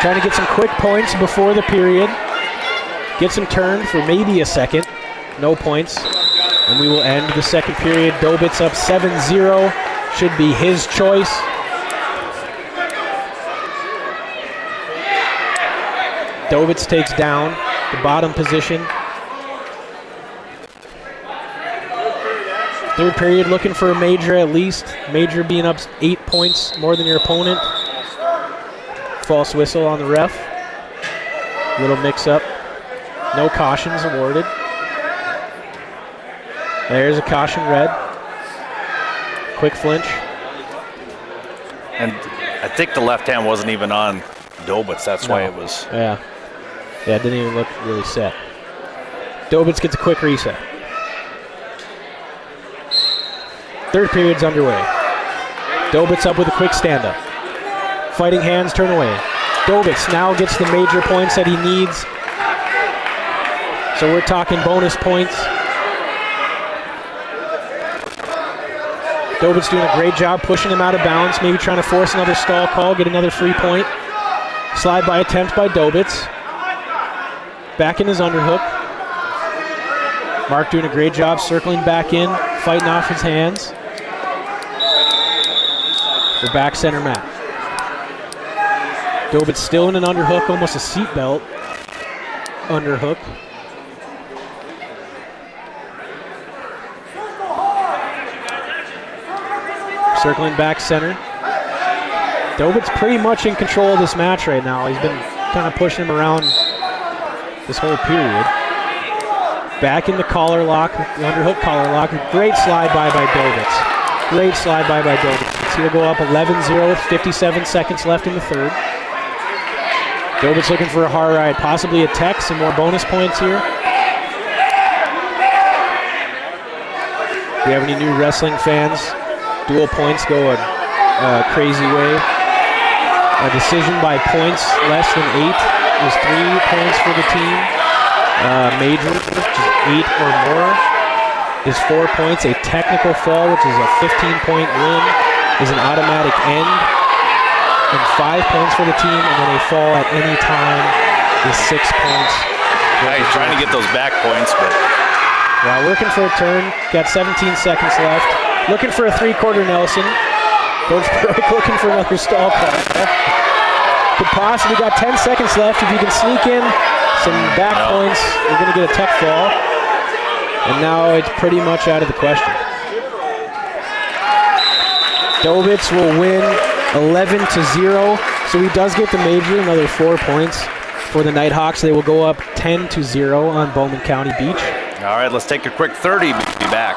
Trying to get some quick points before the period. Gets him turned for maybe a second. No points. And we will end the second period. Dobitz up 7-0. Should be his choice. Dobitz takes down the bottom position. Third period looking for a major at least. Major being up 8 points more than your opponent. False whistle on the ref. Little mix up. No cautions awarded. There's a caution red. Quick flinch. And I think the left hand wasn't even on Dobitz. That's why it was. Yeah. Yeah, it didn't even look really set. Dobitz gets a quick reset. Third period's underway. Dobitz up with a quick stand-up. Fighting hands turn away. Dobitz now gets the major points that he needs. So we're talking bonus points. Dobitz doing a great job pushing him out of bounds, maybe trying to force another stall call, get another free point. Slide by attempt by Dobitz. Back in his underhook. Mark doing a great job circling back in, fighting off his hands. We're back center mat. Dobitz still in an underhook, almost a seatbelt underhook. Circling back center. Dobitz pretty much in control of this match right now. He's been kind of pushing him around this whole period. Back in the collar lock, the underhook collar lock. Great slide by Dobitz. Great slide by Dobitz. He'll go up 11-0 with 57 seconds left in the third. Dobitz looking for a hard ride, possibly a tech, some more bonus points here. Do you have any new wrestling fans? Dual points go a crazy way. A decision by points less than 8 is 3 points for the team. Major, which is 8 or more, is 4 points. A technical fall, which is a 15-point win, is an automatic end. And 5 points for the team, and then a fall at any time is 6 points Yeah, he's trying to get those back points, but yeah, working for a turn. Got 17 seconds left. Looking for a three-quarter Nelson. Coach Burke looking for another stall call. Could possibly got 10 seconds left. If you can sneak in some back points, you're going to get a tech fall. And now it's pretty much out of the question. Dovitz will win 11-0, so he does get the major, another 4 points for the Nighthawks. They will go up 10-0 on Bowman County Beach. all right, let's take a quick 30. Be back.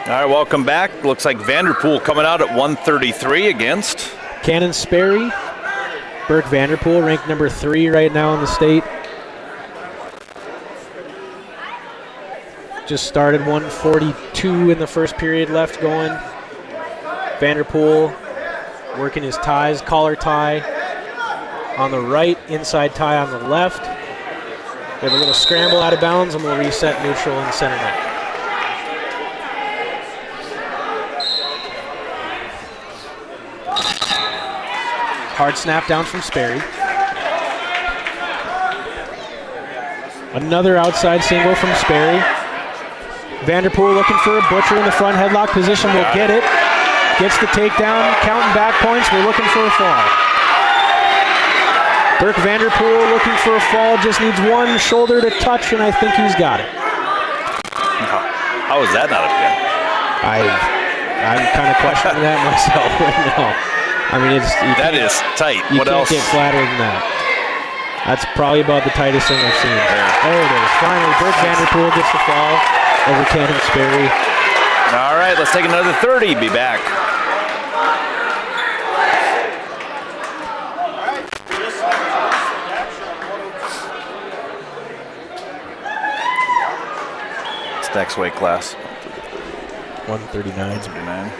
All right, welcome back. Looks like Vanderpool coming out at 133 against Cannon Sperry. Burke Vanderpool ranked number 3 right now in the state. Just started 142 in the first period left going. Vanderpool working his ties, collar tie on the right, inside tie on the left. We have a little scramble out of bounds and we'll reset neutral and center net. Hard snap down from Sperry. Another outside single from Sperry. Vanderpool looking for a butcher in the front headlock position. Will get it. Gets the takedown. Counting back points. We're looking for a fall. Burke Vanderpool looking for a fall. Just needs one shoulder to touch, and I think he's got it. How is that not a pin? I'm kind of questioning that myself right now. I mean, that is tight. You What can't else? get flatter than that. That's probably about the tightest thing I've seen. There it is. Finally, Burke Vanderpool gets the fall over Cannon Sperry. All right, let's take another 30. Be back. It's next weight class. 139. 139.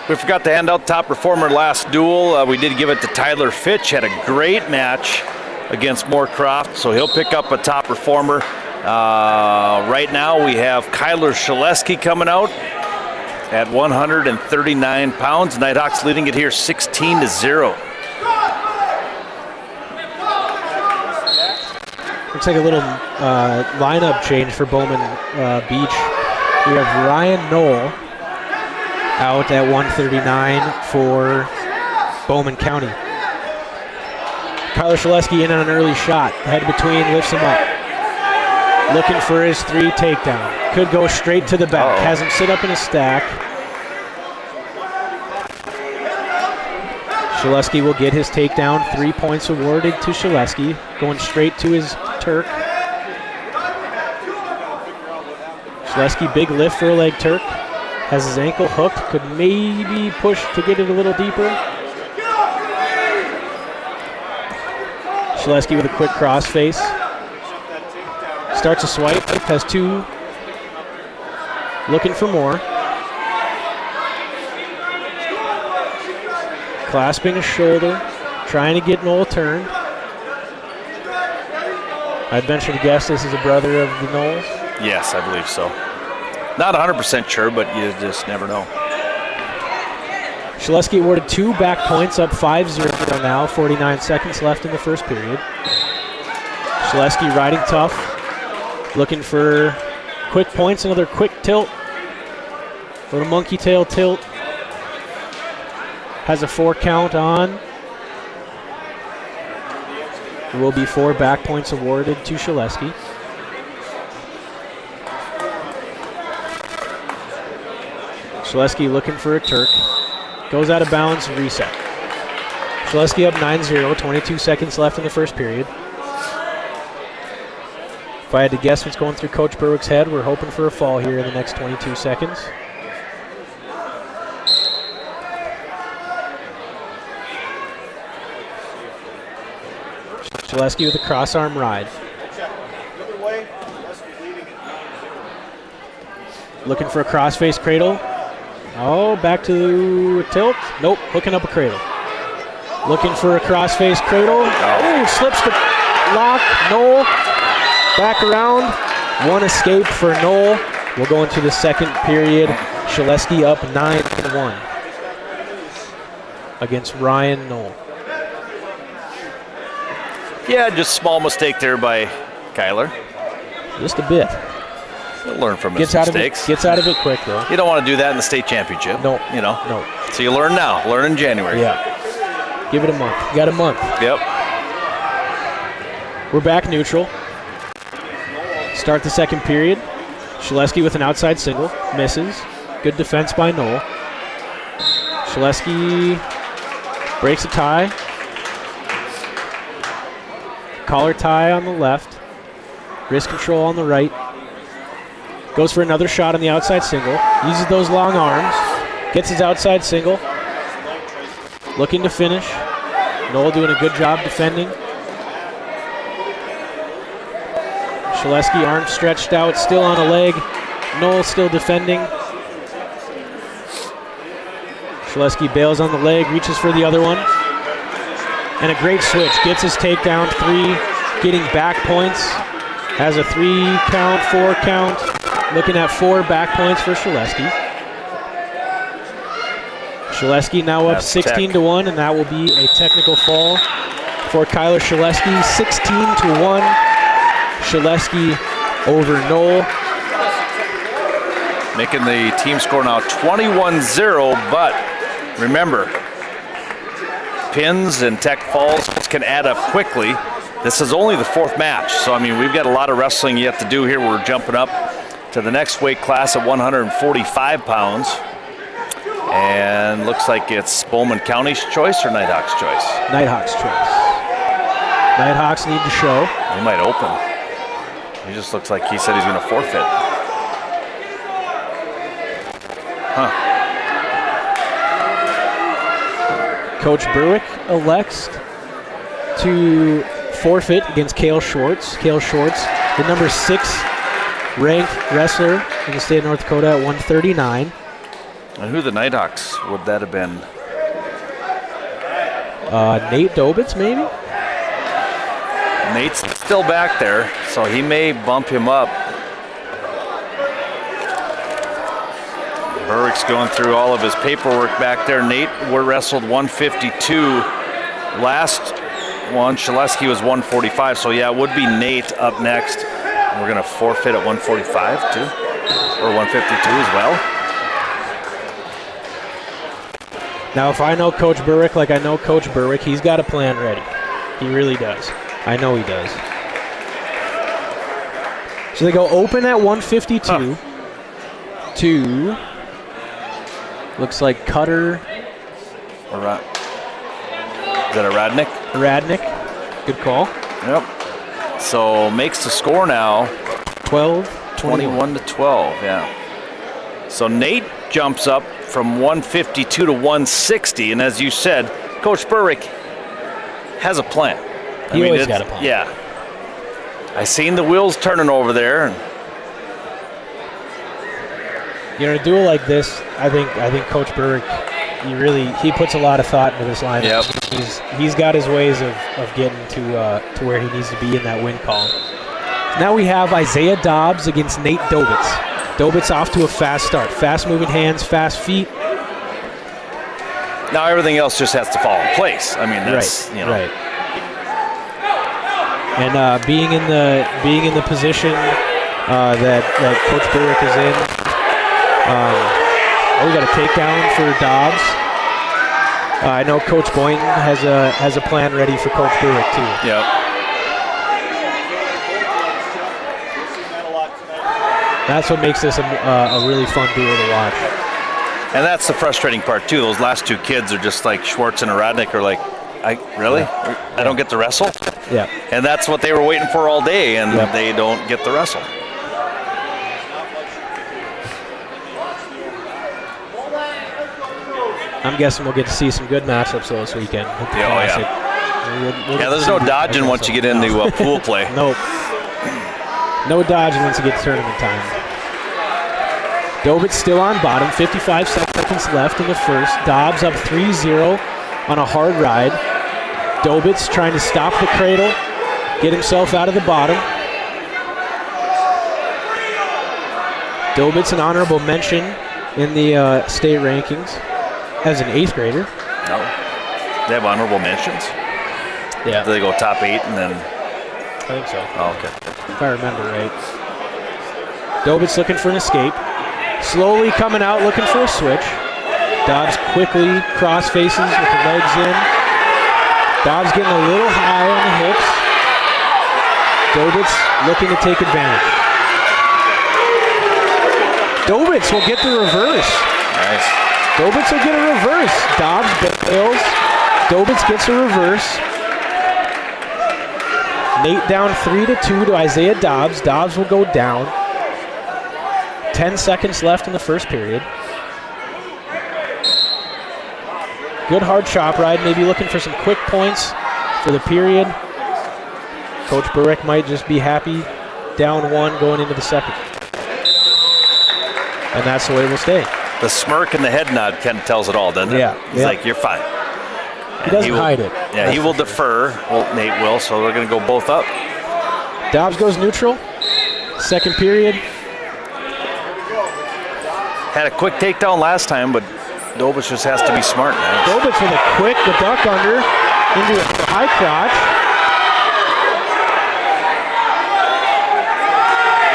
We forgot to hand out top performer last duel. We did give it to Tyler Fitch. Had a great match against Moorcroft, so he'll pick up a top performer. Right now we have Kyler Shaleski coming out at 139 pounds. Nighthawks leading it here 16-0. Looks like a little lineup change for Bowman Beach. We have Ryan Knoll out at 139 for Bowman County. Kyler Shaleski in on an early shot. Head between, lifts him up. Looking for his 3 takedown. Could go straight to the back. Has him sit up in a stack. Shaleski will get his takedown. 3 points awarded to Shaleski. Going straight to his Turk. Shaleski, big lift for a leg Turk. Has his ankle hooked. Could maybe push to get it a little deeper. Shaleski with a quick crossface. Starts a swipe. Has 2. Looking for more. Clasping his shoulder. Trying to get Knoll turned. I'd venture to guess this is a brother of the Knowles. Yes, I believe so. Not 100% sure, but you just never know. Shaleski awarded 2 back points, up 5-0 now. 49 seconds left in the first period. Shaleski riding tough. Looking for quick points, another quick tilt. Little monkey tail tilt. Has a 4 count on. There will be 4 back points awarded to Shaleski. Shaleski looking for a Turk. Goes out of bounds, reset. Shaleski up 9-0, 22 seconds left in the first period. If I had to guess what's going through Coach Berwick's head, we're hoping for a fall here in the next 22 seconds. Shaleski with a cross arm ride. Looking for a cross-face cradle. Oh, back to a tilt. Nope, hooking up a cradle. Looking for a cross-face cradle. Oh, slips the lock. Noel back around. One escape for Noel. We'll go into the second period. Shaleski up 9-1 against Ryan Noel. Yeah, just small mistake there by Kyler. Just a bit. He'll learn from his mistakes. Gets out of it quick, though. You don't want to do that in the state championship. No. You know? No. So you learn now. Learn in January. Yeah. Give it a month. You got a month. Yep. We're back neutral. Start the second period. Shaleski with an outside single. Misses. Good defense by Noel. Shaleski breaks a tie. Collar tie on the left. Wrist control on the right. Goes for another shot on the outside single. Uses those long arms. Gets his outside single. Looking to finish. Noel doing a good job defending. Shaleski arms stretched out, still on a leg. Noel still defending. Shaleski bails on the leg, reaches for the other one. And a great switch. Gets his takedown, 3, getting back points. Has a 3 count, 4 count. Looking at 4 back points for Shaleski. Shaleski now up 16-1, and that will be a technical fall for Kyler Shaleski. 16-1. Shaleski over Noel. Making the team score now 21-0, but remember, pins and tech falls can add up quickly. This is only the 4th match, so I mean we've got a lot of wrestling yet to do here. We're jumping up to the next weight class at 145 pounds. And looks like it's Bowman County's choice or Nighthawks' choice? Nighthawks' choice. Nighthawks need to show. He might open. He just looks like he said he's going to forfeit. Huh. Coach Berwick elects to forfeit against Cale Schwartz. Cale Schwartz, the number 6 ranked wrestler in the state of North Dakota at 139. And who the Nighthawks would that have been? Nate Dobitz, maybe? Nate's still back there, so he may bump him up. Berwick's going through all of his paperwork back there. Nate wrestled 152 last one. Shaleski was 145, so yeah, it would be Nate up next. We're going to forfeit at 145 too, or 152 as well. Now, if I know Coach Berwick like I know Coach Berwick, he's got a plan ready. He really does. I know he does. So they go open at 152 to, looks like Cutter. Is that a Radnick? Radnick. Good call. Yep. So makes the score now 21-12, yeah. So Nate jumps up from 152 to 160, and as you said, Coach Berwick has a plan. He always got a plan. Yeah. I seen the wheels turning over there. And you know, to do it like this, I think Coach Berwick, he puts a lot of thought into this lineup. Yep. He's got his ways of getting to where he needs to be in that win column. Now we have Isaiah Dobbs against Nate Dobitz. Dobitz off to a fast start. Fast moving hands, fast feet. Now everything else just has to fall in place. I mean, that's, right, you know. Right. And being in the position that Coach Berwick is in, we got a takedown for Dobbs. I know Coach Boynton has a plan ready for Coach Berwick too. Yep. That's what makes this a really fun duo to watch. And that's the frustrating part too. Those last 2 kids are just like Schwartz and Radnick are like, Really? I don't get to wrestle? Yeah. And that's what they were waiting for all day, and they don't get the wrestle. I'm guessing we'll get to see some good matchups this weekend. With the Classic. Yeah, there's no dodging once you get into pool play. Nope. No dodging once you get to tournament time. Dobitz still on bottom, 55 seconds left in the first. Dobbs up 3-0 on a hard ride. Dobitz trying to stop the cradle, get himself out of the bottom. Dobitz an honorable mention in the state rankings as an 8th grader. No. They have honorable mentions? Yeah. Do they go top 8 and then? I think so. Oh, okay. If I remember right. Dobitz looking for an escape. Slowly coming out, looking for a switch. Dobbs quickly cross faces with the legs in. Dobbs getting a little high on the hips. Dobitz looking to take advantage. Dobitz will get the reverse. Nice. Dobitz will get a reverse. Dobbs bails. Dobitz gets a reverse. Nate down 3-2 to Isaiah Dobbs. Dobbs will go down. 10 seconds left in the first period. Good hard chop ride, maybe looking for some quick points for the period. Coach Burek might just be happy down 1 going into the second. And that's the way it will stay. The smirk and the head nod kind of tells it all, doesn't it? Yeah. He's like, you're fine. He doesn't hide it. Yeah, he will defer. Well, Nate will, so they're going to go both up. Dobbs goes neutral. Second period. Had a quick takedown last time, but Dobitz just has to be smart now. Dobitz with a quick duck under into a high crotch.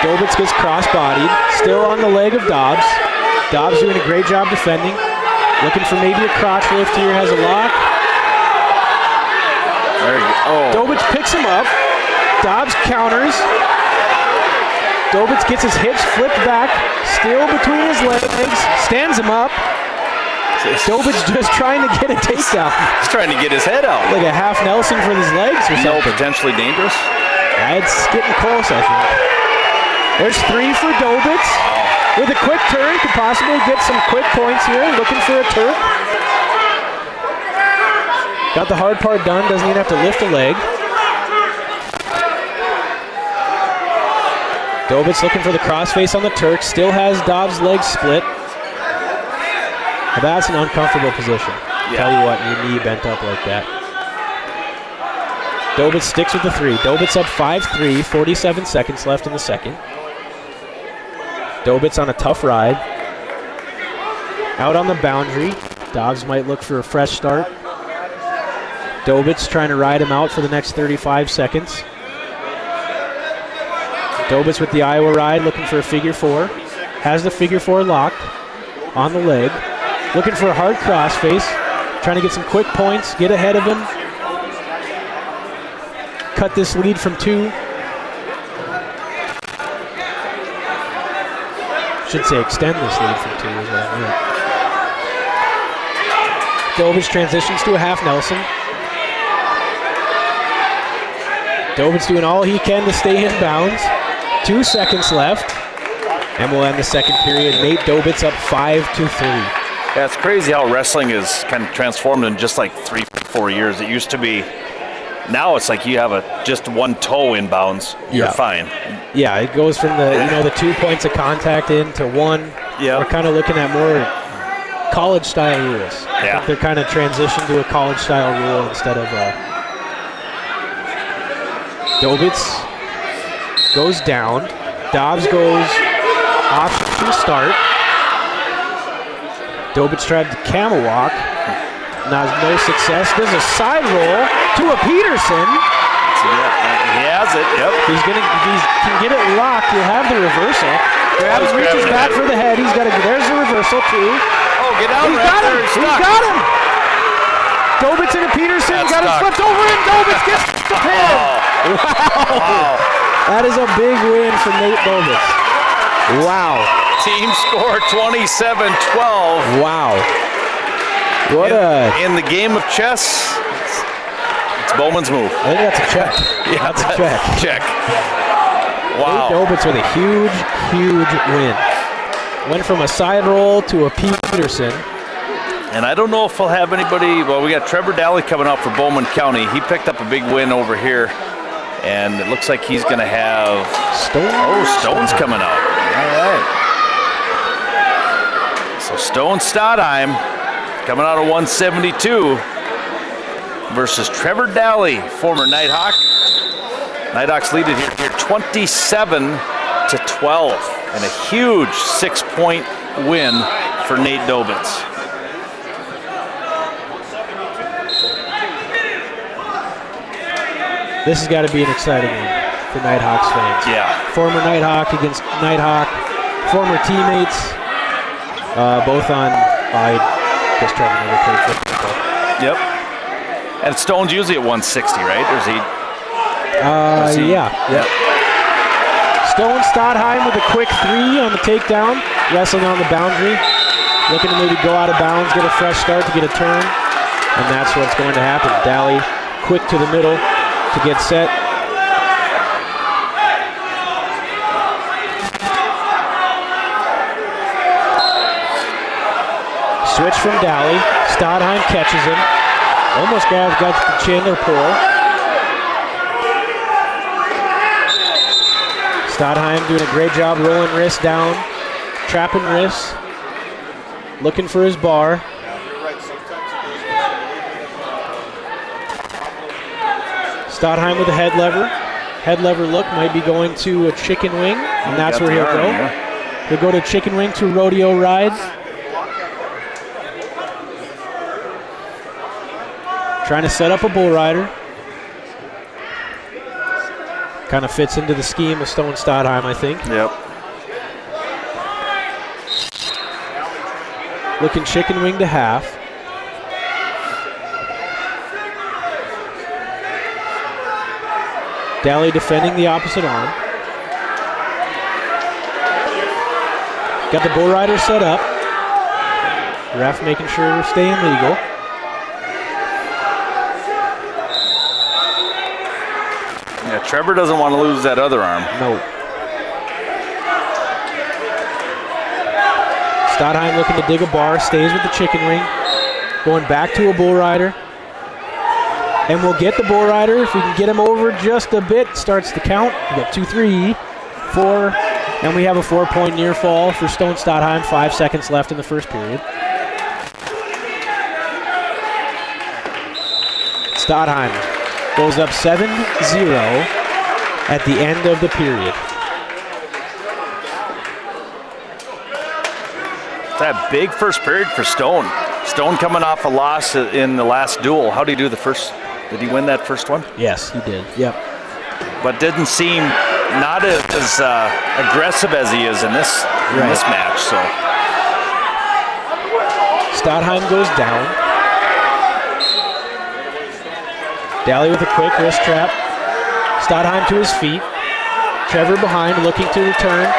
Dobitz gets cross-bodied. Still on the leg of Dobbs. Dobbs doing a great job defending. Looking for maybe a crotch lift here. Has a lock. There you go. Oh. Dobitz picks him up. Dobbs counters. Dobitz gets his hips flipped back, still between his legs, stands him up. Dobitz just trying to get a takedown. He's trying to get his head out. Like a half Nelson for his legs or something. Potentially dangerous? It's getting close, I think. There's 3 for Dobitz. With a quick turn, could possibly get some quick points here. Looking for a Turk. Got the hard part done, doesn't even have to lift a leg. Dobitz looking for the crossface on the Turk. Still has Dobbs' legs split. But that's an uncomfortable position. Tell you what, your knee bent up like that. Dobitz sticks with the 3. Dobitz up 5-3, 47 seconds left in the second. Dobitz on a tough ride. Out on the boundary. Dobbs might look for a fresh start. Dobitz trying to ride him out for the next 35 seconds. Dobitz with the Iowa ride, looking for a figure 4. Has the figure 4 locked on the leg. Looking for a hard crossface. Trying to get some quick points, get ahead of him. Cut this lead from 2. Should say extend this lead from 2 is what I meant. Dobitz transitions to a half Nelson. Dobitz doing all he can to stay in bounds. 2 seconds left, and we'll end the second period. Nate Dobitz up 5-3. Yeah, it's crazy how wrestling is kind of transformed in just like 3-4 years. It used to be, now it's like you have just 1 toe in bounds, you're fine. Yeah, it goes from the 2 points of contact in to 1. Yeah. We're kind of looking at more college-style rules. I think they're kind of transitioned to a college-style rule instead of Dobitz goes down. Dobbs goes option start. Dobitz tried to camel walk. No success. Does a side roll to a Peterson. He has it, yep. If he can get it locked, he'll have the reversal. Grabs, reaches back for the head. There's the reversal too. Oh, get out. He's got him. He's got him. Dobitz into Peterson. Got him flipped over and Dobitz gets the pin. Wow. That is a big win for Nate Dobitz. Wow. Team score 27-12. Wow. In the game of chess, Bowman's move. I think that's a check. Yeah, that's a check. Check. Wow. Nate Dobitz with a huge win. Went from a side roll to a Peterson. And I don't know if we'll have anybody. Well, we got Trevor Daly coming up for Bowman County. He picked up a big win over here. And it looks like he's going to have Stone. Oh, Stone's coming out. All right. So Stone Stodheim coming out of 172 versus Trevor Daly, former Nighthawk. Nighthawks lead it here 27-12. And a huge 6-point win for Nate Dobitz. This has got to be an exciting one for Nighthawks fans. Yeah. Former Nighthawk against Nighthawk, former teammates, both on, I guess Trevor never played football. Yep. And Stone's usually at 160, right? Or is he? Yeah. Yep. Stone Stodheim with a quick 3 on the takedown, wrestling on the boundary, looking to maybe go out of bounds, get a fresh start to get a turn, and that's what's going to happen. Daly quick to the middle to get set. Switch from Daly. Stodheim catches him. Almost got the Chandler pull. Stodheim doing a great job rolling wrist down, trapping wrists, looking for his bar. Stodheim with a head lever. Head lever look might be going to a chicken wing, and that's where he'll go. He'll go to chicken wing to rodeo ride. Trying to set up a bull rider. Kind of fits into the scheme of Stone Stodheim, I think. Yep. Looking chicken wing to half. Daly defending the opposite arm. Got the bull rider set up. Ref making sure we're staying legal. Yeah, Trevor doesn't want to lose that other arm. No. Stodheim looking to dig a bar, stays with the chicken wing. Going back to a bull rider. And we'll get the bull rider. If we can get him over just a bit, starts the count. We got 2, 3, 4, and we have a 4-point near fall for Stone Stodheim. 5 seconds left in the first period. Stodheim goes up 7-0 at the end of the period. That big first period for Stone. Stone coming off a loss in the last duel. How did he do the first? Did he win that first one? Yes, he did. Yep. But didn't seem not as aggressive as he is in this match. So Stodheim goes down. Daly with a quick wrist trap. Stodheim to his feet. Trevor behind, looking to return.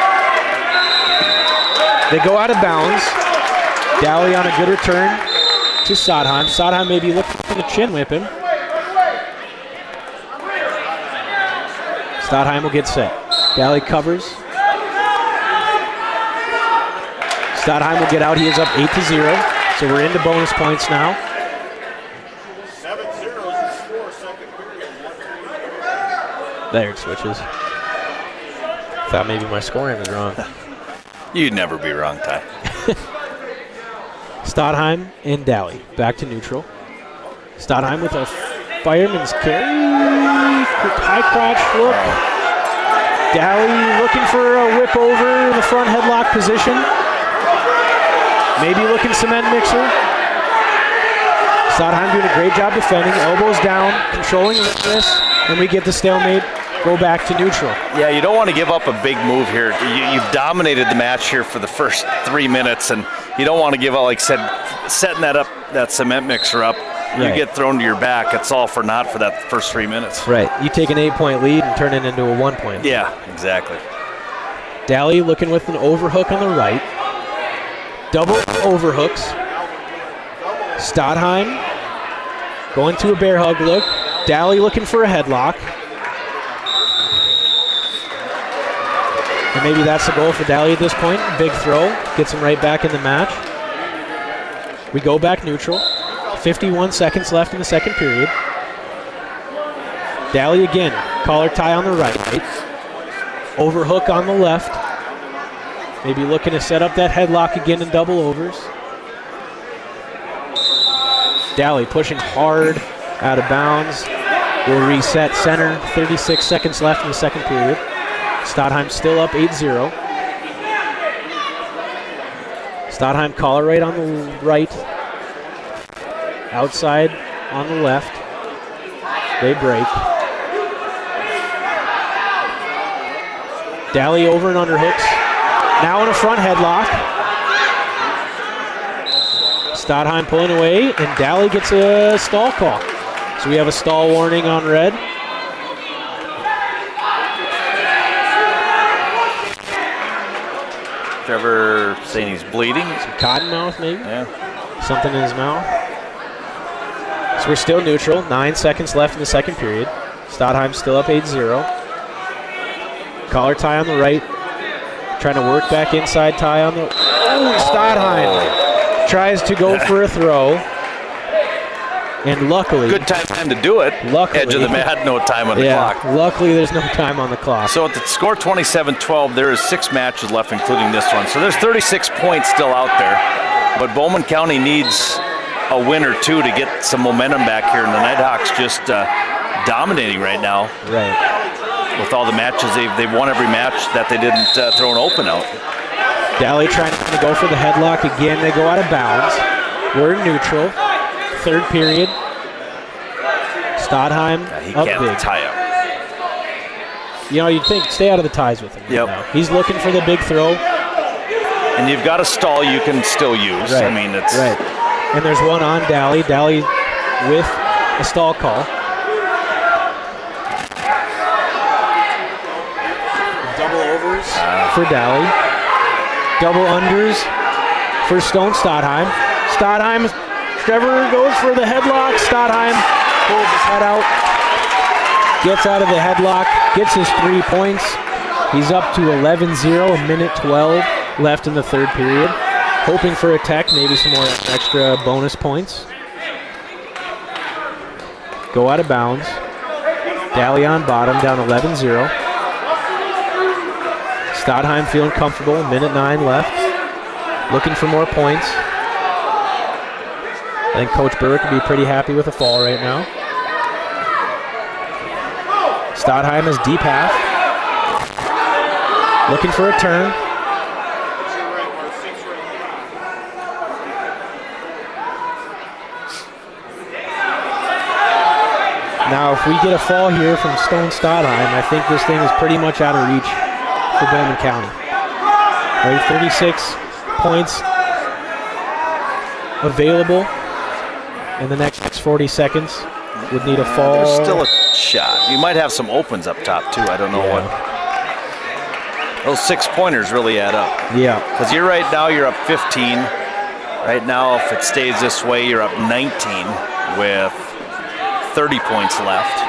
They go out of bounds. Daly on a good return to Stodheim. Stodheim maybe looking for the chin whip him. Stodheim will get set. Daly covers. Stodheim will get out. He is up 8-0. So we're into bonus points now. 7-0 is 4 second period. There it switches. Thought maybe my scoring was wrong. You'd never be wrong, Ty. Stodheim and Daly back to neutral. Stodheim with a fireman's carry. High crotch look. Daly looking for a whip over in the front headlock position. Maybe looking cement mixer. Stodheim doing a great job defending. Elbows down, controlling this, and we get the stalemate. Go back to neutral. Yeah, you don't want to give up a big move here. You've dominated the match here for the first 3 minutes, and you don't want to give up, like I said, setting that up, that cement mixer up. You get thrown to your back. It's all for naught for that first 3 minutes. Right. You take an 8-point lead and turn it into a 1-point. Yeah, exactly. Daly looking with an overhook on the right. Double overhooks. Stodheim going to a bear hug look. Dally looking for a headlock. And maybe that's the goal for Dally at this point. Big throw, gets him right back in the match. We go back neutral. 51 seconds left in the second period. Dally again, collar tie on the right. Overhook on the left. Maybe looking to set up that headlock again in double overs. Dally pushing hard, out of bounds. Will reset center. 36 seconds left in the second period. Stadheim still up 8-0. Stadheim collar right on the right. Outside on the left. They break. Dally over and under hooks. Now in a front headlock. Stadheim pulling away, and Dally gets a stall call. So we have a stall warning on red. Trevor saying he's bleeding. Some cotton mouth, maybe? Yeah. Something in his mouth. So we're still neutral. 9 seconds left in the second period. Stadheim still up 8-0. Collar tie on the right. Trying to work back inside tie on the... Oh, Stadheim tries to go for a throw. And luckily... Good time to do it. Luckily. Edge of the mat, no time on the clock. Luckily there's no time on the clock. So at the score 27-12, there is 6 matches left, including this one. So there's 36 points still out there. But Bowman County needs a win or two to get some momentum back here. And the Nighthawks just dominating right now. Right. With all the matches, they've won every match that they didn't throw an open out. Dally trying to go for the headlock again. They go out of bounds. We're in neutral. Third period. Stadheim He up can't big. tie up. You know, you'd think stay out of the ties with him. Yep. Now. He's looking for the big throw. And you've got a stall you can still use. Right. I mean, it's right. And there's one on Dally. Dally with a stall call. Double overs for Dally. Double unders for Stone Stadheim. Stadheim, Trevor goes for the headlock. Stadheim pulls his head out. Gets out of the headlock. Gets his 3 points. He's up to 11-0, a minute 12 left in the third period. Hoping for a tech, maybe some more extra bonus points. Go out of bounds. Dally on bottom, down 11-0. Stadheim feeling comfortable, minute 9 left. Looking for more points. I think Coach Burke would be pretty happy with a fall right now. Stadheim is deep half. Looking for a turn. Now, if we get a fall here from Stone Stadheim, I think this thing is pretty much out of reach for Bowman County. Right, 36 points available in the next 40 seconds. Would need a fall. There's still a shot. You might have some opens up top, too. I don't know what. Those 6-pointers really add up. Yeah. Because you're right now, you're up 15. Right now, if it stays this way, you're up 19 with 30 points left.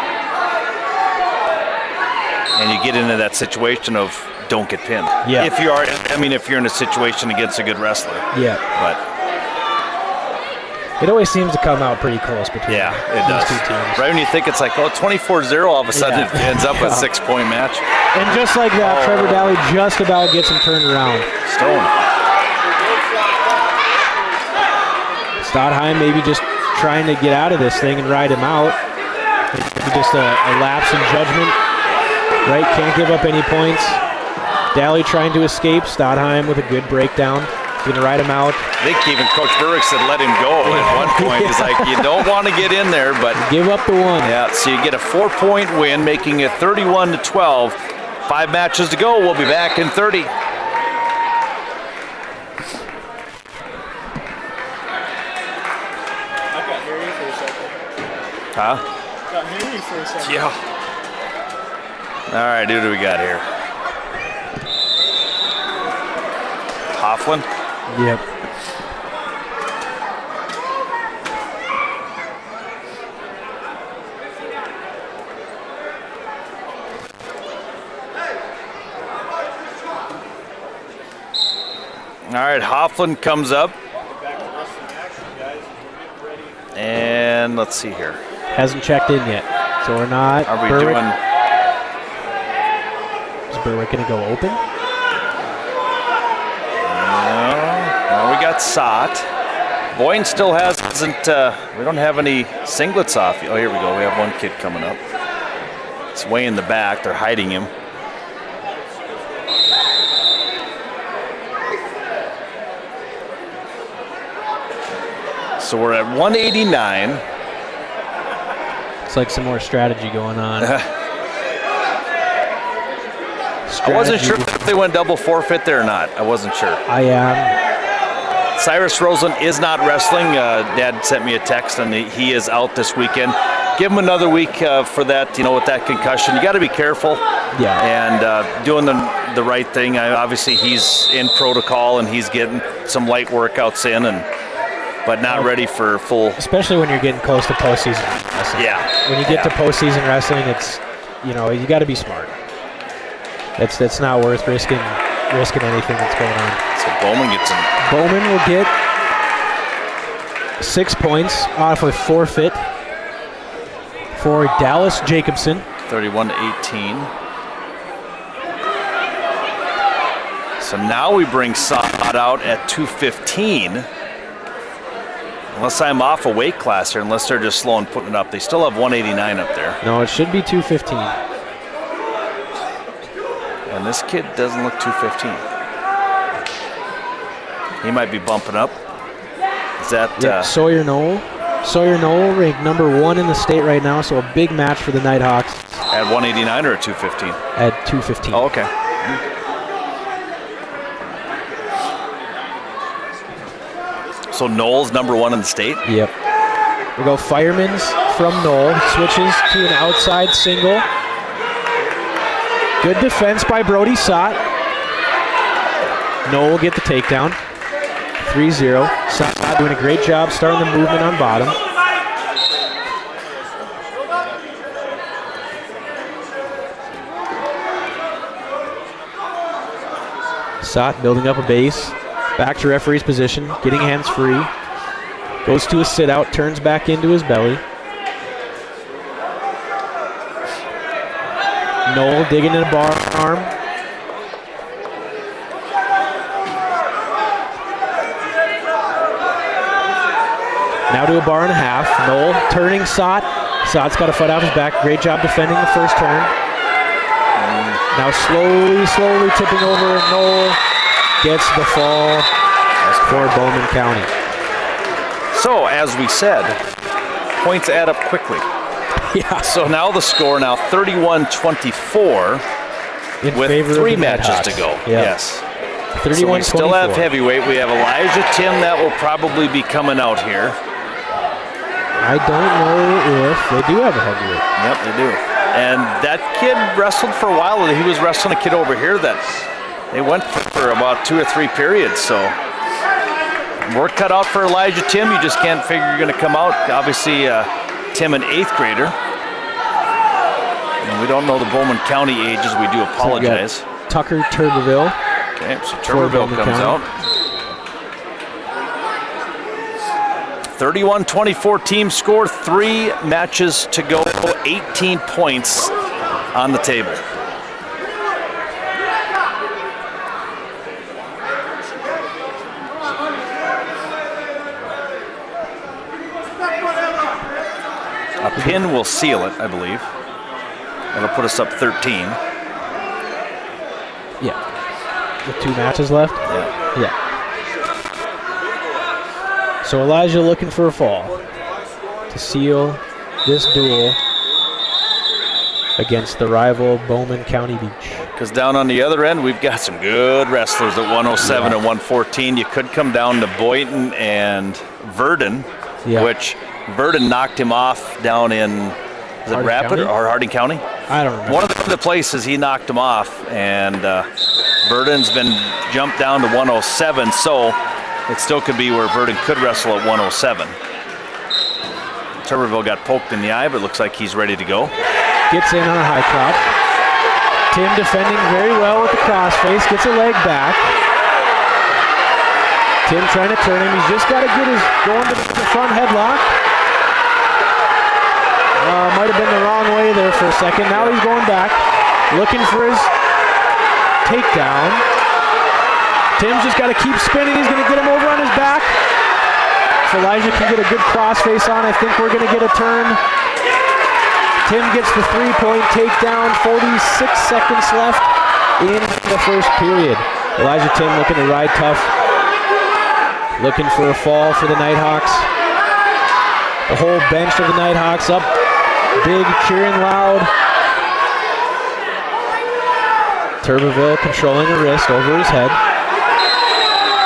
And you get into that situation of don't get pinned. Yeah. If you're in a situation against a good wrestler. Yeah. But it always seems to come out pretty close between it these does. two teams. Right when you think it's like, 24-0, all of a sudden it ends up a 6-point match. And just like that, Trevor Dally just about gets him turned around. Stone. Stadheim maybe just trying to get out of this thing and ride him out. Maybe just a lapse in judgment. Right, can't give up any points. Dally trying to escape. Stadheim with a good breakdown. Gonna ride him out. I think even Coach Burrick said let him go at one point. He's like, you don't want to get in there, but give up the one. Yeah, so you get a 4-point win, making it 31-12. 5 matches to go. We'll be back in 30. I got Harry for a second. Huh? Got Harry for a second. Yeah. All right, who do we got here? Hofflin? Yep. All right, Hoffland comes up. And let's see here. Hasn't checked in yet, so we're not. Are we Berwick, doing? Is Berwick going to go open? No, we got Sott. Boyne still hasn't, we don't have any singlets off. Oh, here we go. We have one kid coming up. It's way in the back. They're hiding him. So we're at 189. It's like some more strategy going on. I wasn't sure if they went double forfeit there or not. I wasn't sure. I am. Cyrus Rosen is not wrestling. Dad sent me a text, and he is out this weekend. Give him another week for that, with that concussion. You got to be careful. Yeah. And doing the right thing. Obviously, he's in protocol, and he's getting some light workouts in, but not ready for full. Especially when you're getting close to postseason wrestling. Yeah. When you get to postseason wrestling, it's you got to be smart. That's not worth risking anything that's going on. So Bowman gets him. Bowman will get 6 points off a forfeit for Dallas Jacobson. 31-18. So now we bring Sott out at 215. Unless I'm off a weight class here, unless they're just slow and putting it up. They still have 189 up there. No, it should be 215. And this kid doesn't look 215. He might be bumping up. Is that Sawyer Knoll? Sawyer Knoll ranked number 1 in the state right now, so a big match for the Nighthawks. At 189 or at 215? At 215. Oh, okay. So Knoll's number 1 in the state? Yep. We go Fireman's from Knoll. Switches to an outside single. Good defense by Brody Sott. Knoll will get the takedown. 3-0. Sott doing a great job starting the movement on bottom. Sott building up a base. Back to referee's position, getting hands free. Goes to a sit out, turns back into his belly. Knoll digging in a bar arm. Now to a bar and a half. Knoll turning Sott. Sott's got a foot off his back. Great job defending the first turn. Now slowly tipping over. Knoll gets the fall for Bowman County. So, as we said, points add up quickly. Yeah. So now the score 31-24 with 3 matches to go. Yeah. Yes. 31-24. So we still have heavyweight. We have Elijah Tim that will probably be coming out here. I don't know if they do have a heavyweight. Yep, they do. And that kid wrestled for a while. He was wrestling a kid over here that they went for about 2 or 3 periods. So work cut out for Elijah Tim. You just can't figure you're going to come out. Obviously, Tim, an 8th grader. And we don't know the Bowman County ages. We do apologize. So Tucker Turberville. Okay, so Turberville comes out. 31-24 team score, 3 matches to go, 18 points on the table. A pin will seal it, I believe. That'll put us up 13. Yeah. With 2 matches left? Yeah. So Elijah looking for a fall to seal this duel against the rival Bowman County Beach. Because down on the other end, we've got some good wrestlers at 107 and 114. You could come down to Boynton and Verdon, which Verdon knocked him off down in, is it Rapid or Harding County? I don't remember. One of the places he knocked him off, and Verdon's been jumped down to 107, so it still could be where Verdon could wrestle at 107. Turberville got poked in the eye, but looks like he's ready to go. Gets in on a high crop. Tim defending very well with the crossface, gets a leg back. Tim trying to turn him. He's just got to get his going to the front headlock. Might have been the wrong way there for a second. Now he's going back, looking for his takedown. Tim's just got to keep spinning. He's going to get him over on his back. If Elijah can get a good crossface on, I think we're going to get a turn. Tim gets the 3-point takedown. 46 seconds left in the first period. Elijah Tim looking to ride tough. Looking for a fall for the Nighthawks. The whole bench of the Nighthawks up big, cheering loud. Turbeville controlling a wrist over his head.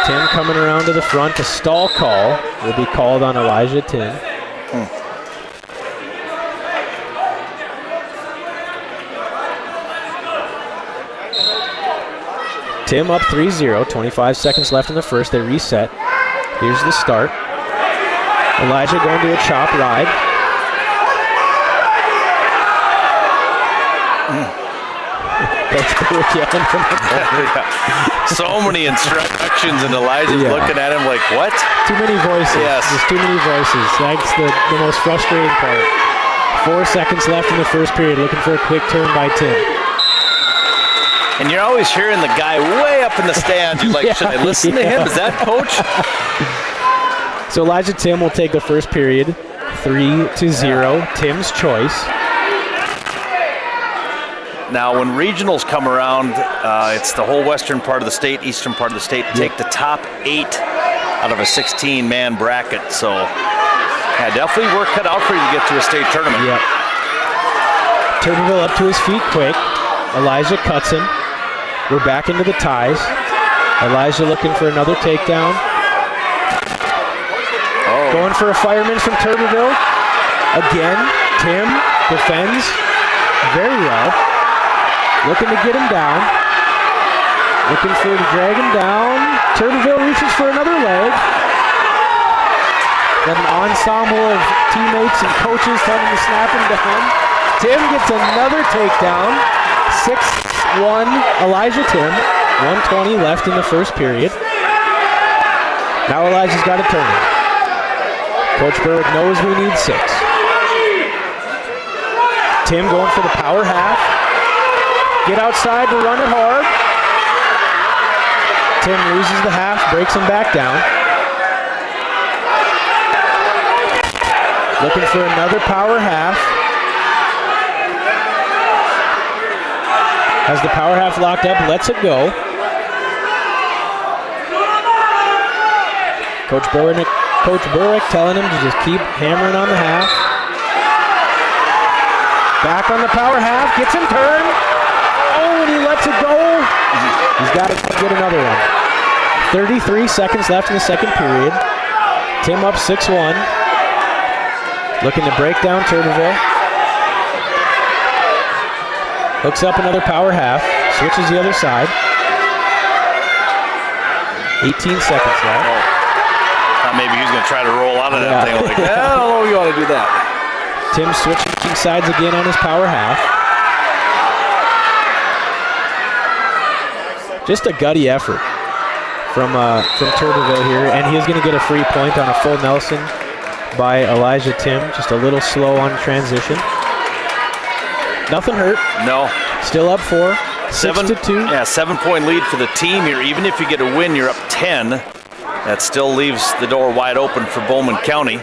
Tim coming around to the front. A stall call will be called on Elijah Tim. Tim up 3-0, 25 seconds left in the first. They reset. Here's the start. Elijah going to a chop ride. So many instructions, and Elijah's looking at him like, what? Too many voices. Yes. There's too many voices. That's the most frustrating part. 4 seconds left in the first period. Looking for a quick turn by Tim. And you're always hearing the guy way up in the stands. You're like, should I listen to him? Is that coach? So Elijah Tim will take the first period, 3-0. Tim's choice. Now, when regionals come around, it's the whole western part of the state, eastern part of the state. Take the top 8 out of a 16-man bracket. So, yeah, definitely work cut out for you to get to a state tournament. Yep. Turbeville up to his feet quick. Elijah cuts him. We're back into the ties. Elijah looking for another takedown. Going for a fireman from Turbeville. Again, Tim defends very well. Looking to get him down. Looking for to drag him down. Turbeville reaches for another leg. Got an ensemble of teammates and coaches telling him to snap him down. Tim gets another takedown. 6-1 Elijah Tim. 1:20 left in the first period. Now Elijah's got to turn it. Coach Berwick knows we need 6. Tim going for the power half. Get outside to run it hard. Tim loses the half, breaks him back down. Looking for another power half. Has the power half locked up, lets it go. Coach Berwick telling him to just keep hammering on the half. Back on the power half, gets him turned. Oh, and he lets it go. He's got to get another one. 33 seconds left in the second period. Tim up 6-1. Looking to break down Turbeville. Hooks up another power half. Switches the other side. 18 seconds left. Maybe he's going to try to roll out of that thing. Like, I don't know if you want to do that. Tim switching sides again on his power half. Just a gutty effort from Turbeville here, and he is going to get a free point on a full Nelson by Elijah Tim. Just a little slow on transition. Nothing hurt. No. Still up 4. 6-2. Yeah, 7-point lead for the team here. Even if you get a win, you're up 10. That still leaves the door wide open for Bowman County.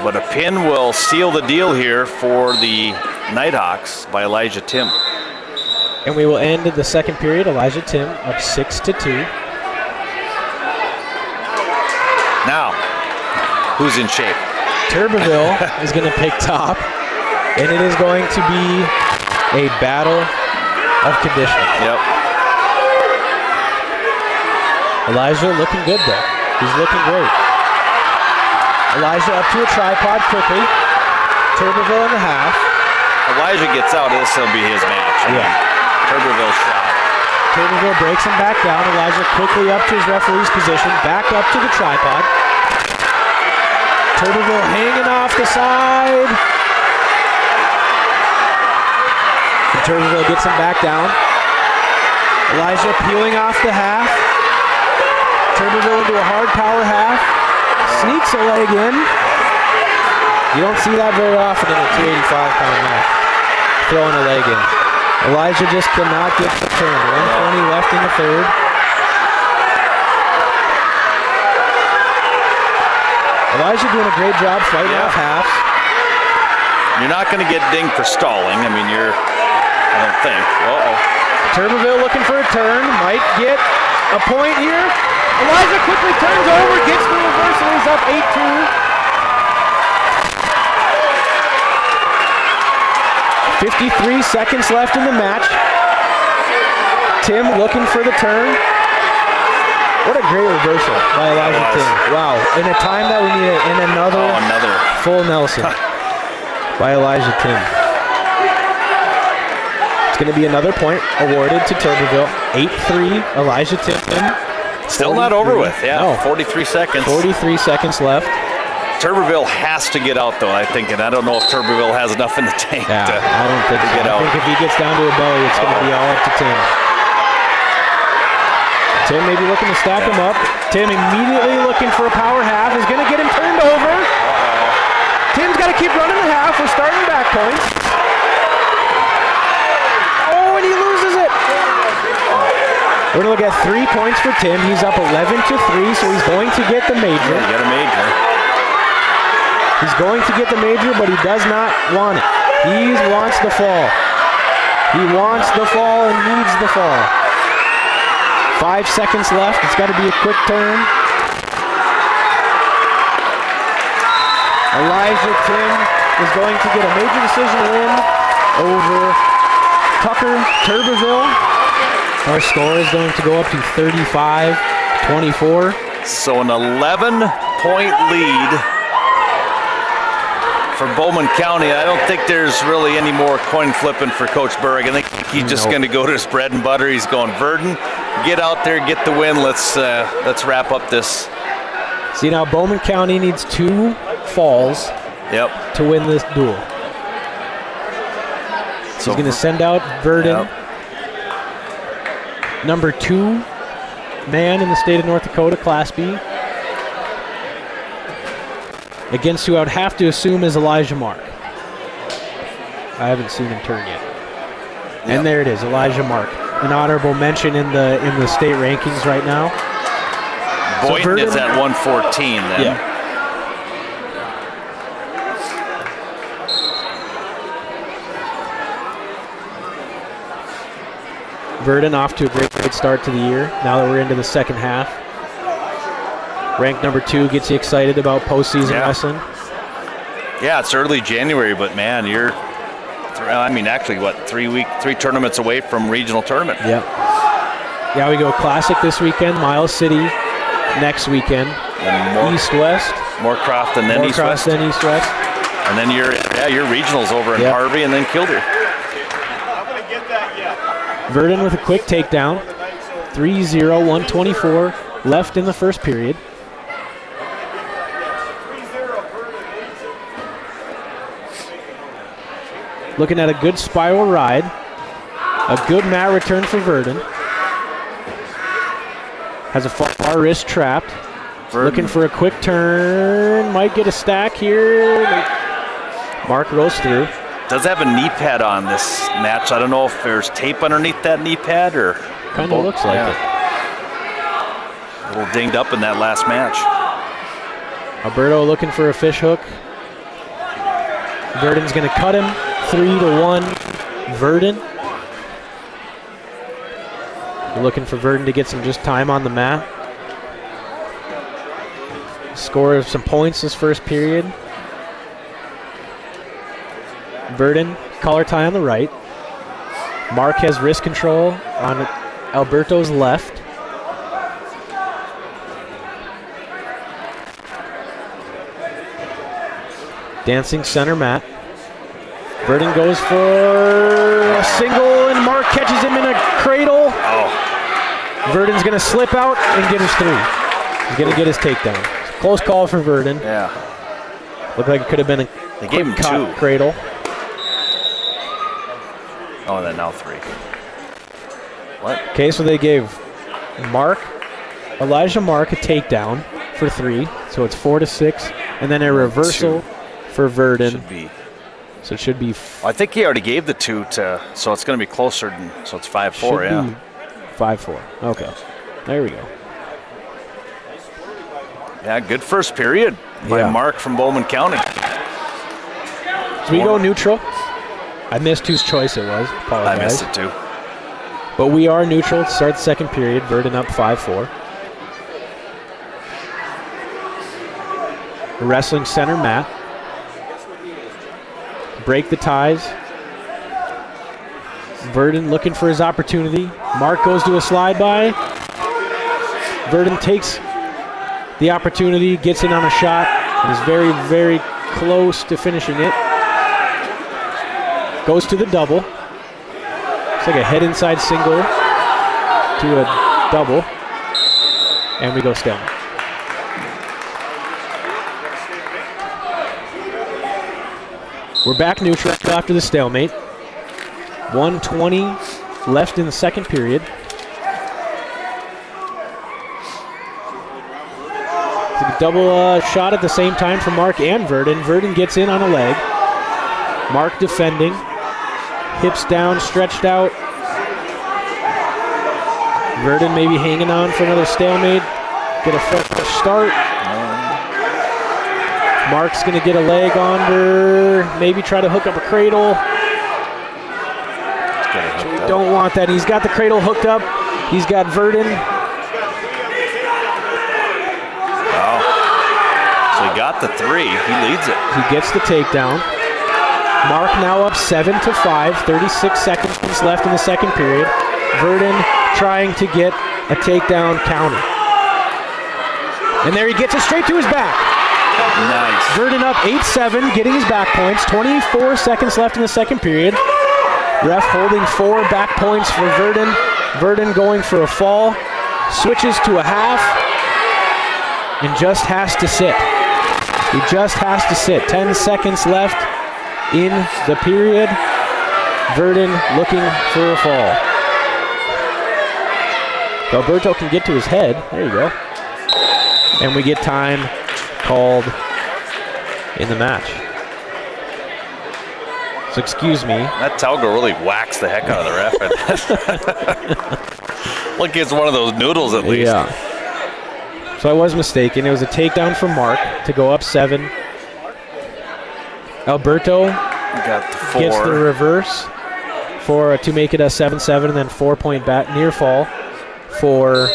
But a pin will seal the deal here for the Nighthawks by Elijah Tim. And we will end the second period. Elijah Tim up 6-2. Now, who's in shape? Turbeville is going to pick top, and it is going to be a battle of conditioning. Yep. Elijah looking good though. He's looking great. Elijah up to a tripod quickly. Turbeville in the half. Elijah gets out, this will be his match. Yeah. Turbeville shot. Turbeville breaks him back down. Elijah quickly up to his referee's position. Back up to the tripod. Turbeville hanging off the side. And Turbeville gets him back down. Elijah peeling off the half. Tuberville into a hard power half. Sneaks a leg in. You don't see that very often in a 285-pound match. Throwing a leg in. Elijah just cannot get the turn. 1:20 left in the third. Elijah doing a great job fighting off halves. You're not going to get dinged for stalling. I mean, I don't think. Uh-oh. Tuberville looking for a turn. Might get a point here. Elijah quickly turns over, gets the reversal. He's up 8-2. 53 seconds left in the match. Tim looking for the turn. What a great reversal by Elijah Tim. Wow. In a time that we need it, in another full Nelson by Elijah Tim. It's going to be another point awarded to Tuberville. 8-3, Elijah Tim. Still not over with, yeah. No. 43 seconds. 43 seconds left. Tuberville has to get out, though, I think, and I don't know if Tuberville has enough in the tank I don't think to so. get out. I think if he gets down to a belly, it's going to be all up to Tim. Tim maybe looking to stack him up. Tim immediately looking for a power half. Is going to get him turned over. Tim's got to keep running the half. We're starting back points. Oh, and he loses it. We're going to look at 3 points for Tim. He's up 11-3, so he's going to get the major. Yeah, get a major. He's going to get the major, but he does not want it. He wants the fall. He wants the fall and needs the fall. 5 seconds left. It's got to be a quick turn. Elijah Tim is going to get a major decision win over Tucker Tuberville. Our score is going to go up to 35-24. So an 11-point lead for Bowman County. I don't think there's really any more coin flipping for Coach Berg. I think he's just going to go to his bread and butter. He's going, Verdon, get out there, get the win. Let's wrap up this. See, now Bowman County needs 2 falls to win this duel. So he's going to send out Verdon, number 2 man in the state of North Dakota, Class B, against who I would have to assume is Elijah Mark. I haven't seen him turn yet. And there it is, Elijah Mark. An honorable mention in the state rankings right now. Boynton is at 114 then. Yeah. Verdon off to a great start to the year, now that we're into the second half. Ranked number 2 gets you excited about postseason wrestling. Yeah, it's early January, but man, you're, actually, 3 tournaments away from regional tournament. Yeah. Yeah, we go Classic this weekend, Miles City next weekend, East-West. Moorcroft and then East-West. And then your regionals over in Harvey and then Kildare. Verdon with a quick takedown. 3-0, 124 left in the first period. Looking at a good spiral ride. A good mat return for Verdon. Has a far wrist trapped. Verdon. Looking for a quick turn. Might get a stack here. Mark rolls through. Does have a knee pad on this match. I don't know if there's tape underneath that knee pad or... Kind of looks like it. A little dinged up in that last match. Alberto looking for a fish hook. Verdon's going to cut him. 3-1, Verdon. We're looking for Verdon to get some just time on the mat. Score some points this first period. Verdon, collar tie on the right. Mark has wrist control on Alberto's left. Dancing center mat. Verdon goes for a single, and Mark catches him in a cradle. Oh. Verdon's going to slip out and get his 3. He's going to get his takedown. Close call for Verdon. Yeah. Looked like it could have been a they gave him 2. Cradle. Oh, and then now 3. What? Okay, so they gave Mark Elijah Mark a takedown for 3, so it's 4-6, and then a reversal for Verdon. Should be. So it should be. I think he already gave the 2 to, so it's going to be closer than, so it's 5-4, yeah. 5-4. Okay. There we go. Yeah, good first period by Mark from Bowman County. So we go neutral. I missed whose choice it was. Apologize. I missed it too. But we are neutral to start the second period. Verdon up 5-4. Wrestling center, Matt. Break the ties. Verdon looking for his opportunity. Mark goes to a slide by. Verdon takes the opportunity, gets in on a shot, and is very, very close to finishing it. Goes to the double. It's like a head inside single to a double. And we go stalemate. We're back neutral after the stalemate. 1:20 left in the second period. It's a double shot at the same time for Mark and Verdon. Verdon gets in on a leg. Mark defending. Hips down, stretched out. Verdon maybe hanging on for another stalemate. Get a fresh start. Mark's going to get a leg under, maybe try to hook up a cradle. We don't want that. He's got the cradle hooked up. He's got Verdon. Wow. So he got the 3. He leads it. He gets the takedown. Mark now up 7-5. 36 seconds left in the second period. Verdon trying to get a takedown counter. And there he gets it straight to his back. Nice. Verdon up 8-7, getting his back points. 24 seconds left in the second period. Ref holding 4 back points for Verdon. Verdon going for a fall. Switches to a half. And just has to sit. He just has to sit. 10 seconds left in the period. Verdon looking for a fall. If Alberto can get to his head. There you go. And we get time called in the match. So excuse me. That Talgo really whacks the heck out of the ref. Like it's one of those noodles at least. Yeah. So I was mistaken. It was a takedown from Mark to go up 7. Alberto got the 4. Gets the reverse to make it a 7-7 and then 4-point back near fall for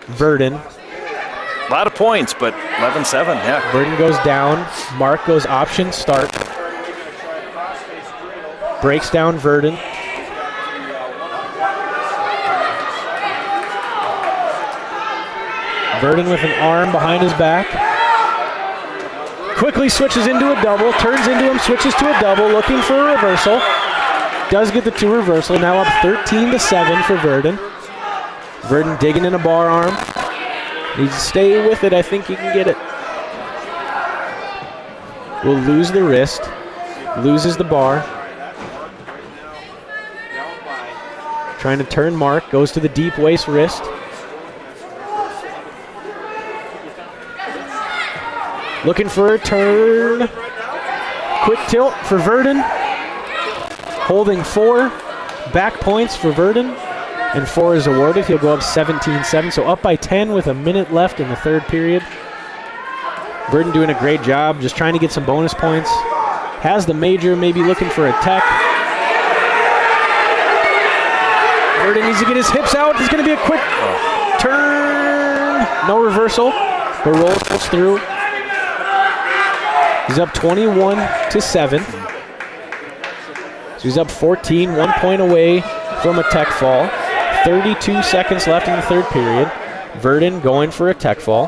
Verdon. A lot of points, but 11-7, yeah. Verdon goes down. Mark goes option start. Breaks down Verdon. Verdon with an arm behind his back. Quickly switches into a double. Turns into him, switches to a double, looking for a reversal. Does get the 2 reversal. Now up 13-7 for Verdon. Verdon digging in a bar arm. Needs to stay with it. I think he can get it. Will lose the wrist. Loses the bar. Trying to turn Mark. Goes to the deep waist wrist. Looking for a turn. Quick tilt for Verdon. Holding 4. Back points for Verdon. And 4 is awarded. He'll go up 17-7. So up by 10 with a minute left in the third period. Verdon doing a great job. Just trying to get some bonus points. Has the major, maybe looking for a tech. Verdon needs to get his hips out. It's going to be a quick turn. No reversal. But rolls through. He's up 21-7. So he's up 14, 1 point away from a tech fall. 32 seconds left in the third period. Verdon going for a tech fall.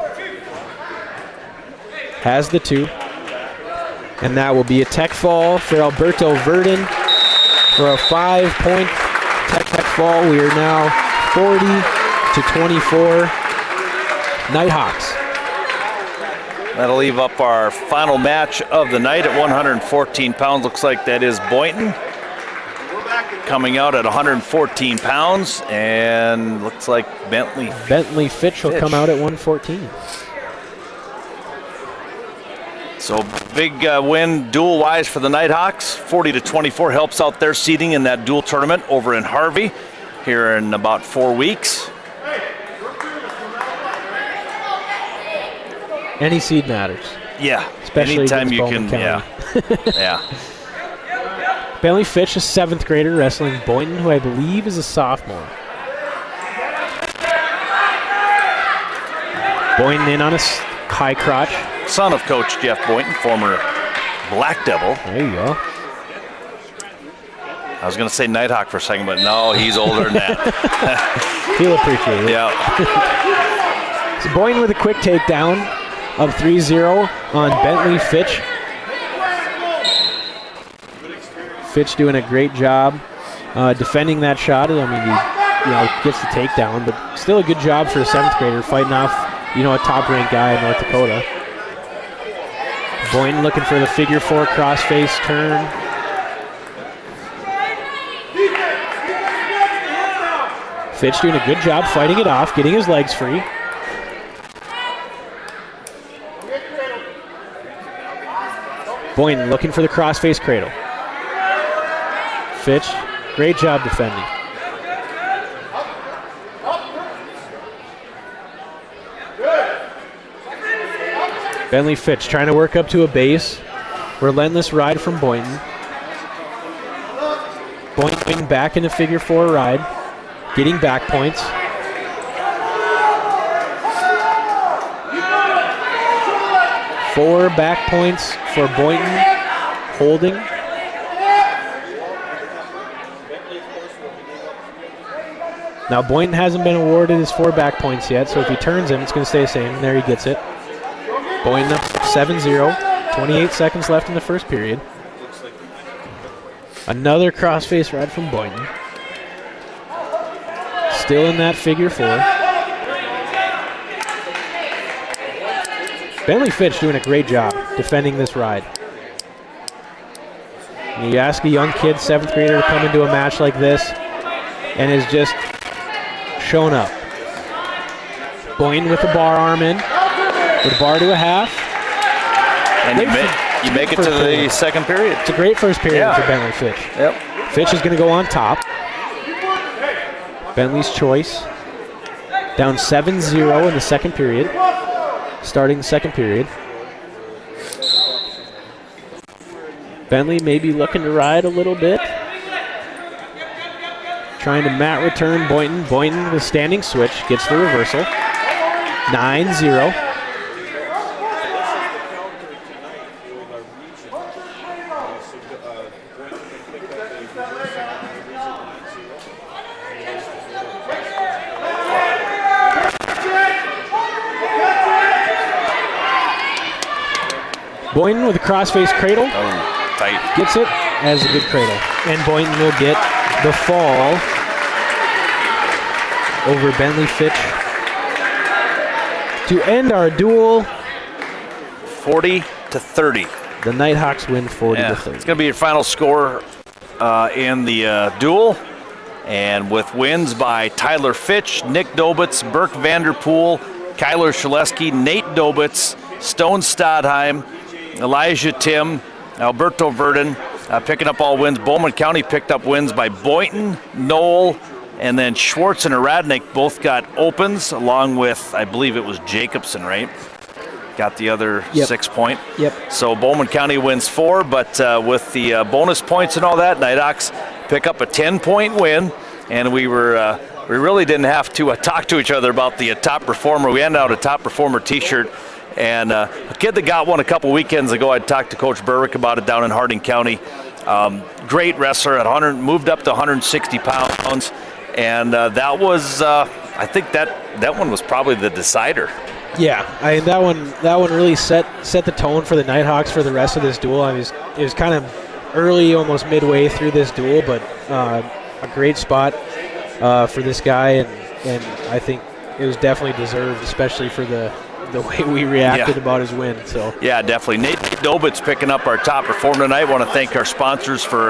Has the 2. And that will be a tech fall for Alberto Verdon for a 5-point tech fall. We are now 40-24. Nighthawks. That'll leave up our final match of the night at 114 pounds. Looks like that is Boynton. coming out at 114 pounds, and looks like Bentley Fitch will come out at 114. So big win dual-wise for the Nighthawks. 40-24 helps out their seeding in that dual tournament over in Harvey here in about 4 weeks. Any seed matters. Yeah, especially anytime you Bowman can. County. Yeah. Bentley Fitch, a 7th grader, wrestling Boynton, who I believe is a sophomore. Boynton in on a high crotch. Son of Coach Jeff Boynton, former Black Devil. There you go. I was going to say Nighthawk for a second, but no, he's older than that. He'll appreciate it. Yeah. So Boynton with a quick takedown of 3-0 on Bentley Fitch. Fitch doing a great job defending that shot. I mean, he gets the takedown, but still a good job for a 7th grader fighting off, a top-ranked guy in North Dakota. Boynton looking for the figure 4 cross-face turn. Fitch doing a good job fighting it off, getting his legs free. Boynton looking for the cross-face cradle. Fitch, great job defending. Bentley Fitch trying to work up to a base. Relentless ride from Boynton. Boynton back in the figure 4 ride, getting back points. Four back points for Boynton, holding. Now Boynton hasn't been awarded his 4 back points yet, so if he turns him, it's going to stay the same. There he gets it. Boynton up 7-0, 28 seconds left in the first period. Another cross-face ride from Boynton. Still in that figure 4. Bentley Fitch doing a great job defending this ride. You ask a young kid, 7th grader, to come into a match like this and has just shown up. Boynton with the bar arm in, with a bar to a half. And you make it to the second period. It's a great first period for Bentley Fitch. Yep. Fitch is going to go on top. Bentley's choice. Down 7-0 in the second period. Starting the second period. Bentley maybe looking to ride a little bit. Trying to mat return Boynton. Boynton with standing switch gets the reversal. 9-0. Boynton with a cross-face cradle. Oh, tight. Gets it as a good cradle. And Boynton will get the fall over Bentley Fitch to end our duel. 40-30. The Nighthawks win 40-30. It's going to be your final score in the duel. And with wins by Tyler Fitch, Nick Dobitz, Burke Vanderpool, Kyler Shaleski, Nate Dobitz, Stone Stadheim, Elijah Tim, Alberto Verdon, picking up all wins. Bowman County picked up wins by Boynton, Knoll, and then Schwartz and Radnick both got opens, along with, I believe it was Jacobson, right? Got the other 6 point. Yep. So Bowman County wins 4, but with the bonus points and all that, Nighthawks pick up a 10-point win, and we really didn't have to talk to each other about the top performer. We handed out a top performer T-shirt. And a kid that got one a couple weekends ago, I talked to Coach Berwick about it down in Harding County. Great wrestler at 100, moved up to 160 pounds. And that was, I think that one was probably the decider. Yeah, that one really set the tone for the Nighthawks for the rest of this duel. It was kind of early, almost midway through this duel, but a great spot for this guy, and I think it was definitely deserved, especially for the way we reacted about his win. So yeah, definitely. Nate Dobitz picking up our top performer tonight. Want to thank our sponsors for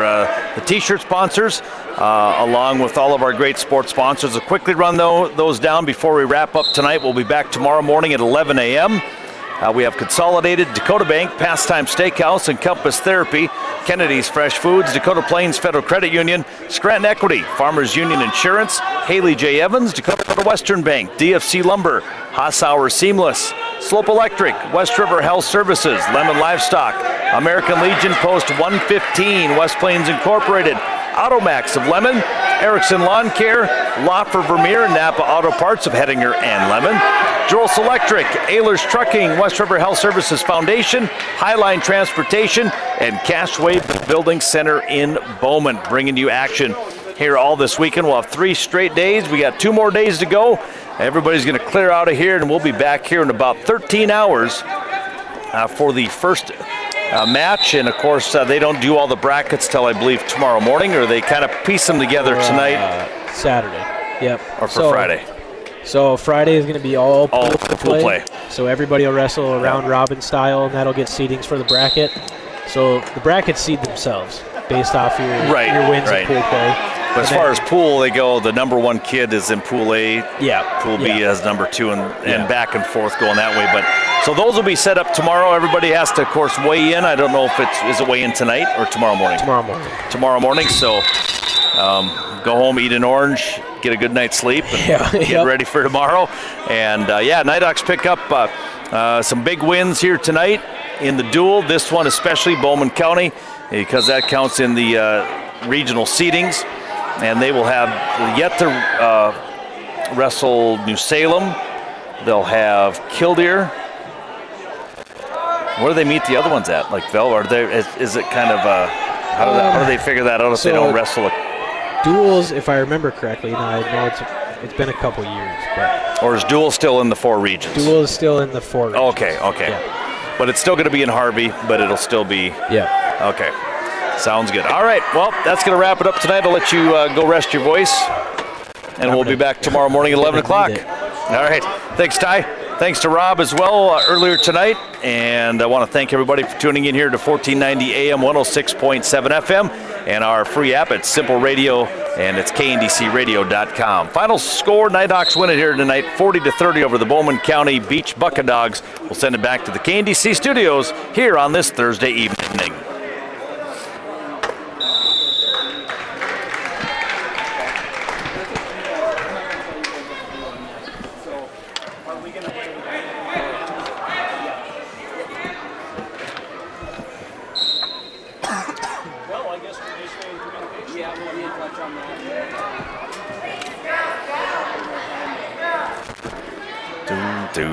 the T-shirt sponsors, along with all of our great sports sponsors. I'll quickly run those down before we wrap up tonight. We'll be back tomorrow morning at 11 a.m. We have Consolidated, Dakota Bank, Pastime Steakhouse, and Compass Therapy, Kennedy's Fresh Foods, Dakota Plains Federal Credit Union, Scranton Equity, Farmers Union Insurance, Haley J. Evans, Dakota Western Bank, DFC Lumber, Hassauer Seamless, Slope Electric, West River Health Services, Lemon Livestock, American Legion Post 115, West Plains Incorporated, Automax of Lemon, Erickson Lawn Care, Loffer Vermeer, Napa Auto Parts of Hettinger and Lemon, Joel's Electric, Ehlers Trucking, West River Health Services Foundation, Highline Transportation, and Cashway Building Center in Bowman, bringing you action here all this weekend. We'll have 3 straight days. We got 2 more days to go. Everybody's going to clear out of here, and we'll be back here in about 13 hours for the first match. And, of course, they don't do all the brackets till, I believe, tomorrow morning, or they kind of piece them together tonight. Saturday. Yep. Or for Friday. So Friday is going to be all pool play. So everybody will wrestle around robin style, and that'll get seedings for the bracket. So the brackets seed themselves based off your wins in pool play. But as far as pool, they go, the number 1 kid is in Pool A. Yeah. Pool B has number 2, and back and forth going that way. But so those will be set up tomorrow. Everybody has to, of course, weigh in. I don't know if is it weigh in tonight or tomorrow morning? Tomorrow morning. Tomorrow morning. So go home, eat an orange, get a good night's sleep, and get ready for tomorrow. And Nighthawks pick up some big wins here tonight in the duel. This one especially, Bowman County, because that counts in the regional seedings. And they will have yet to wrestle New Salem. They'll have Killdeer. Where do they meet the other ones at? Like Vel, or is it kind of how do they figure that out if they don't wrestle? Duels, if I remember correctly, now I know it's been a couple years, but or is Duel still in the 4 regions? Duel is still in the 4 regions. Okay. Yeah. But it's still going to be in Harvey, but it'll still be. Yeah. Okay. Sounds good. All right. Well, that's going to wrap it up tonight. I'll let you go rest your voice, and we'll be back tomorrow morning at 11 o'clock. All right. Thanks, Ty. Thanks to Rob as well earlier tonight. And I want to thank everybody for tuning in here to 1490 AM, 106.7 FM, and our free app at Simple Radio, and it's kndcradio.com. Final score, Nighthawks win it here tonight, 40-30 over the Bowman County Beach Buckadogs. We'll send it back to the KNDC studios here on this Thursday evening.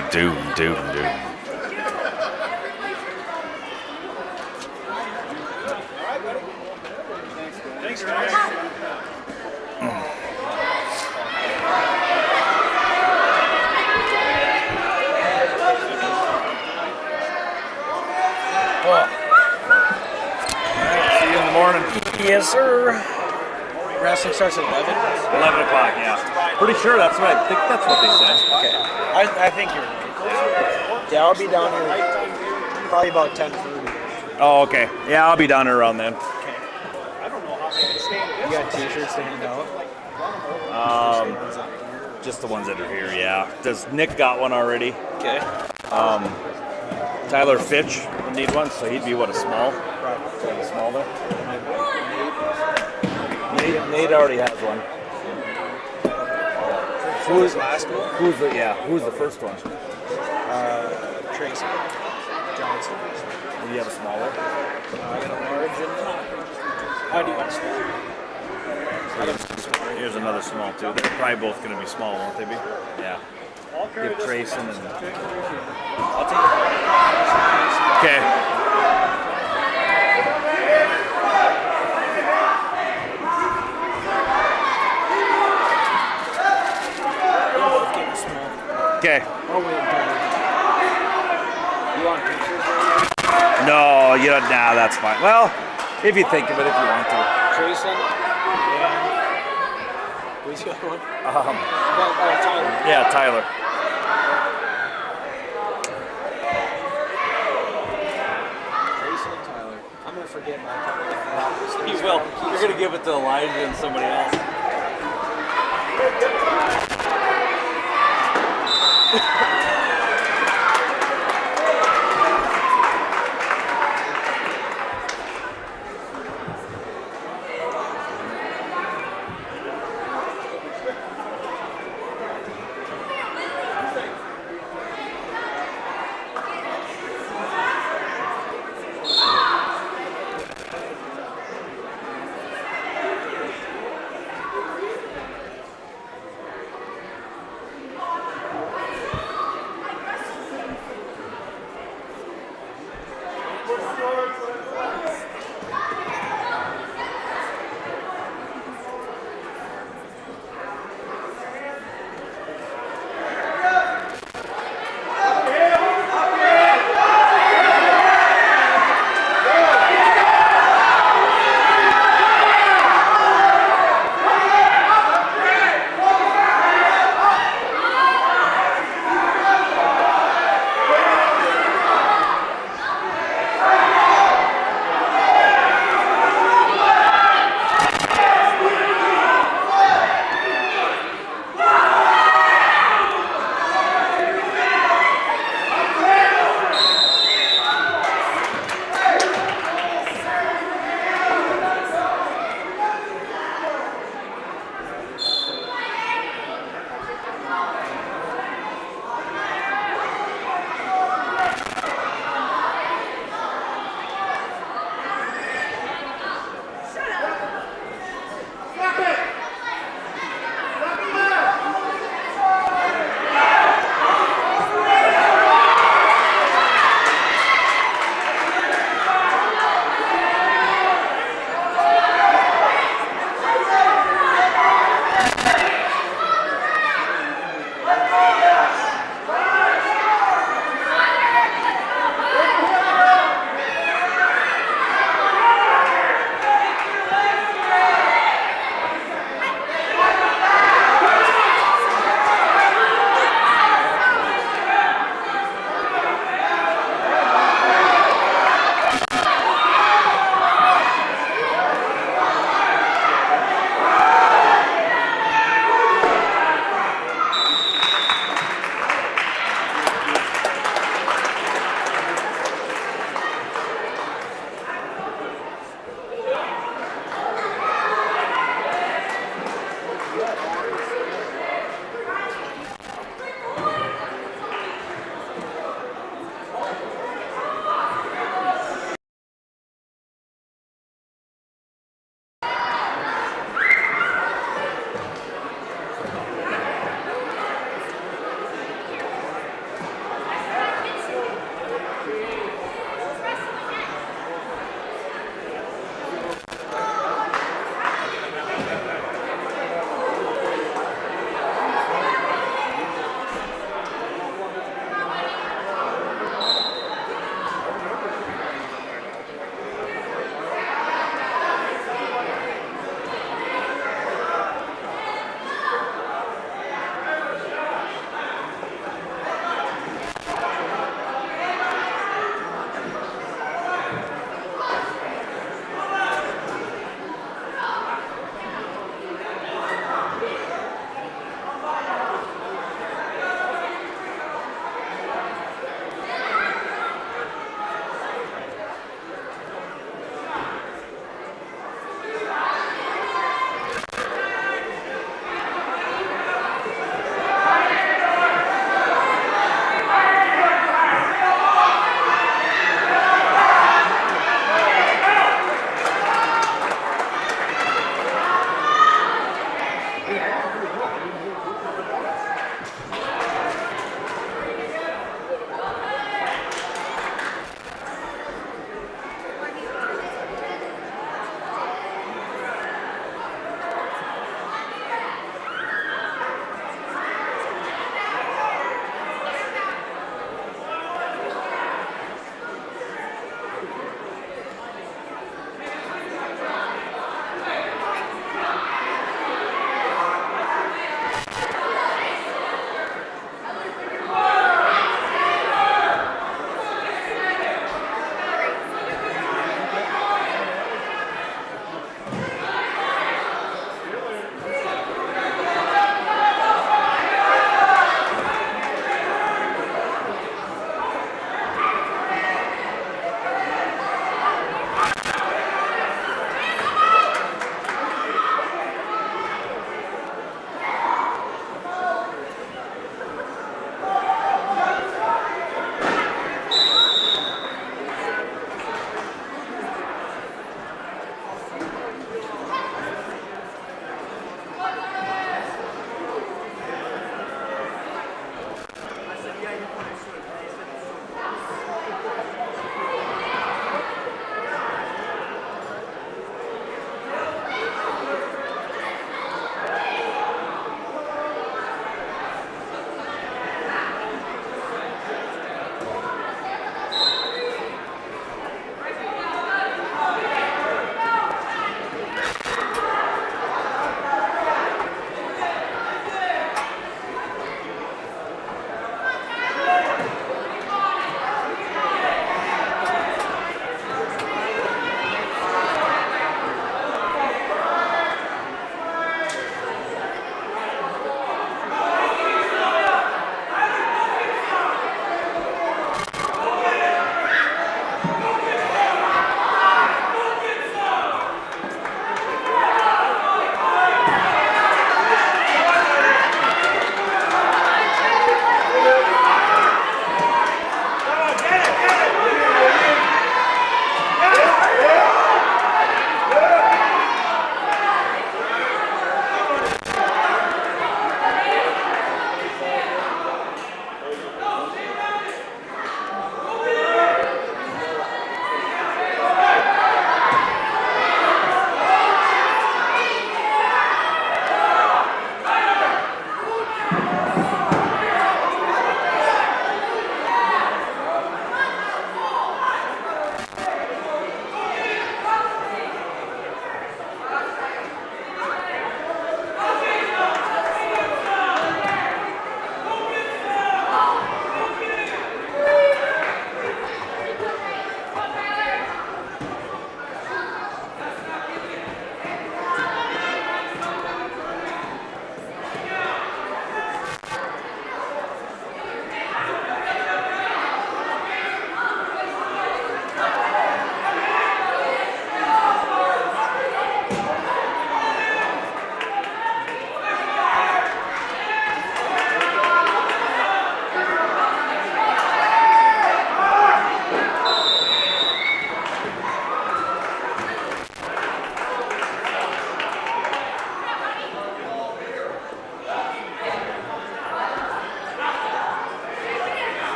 Doom. Thanks, guys. See you in the morning. Yes, sir. Wrestling starts at 11? 11 o'clock, yeah. Pretty sure that's what I think that's what they said. Okay. I think you're right. Yeah, I'll be down here probably about 10:30. Oh, okay. Yeah, I'll be down here around then. You got t-shirts to hand out? Just the ones that are here, yeah. Does Nick got one already? Okay. Tyler Fitch would need one, so he'd be what, a small? A small there? Nate already has one. Who's last one? Who's the first one? Tracy Johnson. Do you have a smaller? I got a large and I do want a small. Here's another small too. They're probably both going to be small, won't they be? Yeah. Give Trayson and. I'll take it. Okay. Okay. You want pictures? No, nah, that's fine. Well, if you think of it, if you want to. Trayson and Who's the other one? Tyler. Yeah, Tyler. Grayson and Tyler. I'm going to forget my Tyler. You will. You're going to give it to Elijah and somebody else.